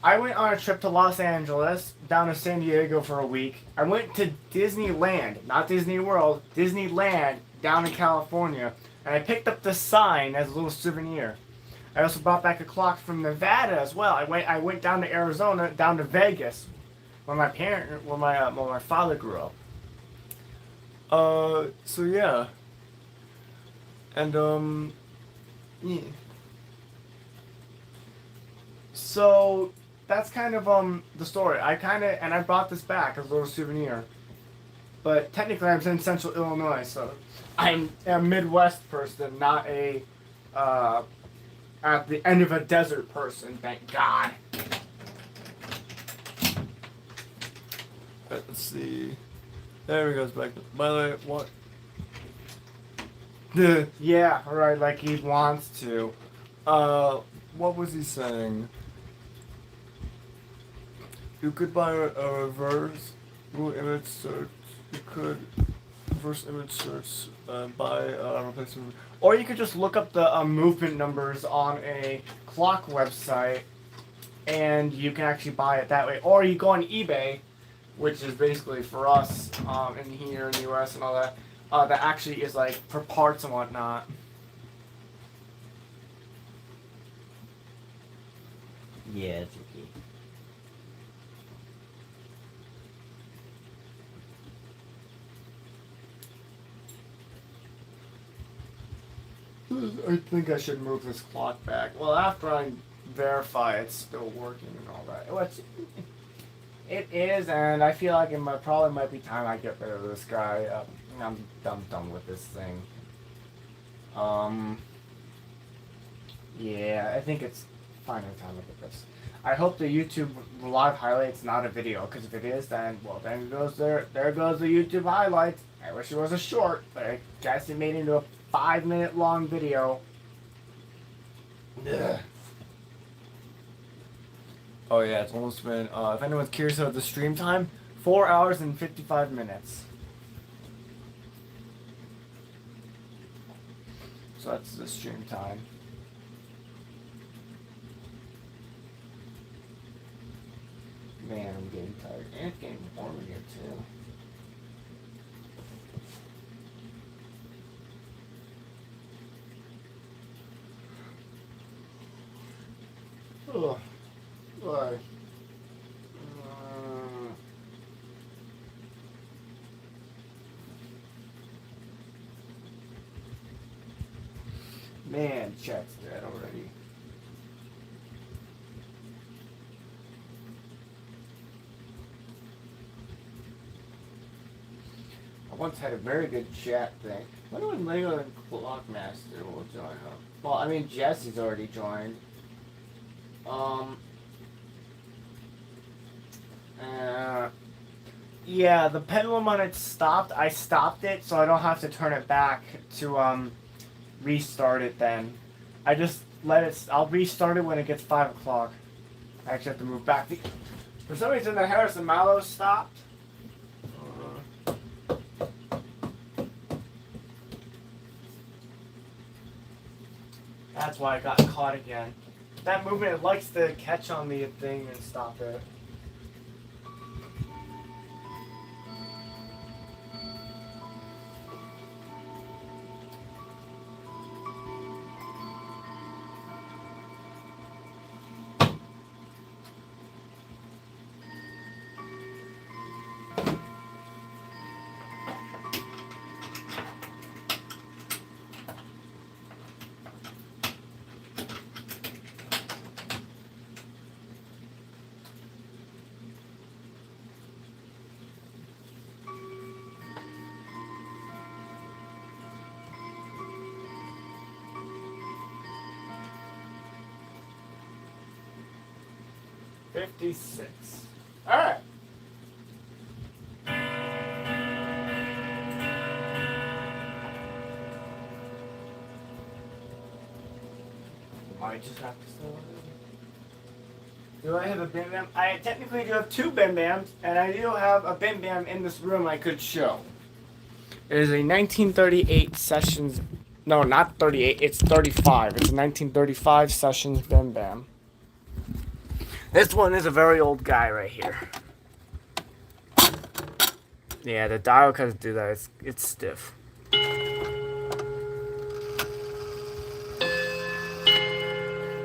I went on a trip to Los Angeles, down to San Diego for a week. I went to Disneyland, not Disney World, Disneyland down in California, and I picked up the sign as a little souvenir. I also brought back a clock from Nevada as well. I went down to Arizona, down to Vegas, where my father grew up. So yeah. And yeah. So that's kind of the story. I brought this back as a little souvenir. But technically I'm in Central Illinois, so I'm a Midwest person, not a at the end of a desert person, thank God. Let's see. There he goes back. By the way, what? Yeah, right, like he wants to. What was he saying? You could buy a reverse image search. You could reverse image search, buy a replacement. Or you could just look up the movement numbers on a clock website, and you can actually buy it that way. Or you go on eBay, which is basically for us in here in the US and all that. That actually is like for parts and whatnot. Yeah, it's okay. I think I should move this clock back. Well, after I verify it's still working and all that. Which it is, and I feel like probably might be time I get rid of this guy. I'm done with this thing. Yeah, I think it's finally time to get this. I hope the YouTube live highlights not a video, because if it is, then there goes the YouTube highlights. I wish it was a short, but I guess it made it into a 5-minute long video. Ugh. Oh yeah, it's almost been, if anyone's curious about the stream time, 4 hours and 55 minutes. So that's the stream time. Man, I'm getting tired. And it's getting warm in here too. Ugh. Why? Man, chat's dead already. I once had a very good chat thing. I wonder when Lego and Clockmaster will join up. Well, I mean, Jesse's already joined. Yeah, the pendulum on it stopped. I stopped it, so I don't have to turn it back to, restart it then. I just let it, I'll restart it when it gets 5 o'clock. I actually have to move back. For some reason, the Harrison Mallow stopped. That's why I got caught again. That movement, it likes to catch on the thing and stop it. 4:56. All right. Might just have to slow it. Do I have a Bim Bam? I technically do have two Bim Bams, and I do have a Bim Bam in this room I could show. It is a 1938 Sessions. No, not 38. It's 35. It's a 1935 Sessions Bim Bam. This one is a very old guy right here. Yeah, the dial can't do that. It's stiff.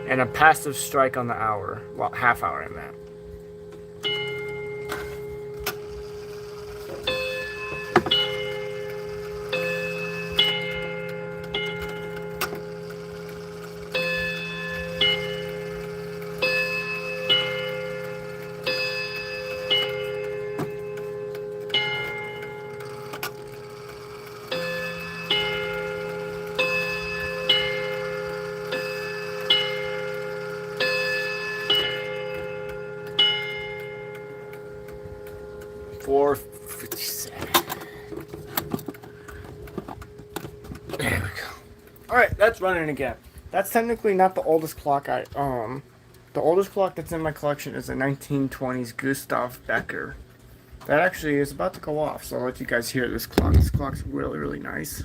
And a passive strike on the hour. Well, half hour in that. There we go. Alright, that's running again. That's technically not the oldest clock I own. The oldest clock that's in my collection is a 1920s Gustav Becker. That actually is about to go off, so I'll let you guys hear this clock. This clock's really, really nice.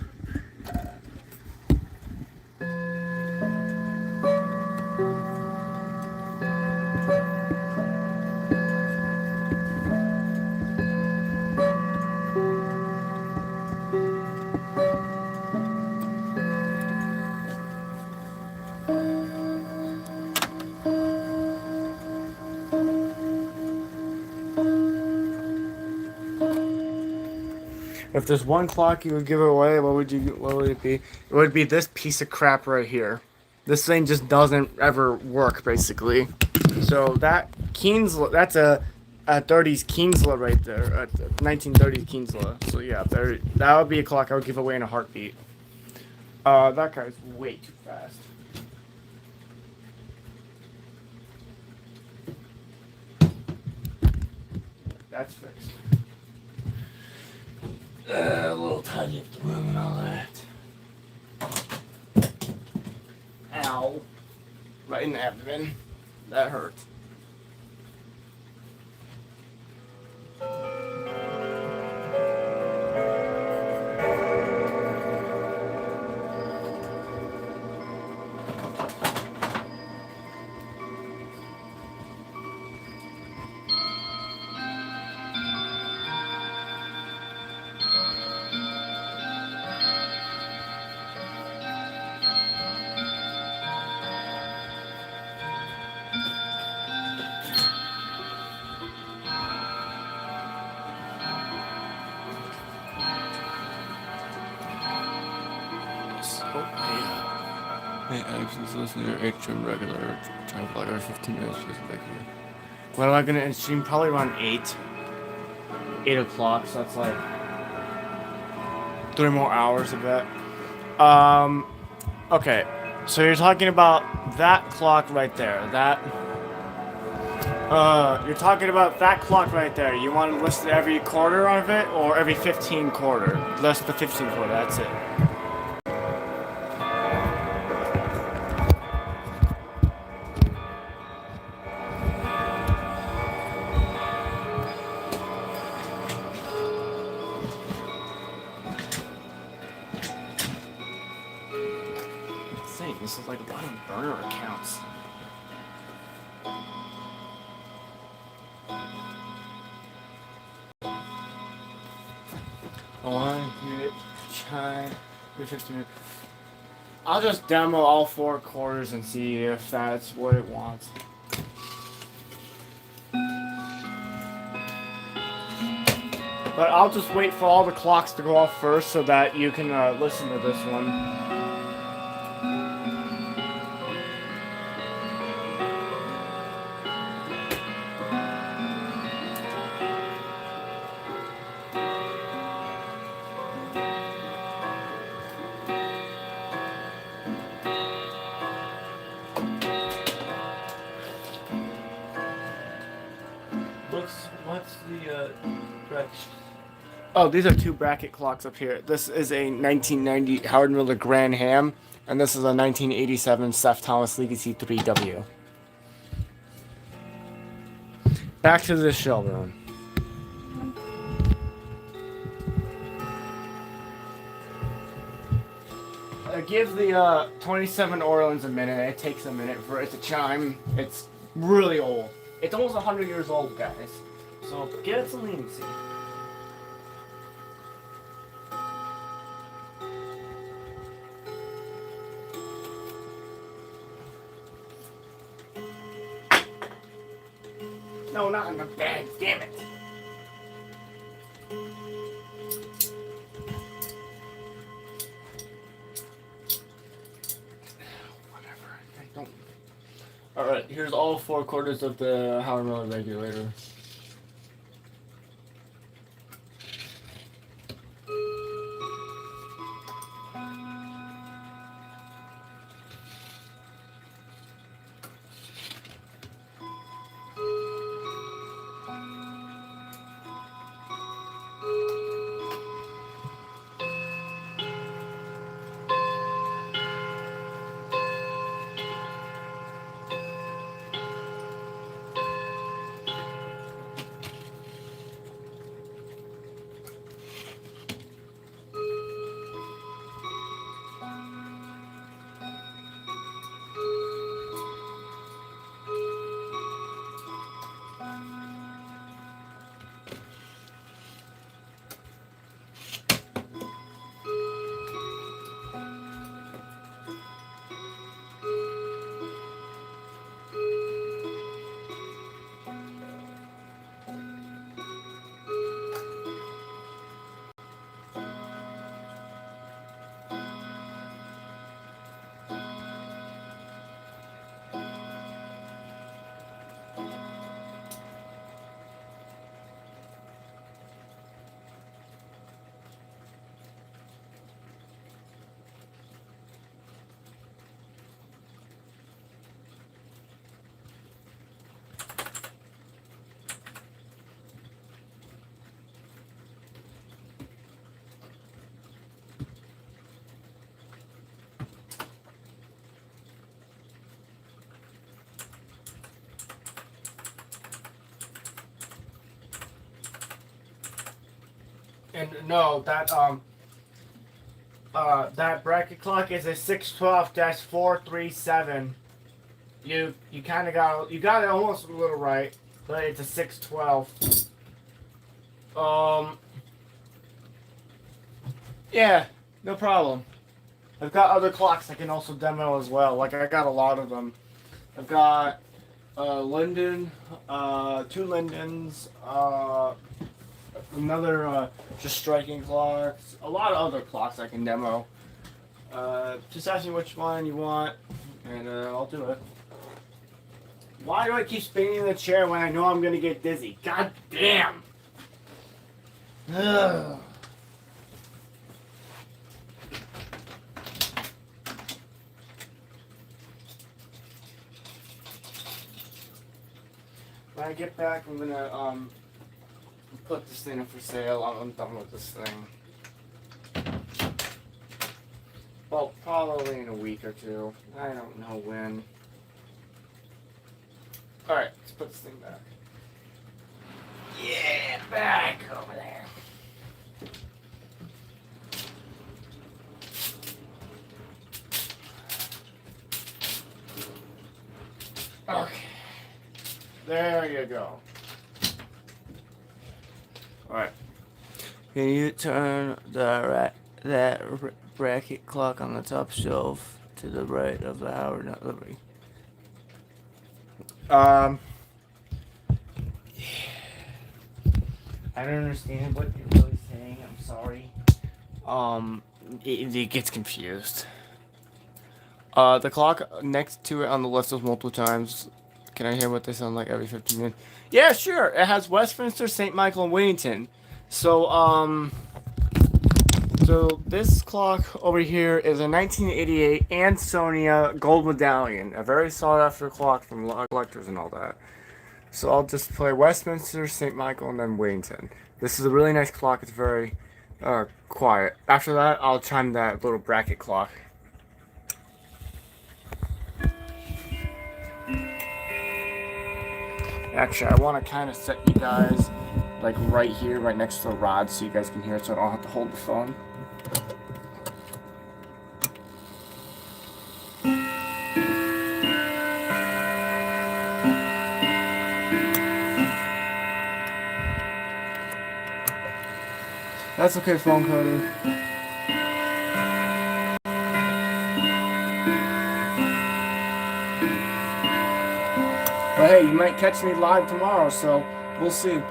If there's one clock you would give away, what would it be? It would be this piece of crap right here. This thing just doesn't ever work, basically. So that Kienzler, that's a 30s Kienzler right there, a 1930s Kienzler. So yeah, that would be a clock I would give away in a heartbeat. That guy's way too fast. That's fixed. A little tidy up the room and all that. Ow. Right in the abdomen. That hurts. Hey, Alex, just listen to your 8 trim regular. Trying to like every 15 minutes, just like here. When am I gonna stream? Probably around 8. 8 o'clock, so that's like 3 more hours of that. Okay. So you're talking about that clock right there. You're talking about that clock right there. You want to list every quarter of it, or every 15 quarter? List the 15 quarter, that's it. This is like a lot of burner accounts. One minute chime, 15 minutes. I'll just demo all 4 quarters and see if that's what it wants. But I'll just wait for all the clocks to go off first so that you can listen to this one. Oh, these are two bracket clocks up here. This is a 1990 Howard Miller Grand Ham, and this is a 1987 Seth Thomas Legacy 3W. Back to the show, room. Give the 27 Orleans a minute. It takes a minute for it to chime. It's really old. It's almost 100 years old, guys. So give it some leniency. No, not in the bag. Damn it. Alright, here's all 4 quarters of the Howard Miller regulator. And no, that bracket clock is a 612-437. You kind of got it almost a little right, but it's a 612. Yeah, no problem. I've got other clocks I can also demo as well. Like I got a lot of them. I've got Linden, 2 Lindens, another just striking clocks, a lot of other clocks I can demo. Just ask me which one you want, and I'll do it. Why do I keep spinning the chair when I know I'm gonna get dizzy? God damn! Ugh. When I get back, I'm gonna put this thing up for sale. I'm done with this thing. Well, probably in a week or 2. I don't know when. Alright, let's put this thing back. Yeah, back over there. Okay. There you go. Alright. Can you turn that bracket clock on the top shelf to the right of the Howard Livery? I don't understand what you're really saying. I'm sorry. It gets confused. The clock next to it on the left is multiple times. Can I hear what they sound like every 15 minutes? Yeah, sure. It has Westminster, St. Michael, and Wellington. So this clock over here is a 1988 Ansonia gold medallion. A very sought after clock from collectors and all that. So I'll just play Westminster, St. Michael, and then Wellington. This is a really nice clock. It's very quiet. After that, I'll chime that little bracket clock. Actually, I want to kind of set you guys like right here, right next to the rod, so you guys can hear it, so I don't have to hold the phone. That's okay, phone Cody. But hey, you might catch me live tomorrow, so we'll see.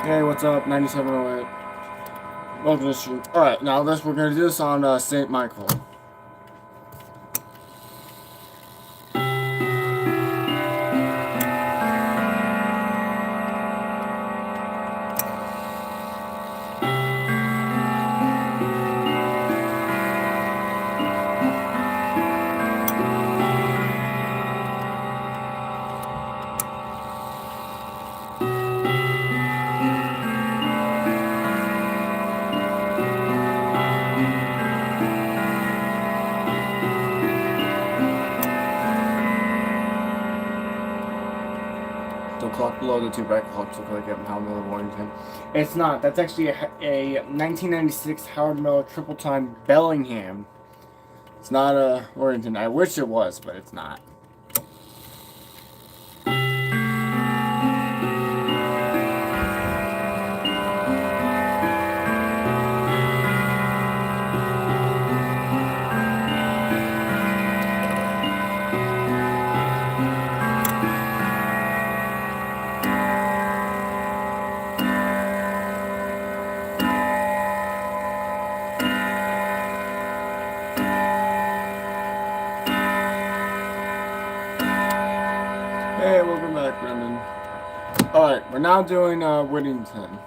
Hey, what's up? 9708. Welcome to the stream. Alright, now we're going to do this on St. Michael. The clock below the two bracket clocks look like Howard Miller Warrington. It's not. That's actually a 1996 Howard Miller triple time Bellingham. It's not a Warrington. I wish it was, but it's not. Hey, welcome back, Brendan. Alright, we're now doing Whittington.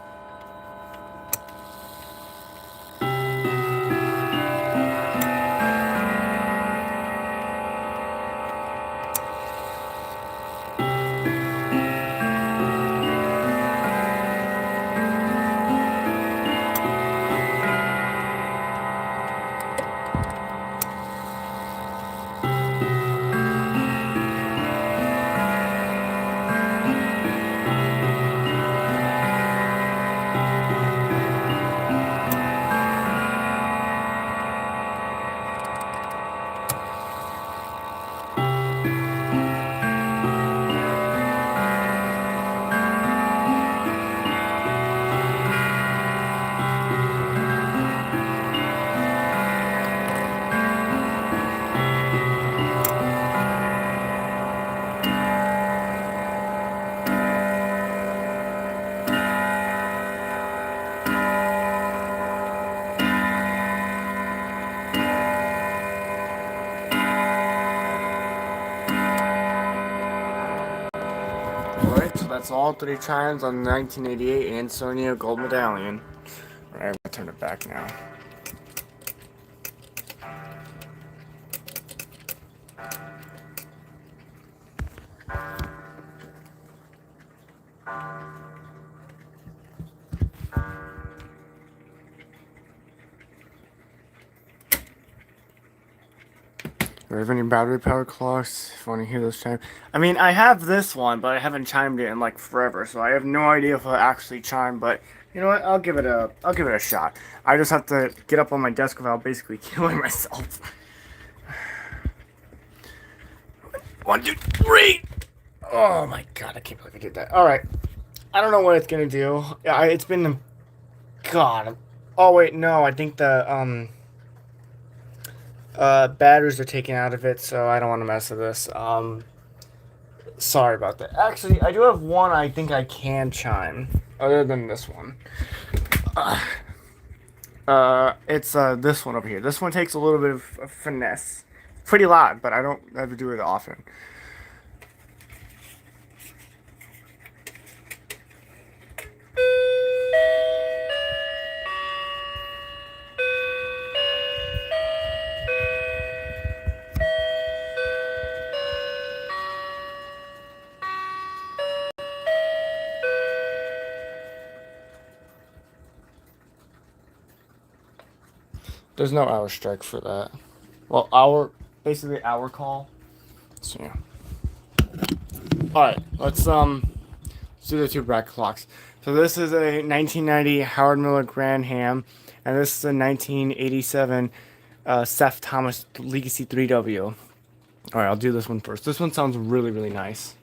That's all 3 chimes on the 1988 Ansonia Gold Medallion. Alright, I'm gonna turn it back now. Do I have any battery powered clocks? If you want to hear those chime. I mean, I have this one, but I haven't chimed it in like forever, so I have no idea if it'll actually chime. But you know what? I'll give it a shot. I just have to get up on my desk without basically killing myself. 1, 2, 3. Oh my god! I can't believe I did that. All right. I don't know what it's gonna do. It's been. God. Oh wait, no. I think the batteries are taken out of it, so I don't want to mess with this. Sorry about that. Actually, I do have one I think I can chime, other than this one. It's this one over here. This one takes a little bit of finesse. Pretty loud, but I don't ever do it often. There's no hour strike for that. Well, basically hour call. So yeah. All right, let's do the two bracket clocks. So this is a 1990 Howard Miller Grand Ham, and this is a 1987 Seth Thomas Legacy 3W. All right, I'll do this one first. This one sounds really, really nice.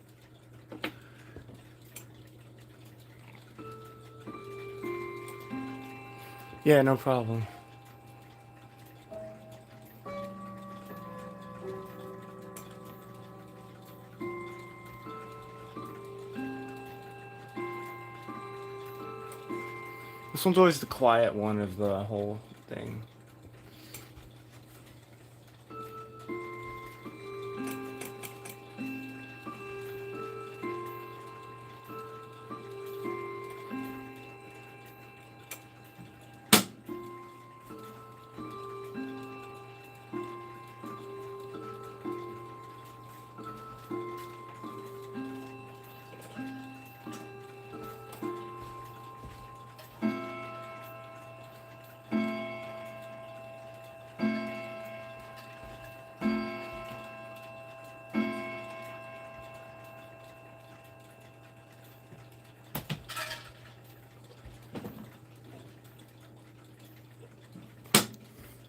Yeah, no problem. This one's always the quiet one of the whole thing.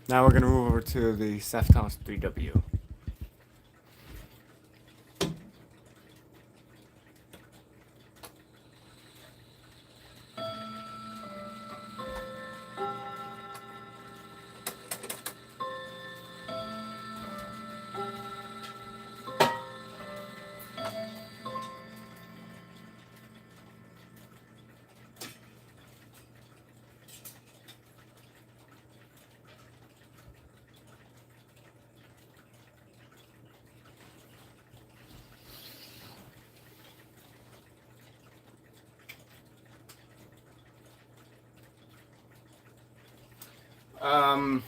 Now we're gonna move over to the Seth Thomas 3W. Um,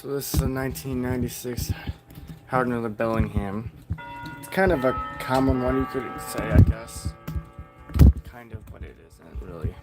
so this is a 1996 Howard Miller Bellingham. It's kind of a common one, you could say, I guess. Kind of, but it isn't really.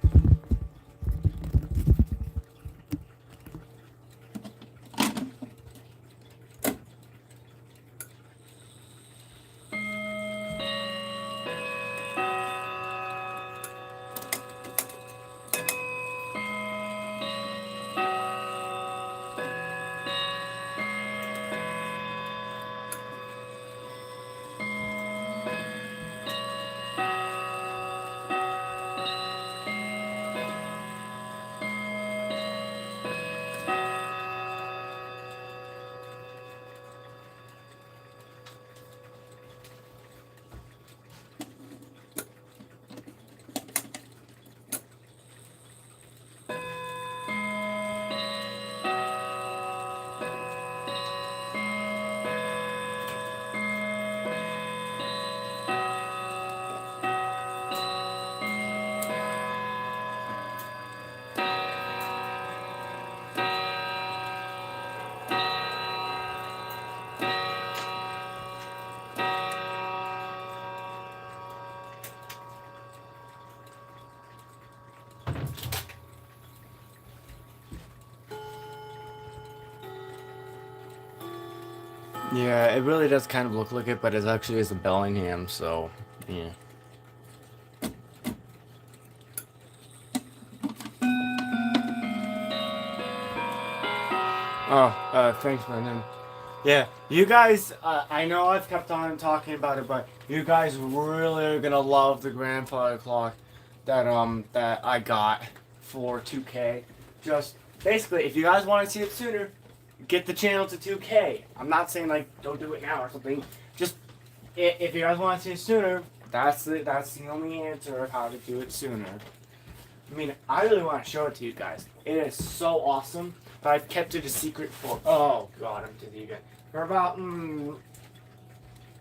Yeah, it really does kind of look like it, but it actually is a Bellingham, so yeah. Oh, thanks, Brendan. Yeah, you guys, I know I've kept on talking about it, but you guys really are gonna love the grandfather clock that I got for 2K. Just basically, if you guys want to see it sooner, get the channel to 2K. I'm not saying like don't do it now or something. Just if you guys want to see it sooner, that's the only answer of how to do it sooner. I mean, I really want to show it to you guys. It is so awesome, but I've kept it a secret for, oh god, I'm dizzy again. For about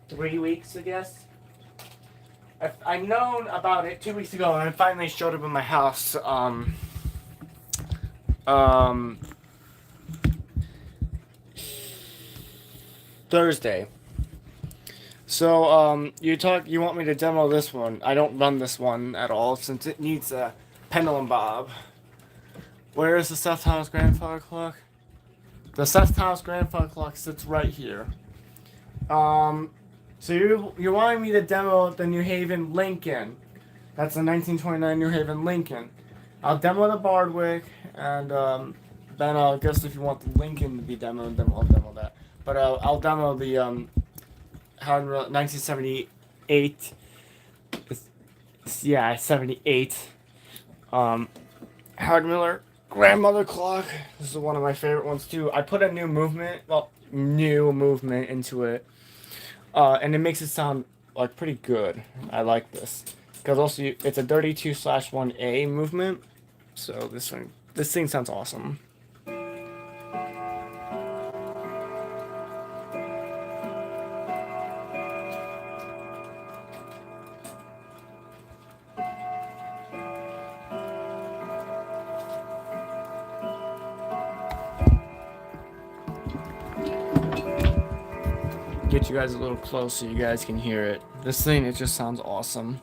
3 weeks, I guess. I known about it 2 weeks ago, and I finally showed up in my house. Thursday. So, you want me to demo this one. I don't run this one at all, since it needs a pendulum bob. Where is the Seth Thomas grandfather clock? The Seth Thomas grandfather clock sits right here. So you're wanting me to demo the New Haven Lincoln. That's the 1929 New Haven Lincoln. I'll demo the Bardwick, and then I guess if you want the Lincoln to be demoed, then I'll demo that. But I'll demo the 1978. Yeah, 78. Howard Miller grandmother clock. This is one of my favorite ones too. I put a new movement into it, and it makes it sound like pretty good. I like this because also it's a 32/1A movement, so this thing sounds awesome. Get you guys a little close so you guys can hear it. This thing, it just sounds awesome.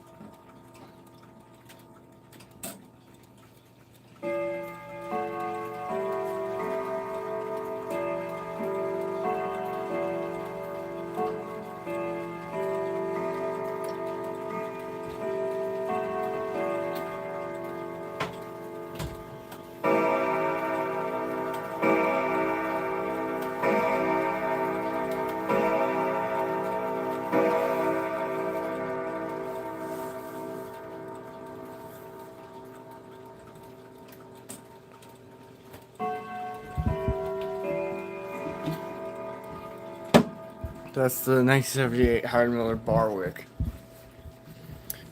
That's the 1978 Howard Miller Barwick.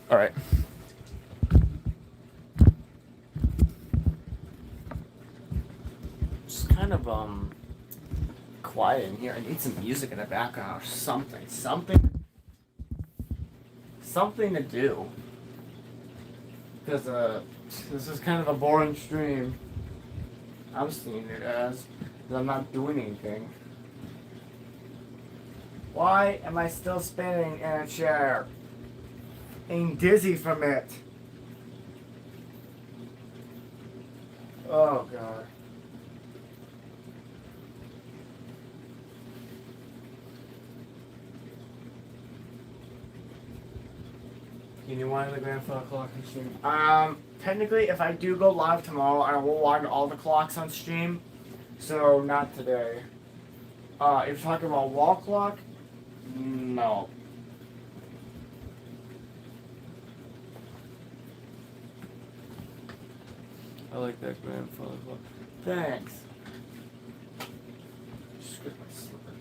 Alright. It's kind of quiet in here. I need some music in the background or something. Something to do. Because this is kind of a boring stream. I'm seeing it as, because I'm not doing anything. Why am I still spinning in a chair? I'm dizzy from it. Oh god. Can you wind the grandfather clock on stream? Technically, if I do go live tomorrow, I will wind all the clocks on stream. So, not today. If you're talking about wall clock, no. I like that grandfather clock. Thanks. Just get my slipper.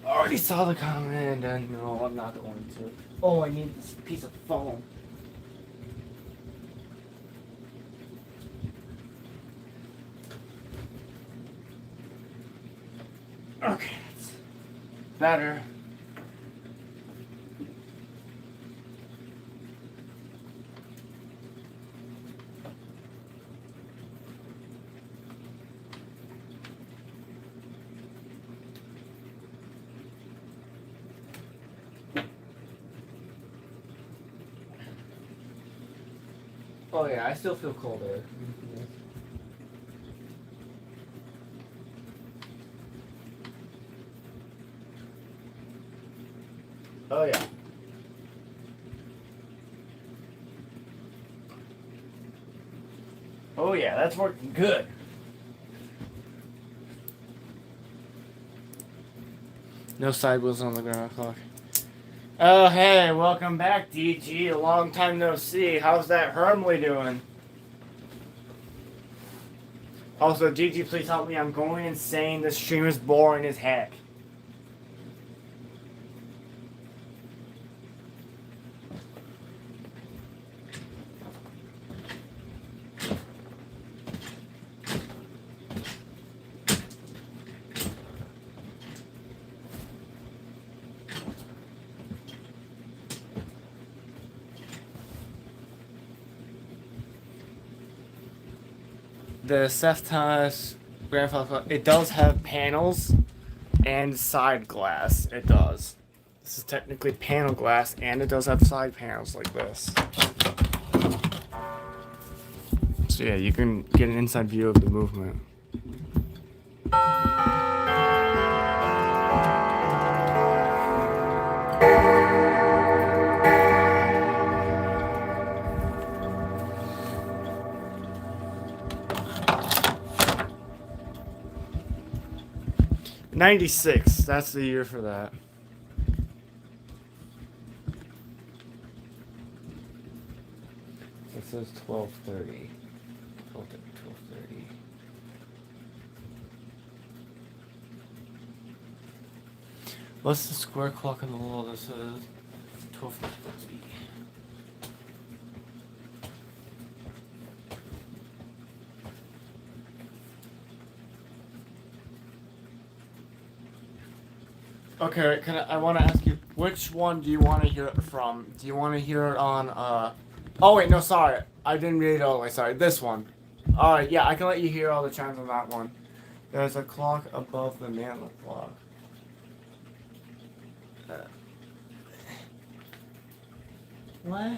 I already saw the comment, and no, I'm not going to. Oh, I need this piece of foam. Okay, that's better. Oh yeah, I still feel colder. Oh yeah. Oh yeah, that's working good. No side wheels on the ground clock. Oh hey, welcome back, DG. A long time no see. How's that Hermley doing? Also, DG, please help me. I'm going insane. This stream is boring as heck. The Seftas grandfather, it does have panels and side glass. It does. This is technically panel glass, and it does have side panels like this. So yeah, you can get an inside view of the movement. '96. That's the year for that. It says 12:30. 12:30. What's the square clock on the wall that says 12:30? Okay, I want to ask you, which one do you want to hear it from? Do you want to hear it on, oh wait, no, sorry. I didn't read it all the way, sorry. This one. Alright, yeah, I can let you hear all the chimes on that one. There's a clock above the mantle clock. What?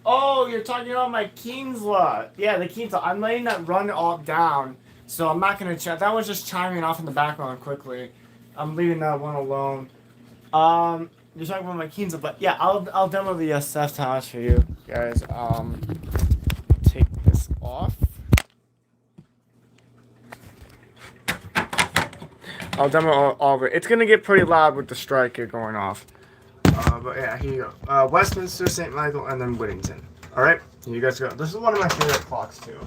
Oh, you're talking about my Kienzla. Yeah, the Kienzla. I'm letting that run all down. So I'm not gonna check. That was just chiming off in the background quickly. I'm leaving that one alone. You're talking about my Kienzla, but yeah, I'll demo the Seth Thomas for you guys. Take this off. I'll demo all of it. It's gonna get pretty loud with the striker going off. But yeah, here you go. Westminster, St. Michael, and then Whittington. All right, here you guys go. This is one of my favorite clocks too.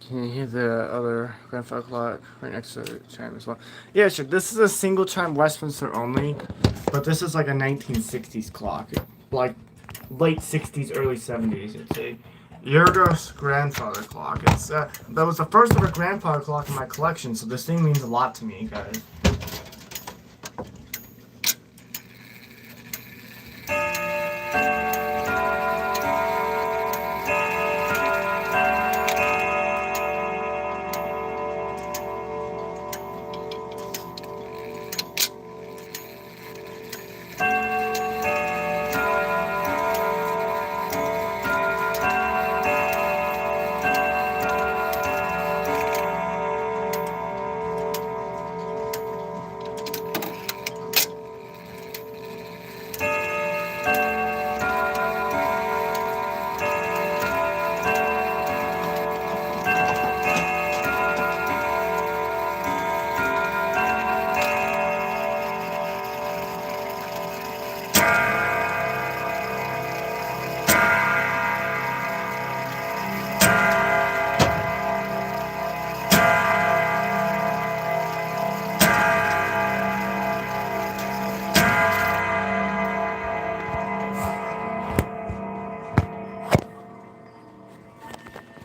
Can you hear the other grandfather clock right next to the chime as well? Yeah, sure. This is a single chime Westminster only, but this is like a 1960s clock, like late 60s, early 70s. It's a Yorgos grandfather clock. It's that was the first ever grandfather clock in my collection, so this thing means a lot to me, guys.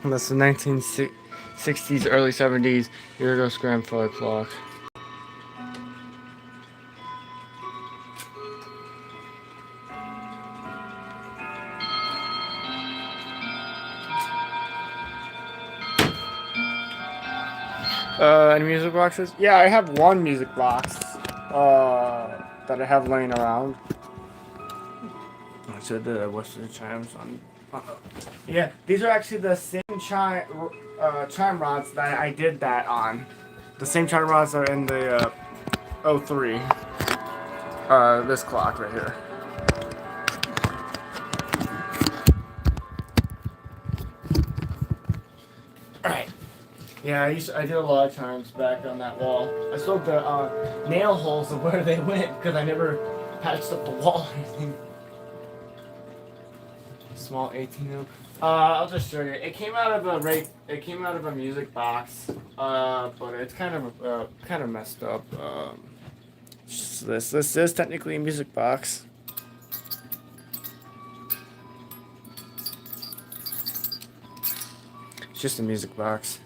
And that's the 1960s, early 70s Yorgos grandfather clock. Any music boxes? Yeah, I have one music box that I have laying around. I said the Western chimes on. Yeah, these are actually the same chime rods that I did that on. The same chime rods are in the 03. This clock right here. Alright. Yeah, I did a lot of chimes back on that wall. I sold the nail holes of where they went because I never patched up the wall or anything. Small 18 ohm. I'll just show you. It came out of a music box, but it's kind of messed up. This is technically a music box. It's just a music box.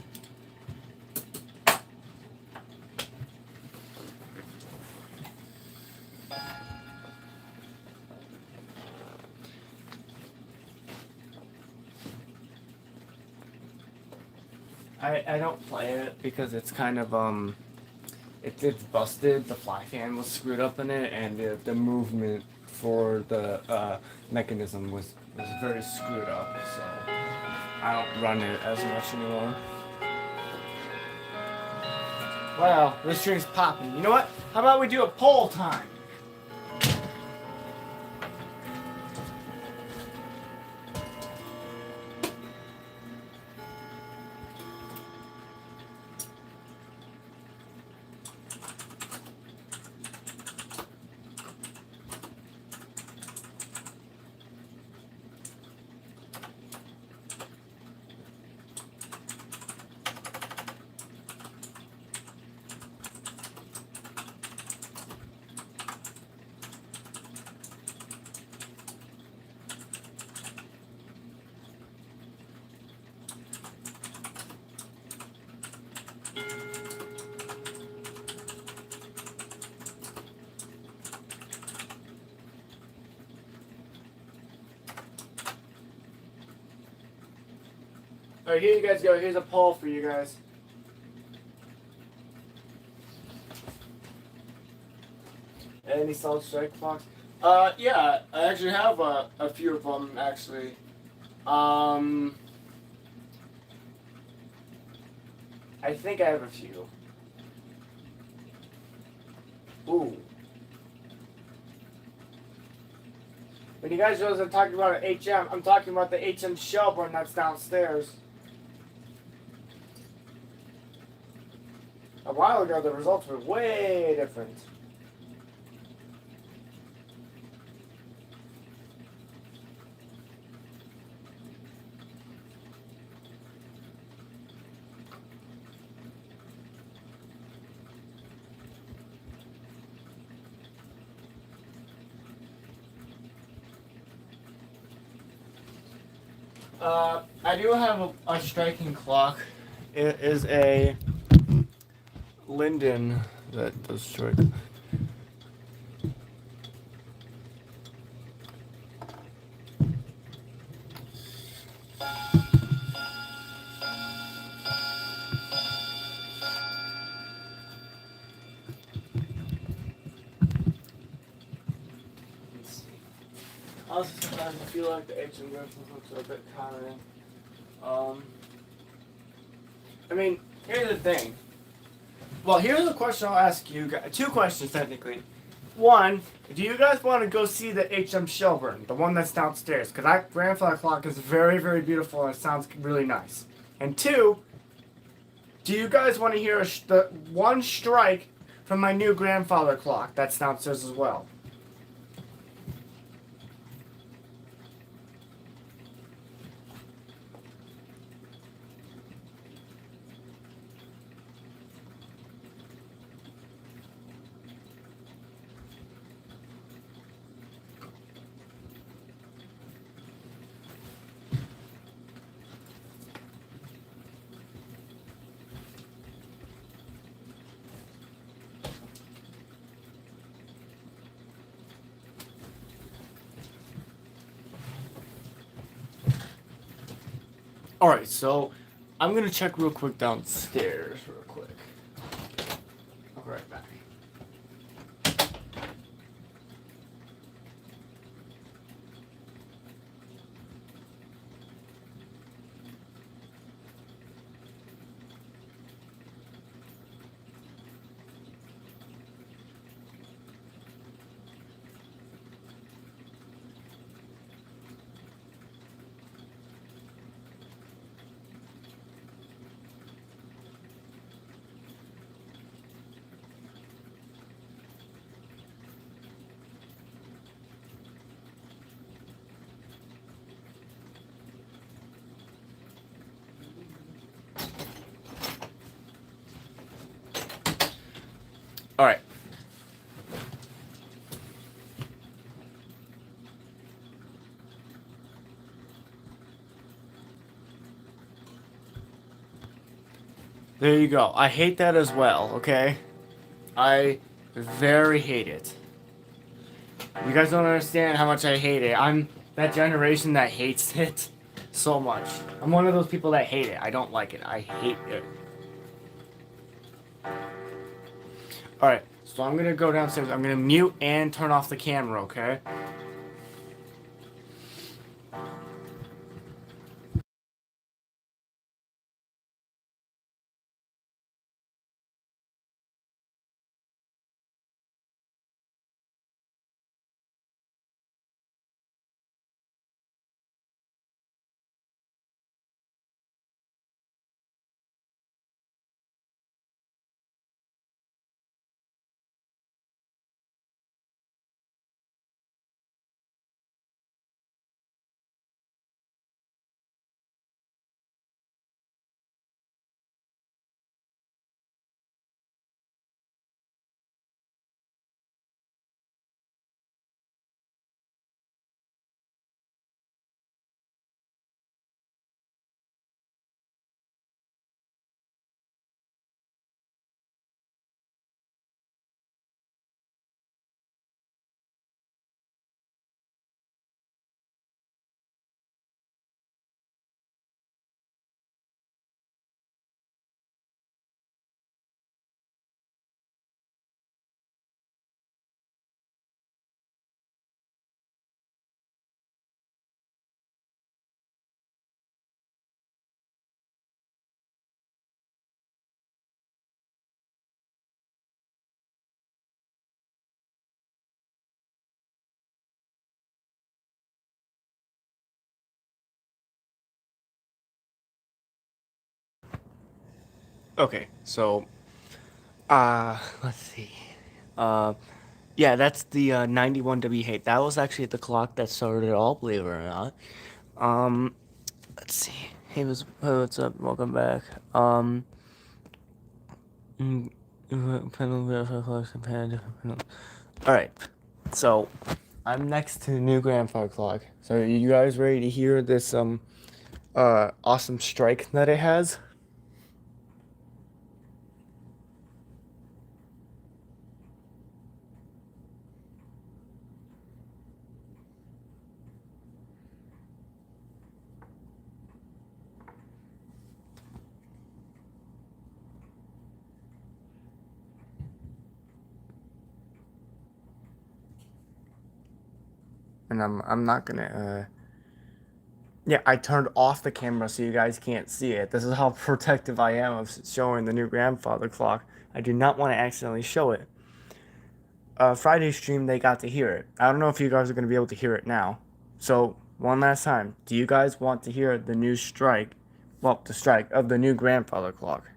I don't play it because it's kind of it's busted. The fly fan was screwed up in it, and the movement for the mechanism was very screwed up. So I don't run it as much anymore. Well, this string's popping. You know what? How about we do a poll time? Alright, here you guys go. Here's a poll for you guys. Any solid strike clocks? Yeah, I actually have a few of them, actually. I think I have a few. Ooh. When you guys realize I'm talking about an HM, I'm talking about the HM Shelburne that's downstairs. A while ago, the results were way different. I do have a striking clock. It is a Linden that does strike. Also, sometimes I feel like the HM hooks are a bit common. I mean, here's the thing. Well, here's a question I'll ask you guys. Two questions, technically. One, do you guys want to go see the HM Shelburne, the one that's downstairs? Because that grandfather clock is very, very beautiful and it sounds really nice. And two, do you guys want to hear the one strike from my new grandfather clock that's downstairs as well? Alright, so I'm gonna check real quick downstairs real quick. I'll be right back. Alright. There you go. I hate that as well, okay? I very hate it. You guys don't understand how much I hate it. I'm that generation that hates it so much. I'm one of those people that hate it. I don't like it. I hate it. Alright, so I'm gonna go downstairs. I'm gonna mute and turn off the camera, okay? Okay, so, let's see. Yeah, that's the 91 W8. That was actually the clock that started it all, believe it or not. Let's see. Hey, what's up? Welcome back. Alright, so, I'm next to the new grandfather clock. So, are you guys ready to hear this, awesome strike that it has. And I'm not gonna yeah, I turned off the camera so you guys can't see it. This is how protective I am of showing the new grandfather clock. I do not want to accidentally show it. Friday stream, they got to hear it. I don't know if you guys are going to be able to hear it now. So, one last time. Do you guys want to hear the new strike? Well, the strike of the new grandfather clock.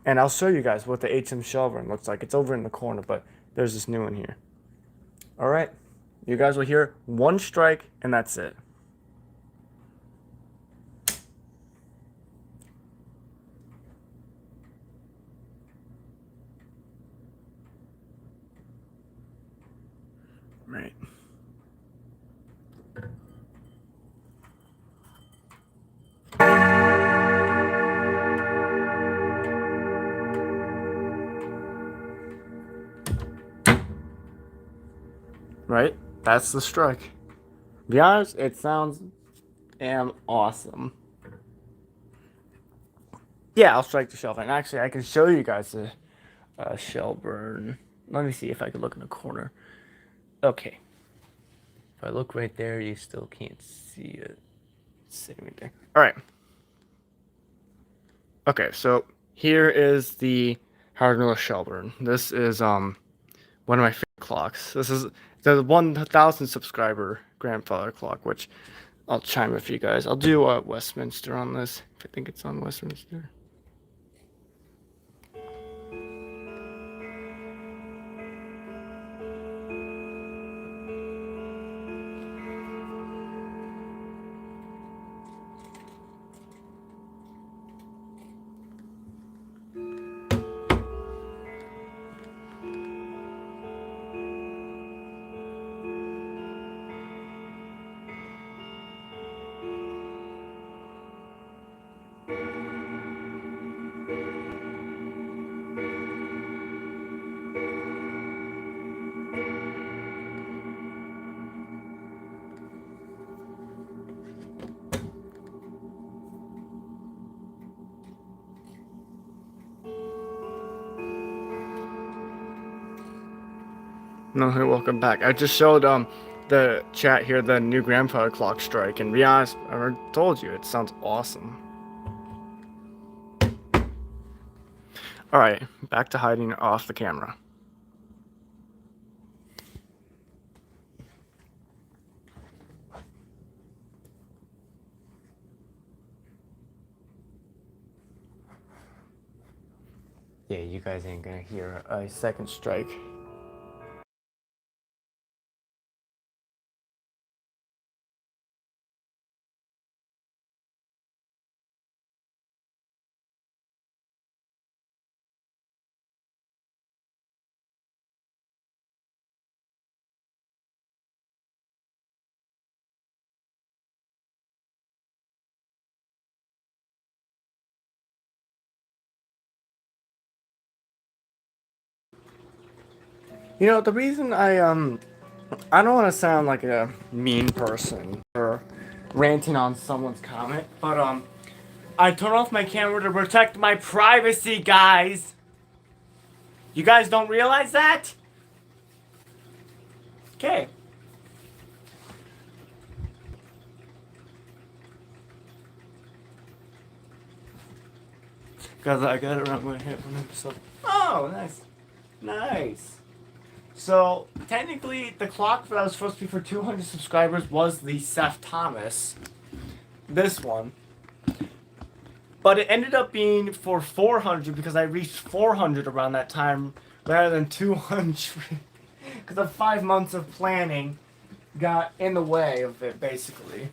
And I'll show you guys what the HM Shelburne looks like. It's over in the corner, but there's this new one here. Alright. You guys will hear one strike, and that's it. Right. Right? That's the strike. Be honest, it sounds damn awesome. Yeah, I'll strike the Shelburne. Actually, I can show you guys the Shelburne. Let me see if I can look in the corner. Okay. If I look right there, you still can't see it. It's sitting right there. All right. Okay, so here is the Hardware Shelburne. This is one of my favorite clocks. This is the 1,000 subscriber grandfather clock, which I'll chime with you guys. I'll do Westminster on this. If I think it's on Westminster. No, hey, welcome back. I just showed the chat here the new grandfather clock strike, and to be honest, I already told you it sounds awesome. All right, back to hiding off the camera. Yeah, you guys ain't gonna hear a second strike. You know, the reason I don't want to sound like a mean person or ranting on someone's comment, but I turn off my camera to protect my privacy, guys. You guys don't realize that? Okay. Because I got it around my hip. So, oh, nice. Nice. So, technically, the clock that was supposed to be for 200 subscribers was the Seth Thomas. This one. But it ended up being for 400 because I reached 400 around that time rather than 200. Because the 5 months of planning got in the way of it, basically.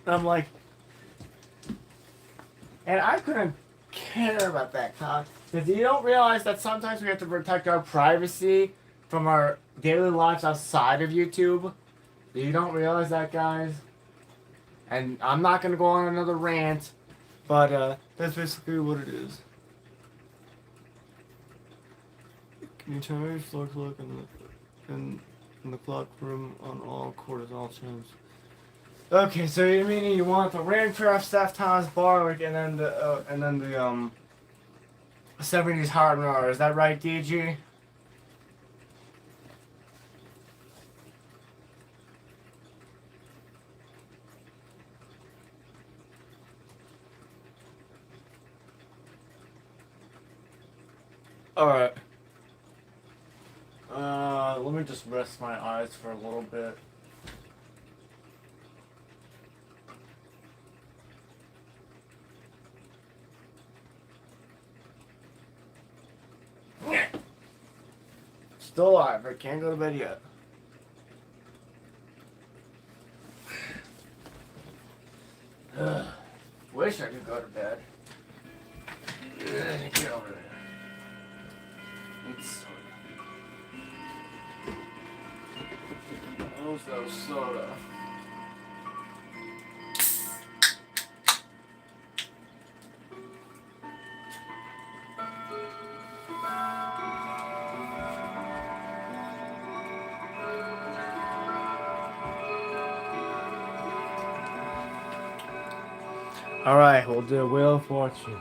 And I'm like... And I couldn't care about that, Todd. Because you don't realize that sometimes we have to protect our privacy from our daily lives outside of YouTube. You don't realize that, guys. And I'm not gonna go on another rant, but that's basically what it is. Can you turn your floor clock in the clock room on all quarters, all times? Okay, so you mean you want the Rancraft, Staff Thomas Barwick, and then the 70s hard roller? Is that right, DG? Alright. Let me just rest my eyes for a little bit. Still alive, I can't go to bed yet. Wish I could go to bed. Get over there. It's those soda. Alright, we'll do Wheel of Fortune.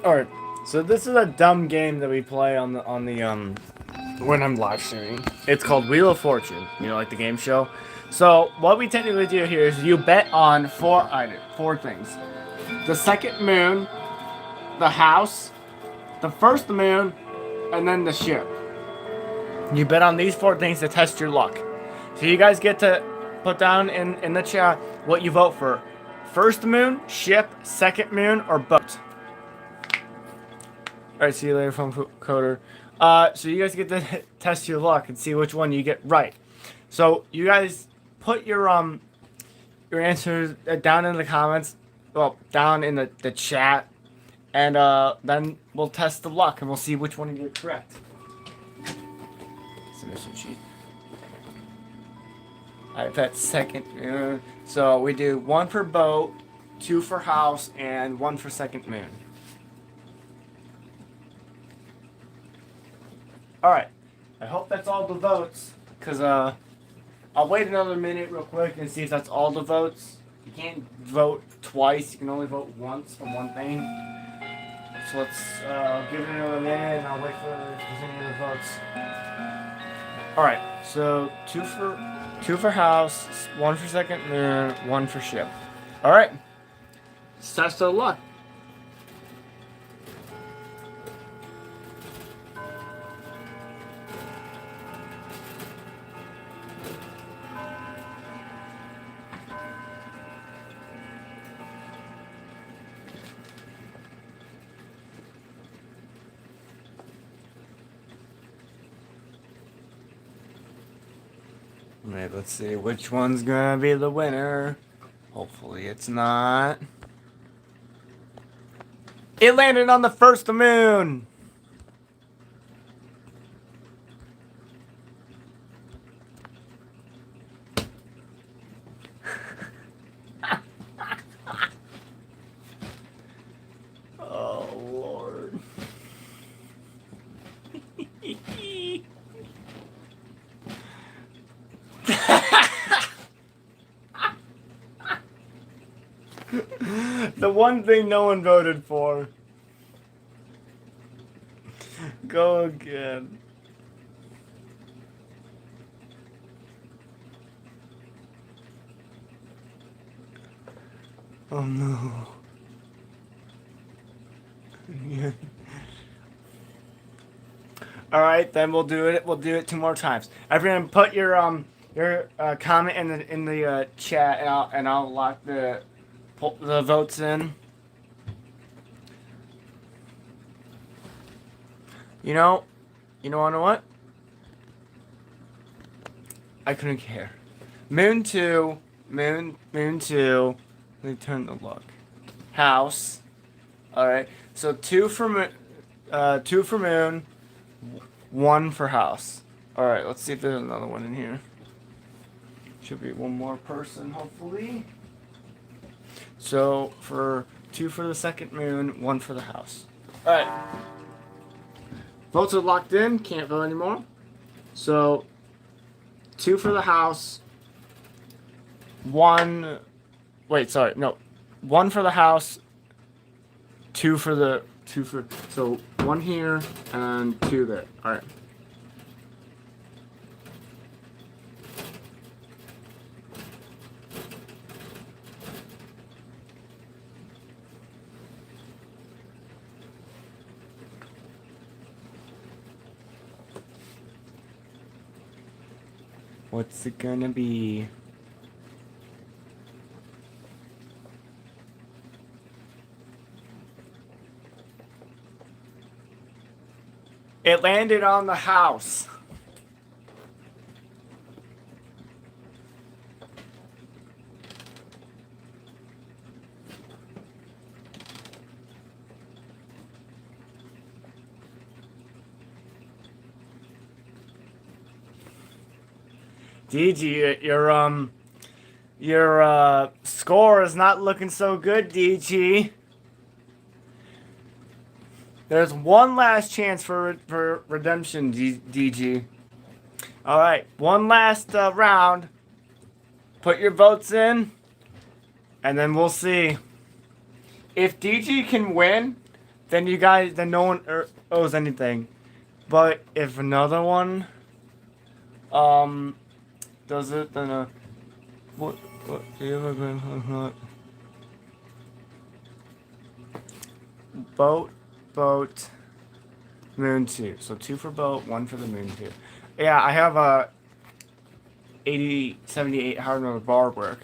Alright, so this is a dumb game that we play on the when I'm live streaming. It's called Wheel of Fortune, you know, like the game show. So what we technically do here is you bet on four things: the second moon, the house, the first moon, and then the ship. You bet on these four things to test your luck. So you guys get to put down in the chat what you vote for: first moon, ship, second moon, or boat. Alright, see you later, Phone Coder. So you guys get to test your luck and see which one you get right. So you guys put your answers down in the comments, well, down in the chat, and then we'll test the luck and we'll see which one you get correct. Submission sheet. Alright, that's second. So we do 1 for boat, 2 for house, and 1 for second moon. Alright, I hope that's all the votes, because I'll wait another minute real quick and see if that's all the votes. You can't vote twice, you can only vote once for one thing. So let's give it another minute and I'll wait for any other votes. Alright, so 2 for house, 1 for second moon, 1 for ship. Alright, let's test our luck. Alright, let's see which one's gonna be the winner. Hopefully it's not. It landed on the first moon! Oh, Lord. The one thing no one voted for. Go again. Oh no. Alright, then we'll do it. We'll do it 2 more times. Everyone, put your comment in the chat, and I'll lock the votes in. You know what? I couldn't care. Moon 2. Let me turn the luck. House. All right. So two for moon, one for house. All right. Let's see if there's another one in here. Should be one more person, hopefully. So for two for the second moon, one for the house. All right. Votes are locked in. Can't vote anymore. So two for the house. One. Wait, sorry. No, one for the house. Two for. So one here and two there. All right. What's it gonna be? It landed on the house. DG, your score is not looking so good, DG. There's one last chance for redemption, DG. All right, one last round. Put your votes in, and then we'll see. If DG can win, then no one owes anything. But if another one, does it, then what do you ever been boat, moon 2. So 2 for boat, 1 for the moon 2. Yeah, I have a 78 how to remember bar work.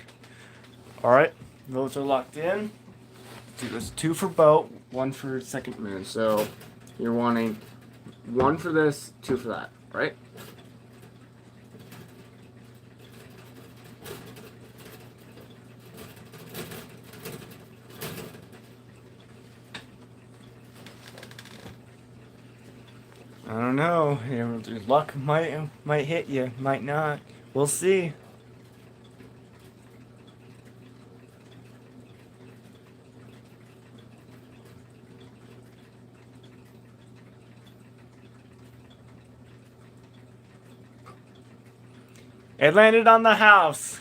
Alright, votes are locked in. Do this 2 for boat, 1 for second moon. So you're wanting 1 for this, 2 for that, right? I don't know. Your luck might hit you, might not. We'll see. It landed on the house.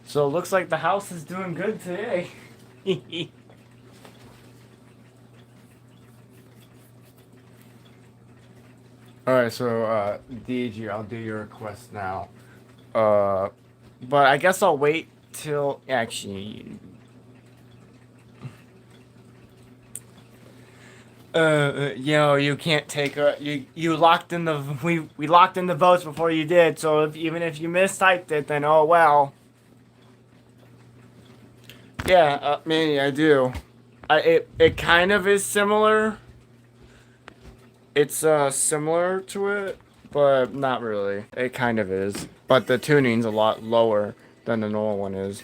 So it looks like the house is doing good today. Alright, so DG, I'll do your request now. But I guess I'll wait till actually you can't take you locked in the we locked in the votes before you did, so even if you mistyped it, then oh well. Yeah, Manny, I do. It kind of is similar. It's similar to it, but not really. It kind of is, but the tuning's a lot lower than the normal one is.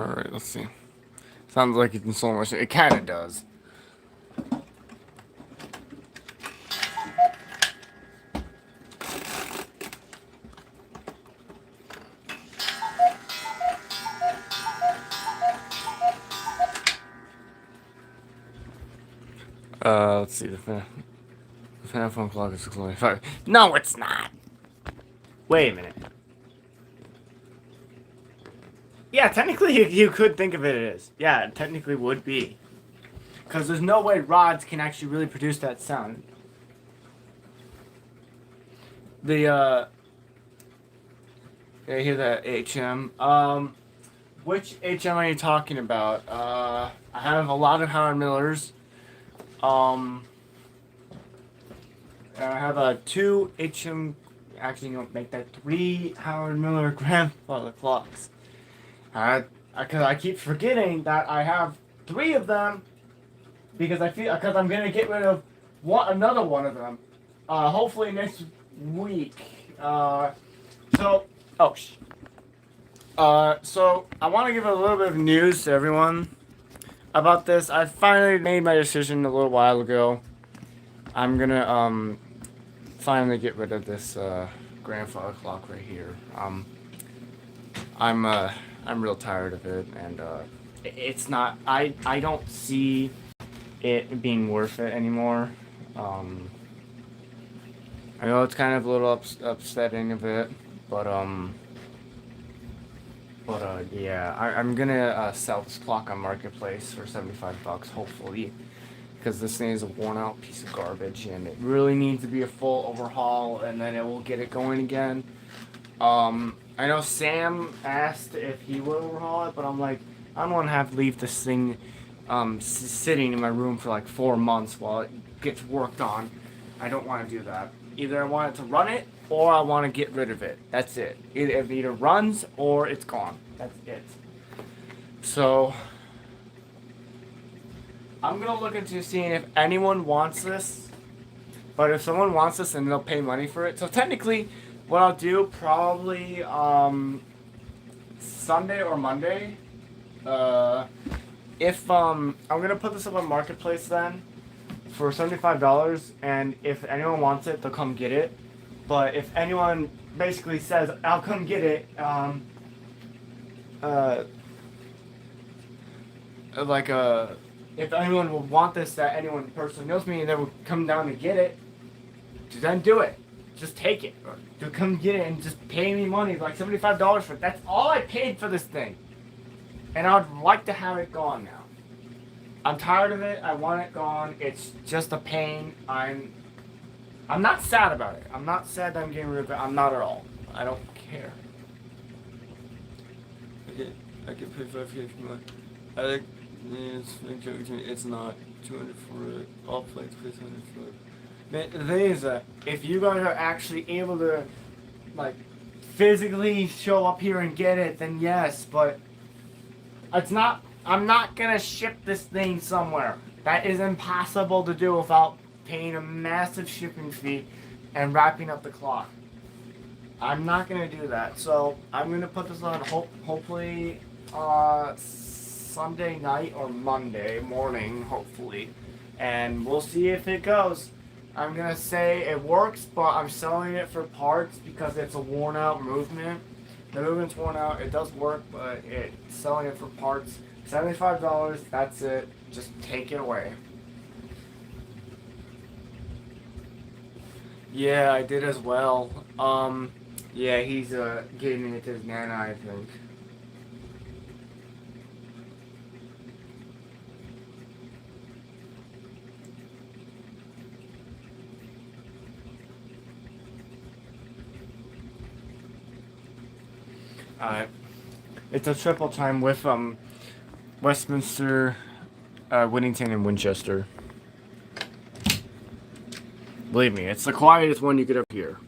Alright, let's see. Sounds like it's in slow motion. It kind of does. let's see. The fan phone clock is 6:25. No, it's not. Wait a minute. Yeah, technically you could think of it as. Yeah, it technically would be. Because there's no way rods can actually really produce that sound. Yeah, you hear that HM? Which HM are you talking about? I have a lot of Howard Millers. And I have 2 HM, actually, you know, make that 3 Howard Miller grandfather clocks. Because I keep forgetting that I have 3 of them, because I'm gonna get rid of another one of them, hopefully next week. So I want to give a little bit of news to everyone about this. I finally made my decision a little while ago. I'm gonna finally get rid of this grandfather clock right here. I'm real tired of it, and it's not. I don't see it being worth it anymore. I know it's kind of a little upsetting a bit, but yeah, I'm gonna sell this clock on Marketplace for $75, hopefully, because this thing is a worn-out piece of garbage, and it really needs to be a full overhaul, and then it will get it going again. I know Sam asked if he would overhaul it, but I'm like, I don't want to have to leave this thing sitting in my room for like 4 months while it gets worked on. I don't want to do that. Either I want it to run it, or I want to get rid of it. That's it. It either runs or it's gone. That's it. So I'm gonna look into seeing if anyone wants this. But if someone wants this, then they'll pay money for it. So technically, what I'll do probably Sunday or Monday. If I'm gonna put this up on Marketplace then for $75, and if anyone wants it, they'll come get it. But if anyone basically says, I'll come get it, if anyone would want this, that anyone personally knows me and they would come down to get it, then do it. Just take it. Or come get it and just pay me money, like $75 for it. That's all I paid for this thing. And I would like to have it gone now. I'm tired of it. I want it gone. It's just a pain. I'm not sad about it. I'm not sad that I'm getting rid of it. I'm not at all. I don't care. I get paid $5 for my. I like. It's not 200 for it. All plates, please 100 for it. Man, the thing is, if you guys are actually able to, like, physically show up here and get it, then yes. But it's not. I'm not gonna ship this thing somewhere. That is impossible to do without paying a massive shipping fee and wrapping up the clock. I'm not gonna do that. So I'm gonna put this on hopefully Sunday night or Monday morning, hopefully, and we'll see if it goes. I'm gonna say it works, but I'm selling it for parts because it's a worn out movement. The movement's worn out. It does work, but it's selling it for parts. $75, that's it. Just take it away. Yeah, I did as well. Yeah, he's giving it to his nana, I think. It's a triple time with Westminster, Whittington, and Winchester. Believe me, it's the quietest one you get up here.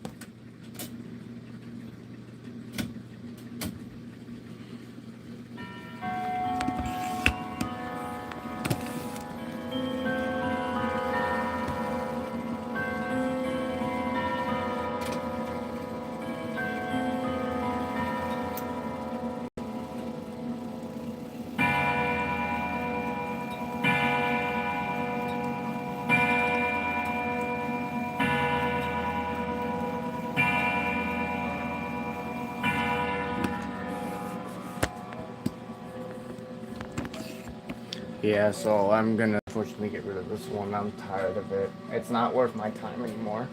Yeah, so I'm gonna unfortunately get rid of this one. I'm tired of it. It's not worth my time anymore.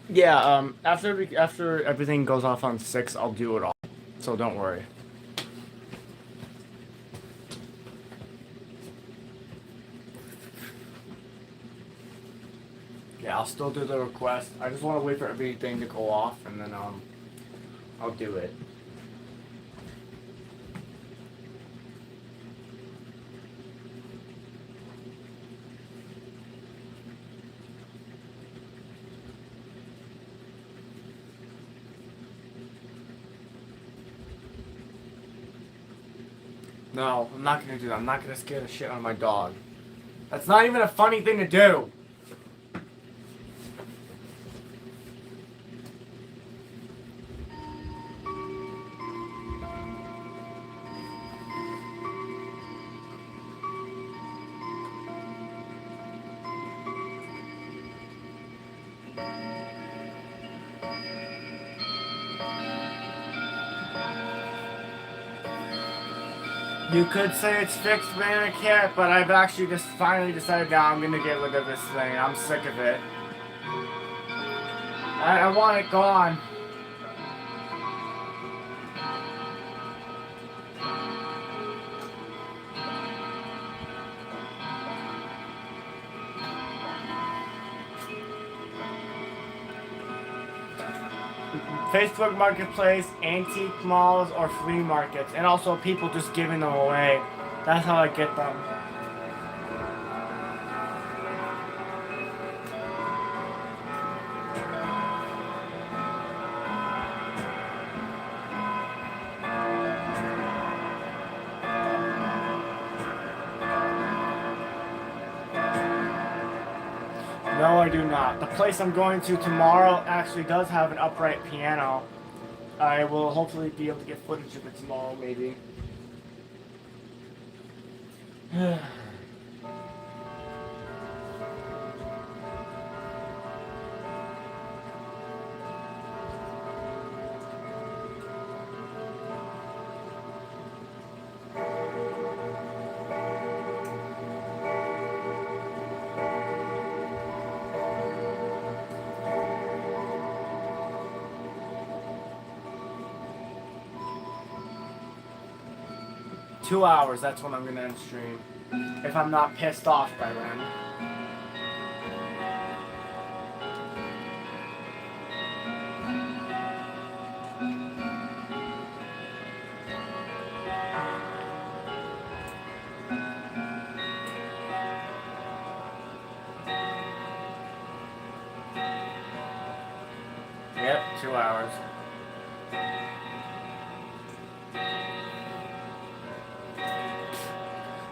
Yeah, after everything goes off on 6, I'll do it all. So don't worry. Yeah, I'll still do the request. I just want to wait for everything to go off, and then I'll do it. No, I'm not gonna do that. I'm not gonna scare the shit out of my dog. That's not even a funny thing to do. You could say it's fixed banana carrot, but I've actually just finally decided now I'm gonna get rid of this thing. I'm sick of it. I want it gone. Facebook Marketplace, antique malls, or flea markets, and also people just giving them away. That's how I get them. No, I do not. The place I'm going to tomorrow actually does have an upright piano. I will hopefully be able to get footage of it tomorrow, maybe. 2 hours, that's when I'm gonna end stream. If I'm not pissed off by then. Yep, 2 hours.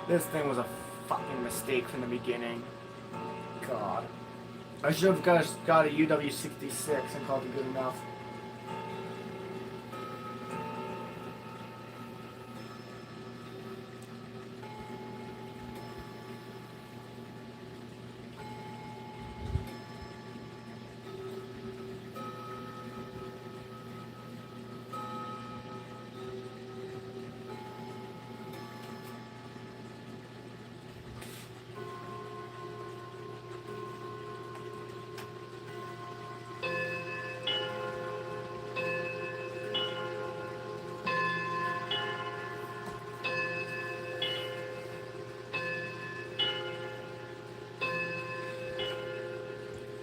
This thing was a fucking mistake from the beginning. God. I should have got a UW66 and called it good enough.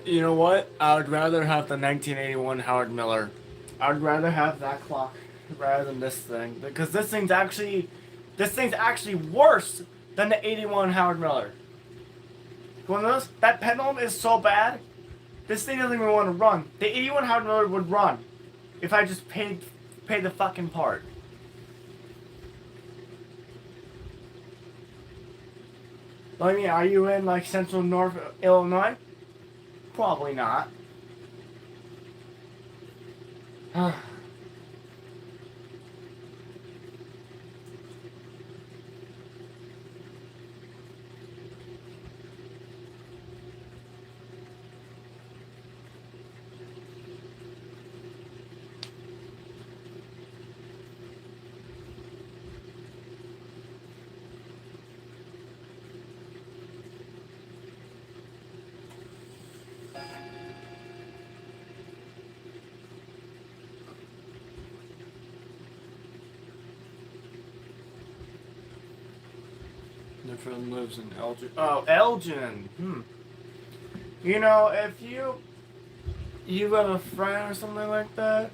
You know what? I would rather have the 1981 Howard Miller. I would rather have that clock rather than this thing, because this thing's actually worse than the 81 Howard Miller. One of those, that pendulum is so bad. This thing doesn't even want to run. The 81 Howard Miller would run if I just paid the fucking part. I mean, are you in like central North Illinois? Probably not. My friend lives in Elgin. Oh, Elgin. You know, if you have a friend or something like that,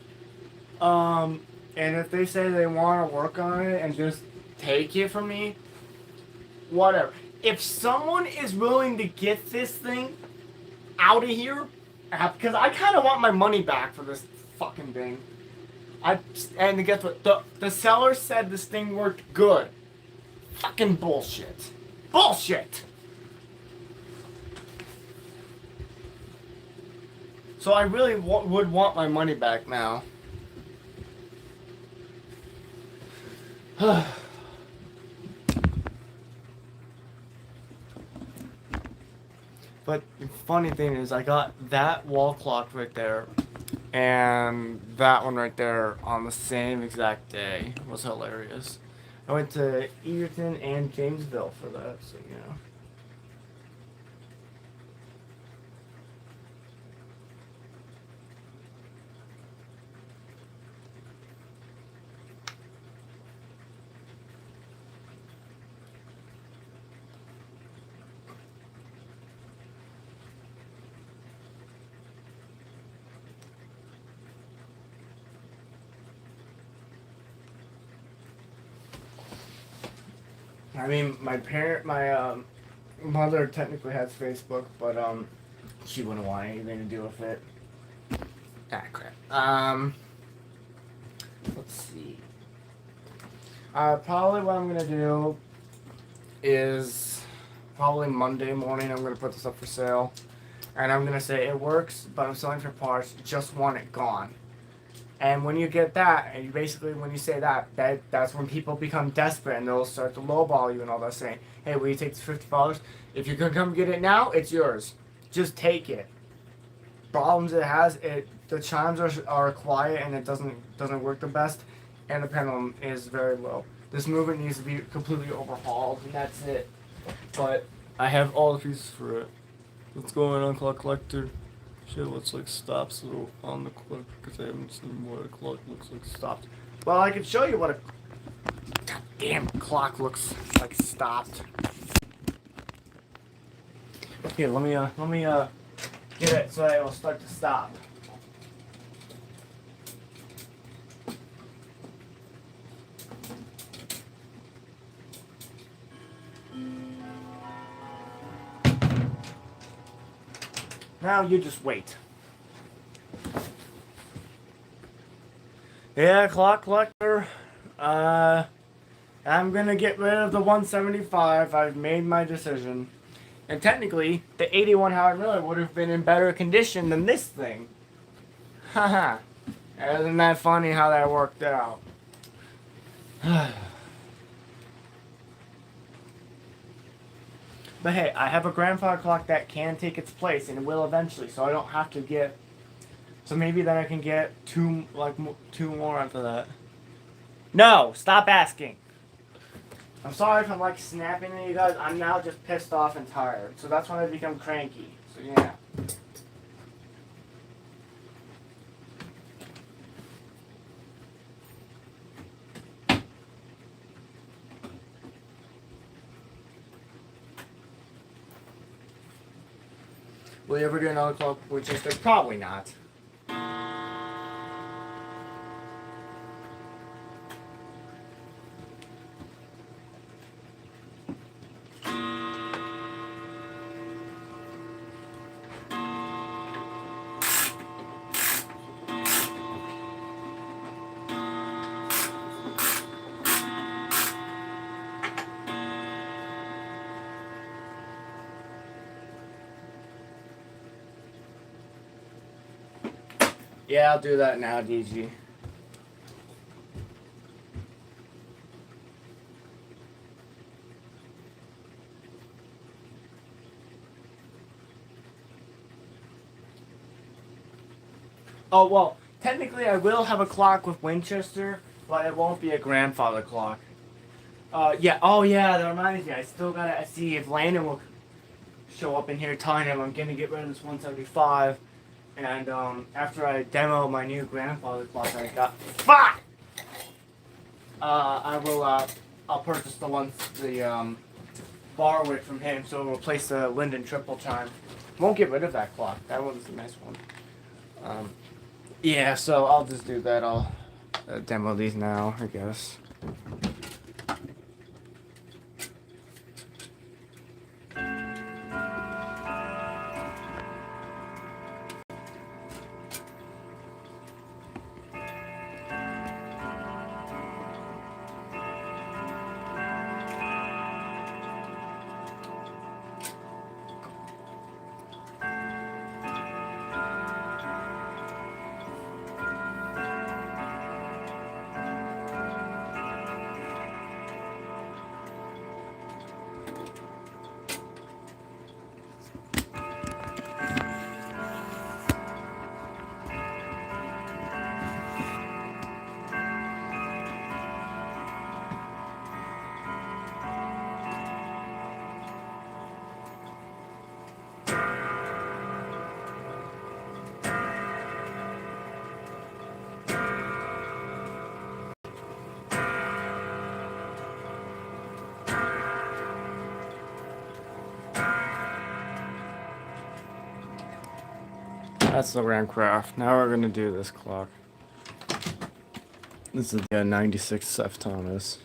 and if they say they want to work on it and just take it from me, whatever. If someone is willing to get this thing out of here, because I kind of want my money back for this fucking thing. And guess what? The seller said this thing worked good. Fucking bullshit. Bullshit. So I really would want my money back now. But the funny thing is, I got that wall clock right there, and that one right there on the same exact day. It was hilarious. I went to Egerton and Jamesville for that, so you know. I mean, my mother technically has Facebook, but she wouldn't want anything to do with it. Ah, crap. Let's see. Probably what I'm gonna do is probably Monday morning. I'm gonna put this up for sale, and I'm gonna say it works, but I'm selling for parts. Just want it gone. And when you get that, and you basically, when you say that's when people become desperate and they'll start to lowball you and all that, saying, "Hey, will you take this $50? If you can come get it now, it's yours. Just take it." Problems it has, the chimes are quiet and it doesn't work the best, and the pendulum is very low. This movement needs to be completely overhauled, and that's it. But I have all the pieces for it. Let's go in on Clock Collector. Shit, looks like stops on the clock because I haven't seen what a clock looks like stopped. well, I can show you what a goddamn clock looks like stopped. Here, let me get it so it will start to stop. Now you just wait. Yeah, Clock Collector. I'm gonna get rid of the 175. I've made my decision. And technically, the 81 Howard Miller would have been in better condition than this thing. Haha. Isn't that funny how that worked out? But hey, I have a grandfather clock that can take its place and it will eventually, so I don't have to get. So maybe then I can get two more after that. No, stop asking. I'm sorry if I'm like snapping at you guys. I'm now just pissed off and tired, so that's when I become cranky. So yeah. Will you ever do another clock Winchester? Probably not. Yeah, I'll do that now, DG. Oh, well, technically I will have a clock with Winchester, but it won't be a grandfather clock. Yeah, oh yeah, that reminds me, I still gotta see if Landon will show up in here telling him I'm gonna get rid of this 175. And after I demo my new grandfather clock I got, fuck! I'll purchase the borrow it from him, so it'll replace the Linden triple chime. Won't get rid of that clock. That one's a nice one. Yeah, so I'll just do that. I'll demo these now, I guess. That's the Rancraft. Now we're gonna do this clock. This is the 96 F Thomas.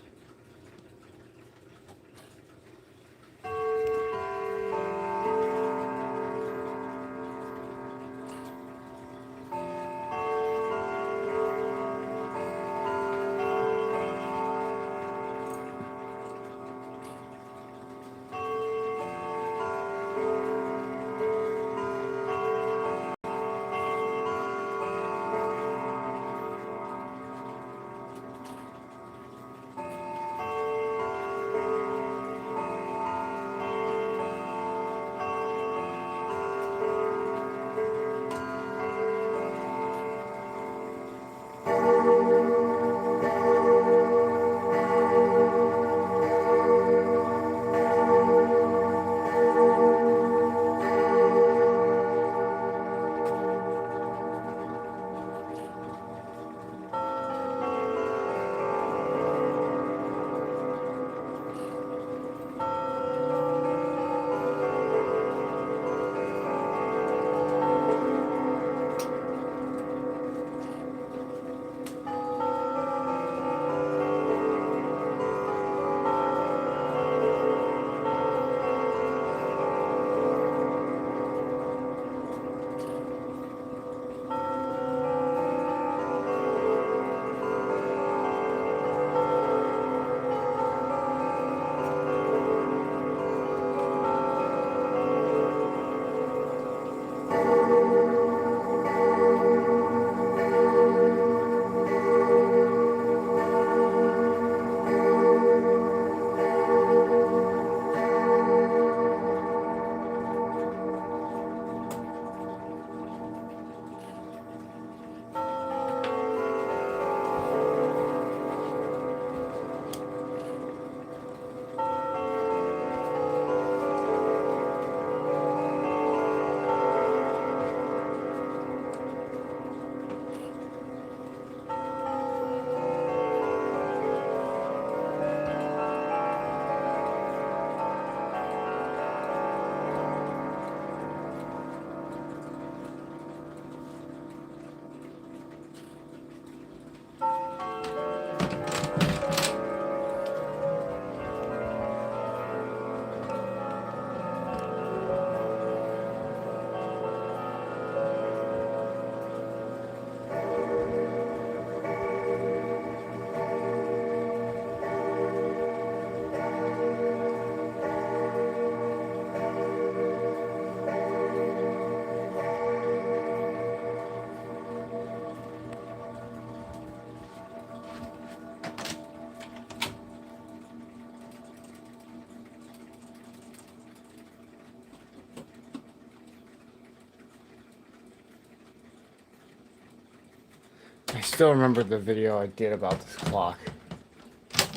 I still remember the video I did about this clock.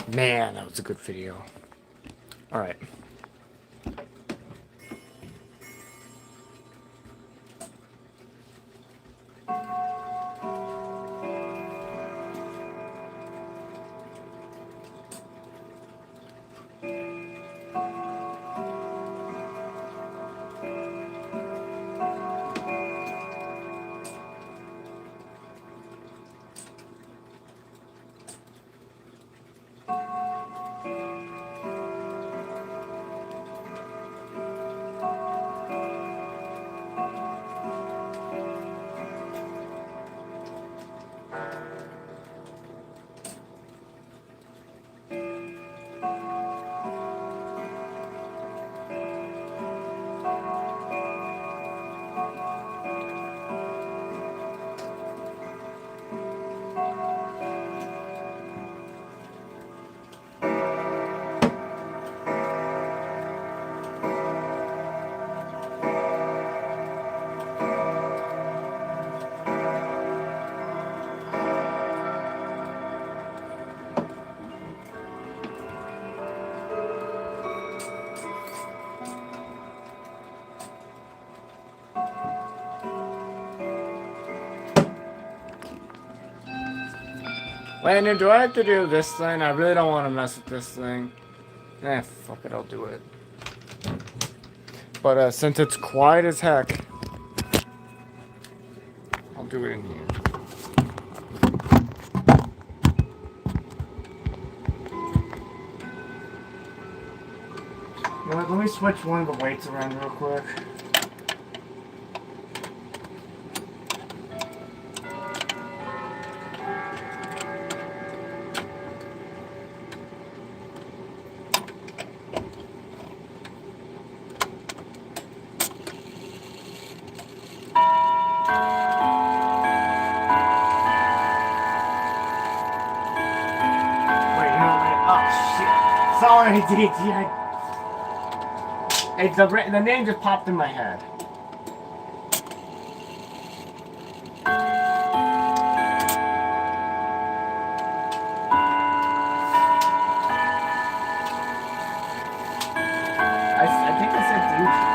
Man, that was a good video. Alright. Landon, do I have to do this thing? I really don't want to mess with this thing. Fuck it, I'll do it. But since it's quiet as heck, I'll do it in here. You know what, let me switch one of the weights around real quick. Sorry, DJ. It's the name just popped in my head. I think I said DJ.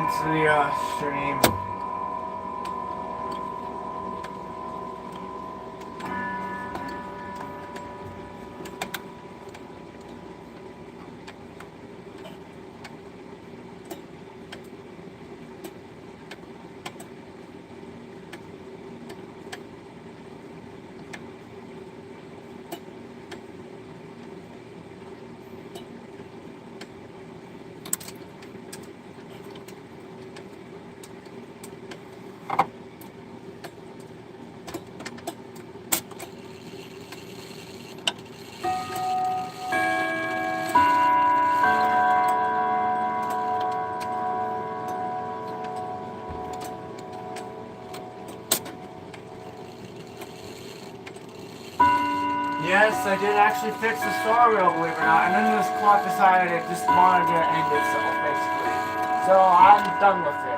To the stream. Yes, I did actually fix the star wheel, believe it or not, and then this clock decided it just wanted to end itself, basically. So I'm done with it.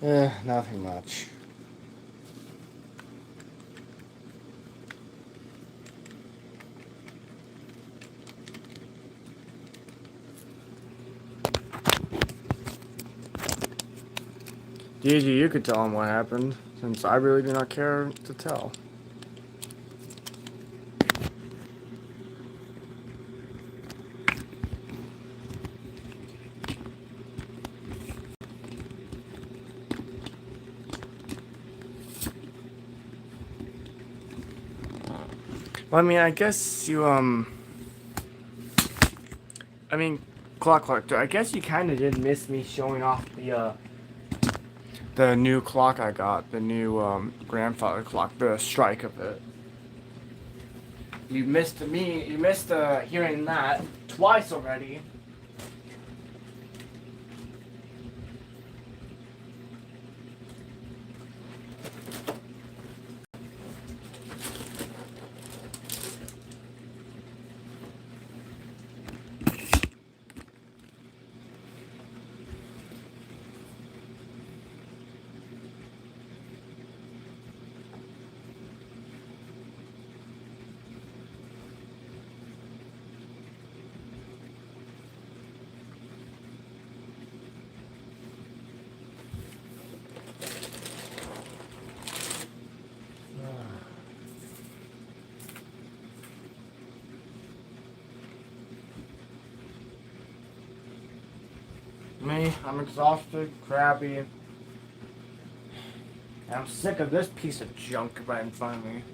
Nothing much. Gigi, you could tell him what happened, since I really do not care to tell. Well, I mean, I guess you, I mean, Clock Collector, I guess you kind of did miss me showing off the new clock I got, the new, grandfather clock, the strike of it. You missed hearing that twice already. Me, I'm exhausted, crabby, and I'm sick of this piece of junk right in front of me.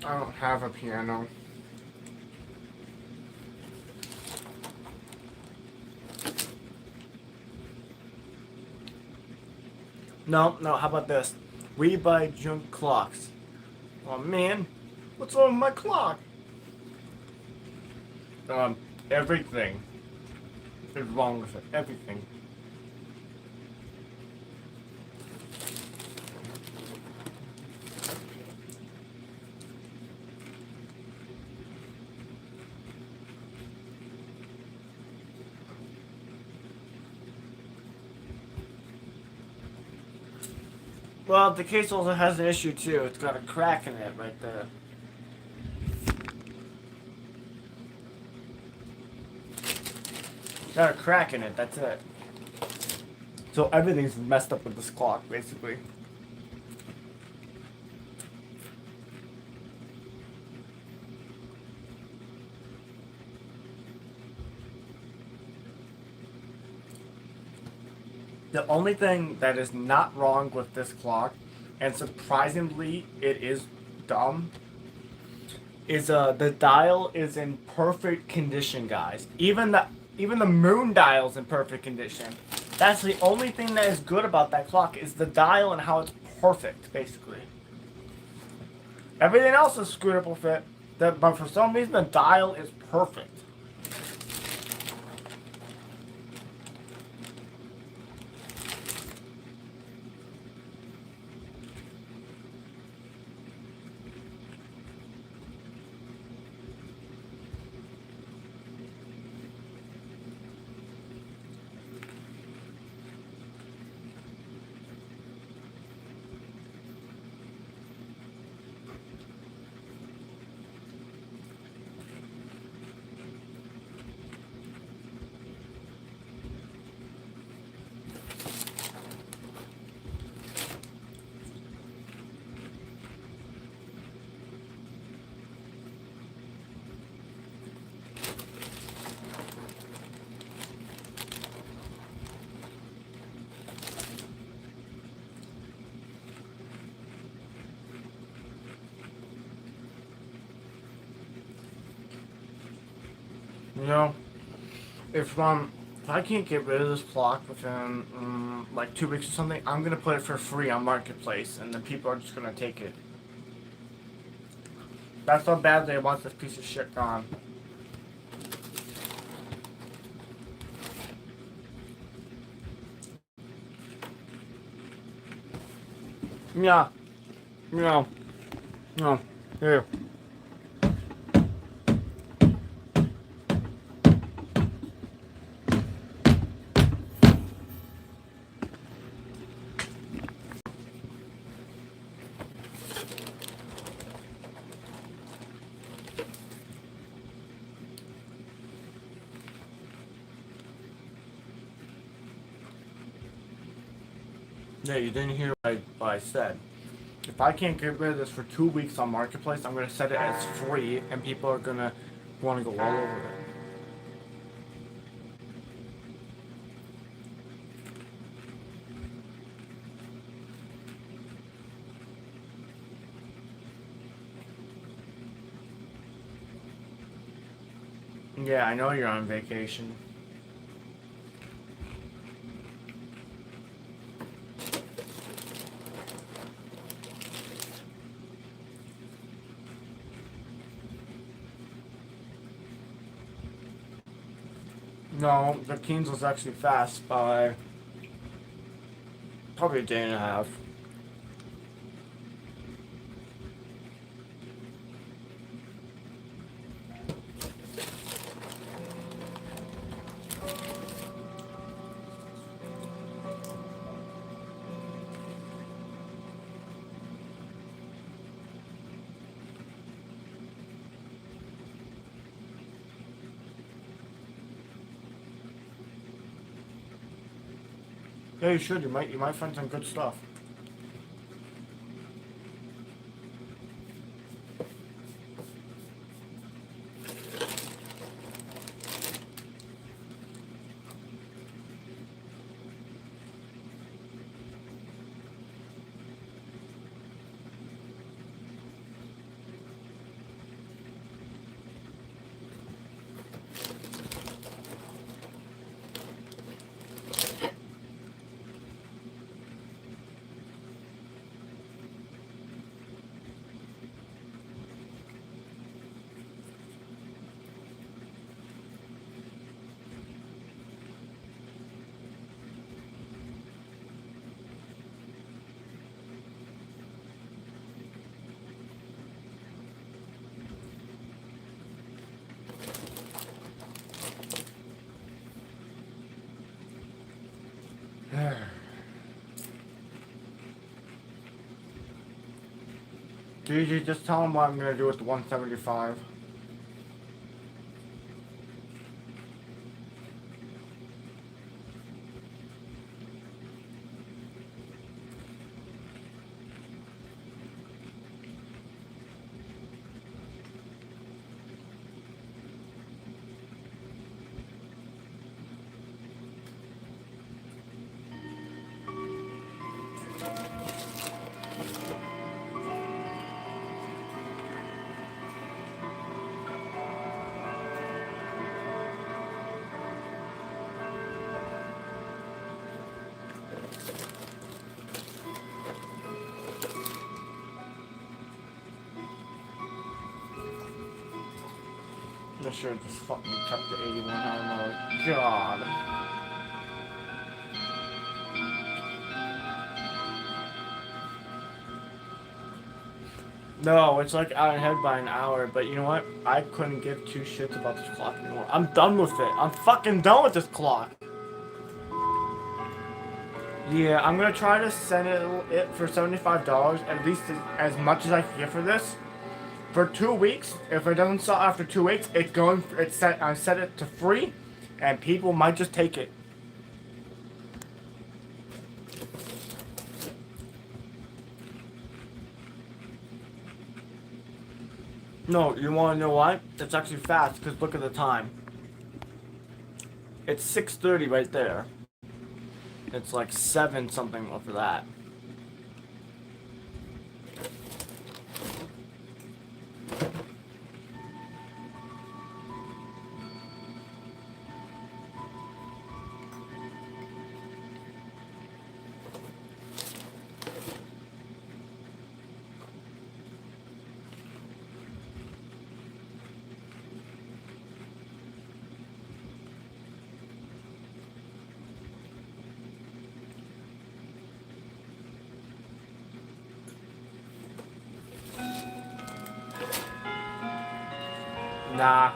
I don't have a piano. No, how about this? We buy junk clocks. Oh man, what's wrong with my clock? Everything is wrong with it. Everything. Well, the case also has an issue too. It's got a crack in it right there. It's got a crack in it, that's it. So everything's messed up with this clock, basically. The only thing that is not wrong with this clock, and surprisingly it is dumb, is the dial is in perfect condition, guys. Even the moon dial's in perfect condition. That's the only thing that is good about that clock, is the dial and how it's perfect, basically. Everything else is screwed up with it, but for some reason the dial is perfect. You know, if I can't get rid of this clock within like 2 weeks or something, I'm gonna put it for free on Marketplace, and then people are just gonna take it. That's how bad they want this piece of shit gone. Yeah. Yeah. No. Here. Yeah, you didn't hear what I said. If I can't get rid of this for 2 weeks on Marketplace, I'm gonna set it as free, and people are gonna want to go all over it. Yeah, I know you're on vacation. No, the Keynes was actually fast by probably a day and a half. Yeah, you should. You might find some good stuff. GG, just tell him what I'm gonna do with the 175. I should have just fucking kept the 81. I don't know. God. No, it's like out ahead by an hour, but you know what? I couldn't give two shits about this clock anymore. I'm done with it. I'm fucking done with this clock. Yeah, I'm gonna try to send it for $75, at least as much as I can get for this. For 2 weeks, if it doesn't sell after 2 weeks, I set it to free, and people might just take it. No, you want to know why? It's actually fast, because look at the time. It's 6:30 right there. It's like 7 something after that. Nah,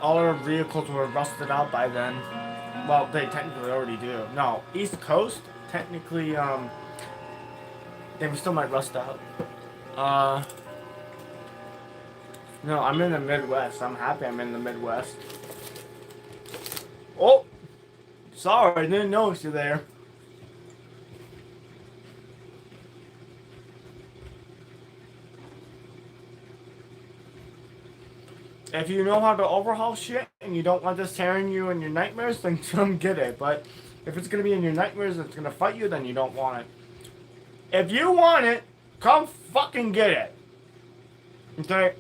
all our vehicles were rusted out by then. Well, they technically already do. No, East Coast, technically, they still might rust out. No, I'm in the Midwest. I'm happy I'm in the Midwest. Oh! Sorry, I didn't notice you there. If you know how to overhaul shit and you don't want this tearing you in your nightmares, then come get it. But if it's gonna be in your nightmares and it's gonna fight you, then you don't want it. If you want it, come fucking get it. Okay?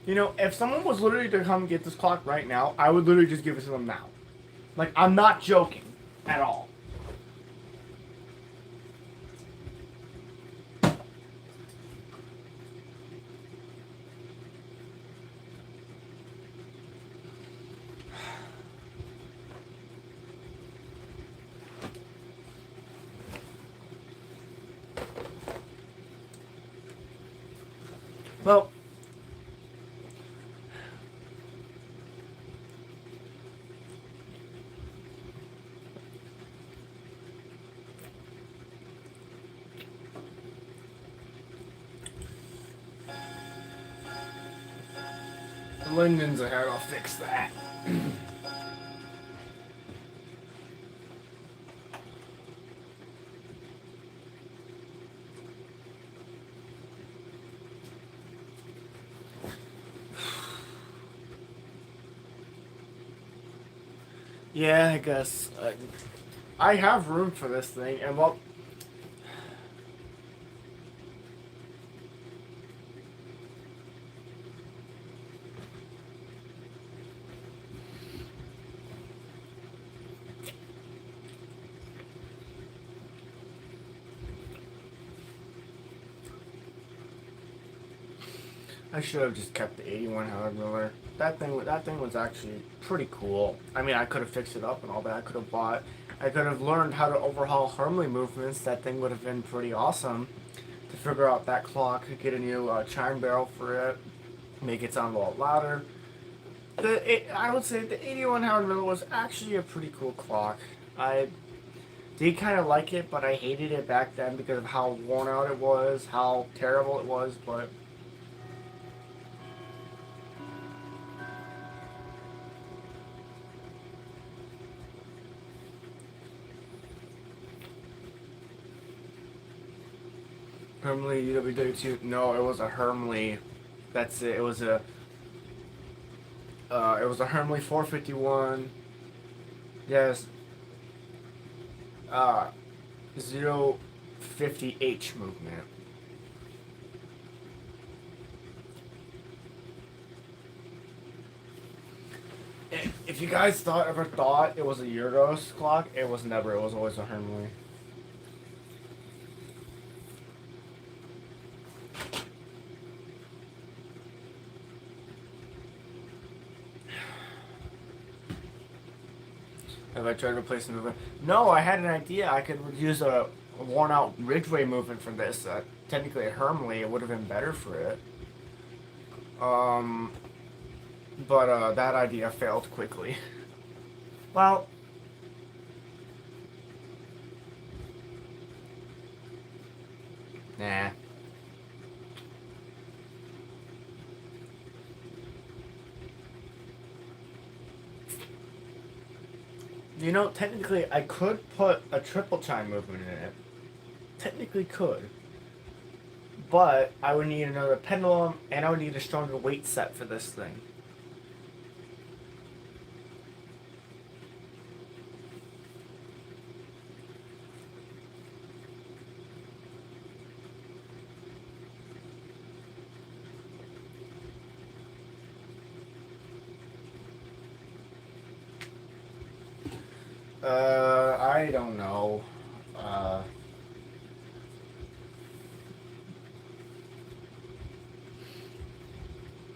You know, if someone was literally to come get this clock right now, I would literally just give it to them now. Like, I'm not joking at all. Well, Linden's ahead, I'll fix that. Yeah, I guess. I have room for this thing, and well... I should have just kept the 81 Howard Miller. That thing was actually pretty cool. I mean, I could have fixed it up and all that. I could have learned how to overhaul Hermley movements. That thing would have been pretty awesome to figure out that clock, get a new chime barrel for it, make it sound a lot louder. I would say the 81 Howard Miller was actually a pretty cool clock. I did kind of like it, but I hated it back then because of how worn out it was, how terrible it was, but... Hermley UWW2. No, it was a Hermley. That's it. It was a Hermley 451. Yes. 050H movement. If you guys ever thought it was a Euros clock, it was never. It was always a Hermley. Have I tried to replace the movement? No, I had an idea. I could use a worn out Ridgeway movement for this. Technically a Hermley, it would have been better for it. But that idea failed quickly. Well, nah. You know, technically, I could put a triple chime movement in it. Technically could. But I would need another pendulum, and I would need a stronger weight set for this thing. I don't know.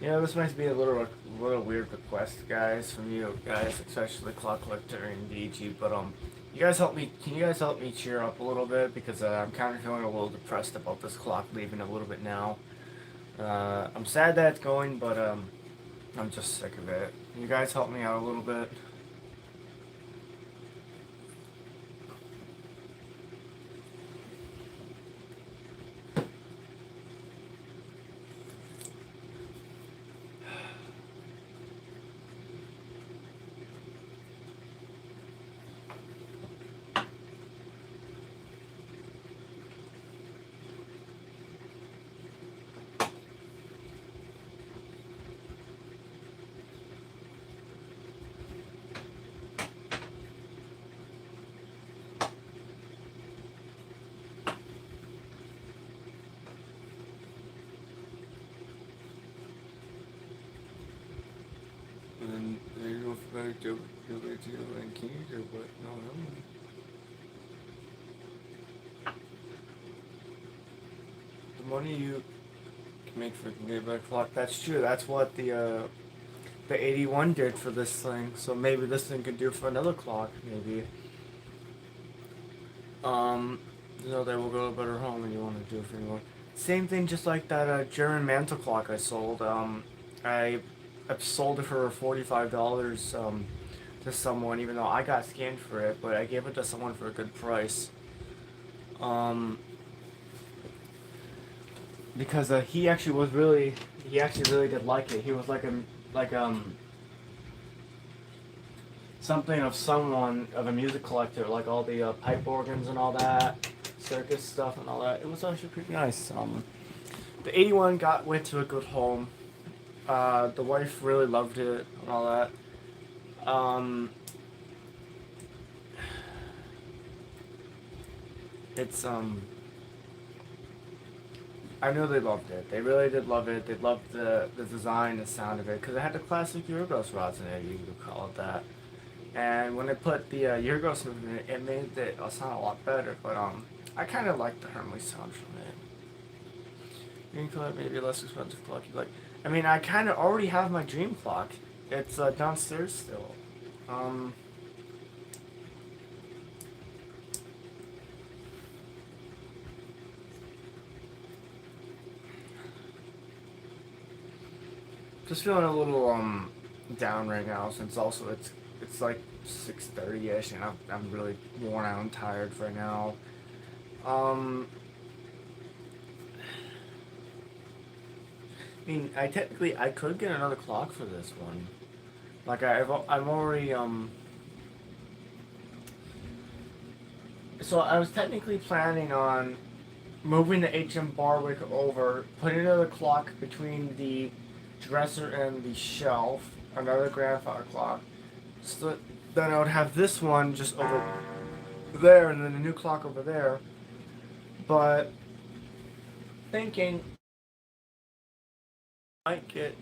You know, this might be a little weird request, guys, from you guys, especially Clock Collector and DG, but You guys help me. Can you guys help me cheer up a little bit, because I'm kind of feeling a little depressed about this clock leaving a little bit now. I'm sad that it's going, but I'm just sick of it. Can you guys help me out a little bit? And they don't feel like they're and kings or what? No, I don't know. The money you can make for a by clock. That's true. That's what the 81 did for this thing. So maybe this thing could do for another clock. Maybe. You know, they will go to a better home, and you want to do it for anyone. Same thing, just like that German mantle clock I sold. I sold it for $45 to someone, even though I got scammed for it, but I gave it to someone for a good price. Because he actually really did like it. He was like something of someone of a music collector, like all the pipe organs and all that, circus stuff and all that. It was actually pretty nice. The 81 went to a good home. The wife really loved it and all that. It's I know they loved it. They really did love it. They loved the design, the sound of it, because it had the classic Yorgos rods in it, you could call it that. And when they put the Yorgos movement in it, it made it sound a lot better. But I kind of like the Hermley sound from it. You can call it maybe a less expensive clock you like. I mean, I kind of already have my dream clock. It's downstairs still. Just feeling a little down right now, since also it's like 6:30ish, and I'm really worn out and tired right now. I mean, I could get another clock for this one. Like I'm already So I was technically planning on moving the HM Barwick over, putting another clock between the dresser and the shelf, another grandfather clock. So then I would have this one just over there, and then a new clock over there. But thinking I might get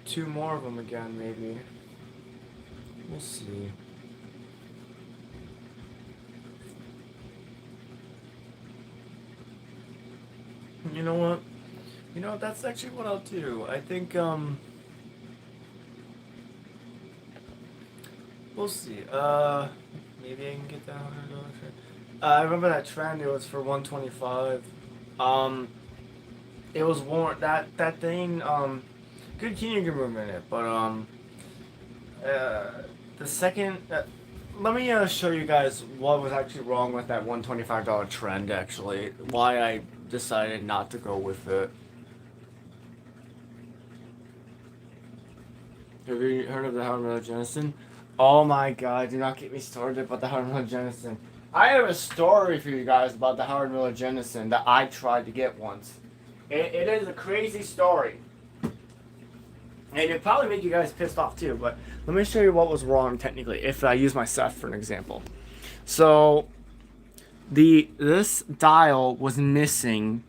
two more of them again, maybe. We'll see. You know what? That's actually what I'll do. I think, we'll see. Maybe I can get that $100 trend. I remember that trend, it was for $125. It was worn, that thing, good Keenan movement in it, but, the second, let me show you guys what was actually wrong with that $125 trend, actually. Why I decided not to go with it. Have you heard of the Howard Miller Jennison? Oh my god, do not get me started about the Howard Miller Jennison. I have a story for you guys about the Howard Miller Jennison that I tried to get once. It is a crazy story. And it'd probably make you guys pissed off too, but let me show you what was wrong technically, if I use my Seth for an example. So, this dial was missing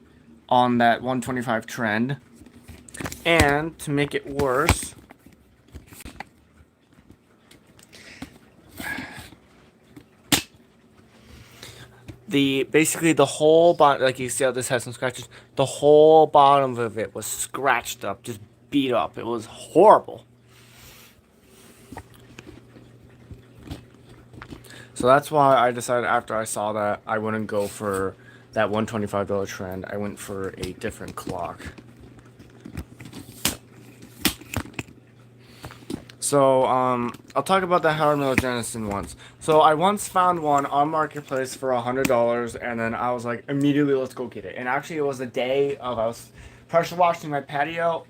on that 125 trend, and to make it worse, basically the whole bottom, like you see how this has some scratches, the whole bottom of it was scratched up, just beat up. It was horrible. So that's why I decided after I saw that I wouldn't go for that $125 trend. I went for a different clock. So, I'll talk about the Howard Miller Jennison once. So, I once found one on Marketplace for $100, and then I was like, immediately, let's go get it. And actually, it was the day of I was pressure washing my patio,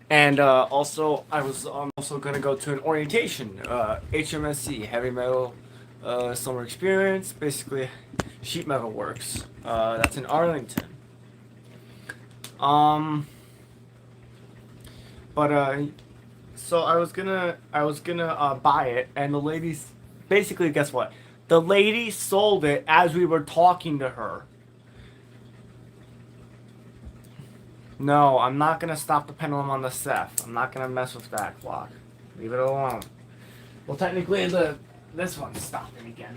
and also I was also gonna go to an orientation, HMSC, Heavy Metal Summer Experience, basically sheet metal works. That's in Arlington. But so I was gonna buy it, and the ladies basically, guess what? The lady sold it as we were talking to her. No, I'm not gonna stop the pendulum on the Ceph. I'm not gonna mess with that clock. Leave it alone. Well, technically, this one's stopping again.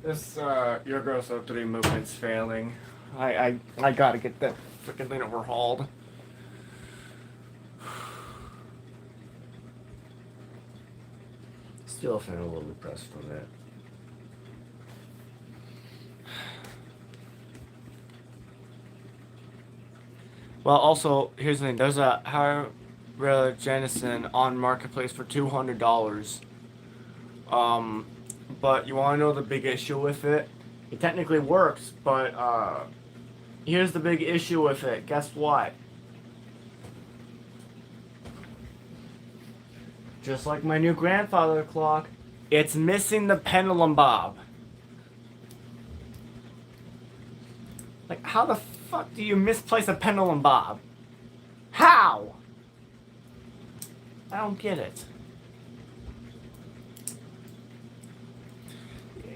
This Your Girl Sub 3 movement's failing. I gotta get that freaking thing overhauled. Still feeling a little depressed from it. Well, also, here's the thing. There's a Howard Jennison on Marketplace for $200. But you want to know the big issue with it? It technically works, but here's the big issue with it. Guess what? Just like my new grandfather clock, it's missing the pendulum bob. Like, how the fuck do you misplace a pendulum bob? How? I don't get it.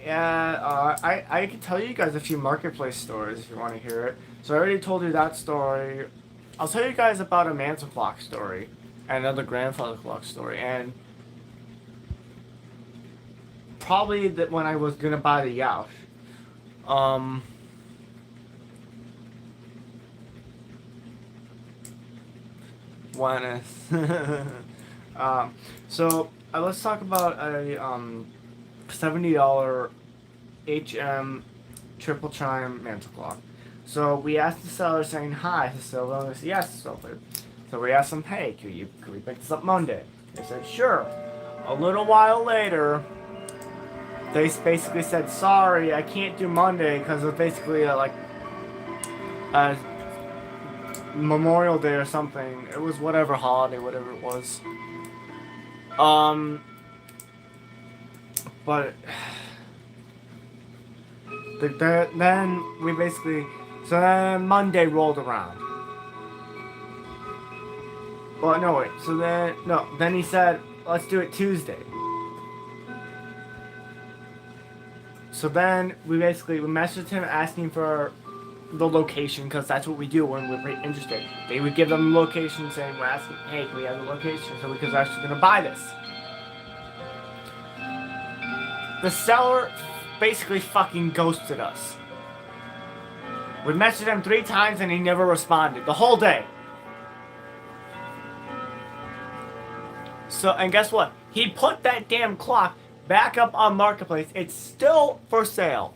Yeah, I can tell you guys a few marketplace stories if you want to hear it. So I already told you that story. I'll tell you guys about a mantle clock story and another grandfather clock story, and probably that when I was gonna buy the Yauch. So let's talk about a $70 HM triple chime mantle clock. So we asked the seller saying hi. The seller said yes. So we asked them, hey, could we pick this up Monday? They said sure. A little while later, they basically said sorry, I can't do Monday because it was basically a Memorial Day or something. It was whatever holiday, whatever it was. But then we basically, so then Monday rolled around. Well, no wait. So then he said, let's do it Tuesday. So then we messaged him asking for the location, because that's what we do when we're interested. They would give them the location saying, we're asking, hey, can we have the location? So because we're actually gonna buy this. The seller basically fucking ghosted us. We messaged him 3 times and he never responded the whole day. So, and guess what? He put that damn clock back up on Marketplace. It's still for sale.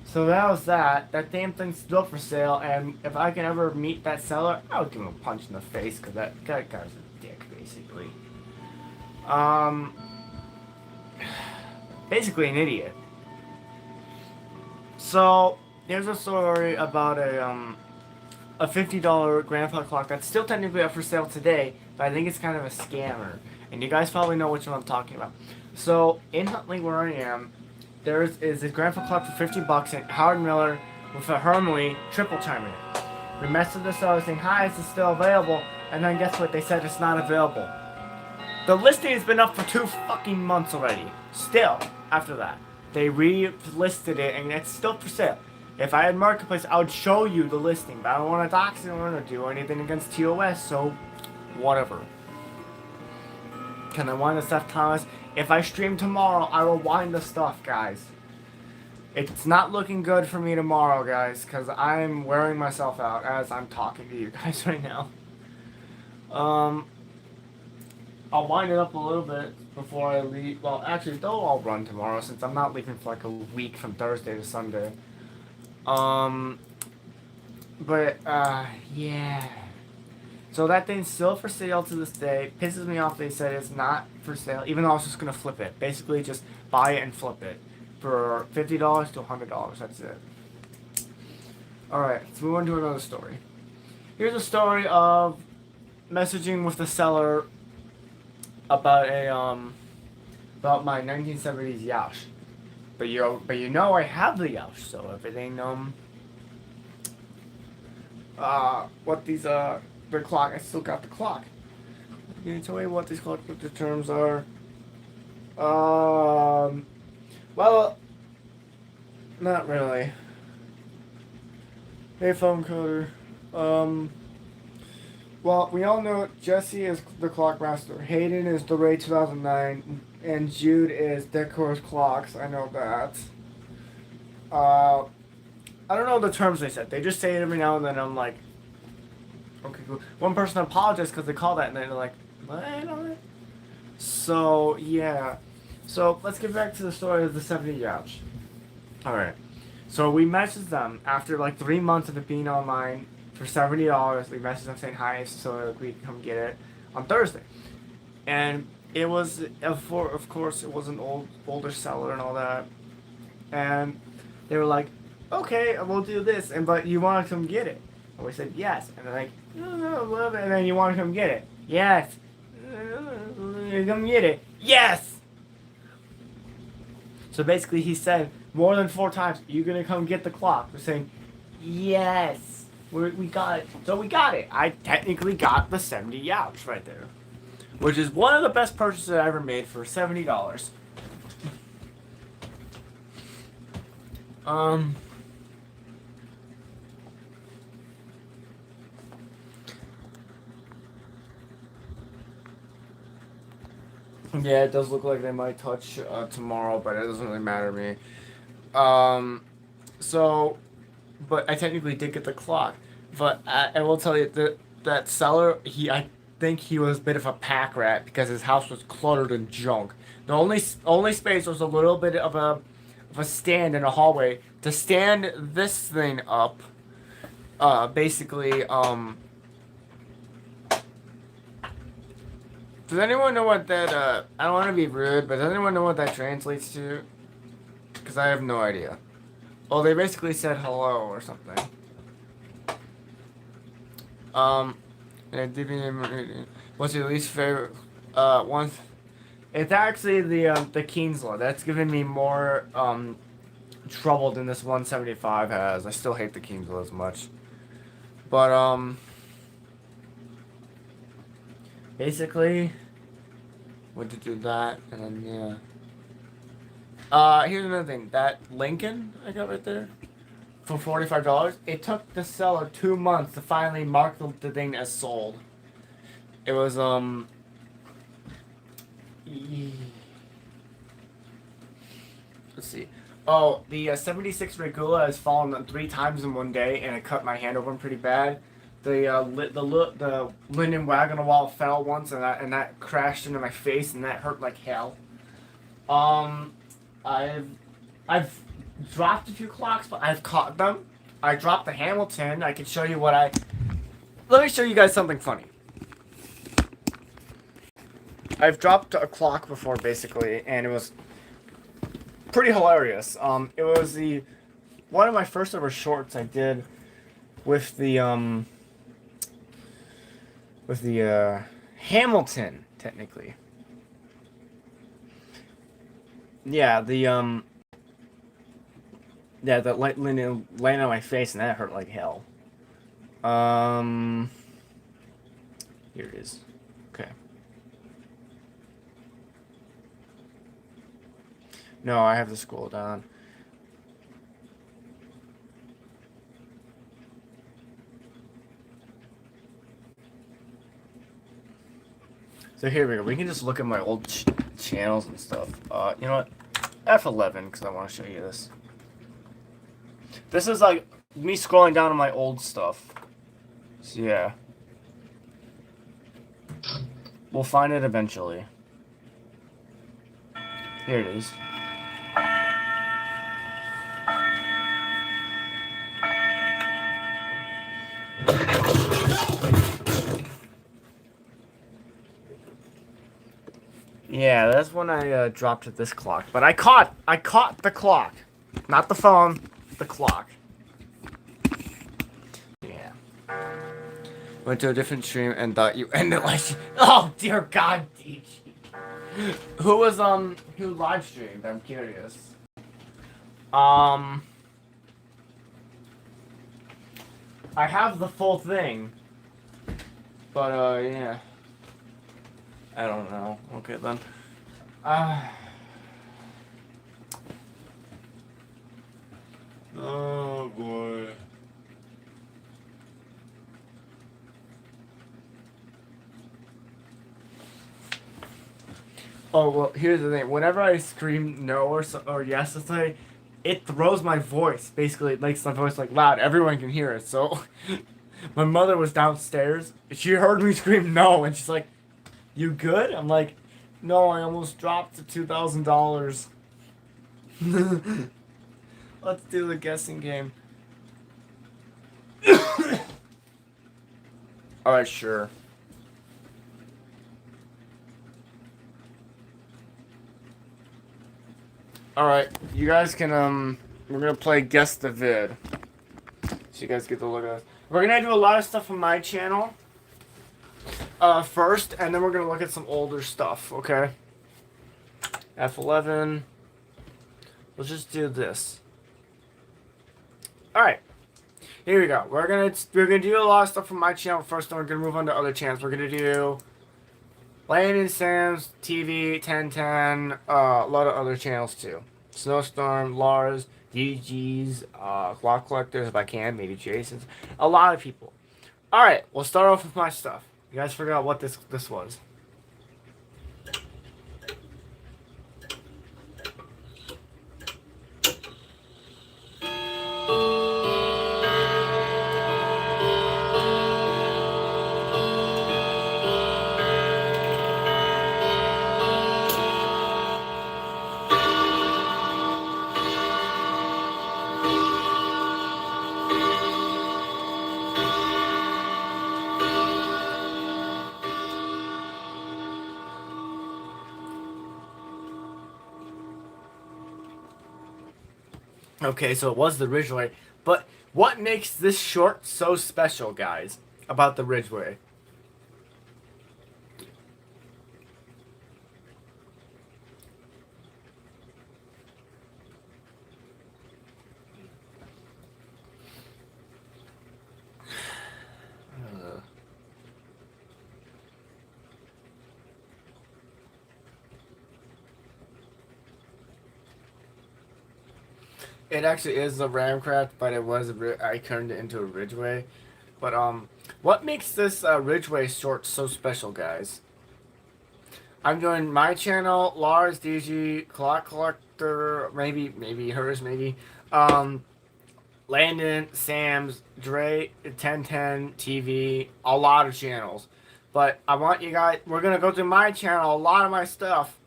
So that was that. That damn thing's still for sale, and if I can ever meet that seller, I would give him a punch in the face, because that guy's a dick, basically. Basically an idiot. So, there's a story about a $50 grandfather clock that's still technically up for sale today, but I think it's kind of a scammer. And you guys probably know which one I'm talking about. So, in Huntley, where I am, there is a grandfather clock for $50, and Howard Miller with a Hermley triple chiming in. We messaged the seller saying, hi, is this still available? And then guess what? They said it's not available. The listing has been up for 2 fucking months already. Still, after that. They re-listed it and it's still for sale. If I had Marketplace, I would show you the listing, but I don't want to dox anyone or do anything against TOS, so whatever. Can I wind the stuff, Thomas? If I stream tomorrow, I will wind the stuff, guys. It's not looking good for me tomorrow, guys, because I'm wearing myself out as I'm talking to you guys right now. I'll wind it up a little bit before I leave. Well, actually, they'll all run tomorrow since I'm not leaving for like a week from Thursday to Sunday. Yeah. So that thing's still for sale to this day. Pisses me off they said it's not for sale, even though I was just gonna flip it. Basically, just buy it and flip it for $50 to $100. That's it. Alright, let's move on to another story. Here's a story of messaging with the seller about about my 1970s Yash. But you know I have the Yash, so everything what these the clock, I still got the clock. Can you tell me what these clock the terms are? Well, not really. Hey, phone coder. Well, we all know Jesse is the clock master. Hayden is the Ray 2009, and Jude is Decor's clocks. I know that. I don't know the terms they said. They just say it every now and then. I'm like, okay, cool. One person apologized because they called that, and they're like, what? So yeah. So let's get back to the story of the 70 Yacht. Alright. So we messaged them after like 3 months of it being online for $70. We messaged them saying hi, so we can come get it on Thursday. And it was, of course, it was an older seller and all that. And they were like, okay, we'll do this, but you want to come get it? And we said yes. And they're like, no, and then you want to come get it? Yes. Come get it? Yes. So basically, he said more than 4 times, "You gonna come get the clock?" We're saying, yes. We got it. So we got it. I technically got the 70 Yacht right there, which is one of the best purchases I ever made for $70. Yeah, it does look like they might touch tomorrow, but it doesn't really matter to me. But I technically did get the clock. But I will tell you that seller, I think he was a bit of a pack rat because his house was cluttered and junk. The only space was a little bit of a stand in a hallway to stand this thing up. Basically, does anyone know what that, I don't want to be rude, but does anyone know what that translates to? Because I have no idea. Oh, they basically said hello or something. What's your least favorite, one? It's actually the Kienzler. That's given me more, trouble than this 175 has. I still hate the Kienzler as much. But, basically, went to do that, and then, yeah. Here's another thing. That Lincoln I got right there for $45, it took the seller 2 months to finally mark the thing as sold. It was, let's see. Oh, the 76 Regula has fallen 3 times in one day, and it cut my hand open pretty bad. The linen wagon wall fell once, and that crashed into my face, and that hurt like hell. I've dropped a few clocks, but I've caught them. I dropped the Hamilton. I can show you let me show you guys something funny. I've dropped a clock before, basically, and it was pretty hilarious. It was one of my first ever shorts I did with the Hamilton, technically. Yeah, Yeah, that landed on my face, and that hurt like hell. Here it is. Okay. No, I have to scroll down. So here we go. We can just look at my old channels and stuff. You know what? F11, because I want to show you this. This is like me scrolling down on my old stuff. So yeah. We'll find it eventually. Here it is. Yeah, that's when I dropped this clock. But I caught the clock. Not the phone, the clock. Yeah. Went to a different stream and thought you ended like oh dear God, DG. Who live streamed? I'm curious. I have the full thing. But yeah. I don't know. Okay then. Oh boy. Oh well, here's the thing. Whenever I scream no or yes to something, it throws my voice. Basically, it makes my voice like loud. Everyone can hear it. So, my mother was downstairs. She heard me scream no, and she's like, "You good?" I'm like, "No, I almost dropped the $2,000." Let's do the guessing game. Alright, sure. Alright, you guys can, we're gonna play Guess the Vid. So you guys get to look at us. We're gonna do a lot of stuff on my channel. First, and then we're gonna look at some older stuff, okay? F11. Let's just do this. Alright. Here we go. We're gonna do a lot of stuff from my channel first, then we're gonna move on to other channels. We're gonna do Landon Sam's TV 1010, a lot of other channels too. Snowstorm, Lars, DG's, Clock Collectors if I can, maybe Jason's. A lot of people. Alright, we'll start off with my stuff. You guys figure out what this was. Okay, so it was the Ridgeway. But what makes this short so special, guys, about the Ridgeway? It actually is a Ramcraft, but it was I turned it into a Ridgeway. But what makes this Ridgeway short so special, guys? I'm doing my channel, Lars, DG, Clock Collector, maybe hers, maybe. Landon, Sam's, Dre, 1010, TV, a lot of channels. But I want you guys, we're gonna go through my channel, a lot of my stuff.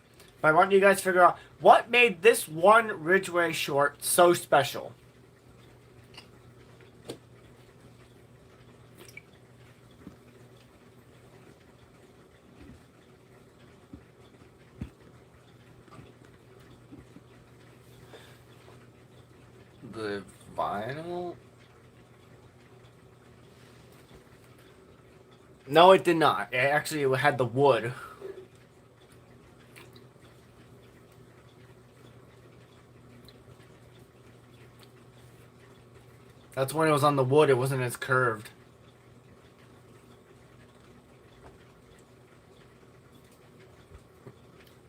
But I want you guys to figure out what made this one Ridgeway short so special. The vinyl? No, it did not. It had the wood. That's when it was on the wood. It wasn't as curved.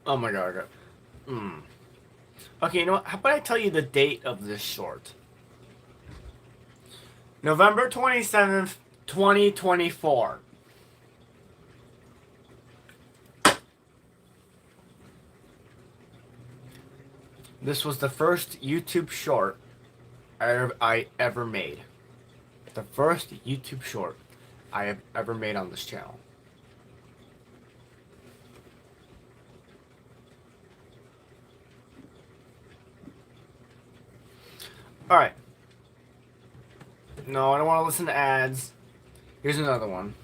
Oh my god. Okay, you know what? How about I tell you the date of this short? November 27th, 2024. This was the first YouTube short I ever made. The first YouTube short I have ever made on this channel. Alright. No, I don't want to listen to ads. Here's another one.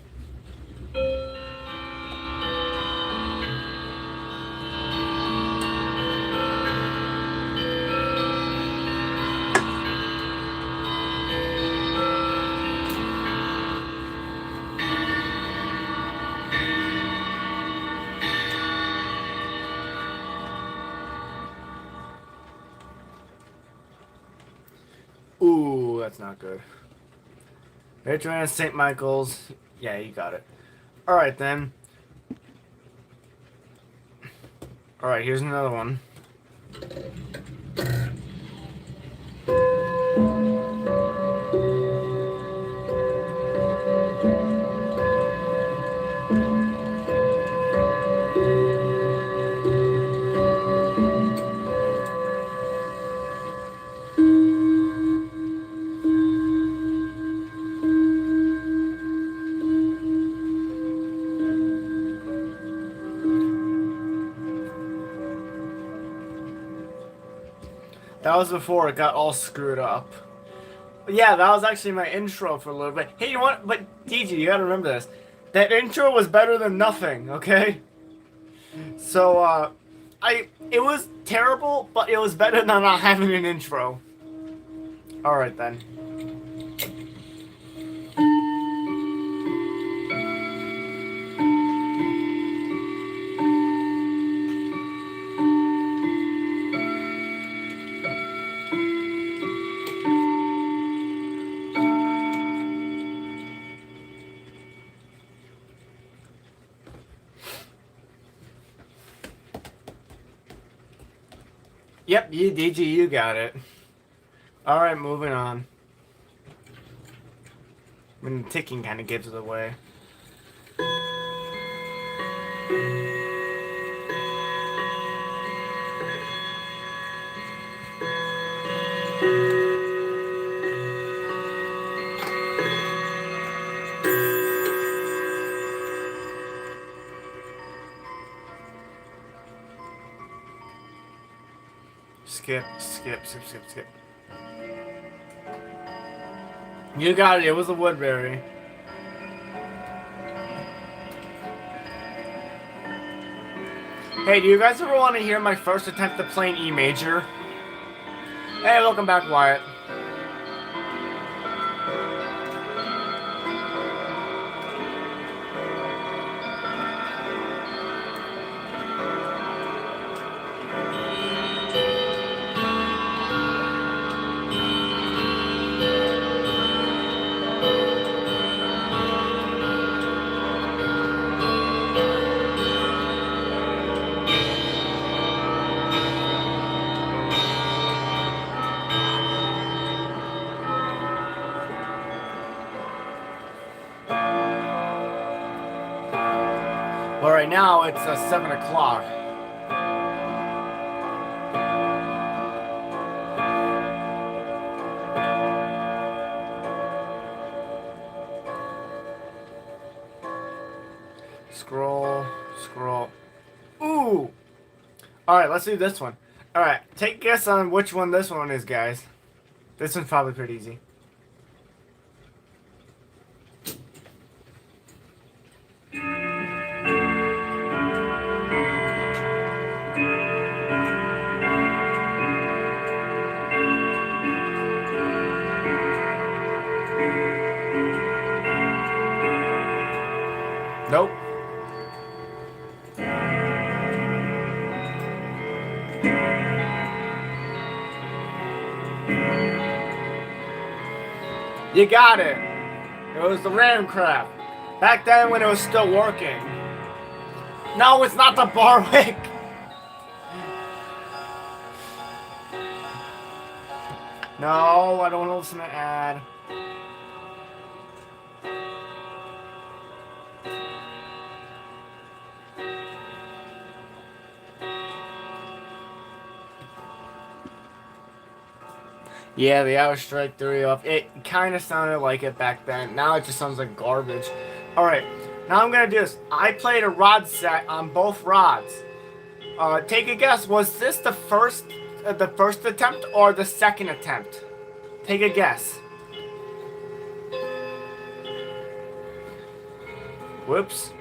Ooh, that's not good. Patron St. Michael's. Yeah, you got it. Alright then. Alright, here's another one. That was before it got all screwed up. Yeah, that was actually my intro for a little bit. Hey, you know what? But DJ, you gotta remember this. That intro was better than nothing, okay? So, it was terrible, but it was better than not having an intro. Alright then. Yep, you DG, you got it. Alright, moving on. When the ticking kind of gives it away. Skip, skip, skip, skip, skip. You got it, it was a Woodbury. Hey, do you guys ever want to hear my first attempt at playing E major? Hey, welcome back, Wyatt. Well, right now it's 7 o'clock. Scroll, scroll. Ooh! Alright, let's do this one. Alright, take a guess on which one this one is, guys. This one's probably pretty easy. Nope. You got it. It was the Ramcraft. Back then when it was still working. No, it's not the Barwick. No, I don't want to listen to ad. Yeah, the Hour Strike 3 off. It kind of sounded like it back then. Now it just sounds like garbage. Alright, now I'm going to do this. I played a rod set on both rods. Take a guess. Was this the first attempt or the second attempt? Take a guess. Whoops.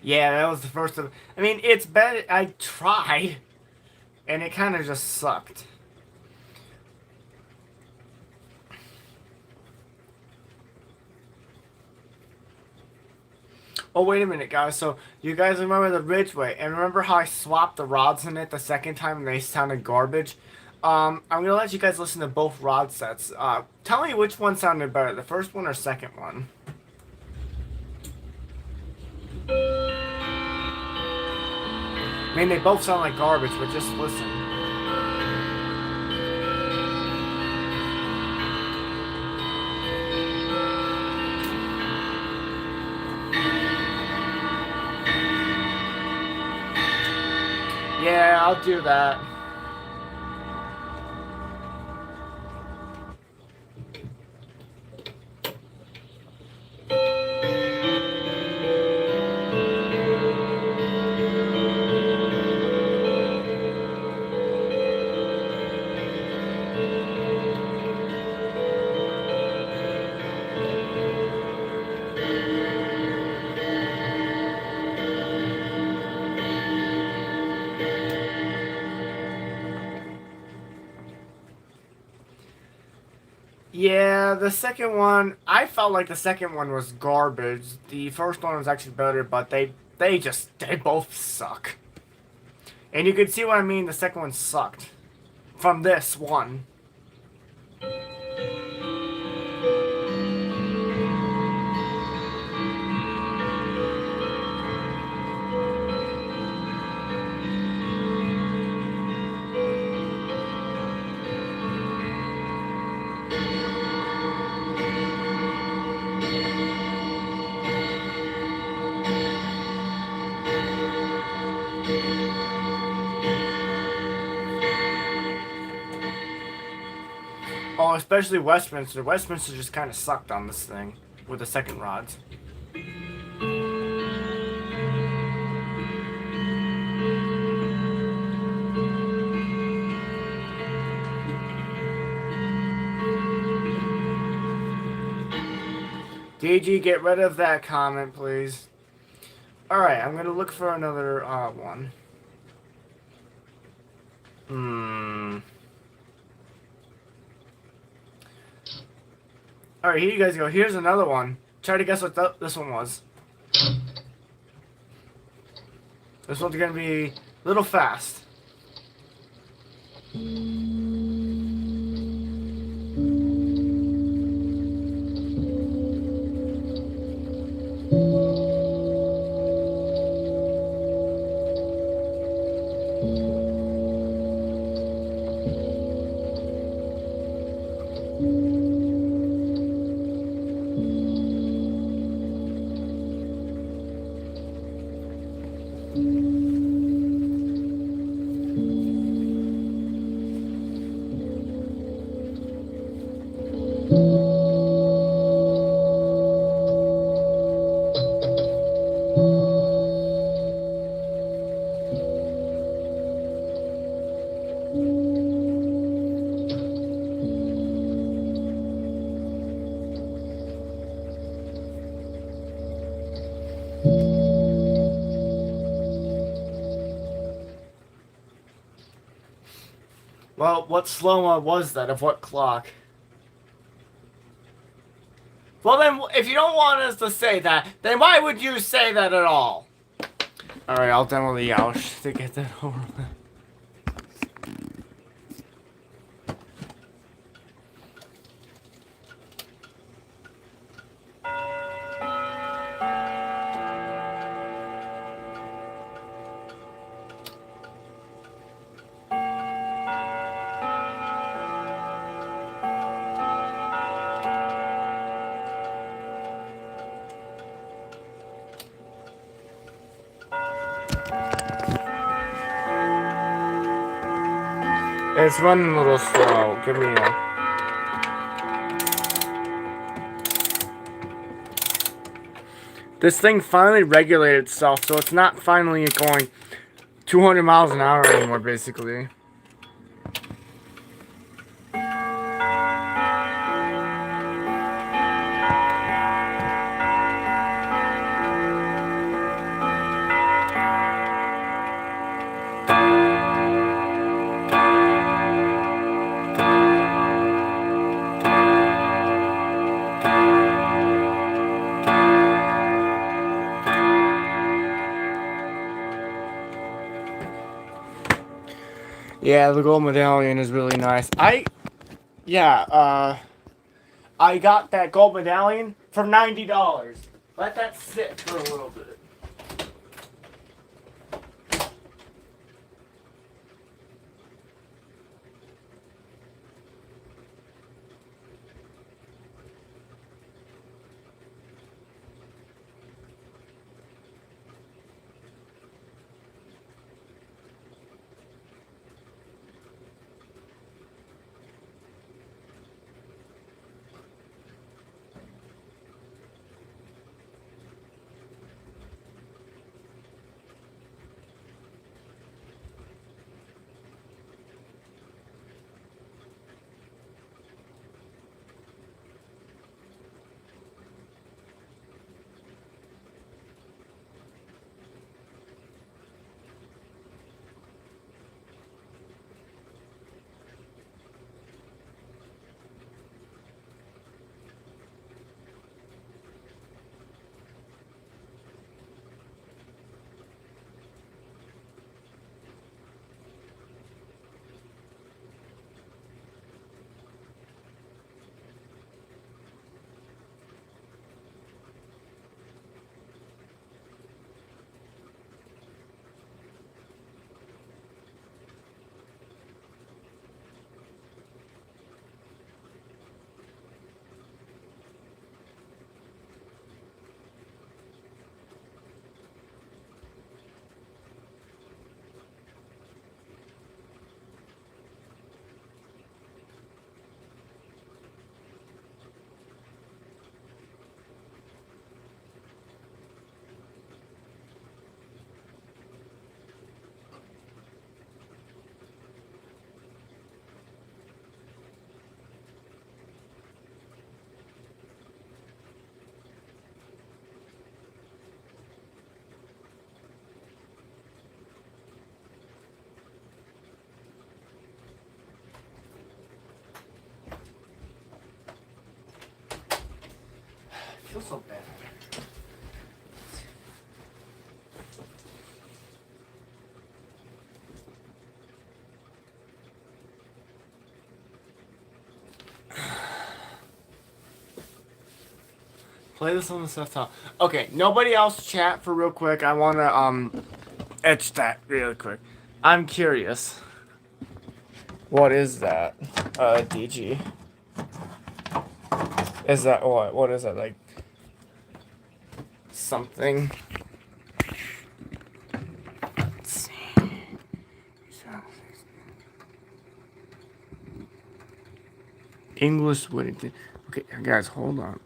Yeah, that was the first of. I mean, it's better. I tried, and it kind of just sucked. Oh, wait a minute, guys. So, you guys remember the Ridgeway, and remember how I swapped the rods in it the second time and they sounded garbage? I'm gonna let you guys listen to both rod sets. Tell me which one sounded better, the first one or second one? I mean, they both sound like garbage, but just listen. Yeah, I'll do that. Yeah, the second one, I felt like the second one was garbage. The first one was actually better, but they both suck. And you can see what I mean, the second one sucked. From this one. Oh, especially Westminster. Westminster just kind of sucked on this thing with the second rods. DG, get rid of that comment, please. Alright, I'm gonna look for another one. Alright, here you guys go. Here's another one. Try to guess what this one was. This one's gonna be a little fast. Well, what slow-mo was that? Of what clock? Well then, if you don't want us to say that, then why would you say that at all? Alright, I'll demo the Yoush to get that over with. It's running a little slow. Give me a... This thing finally regulated itself, so it's not finally going 200 miles an hour anymore, basically. Yeah, the gold medallion is really nice. I got that gold medallion for $90. Let that sit for a little bit. I feel so bad. Play this on the stuff. Okay, nobody else chat for real quick. I wanna etch that really quick. I'm curious. What is that? DG. Is that what? What is that, like something? Let's see. English Whittington. Okay, guys, hold on.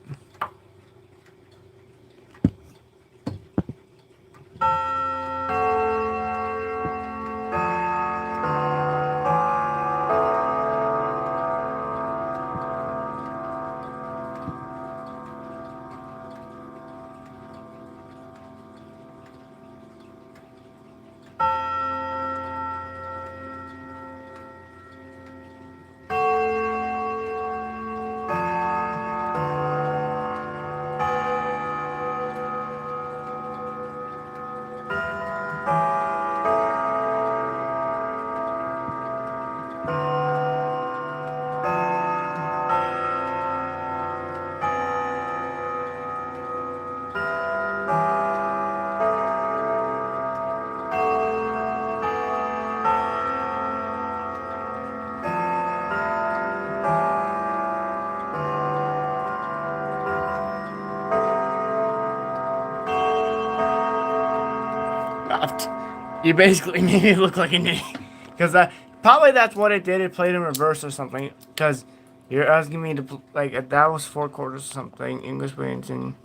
You basically made me look like an idiot. Because probably that's what it did. It played in reverse or something. Because you're asking me to, like, that was 4/4 or something. English range and...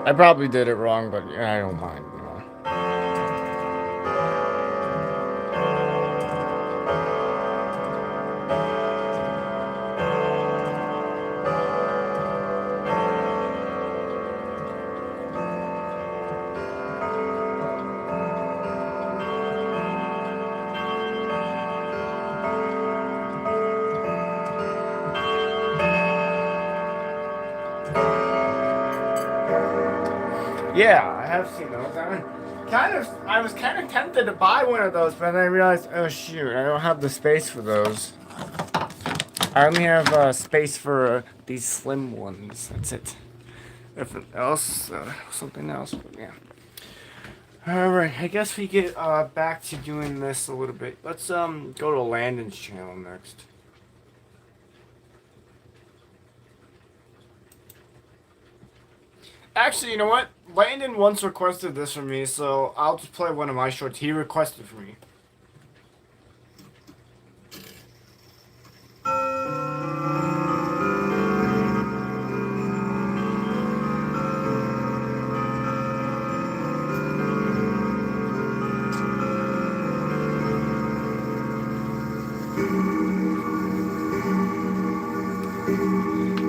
I probably did it wrong, but I don't mind. You know. Yeah, I have seen those. I was kind of tempted to buy one of those, but then I realized, oh shoot, I don't have the space for those. I only have space for these slim ones. That's it. Everything else, something else. But yeah. All right, I guess we get back to doing this a little bit. Let's go to Landon's channel next. Actually, you know what? Landon once requested this from me, so I'll just play one of my shorts he requested for me.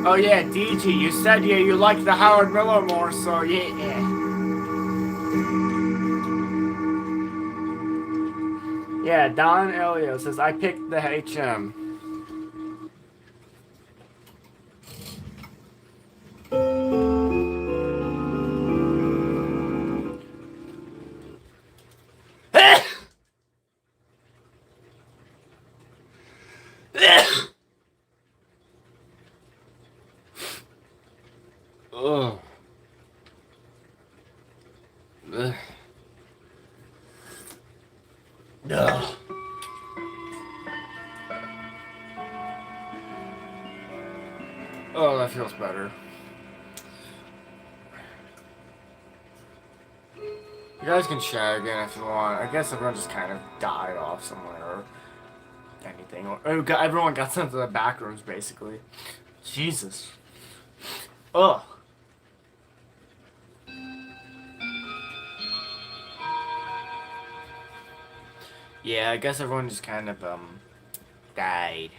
Oh yeah, DG, you said you like the Howard Miller more, so yeah. Yeah, Don Elio says, I picked the HM. Ugh. Ugh. Ugh. Oh, that feels better. You guys can chat again if you want. I guess everyone just kind of died off somewhere or anything. Or everyone got sent to the back rooms, basically. Jesus. Ugh. Yeah, I guess everyone just kind of, died.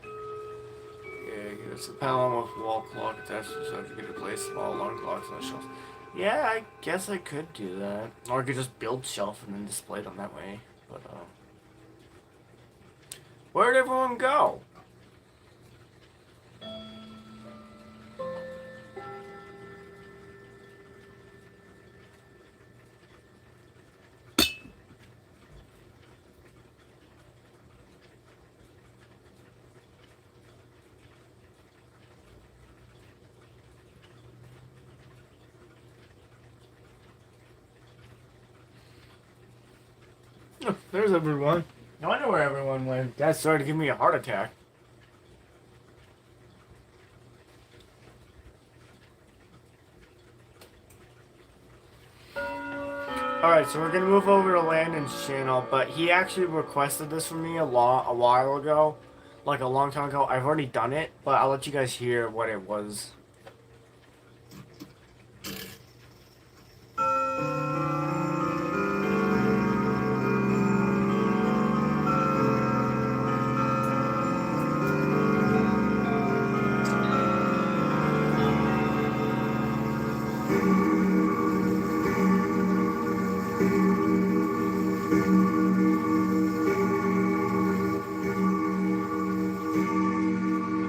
Yeah, it's a panel with wall clock attached to so you could replace small alarm clocks on the shelves. Yeah, I guess I could do that. Or I could just build shelf and then display them that way. But, where'd everyone go? There's everyone. No wonder where everyone went. That started to give me a heart attack. Alright, so we're gonna move over to Landon's channel, but he actually requested this from me a while ago. Like a long time ago. I've already done it, but I'll let you guys hear what it was.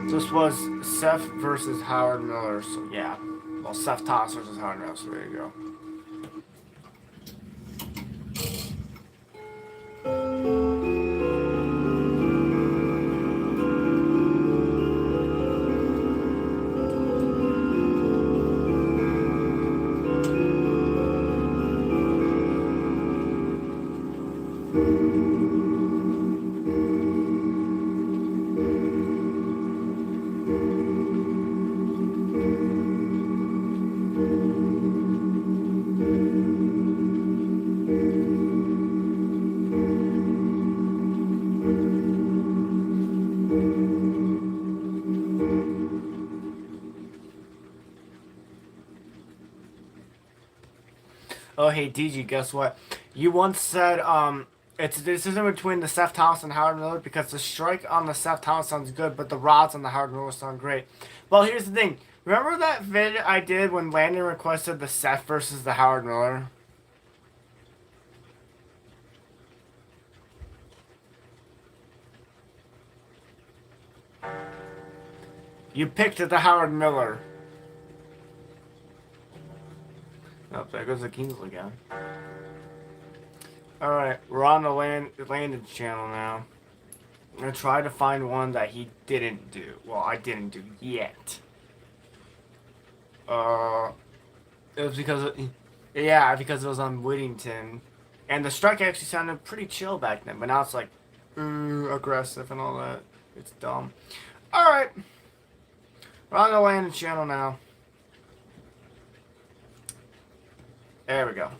This was Seth versus Howard Miller, so yeah. Well, Seth Toss versus Howard Miller, so there you go. Oh, hey, DG, guess what? You once said, it's a decision between the Seth Thomas and Howard Miller because the strike on the Seth Thomas sounds good, but the rods on the Howard Miller sound great. Well, here's the thing. Remember that vid I did when Landon requested the Seth versus the Howard Miller? You picked the Howard Miller. Oh, there goes the Kings again. Alright, we're on the Landon channel now. I'm gonna try to find one that he didn't do. Well, I didn't do yet. It was because because it was on Whittington. And the strike actually sounded pretty chill back then, but now it's like, aggressive and all that. It's dumb. Alright. We're on the Landon channel now. There we go.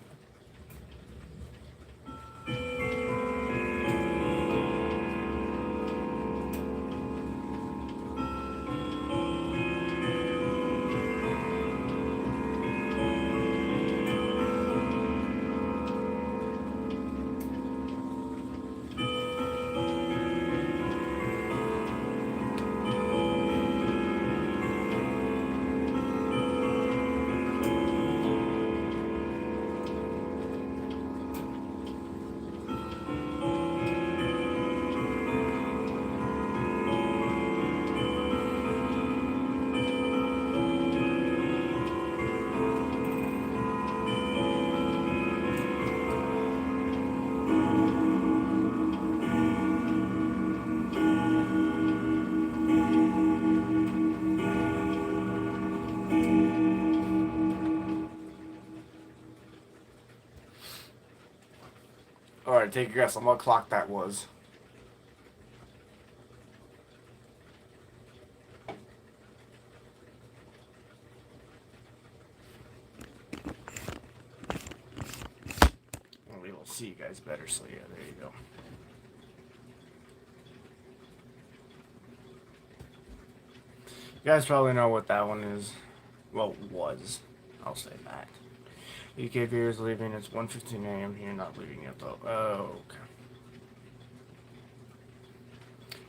Alright, take a guess on what clock that was. Well, we will see you guys better, so yeah, there you go. You guys probably know what that one is. Well, was. I'll say that. UK viewers leaving. It's 1:15 a.m. here, not leaving yet though. Oh, okay.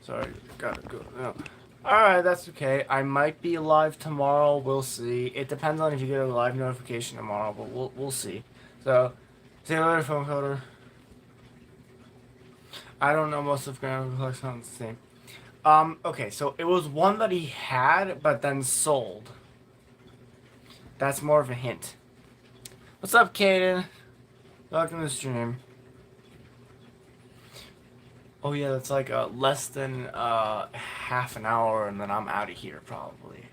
Sorry, gotta go. No. Alright, that's okay. I might be live tomorrow. We'll see. It depends on if you get a live notification tomorrow, but we'll see. So, see you later, phone coder. I don't know most of Grand Collection sounds the same. Okay, so it was one that he had, but then sold. That's more of a hint. What's up, Kaden? Welcome to the stream. Oh yeah, that's like less than half an hour, and then I'm out of here probably.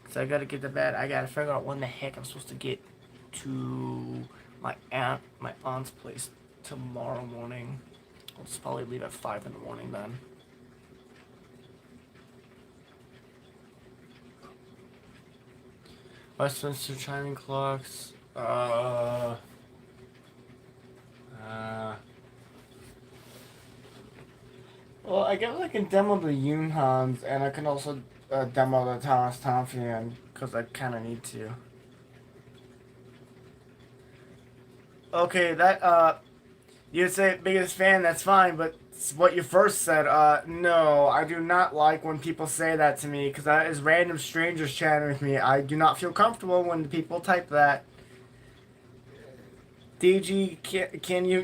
So I gotta get to bed. I gotta figure out when the heck I'm supposed to get to my aunt's place tomorrow morning. I'll just probably leave at 5 in the morning then. Westminster chiming clocks. Well, I guess I can demo the Yunhans, and I can also demo the Thomas Tomfian, because I kind of need to. Okay, that, you'd say biggest fan, that's fine, but what you first said, no, I do not like when people say that to me, because that is random strangers chatting with me. I do not feel comfortable when people type that. DG, can you,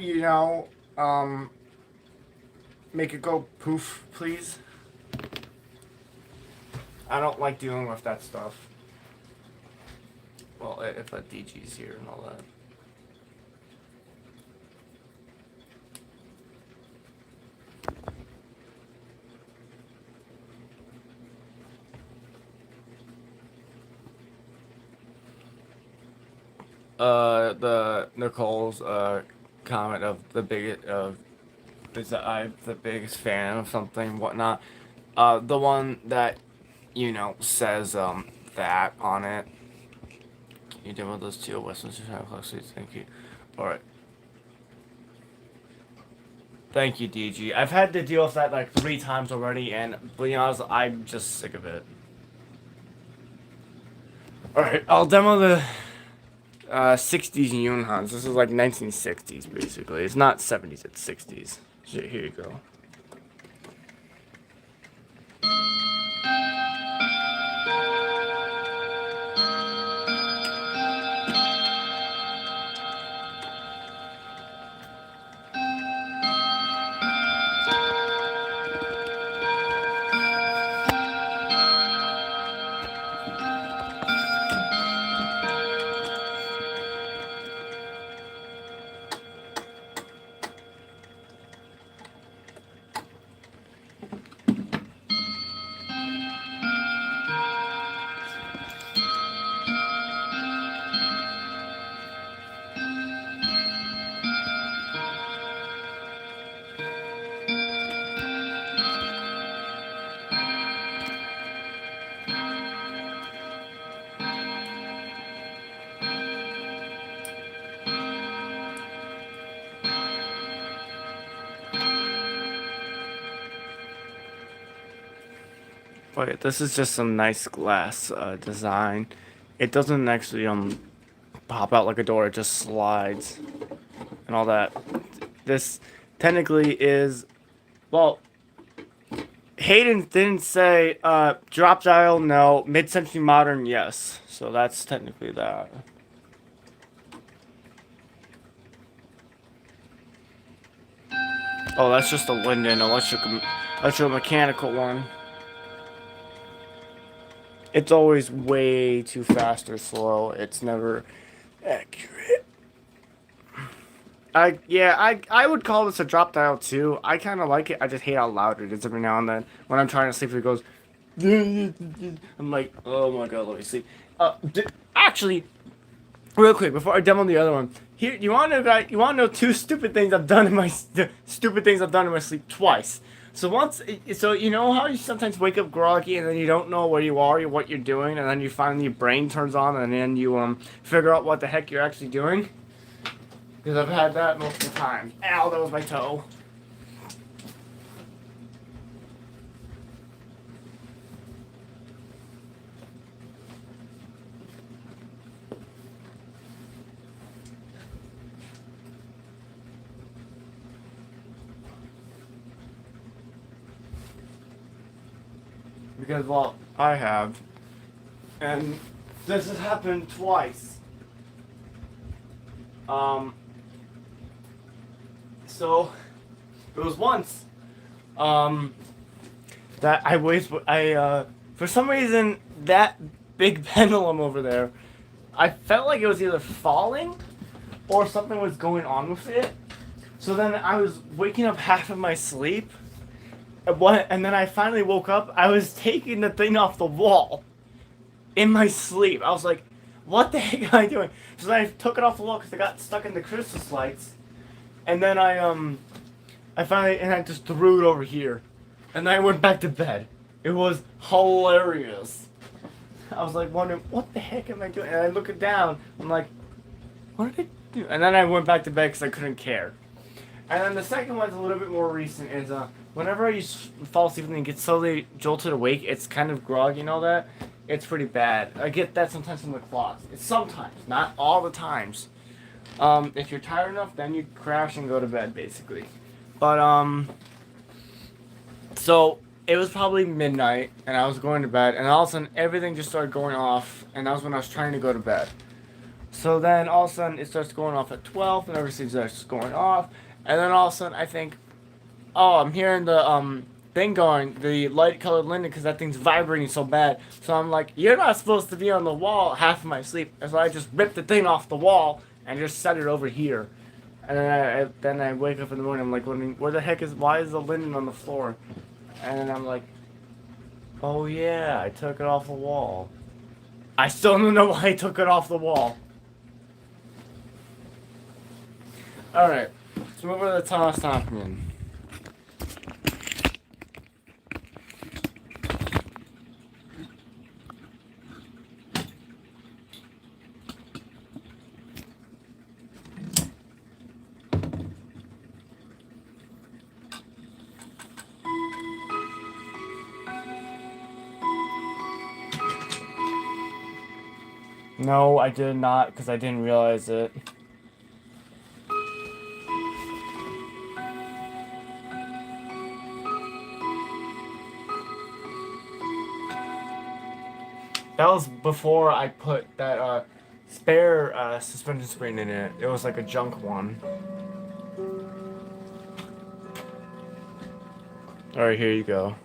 make it go poof, please? I don't like dealing with that stuff. Well, if a DG's here and all that. The Nicole's comment of the biggest is that I'm the biggest fan of something, whatnot. The one that says that on it. Can you demo those two Westminster Child Clock Suites? Thank you. All right. Thank you, DG. I've had to deal with that like 3 times already, and to be honest, I'm just sick of it. Alright, I'll demo the 60s Yunhans. This is like 1960s, basically. It's not 70s, it's 60s. Shit, here you go. But this is just some nice glass design. It doesn't actually pop out like a door, it just slides and all that. This technically is, well, Hayden didn't say drop dial, no, mid-century modern, yes. So that's technically that. Oh, that's just a Linden electromechanical one. It's always way too fast or slow. It's never accurate. I would call this a drop dial too. I kind of like it. I just hate how loud it is every now and then. When I'm trying to sleep, it goes. I'm like, oh my god, let me sleep. Actually, real quick before I demo the other one, here you want to know, guys? You want to know 2 stupid things I've done in my sleep twice. So so you know how you sometimes wake up groggy and then you don't know where you are or what you're doing, and then you finally your brain turns on and then you figure out what the heck you're actually doing. Because I've had that multiple times. Ow, that was my toe. Because, well, I have. And this has happened twice. So, it was once, that for some reason, that big pendulum over there, I felt like it was either falling or something was going on with it. So then I was waking up half of my sleep. And then I finally woke up. I was taking the thing off the wall in my sleep. I was like, what the heck am I doing? So then I took it off the wall because I got stuck in the Christmas lights. And then I just threw it over here. And then I went back to bed. It was hilarious. I was like wondering, what the heck am I doing? And I look it down. I'm like, what did I do? And then I went back to bed because I couldn't care. And then the second one's a little bit more recent. Is whenever you fall asleep and get slowly jolted awake, it's kind of groggy and all that. It's pretty bad. I get that sometimes from the clocks. It's sometimes, not all the times. If you're tired enough, then you crash and go to bed, basically. But, so, it was probably midnight, and I was going to bed, and all of a sudden, everything just started going off, and that was when I was trying to go to bed. So then, all of a sudden, it starts going off at 12, and everything starts going off, and then all of a sudden, I think, oh, I'm hearing the, thing going, the light-colored linden, because that thing's vibrating so bad. So I'm like, you're not supposed to be on the wall half of my sleep. And so I just ripped the thing off the wall and just set it over here. And then I wake up in the morning, I'm like, where the heck why is the linden on the floor? And then I'm like, oh yeah, I took it off the wall. I still don't know why I took it off the wall. Alright, let's move over to the Thomas Tompkins. No, I did not, because I didn't realize it. That was before I put that spare suspension spring in it. It was like a junk one. Alright, here you go.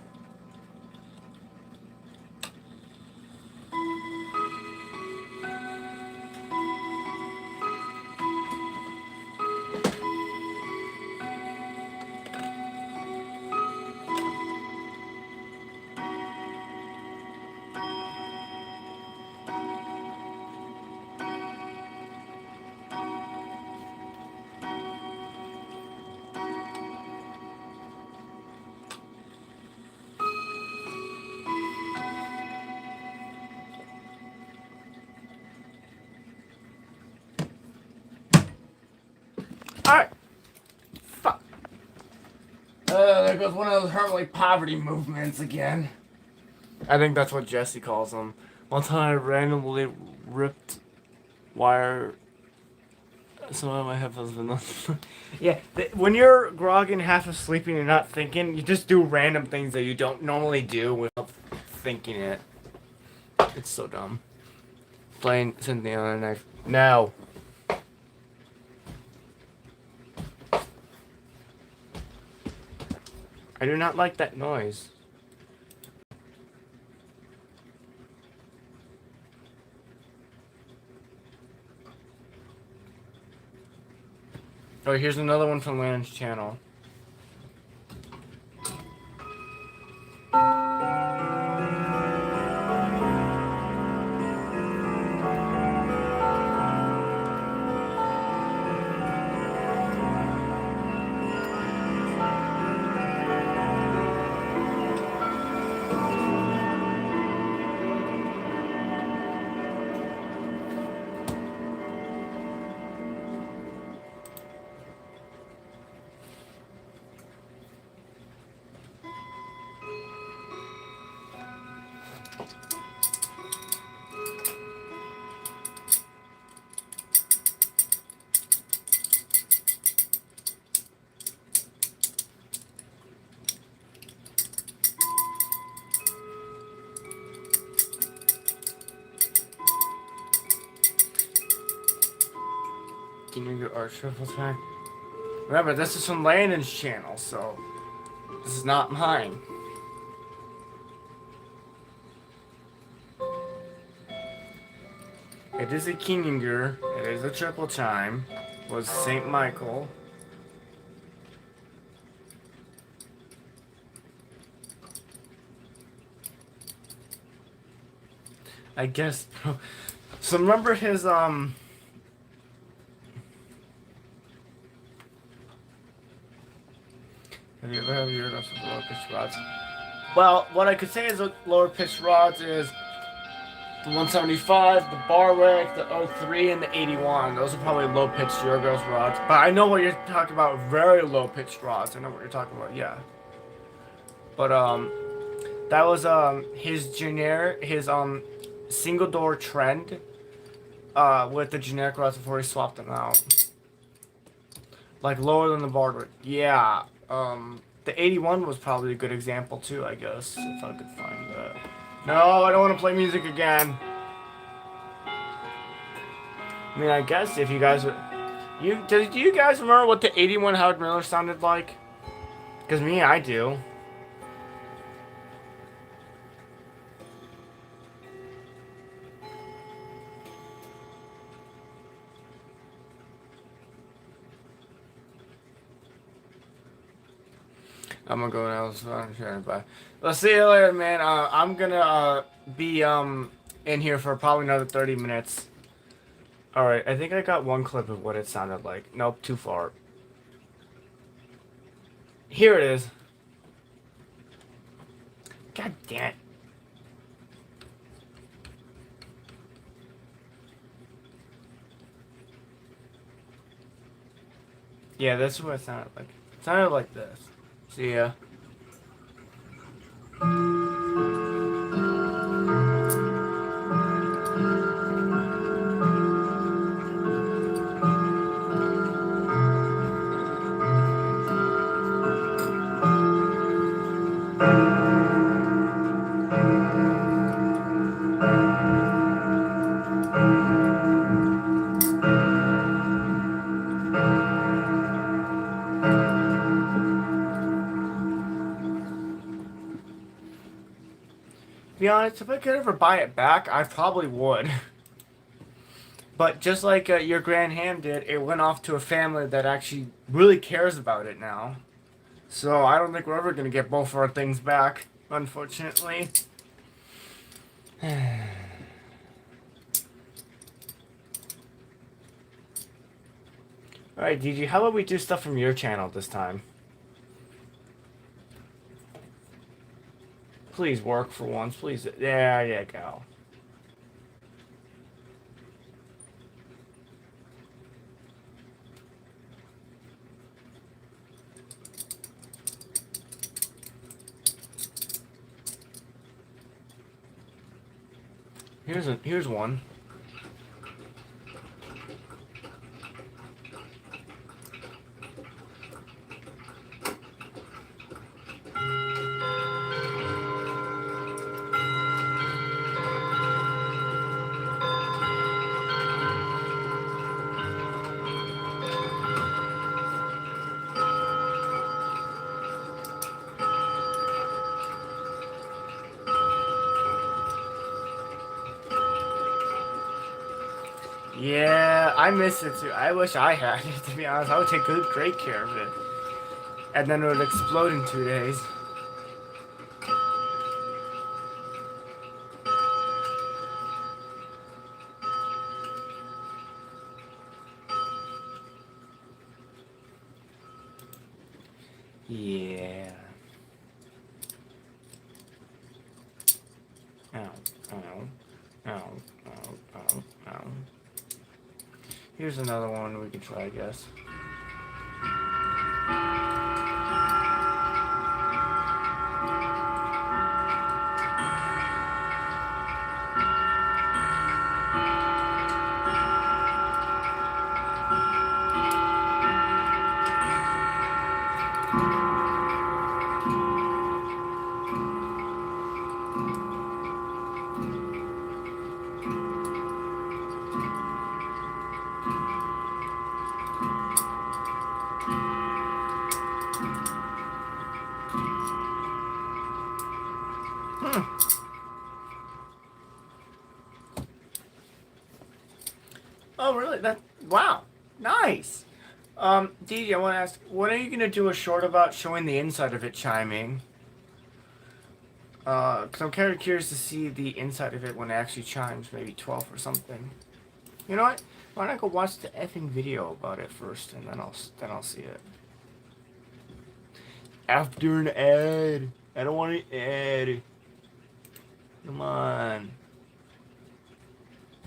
Alright. Fuck. There goes one of those Hermley poverty movements again. I think that's what Jesse calls them. One time I randomly ripped wire. Some of my headphones been yeah, when you're groggy and half asleep and you're not thinking, you just do random things that you don't normally do without thinking it. It's so dumb. Playing Cynthia on a knife. No. I do not like that noise. Oh, here's another one from Landon's channel. Your art triple time. Remember, this is from Landon's channel, so this is not mine. It is a Kinginger. It is a triple chime. Was Saint Michael. I guess. So remember his Have you ever had your notes with lower pitched rods? Well, what I could say is lower pitched rods is the 175, the Barwick, the 03, and the 81. Those are probably low pitched Yorgos rods. But I know what you're talking about. Very low pitched rods. I know what you're talking about. Yeah. But that was his single door trend with the generic rods before he swapped them out. Like lower than the Barwick. Yeah. The 81 was probably a good example too, I guess, if I could find that. No, I don't want to play music again. I mean, I guess if you guys would... Do you guys remember what the 81 Howard Miller sounded like? Because me, I do. I'm gonna go now. Bye. Let's see you later, man. I'm gonna be in here for probably another 30 minutes. Alright, I think I got one clip of what it sounded like. Nope, too far. Here it is. God damn it. Yeah, this is what it sounded like. It sounded like this. See ya. To be honest, if I could ever buy it back, I probably would. But just like your Grand Ham did, it went off to a family that actually really cares about it now. So I don't think we're ever gonna get both of our things back, unfortunately. Alright, DG, how about we do stuff from your channel this time? Please work for once, please. There you go. Here's one. Yeah, I miss it too. I wish I had it, to be honest. I would take great care of it. And then it would explode in 2 days. Yeah. Ow, ow, ow, ow, ow, ow. Here's another one we could try, I guess. Oh, really? Wow. Nice. DJ, I want to ask, when are you going to do a short about showing the inside of it chiming? Because I'm kind of curious to see the inside of it when it actually chimes, maybe 12 or something. You know what? Why not go watch the effing video about it first, and then I'll see it. After an ad. I don't want an ad. Come on.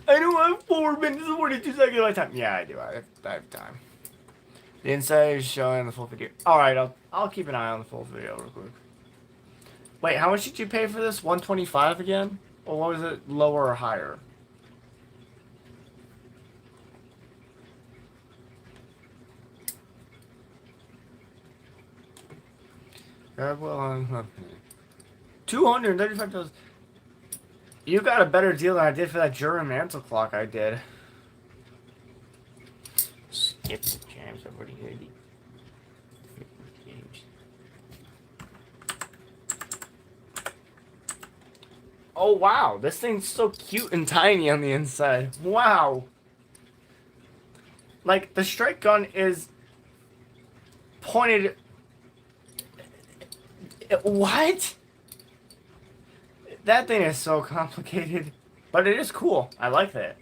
I don't have 4 minutes and 42 seconds of my time. Yeah, I do. I have time. The inside is showing the full video. Alright, I'll keep an eye on the full video real quick. Wait, how much did you pay for this? 125 again? Or what was it, lower or higher? Well, $235. You got a better deal than I did for that German mantle clock I did. Skip the jams. I've already heard it. Oh wow, this thing's so cute and tiny on the inside. Wow. Like, the strike gun is pointed... What? That thing is so complicated. But it is cool. I like that.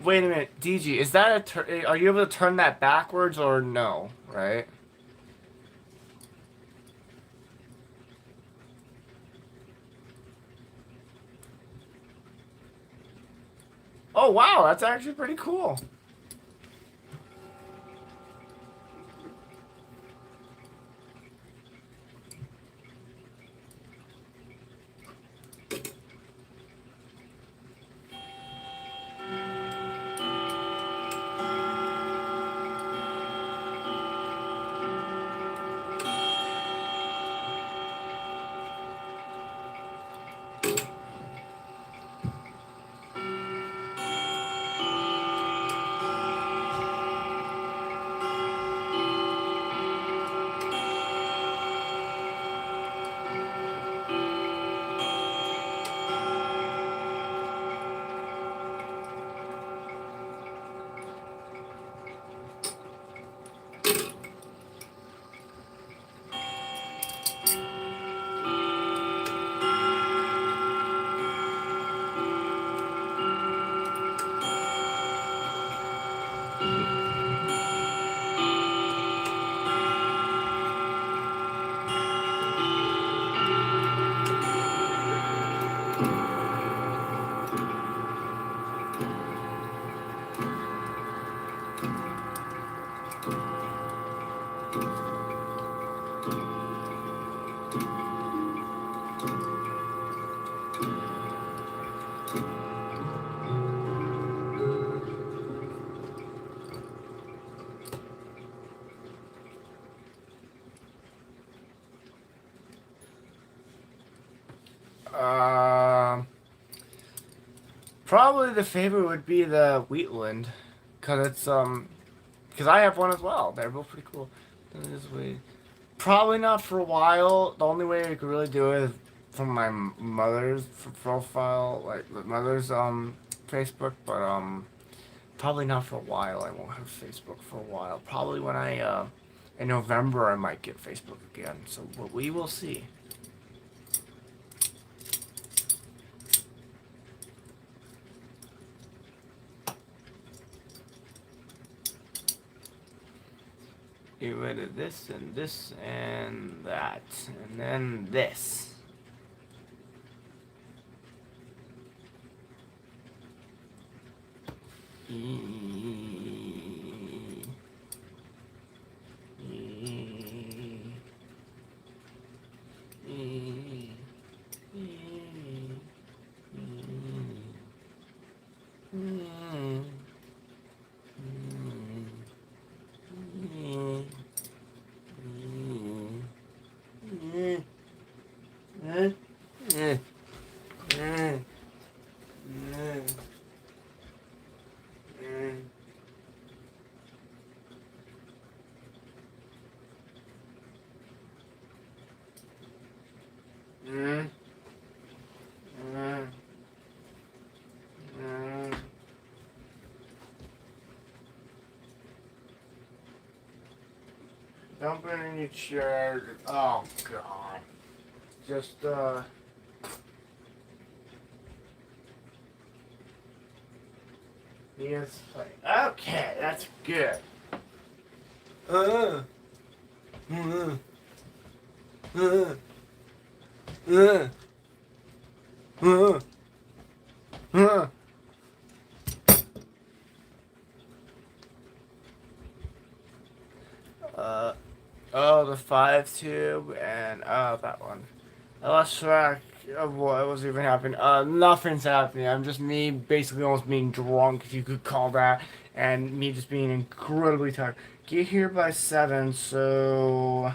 Wait a minute, DG, is that are you able to turn that backwards or no, right? Oh wow, that's actually pretty cool. Probably the favorite would be the Wheatland, cause it's cause I have one as well. They're both pretty cool. This way. Probably not for a while. The only way I could really do it is from my mother's profile, like my mother's Facebook, but probably not for a while. I won't have Facebook for a while. Probably when I in November I might get Facebook again. So we will see. Get rid of this and that, and then this. Don't put any chair. Oh God. Just Yes. Okay, that's good. Uh. Uh. Uh. Uh. Uh. Oh, the 5 tube and that one. I lost track of what was even happening. Nothing's happening. I'm just me basically almost being drunk, if you could call that, and me just being incredibly tired. Get here by 7, so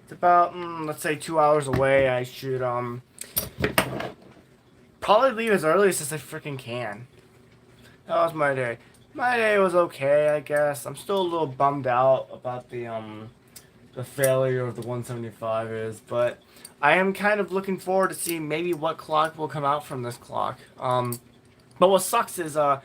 it's about let's say 2 hours away. I should probably leave as early as I freaking can. That was my day. My day was okay, I guess. I'm still a little bummed out about the failure of the 175 is, but I am kind of looking forward to seeing maybe what clock will come out from this clock. But what sucks is I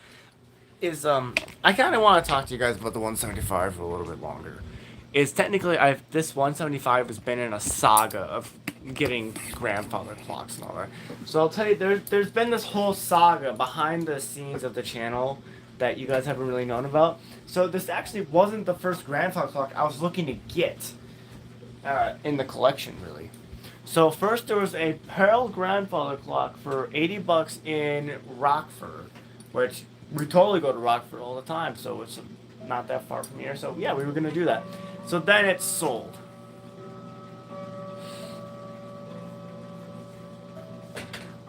kind of want to talk to you guys about the 175 for a little bit longer. Is technically this 175 has been in a saga of getting grandfather clocks and all that. So I'll tell you, there's been this whole saga behind the scenes of the channel that you guys haven't really known about. So this actually wasn't the first grandfather clock I was looking to get in the collection, really. So first there was a Pearl grandfather clock for $80 in Rockford, which we totally go to Rockford all the time, so it's not that far from here. So yeah, we were gonna do that. So then it sold.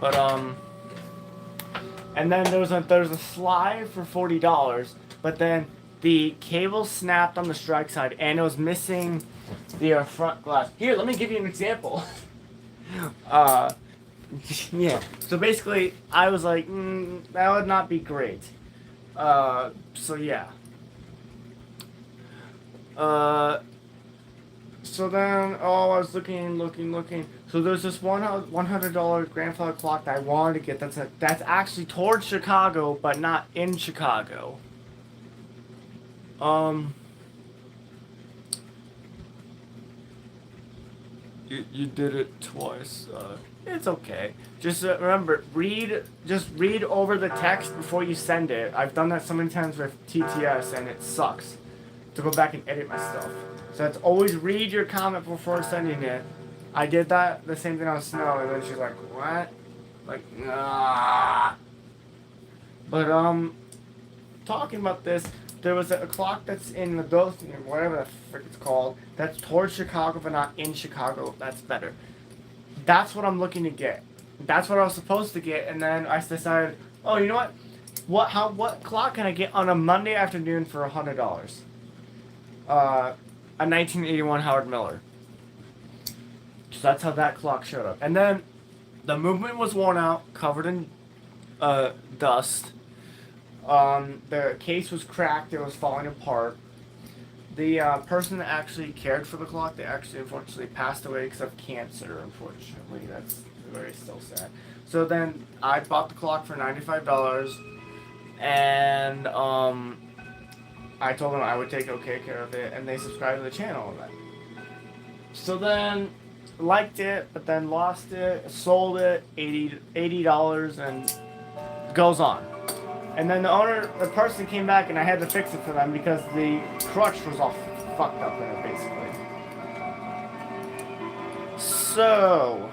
But and then there's a slide for $40, but then the cable snapped on the strike side and it was missing the front glass. Here, let me give you an example. Yeah. So basically, I was like, that would not be great. So yeah. So then, I was looking. So there's this $100 grandfather clock that I wanted to get. That's actually towards Chicago, but not in Chicago. You did it twice. It's okay. Just remember, read over the text before you send it. I've done that so many times with TTS, and it sucks to go back and edit my stuff. So it's always read your comment before sending it. I did that, the same thing on Snow, and then she's like, what? Like, nah. But, talking about this, there was a clock that's in the Dothan, whatever the frick it's called, that's towards Chicago, but not in Chicago. That's better. That's what I'm looking to get. That's what I was supposed to get, and then I decided, oh, you know what? What clock can I get on a Monday afternoon for $100? A 1981 Howard Miller. So that's how that clock showed up. And then the movement was worn out, covered in dust. The case was cracked. It was falling apart. The person that actually cared for the clock, they actually unfortunately passed away because of cancer. Unfortunately, that's very still sad. So then I bought the clock for $95, and I told them I would take okay care of it, and they subscribed to the channel and that. So then liked it, but then lost it, sold it, $80, and goes on. And then the person came back, and I had to fix it for them because the crutch was all fucked up in it, basically. So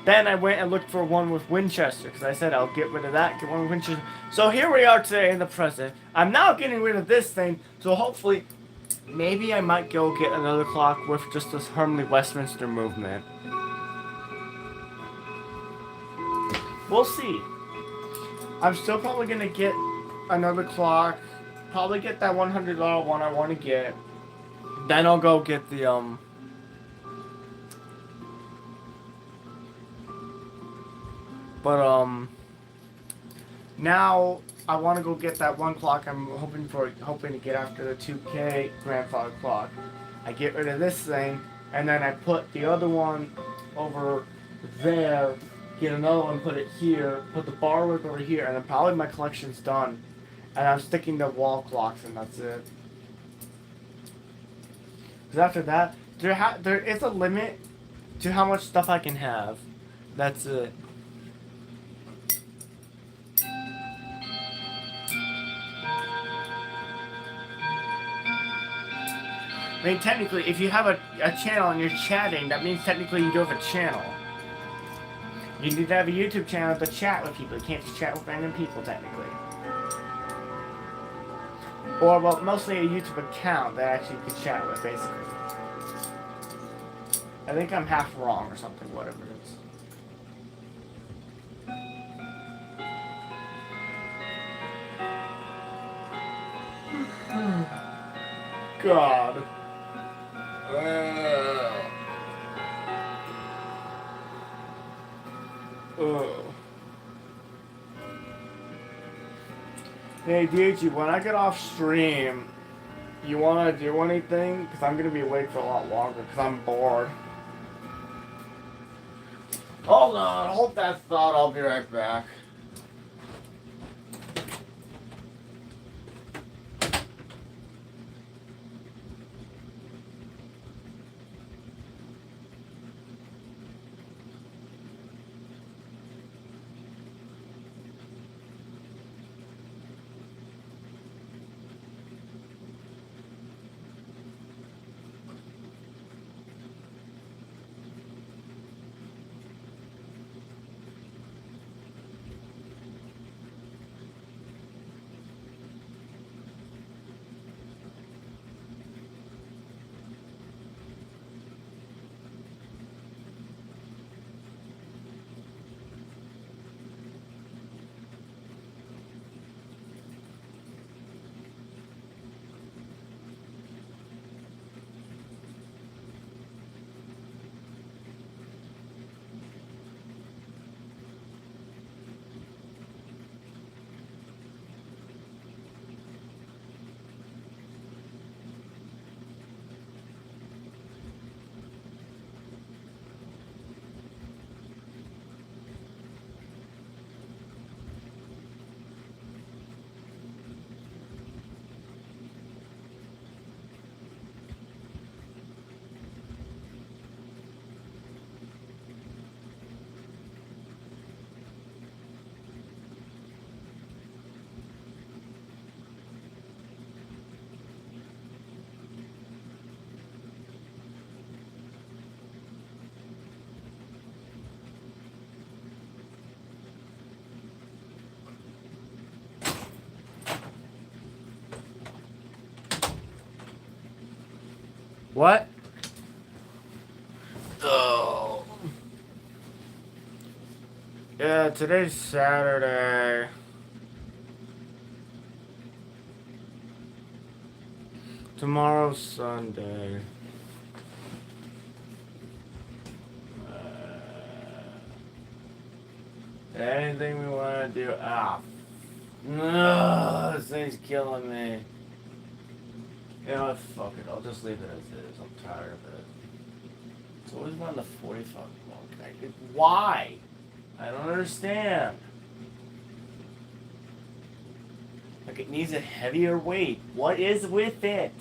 then I went and looked for one with Winchester because I said I'll get rid of that, get one with Winchester. So here we are today in the present. I'm now getting rid of this thing, so hopefully, maybe I might go get another clock with just this Hermley Westminster movement. We'll see. I'm still probably gonna get another clock. Probably get that $100 one I want to get. Then I'll go get the now I want to go get that one clock I'm hoping to get after the 2K grandfather clock. I get rid of this thing, and then I put the other one over there, get another one, put it here, put the bar work over here, and then probably my collection's done. And I'm sticking to wall clocks, and that's it. Because after that, there is a limit to how much stuff I can have. That's it. I mean, technically, if you have a channel and you're chatting, that means technically you do have a channel. You need to have a YouTube channel to chat with people. You can't just chat with random people, technically. Or, well, mostly a YouTube account that actually you can chat with, basically. I think I'm half wrong or something, whatever it is. God. Hey, DG, when I get off stream, you want to do anything? Because I'm going to be awake for a lot longer because I'm bored. Hold on, hold that thought, I'll be right back. What? Oh. Yeah, today's Saturday. Tomorrow's Sunday. Anything we want to do. No, this thing's killing me. You know what? Fuck it. I'll just leave it as is. I'm tired of it. It's always around the 45 mark. Why? I don't understand. Like, it needs a heavier weight. What is with it?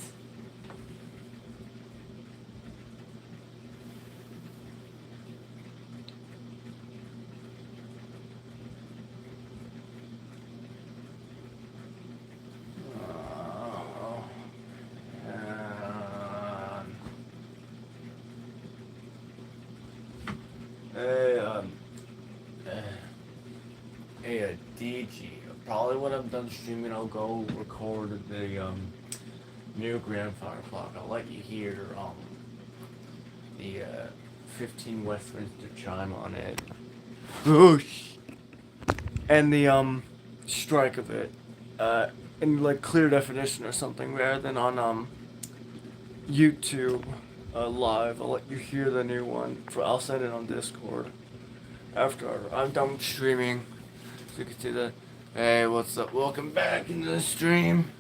Hey, DG. Probably when I'm done streaming, I'll go record the new grandfather clock. I'll let you hear the 15 Westminster chime on it. Whoosh! And the strike of it, in like clear definition or something, rather than on YouTube live. I'll let you hear the new one. I'll send it on Discord after I'm done streaming, so you can see the. Hey, what's up? Welcome back into the stream.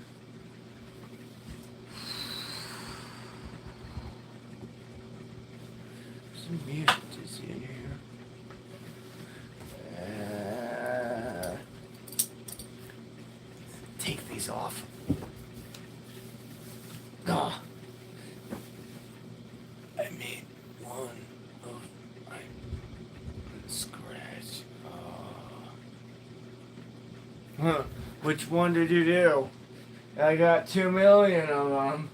Some music is in here. Take these off. Ah. I made one of my scratch. Huh. Which one did you do? I got 2 million of them.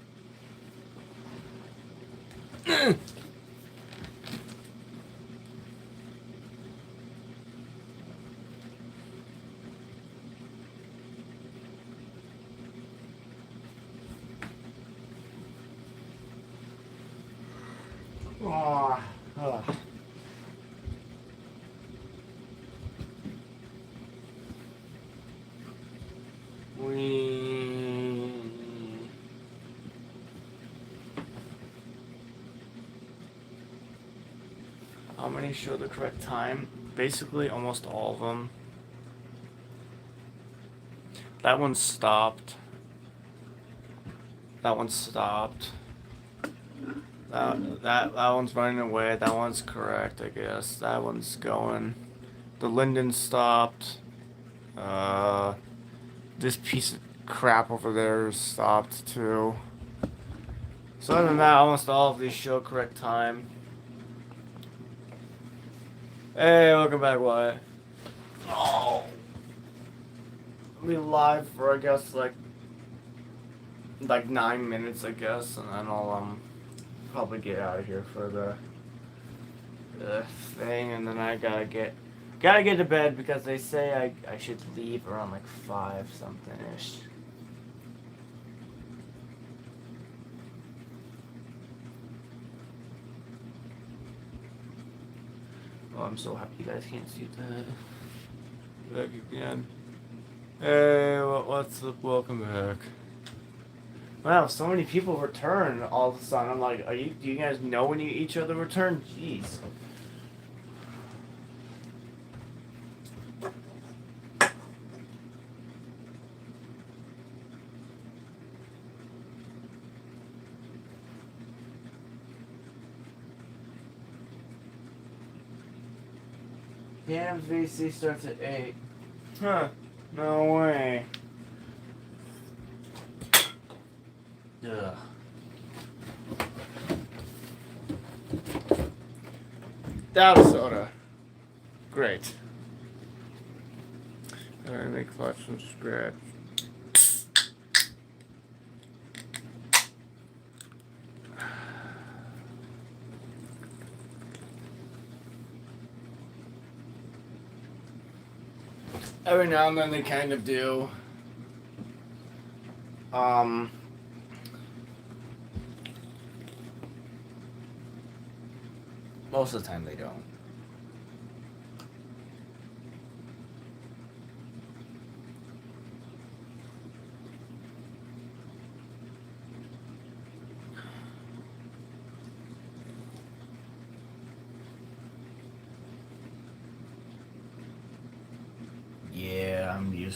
How many show the correct time? Basically, almost all of them. That one stopped. That one stopped. That one's running away. That one's correct, I guess. That one's going. The Linden stopped. This piece of crap over there stopped too. So other than that, almost all of these show correct time. Hey, welcome back, Wyatt. Oh. I'll be live for, I guess, like 9 minutes, I guess, and then I'll probably get out of here for the thing, and then I gotta get to bed because they say I should leave around like 5 something ish. Oh, I'm so happy you guys can't see that. Back again. Hey, what's up? Welcome back. Wow, so many people return all of a sudden. I'm like, do you guys know when each other return? Jeez. Damn, VC starts at 8. Huh. No way. Ugh. Without a soda. Great. Alright, make lots from scratch. Every now and then they kind of do. Most of the time they don't.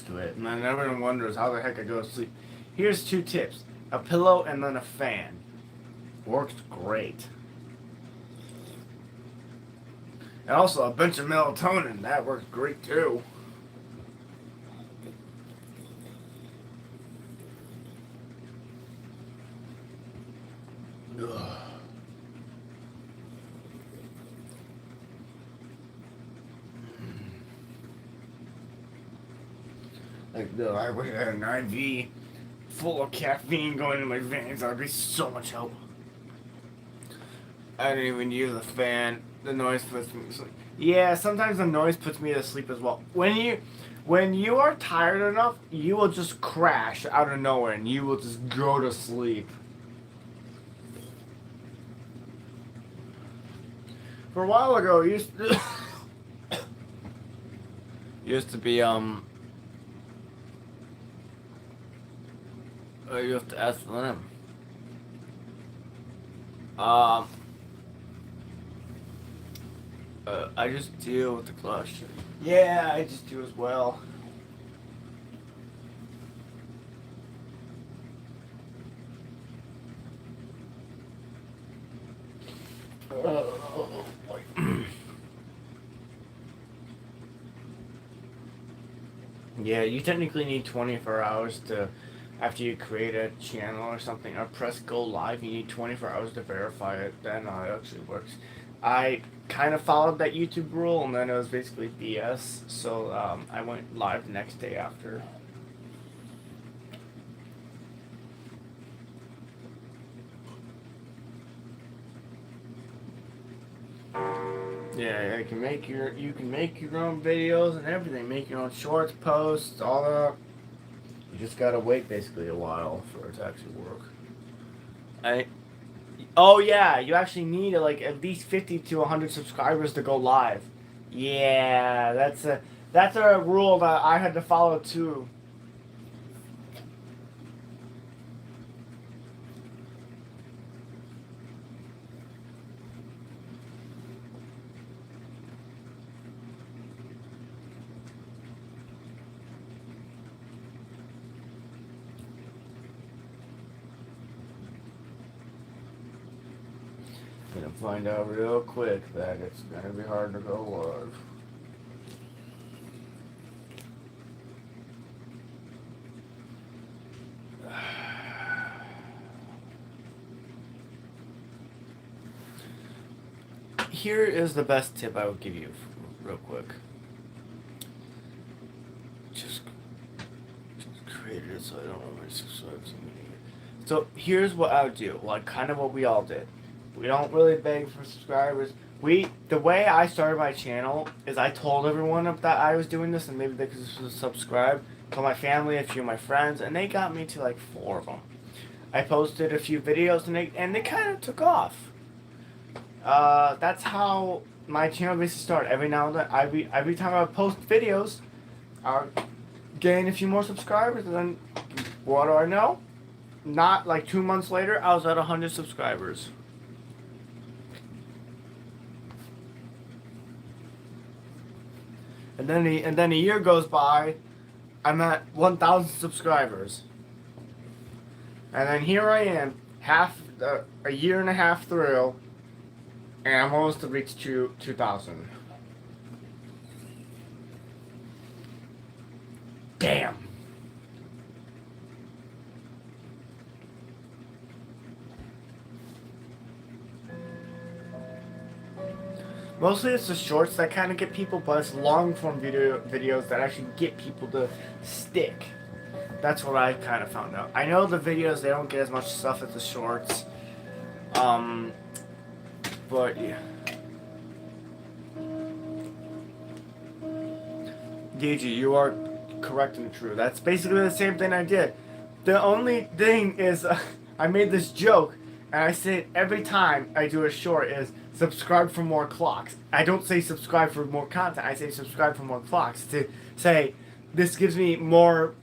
used to it. And then everyone wonders how the heck I go to sleep. Here's 2 tips. A pillow and then a fan. Works great. And also a bunch of melatonin. That works great too. Ugh. Like, no, I wish I had an IV full of caffeine going in my veins. That would be so much help. I don't even use the fan. The noise puts me to sleep. Yeah, sometimes the noise puts me to sleep as well. When you are tired enough, you will just crash out of nowhere and you will just go to sleep. For a while ago, it used to be you have to ask them. I just deal with the clutch. Yeah, I just do as well. Yeah, you technically need 24 hours to, after you create a channel or something, or press go live, you need 24 hours to verify it. Then it actually works. I kind of followed that YouTube rule, and then it was basically BS. So I went live the next day after. Yeah, you can make your own videos and everything. Make your own shorts, posts, all that. You just gotta wait basically a while for it to actually work. Oh yeah, you actually need like at least 50 to 100 subscribers to go live. Yeah, that's a rule that I had to follow too. Gonna find out real quick that it's gonna be hard to go live. Here is the best tip I would give you real quick. Just created it so I don't know my subscribers. So here's what I would do, like kind of what we all did. We don't really beg for subscribers. The way I started my channel is I told everyone that I was doing this and maybe they could subscribe. Told my family, a few of my friends, and they got me to like 4 of them. I posted a few videos and they kind of took off. That's how my channel basically started. Every now and then, every time I post videos, I gain a few more subscribers, and then what do I know? Not like 2 months later, I was at 100 subscribers. And then a year goes by, I'm at 1,000 subscribers. And then here I am, a year and a half through, and I'm almost to reach 2,000. Damn. Mostly it's the shorts that kind of get people, but it's long form videos that actually get people to stick. That's what I kind of found out. I know the videos, they don't get as much stuff as the shorts. But yeah. DG, you are correct and true. That's basically the same thing I did. The only thing is, I made this joke, and I say it every time I do a short is, subscribe for more clocks. I don't say subscribe for more content. I say subscribe for more clocks to say this gives me more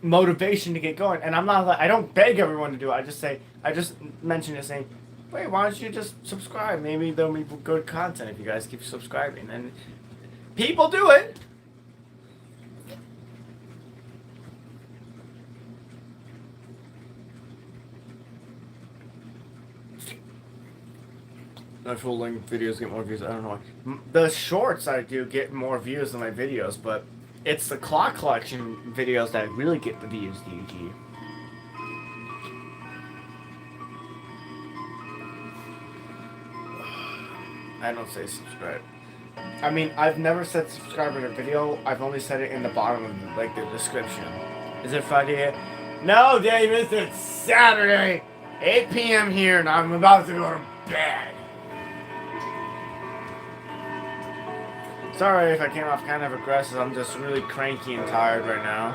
motivation to get going. And I'm not like, I don't beg everyone to do it. I just mention it saying, wait, why don't you just subscribe? Maybe there'll be good content if you guys keep subscribing. And people do it. My full length videos get more views. I don't know why. The shorts I do get more views than my videos, but it's the clock collection videos that really get the views, DG. I don't say subscribe. I mean, I've never said subscribe in a video. I've only said it in the bottom of the description. Is it Friday? No, Davis, it's Saturday, 8 p.m. here, and I'm about to go to bed. Sorry if I came off kind of aggressive. I'm just really cranky and tired right now.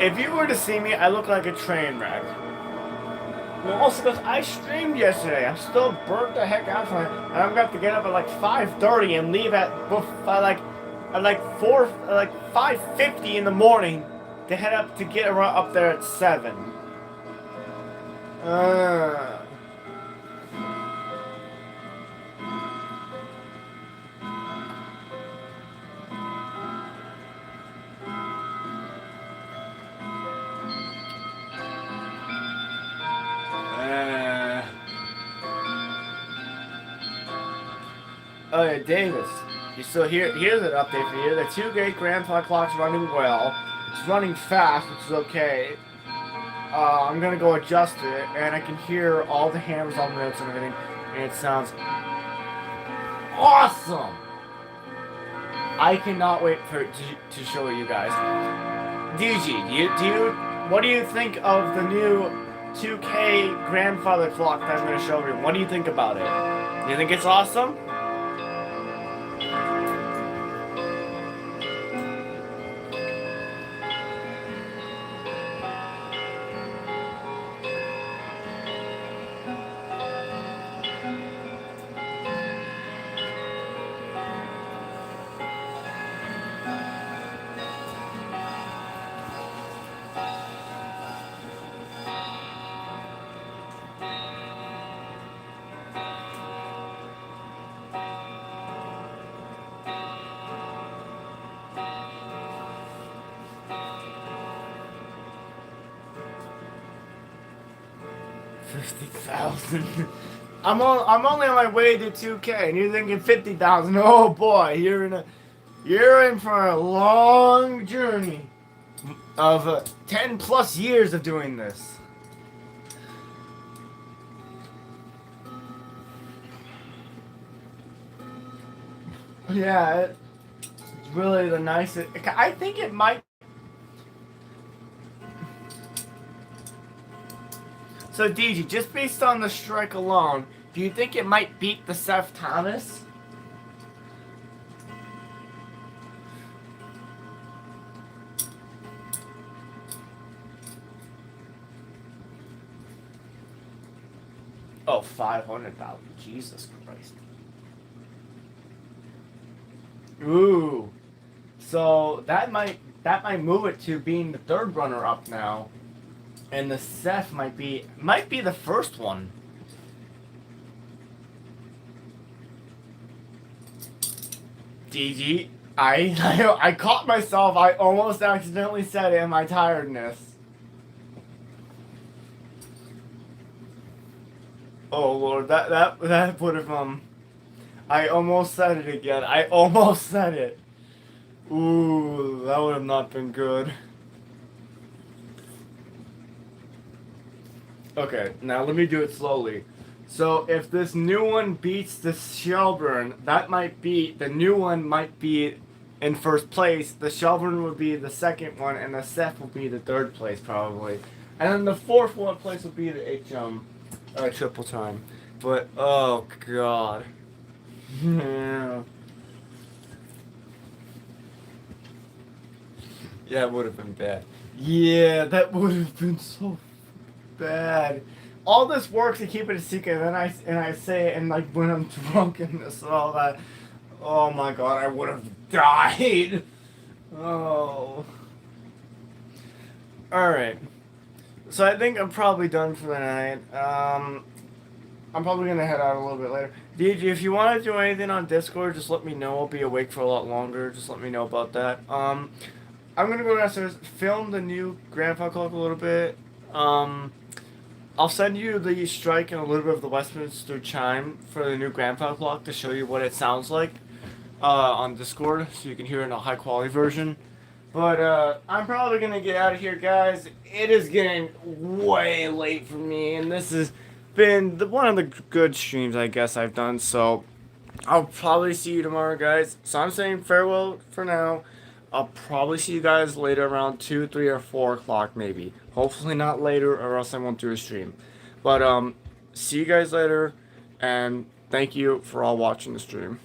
If you were to see me, I look like a train wreck. Well, also because I streamed yesterday. I'm still burnt the heck out from it, and I'm going to have to get up at like 5:30 and leave at like 5:50 in the morning to head up to get around up there at 7. Oh yeah, Davis. So here's an update for you. The 2-gate grandfather clock's running well. It's running fast, which is okay. I'm gonna go adjust it, and I can hear all the hammers on the notes and everything, and it sounds awesome. I cannot wait for it to show you guys. DG, what do you think of the new 2K grandfather clock that I'm gonna show you? What do you think about it? Do you think it's awesome? $50,000. I'm only on my way to 2K, and you're thinking 50,000. Oh boy, you're in for a long journey of 10 plus years of doing this. Yeah, it's really the nicest. I think it might. So, DG, just based on the strike alone, do you think it might beat the Seth Thomas? Oh, 500,000. Jesus Christ. Ooh. So that might move it to being the third runner up now. And the Seth might be the first one. DG, I caught myself. I almost accidentally said it in my tiredness. Oh Lord, that would have I almost said it again. I almost said it. Ooh, that would have not been good. Okay, now let me do it slowly. So if this new one beats the Shelburne, the new one might be in first place. The Shelburne would be the second one, and the Seth will be the third place probably. And then the fourth one place will be the triple time. But oh god. Yeah. Yeah, it would have been bad. Yeah, that would have been so bad. All this work to keep it a secret, and I say it, and like when I'm drunk and this and all that. Oh my god, I would have died. Oh. Alright. So I think I'm probably done for the night. I'm probably gonna head out a little bit later. DJ, if you want to do anything on Discord, just let me know. I'll be awake for a lot longer. Just let me know about that. I'm gonna go downstairs, film the new grandpa clock a little bit. I'll send you the strike and a little bit of the Westminster chime for the new grandpa clock to show you what it sounds like on Discord, so you can hear it in a high quality version. But I'm probably gonna get out of here, guys. It is getting way late for me, and this has been one of the good streams I guess I've done. So I'll probably see you tomorrow, guys. So I'm saying farewell for now. I'll probably see you guys later around 2, 3, or 4 o'clock maybe. Hopefully not later, or else I won't do a stream. But see you guys later, and thank you for all watching the stream.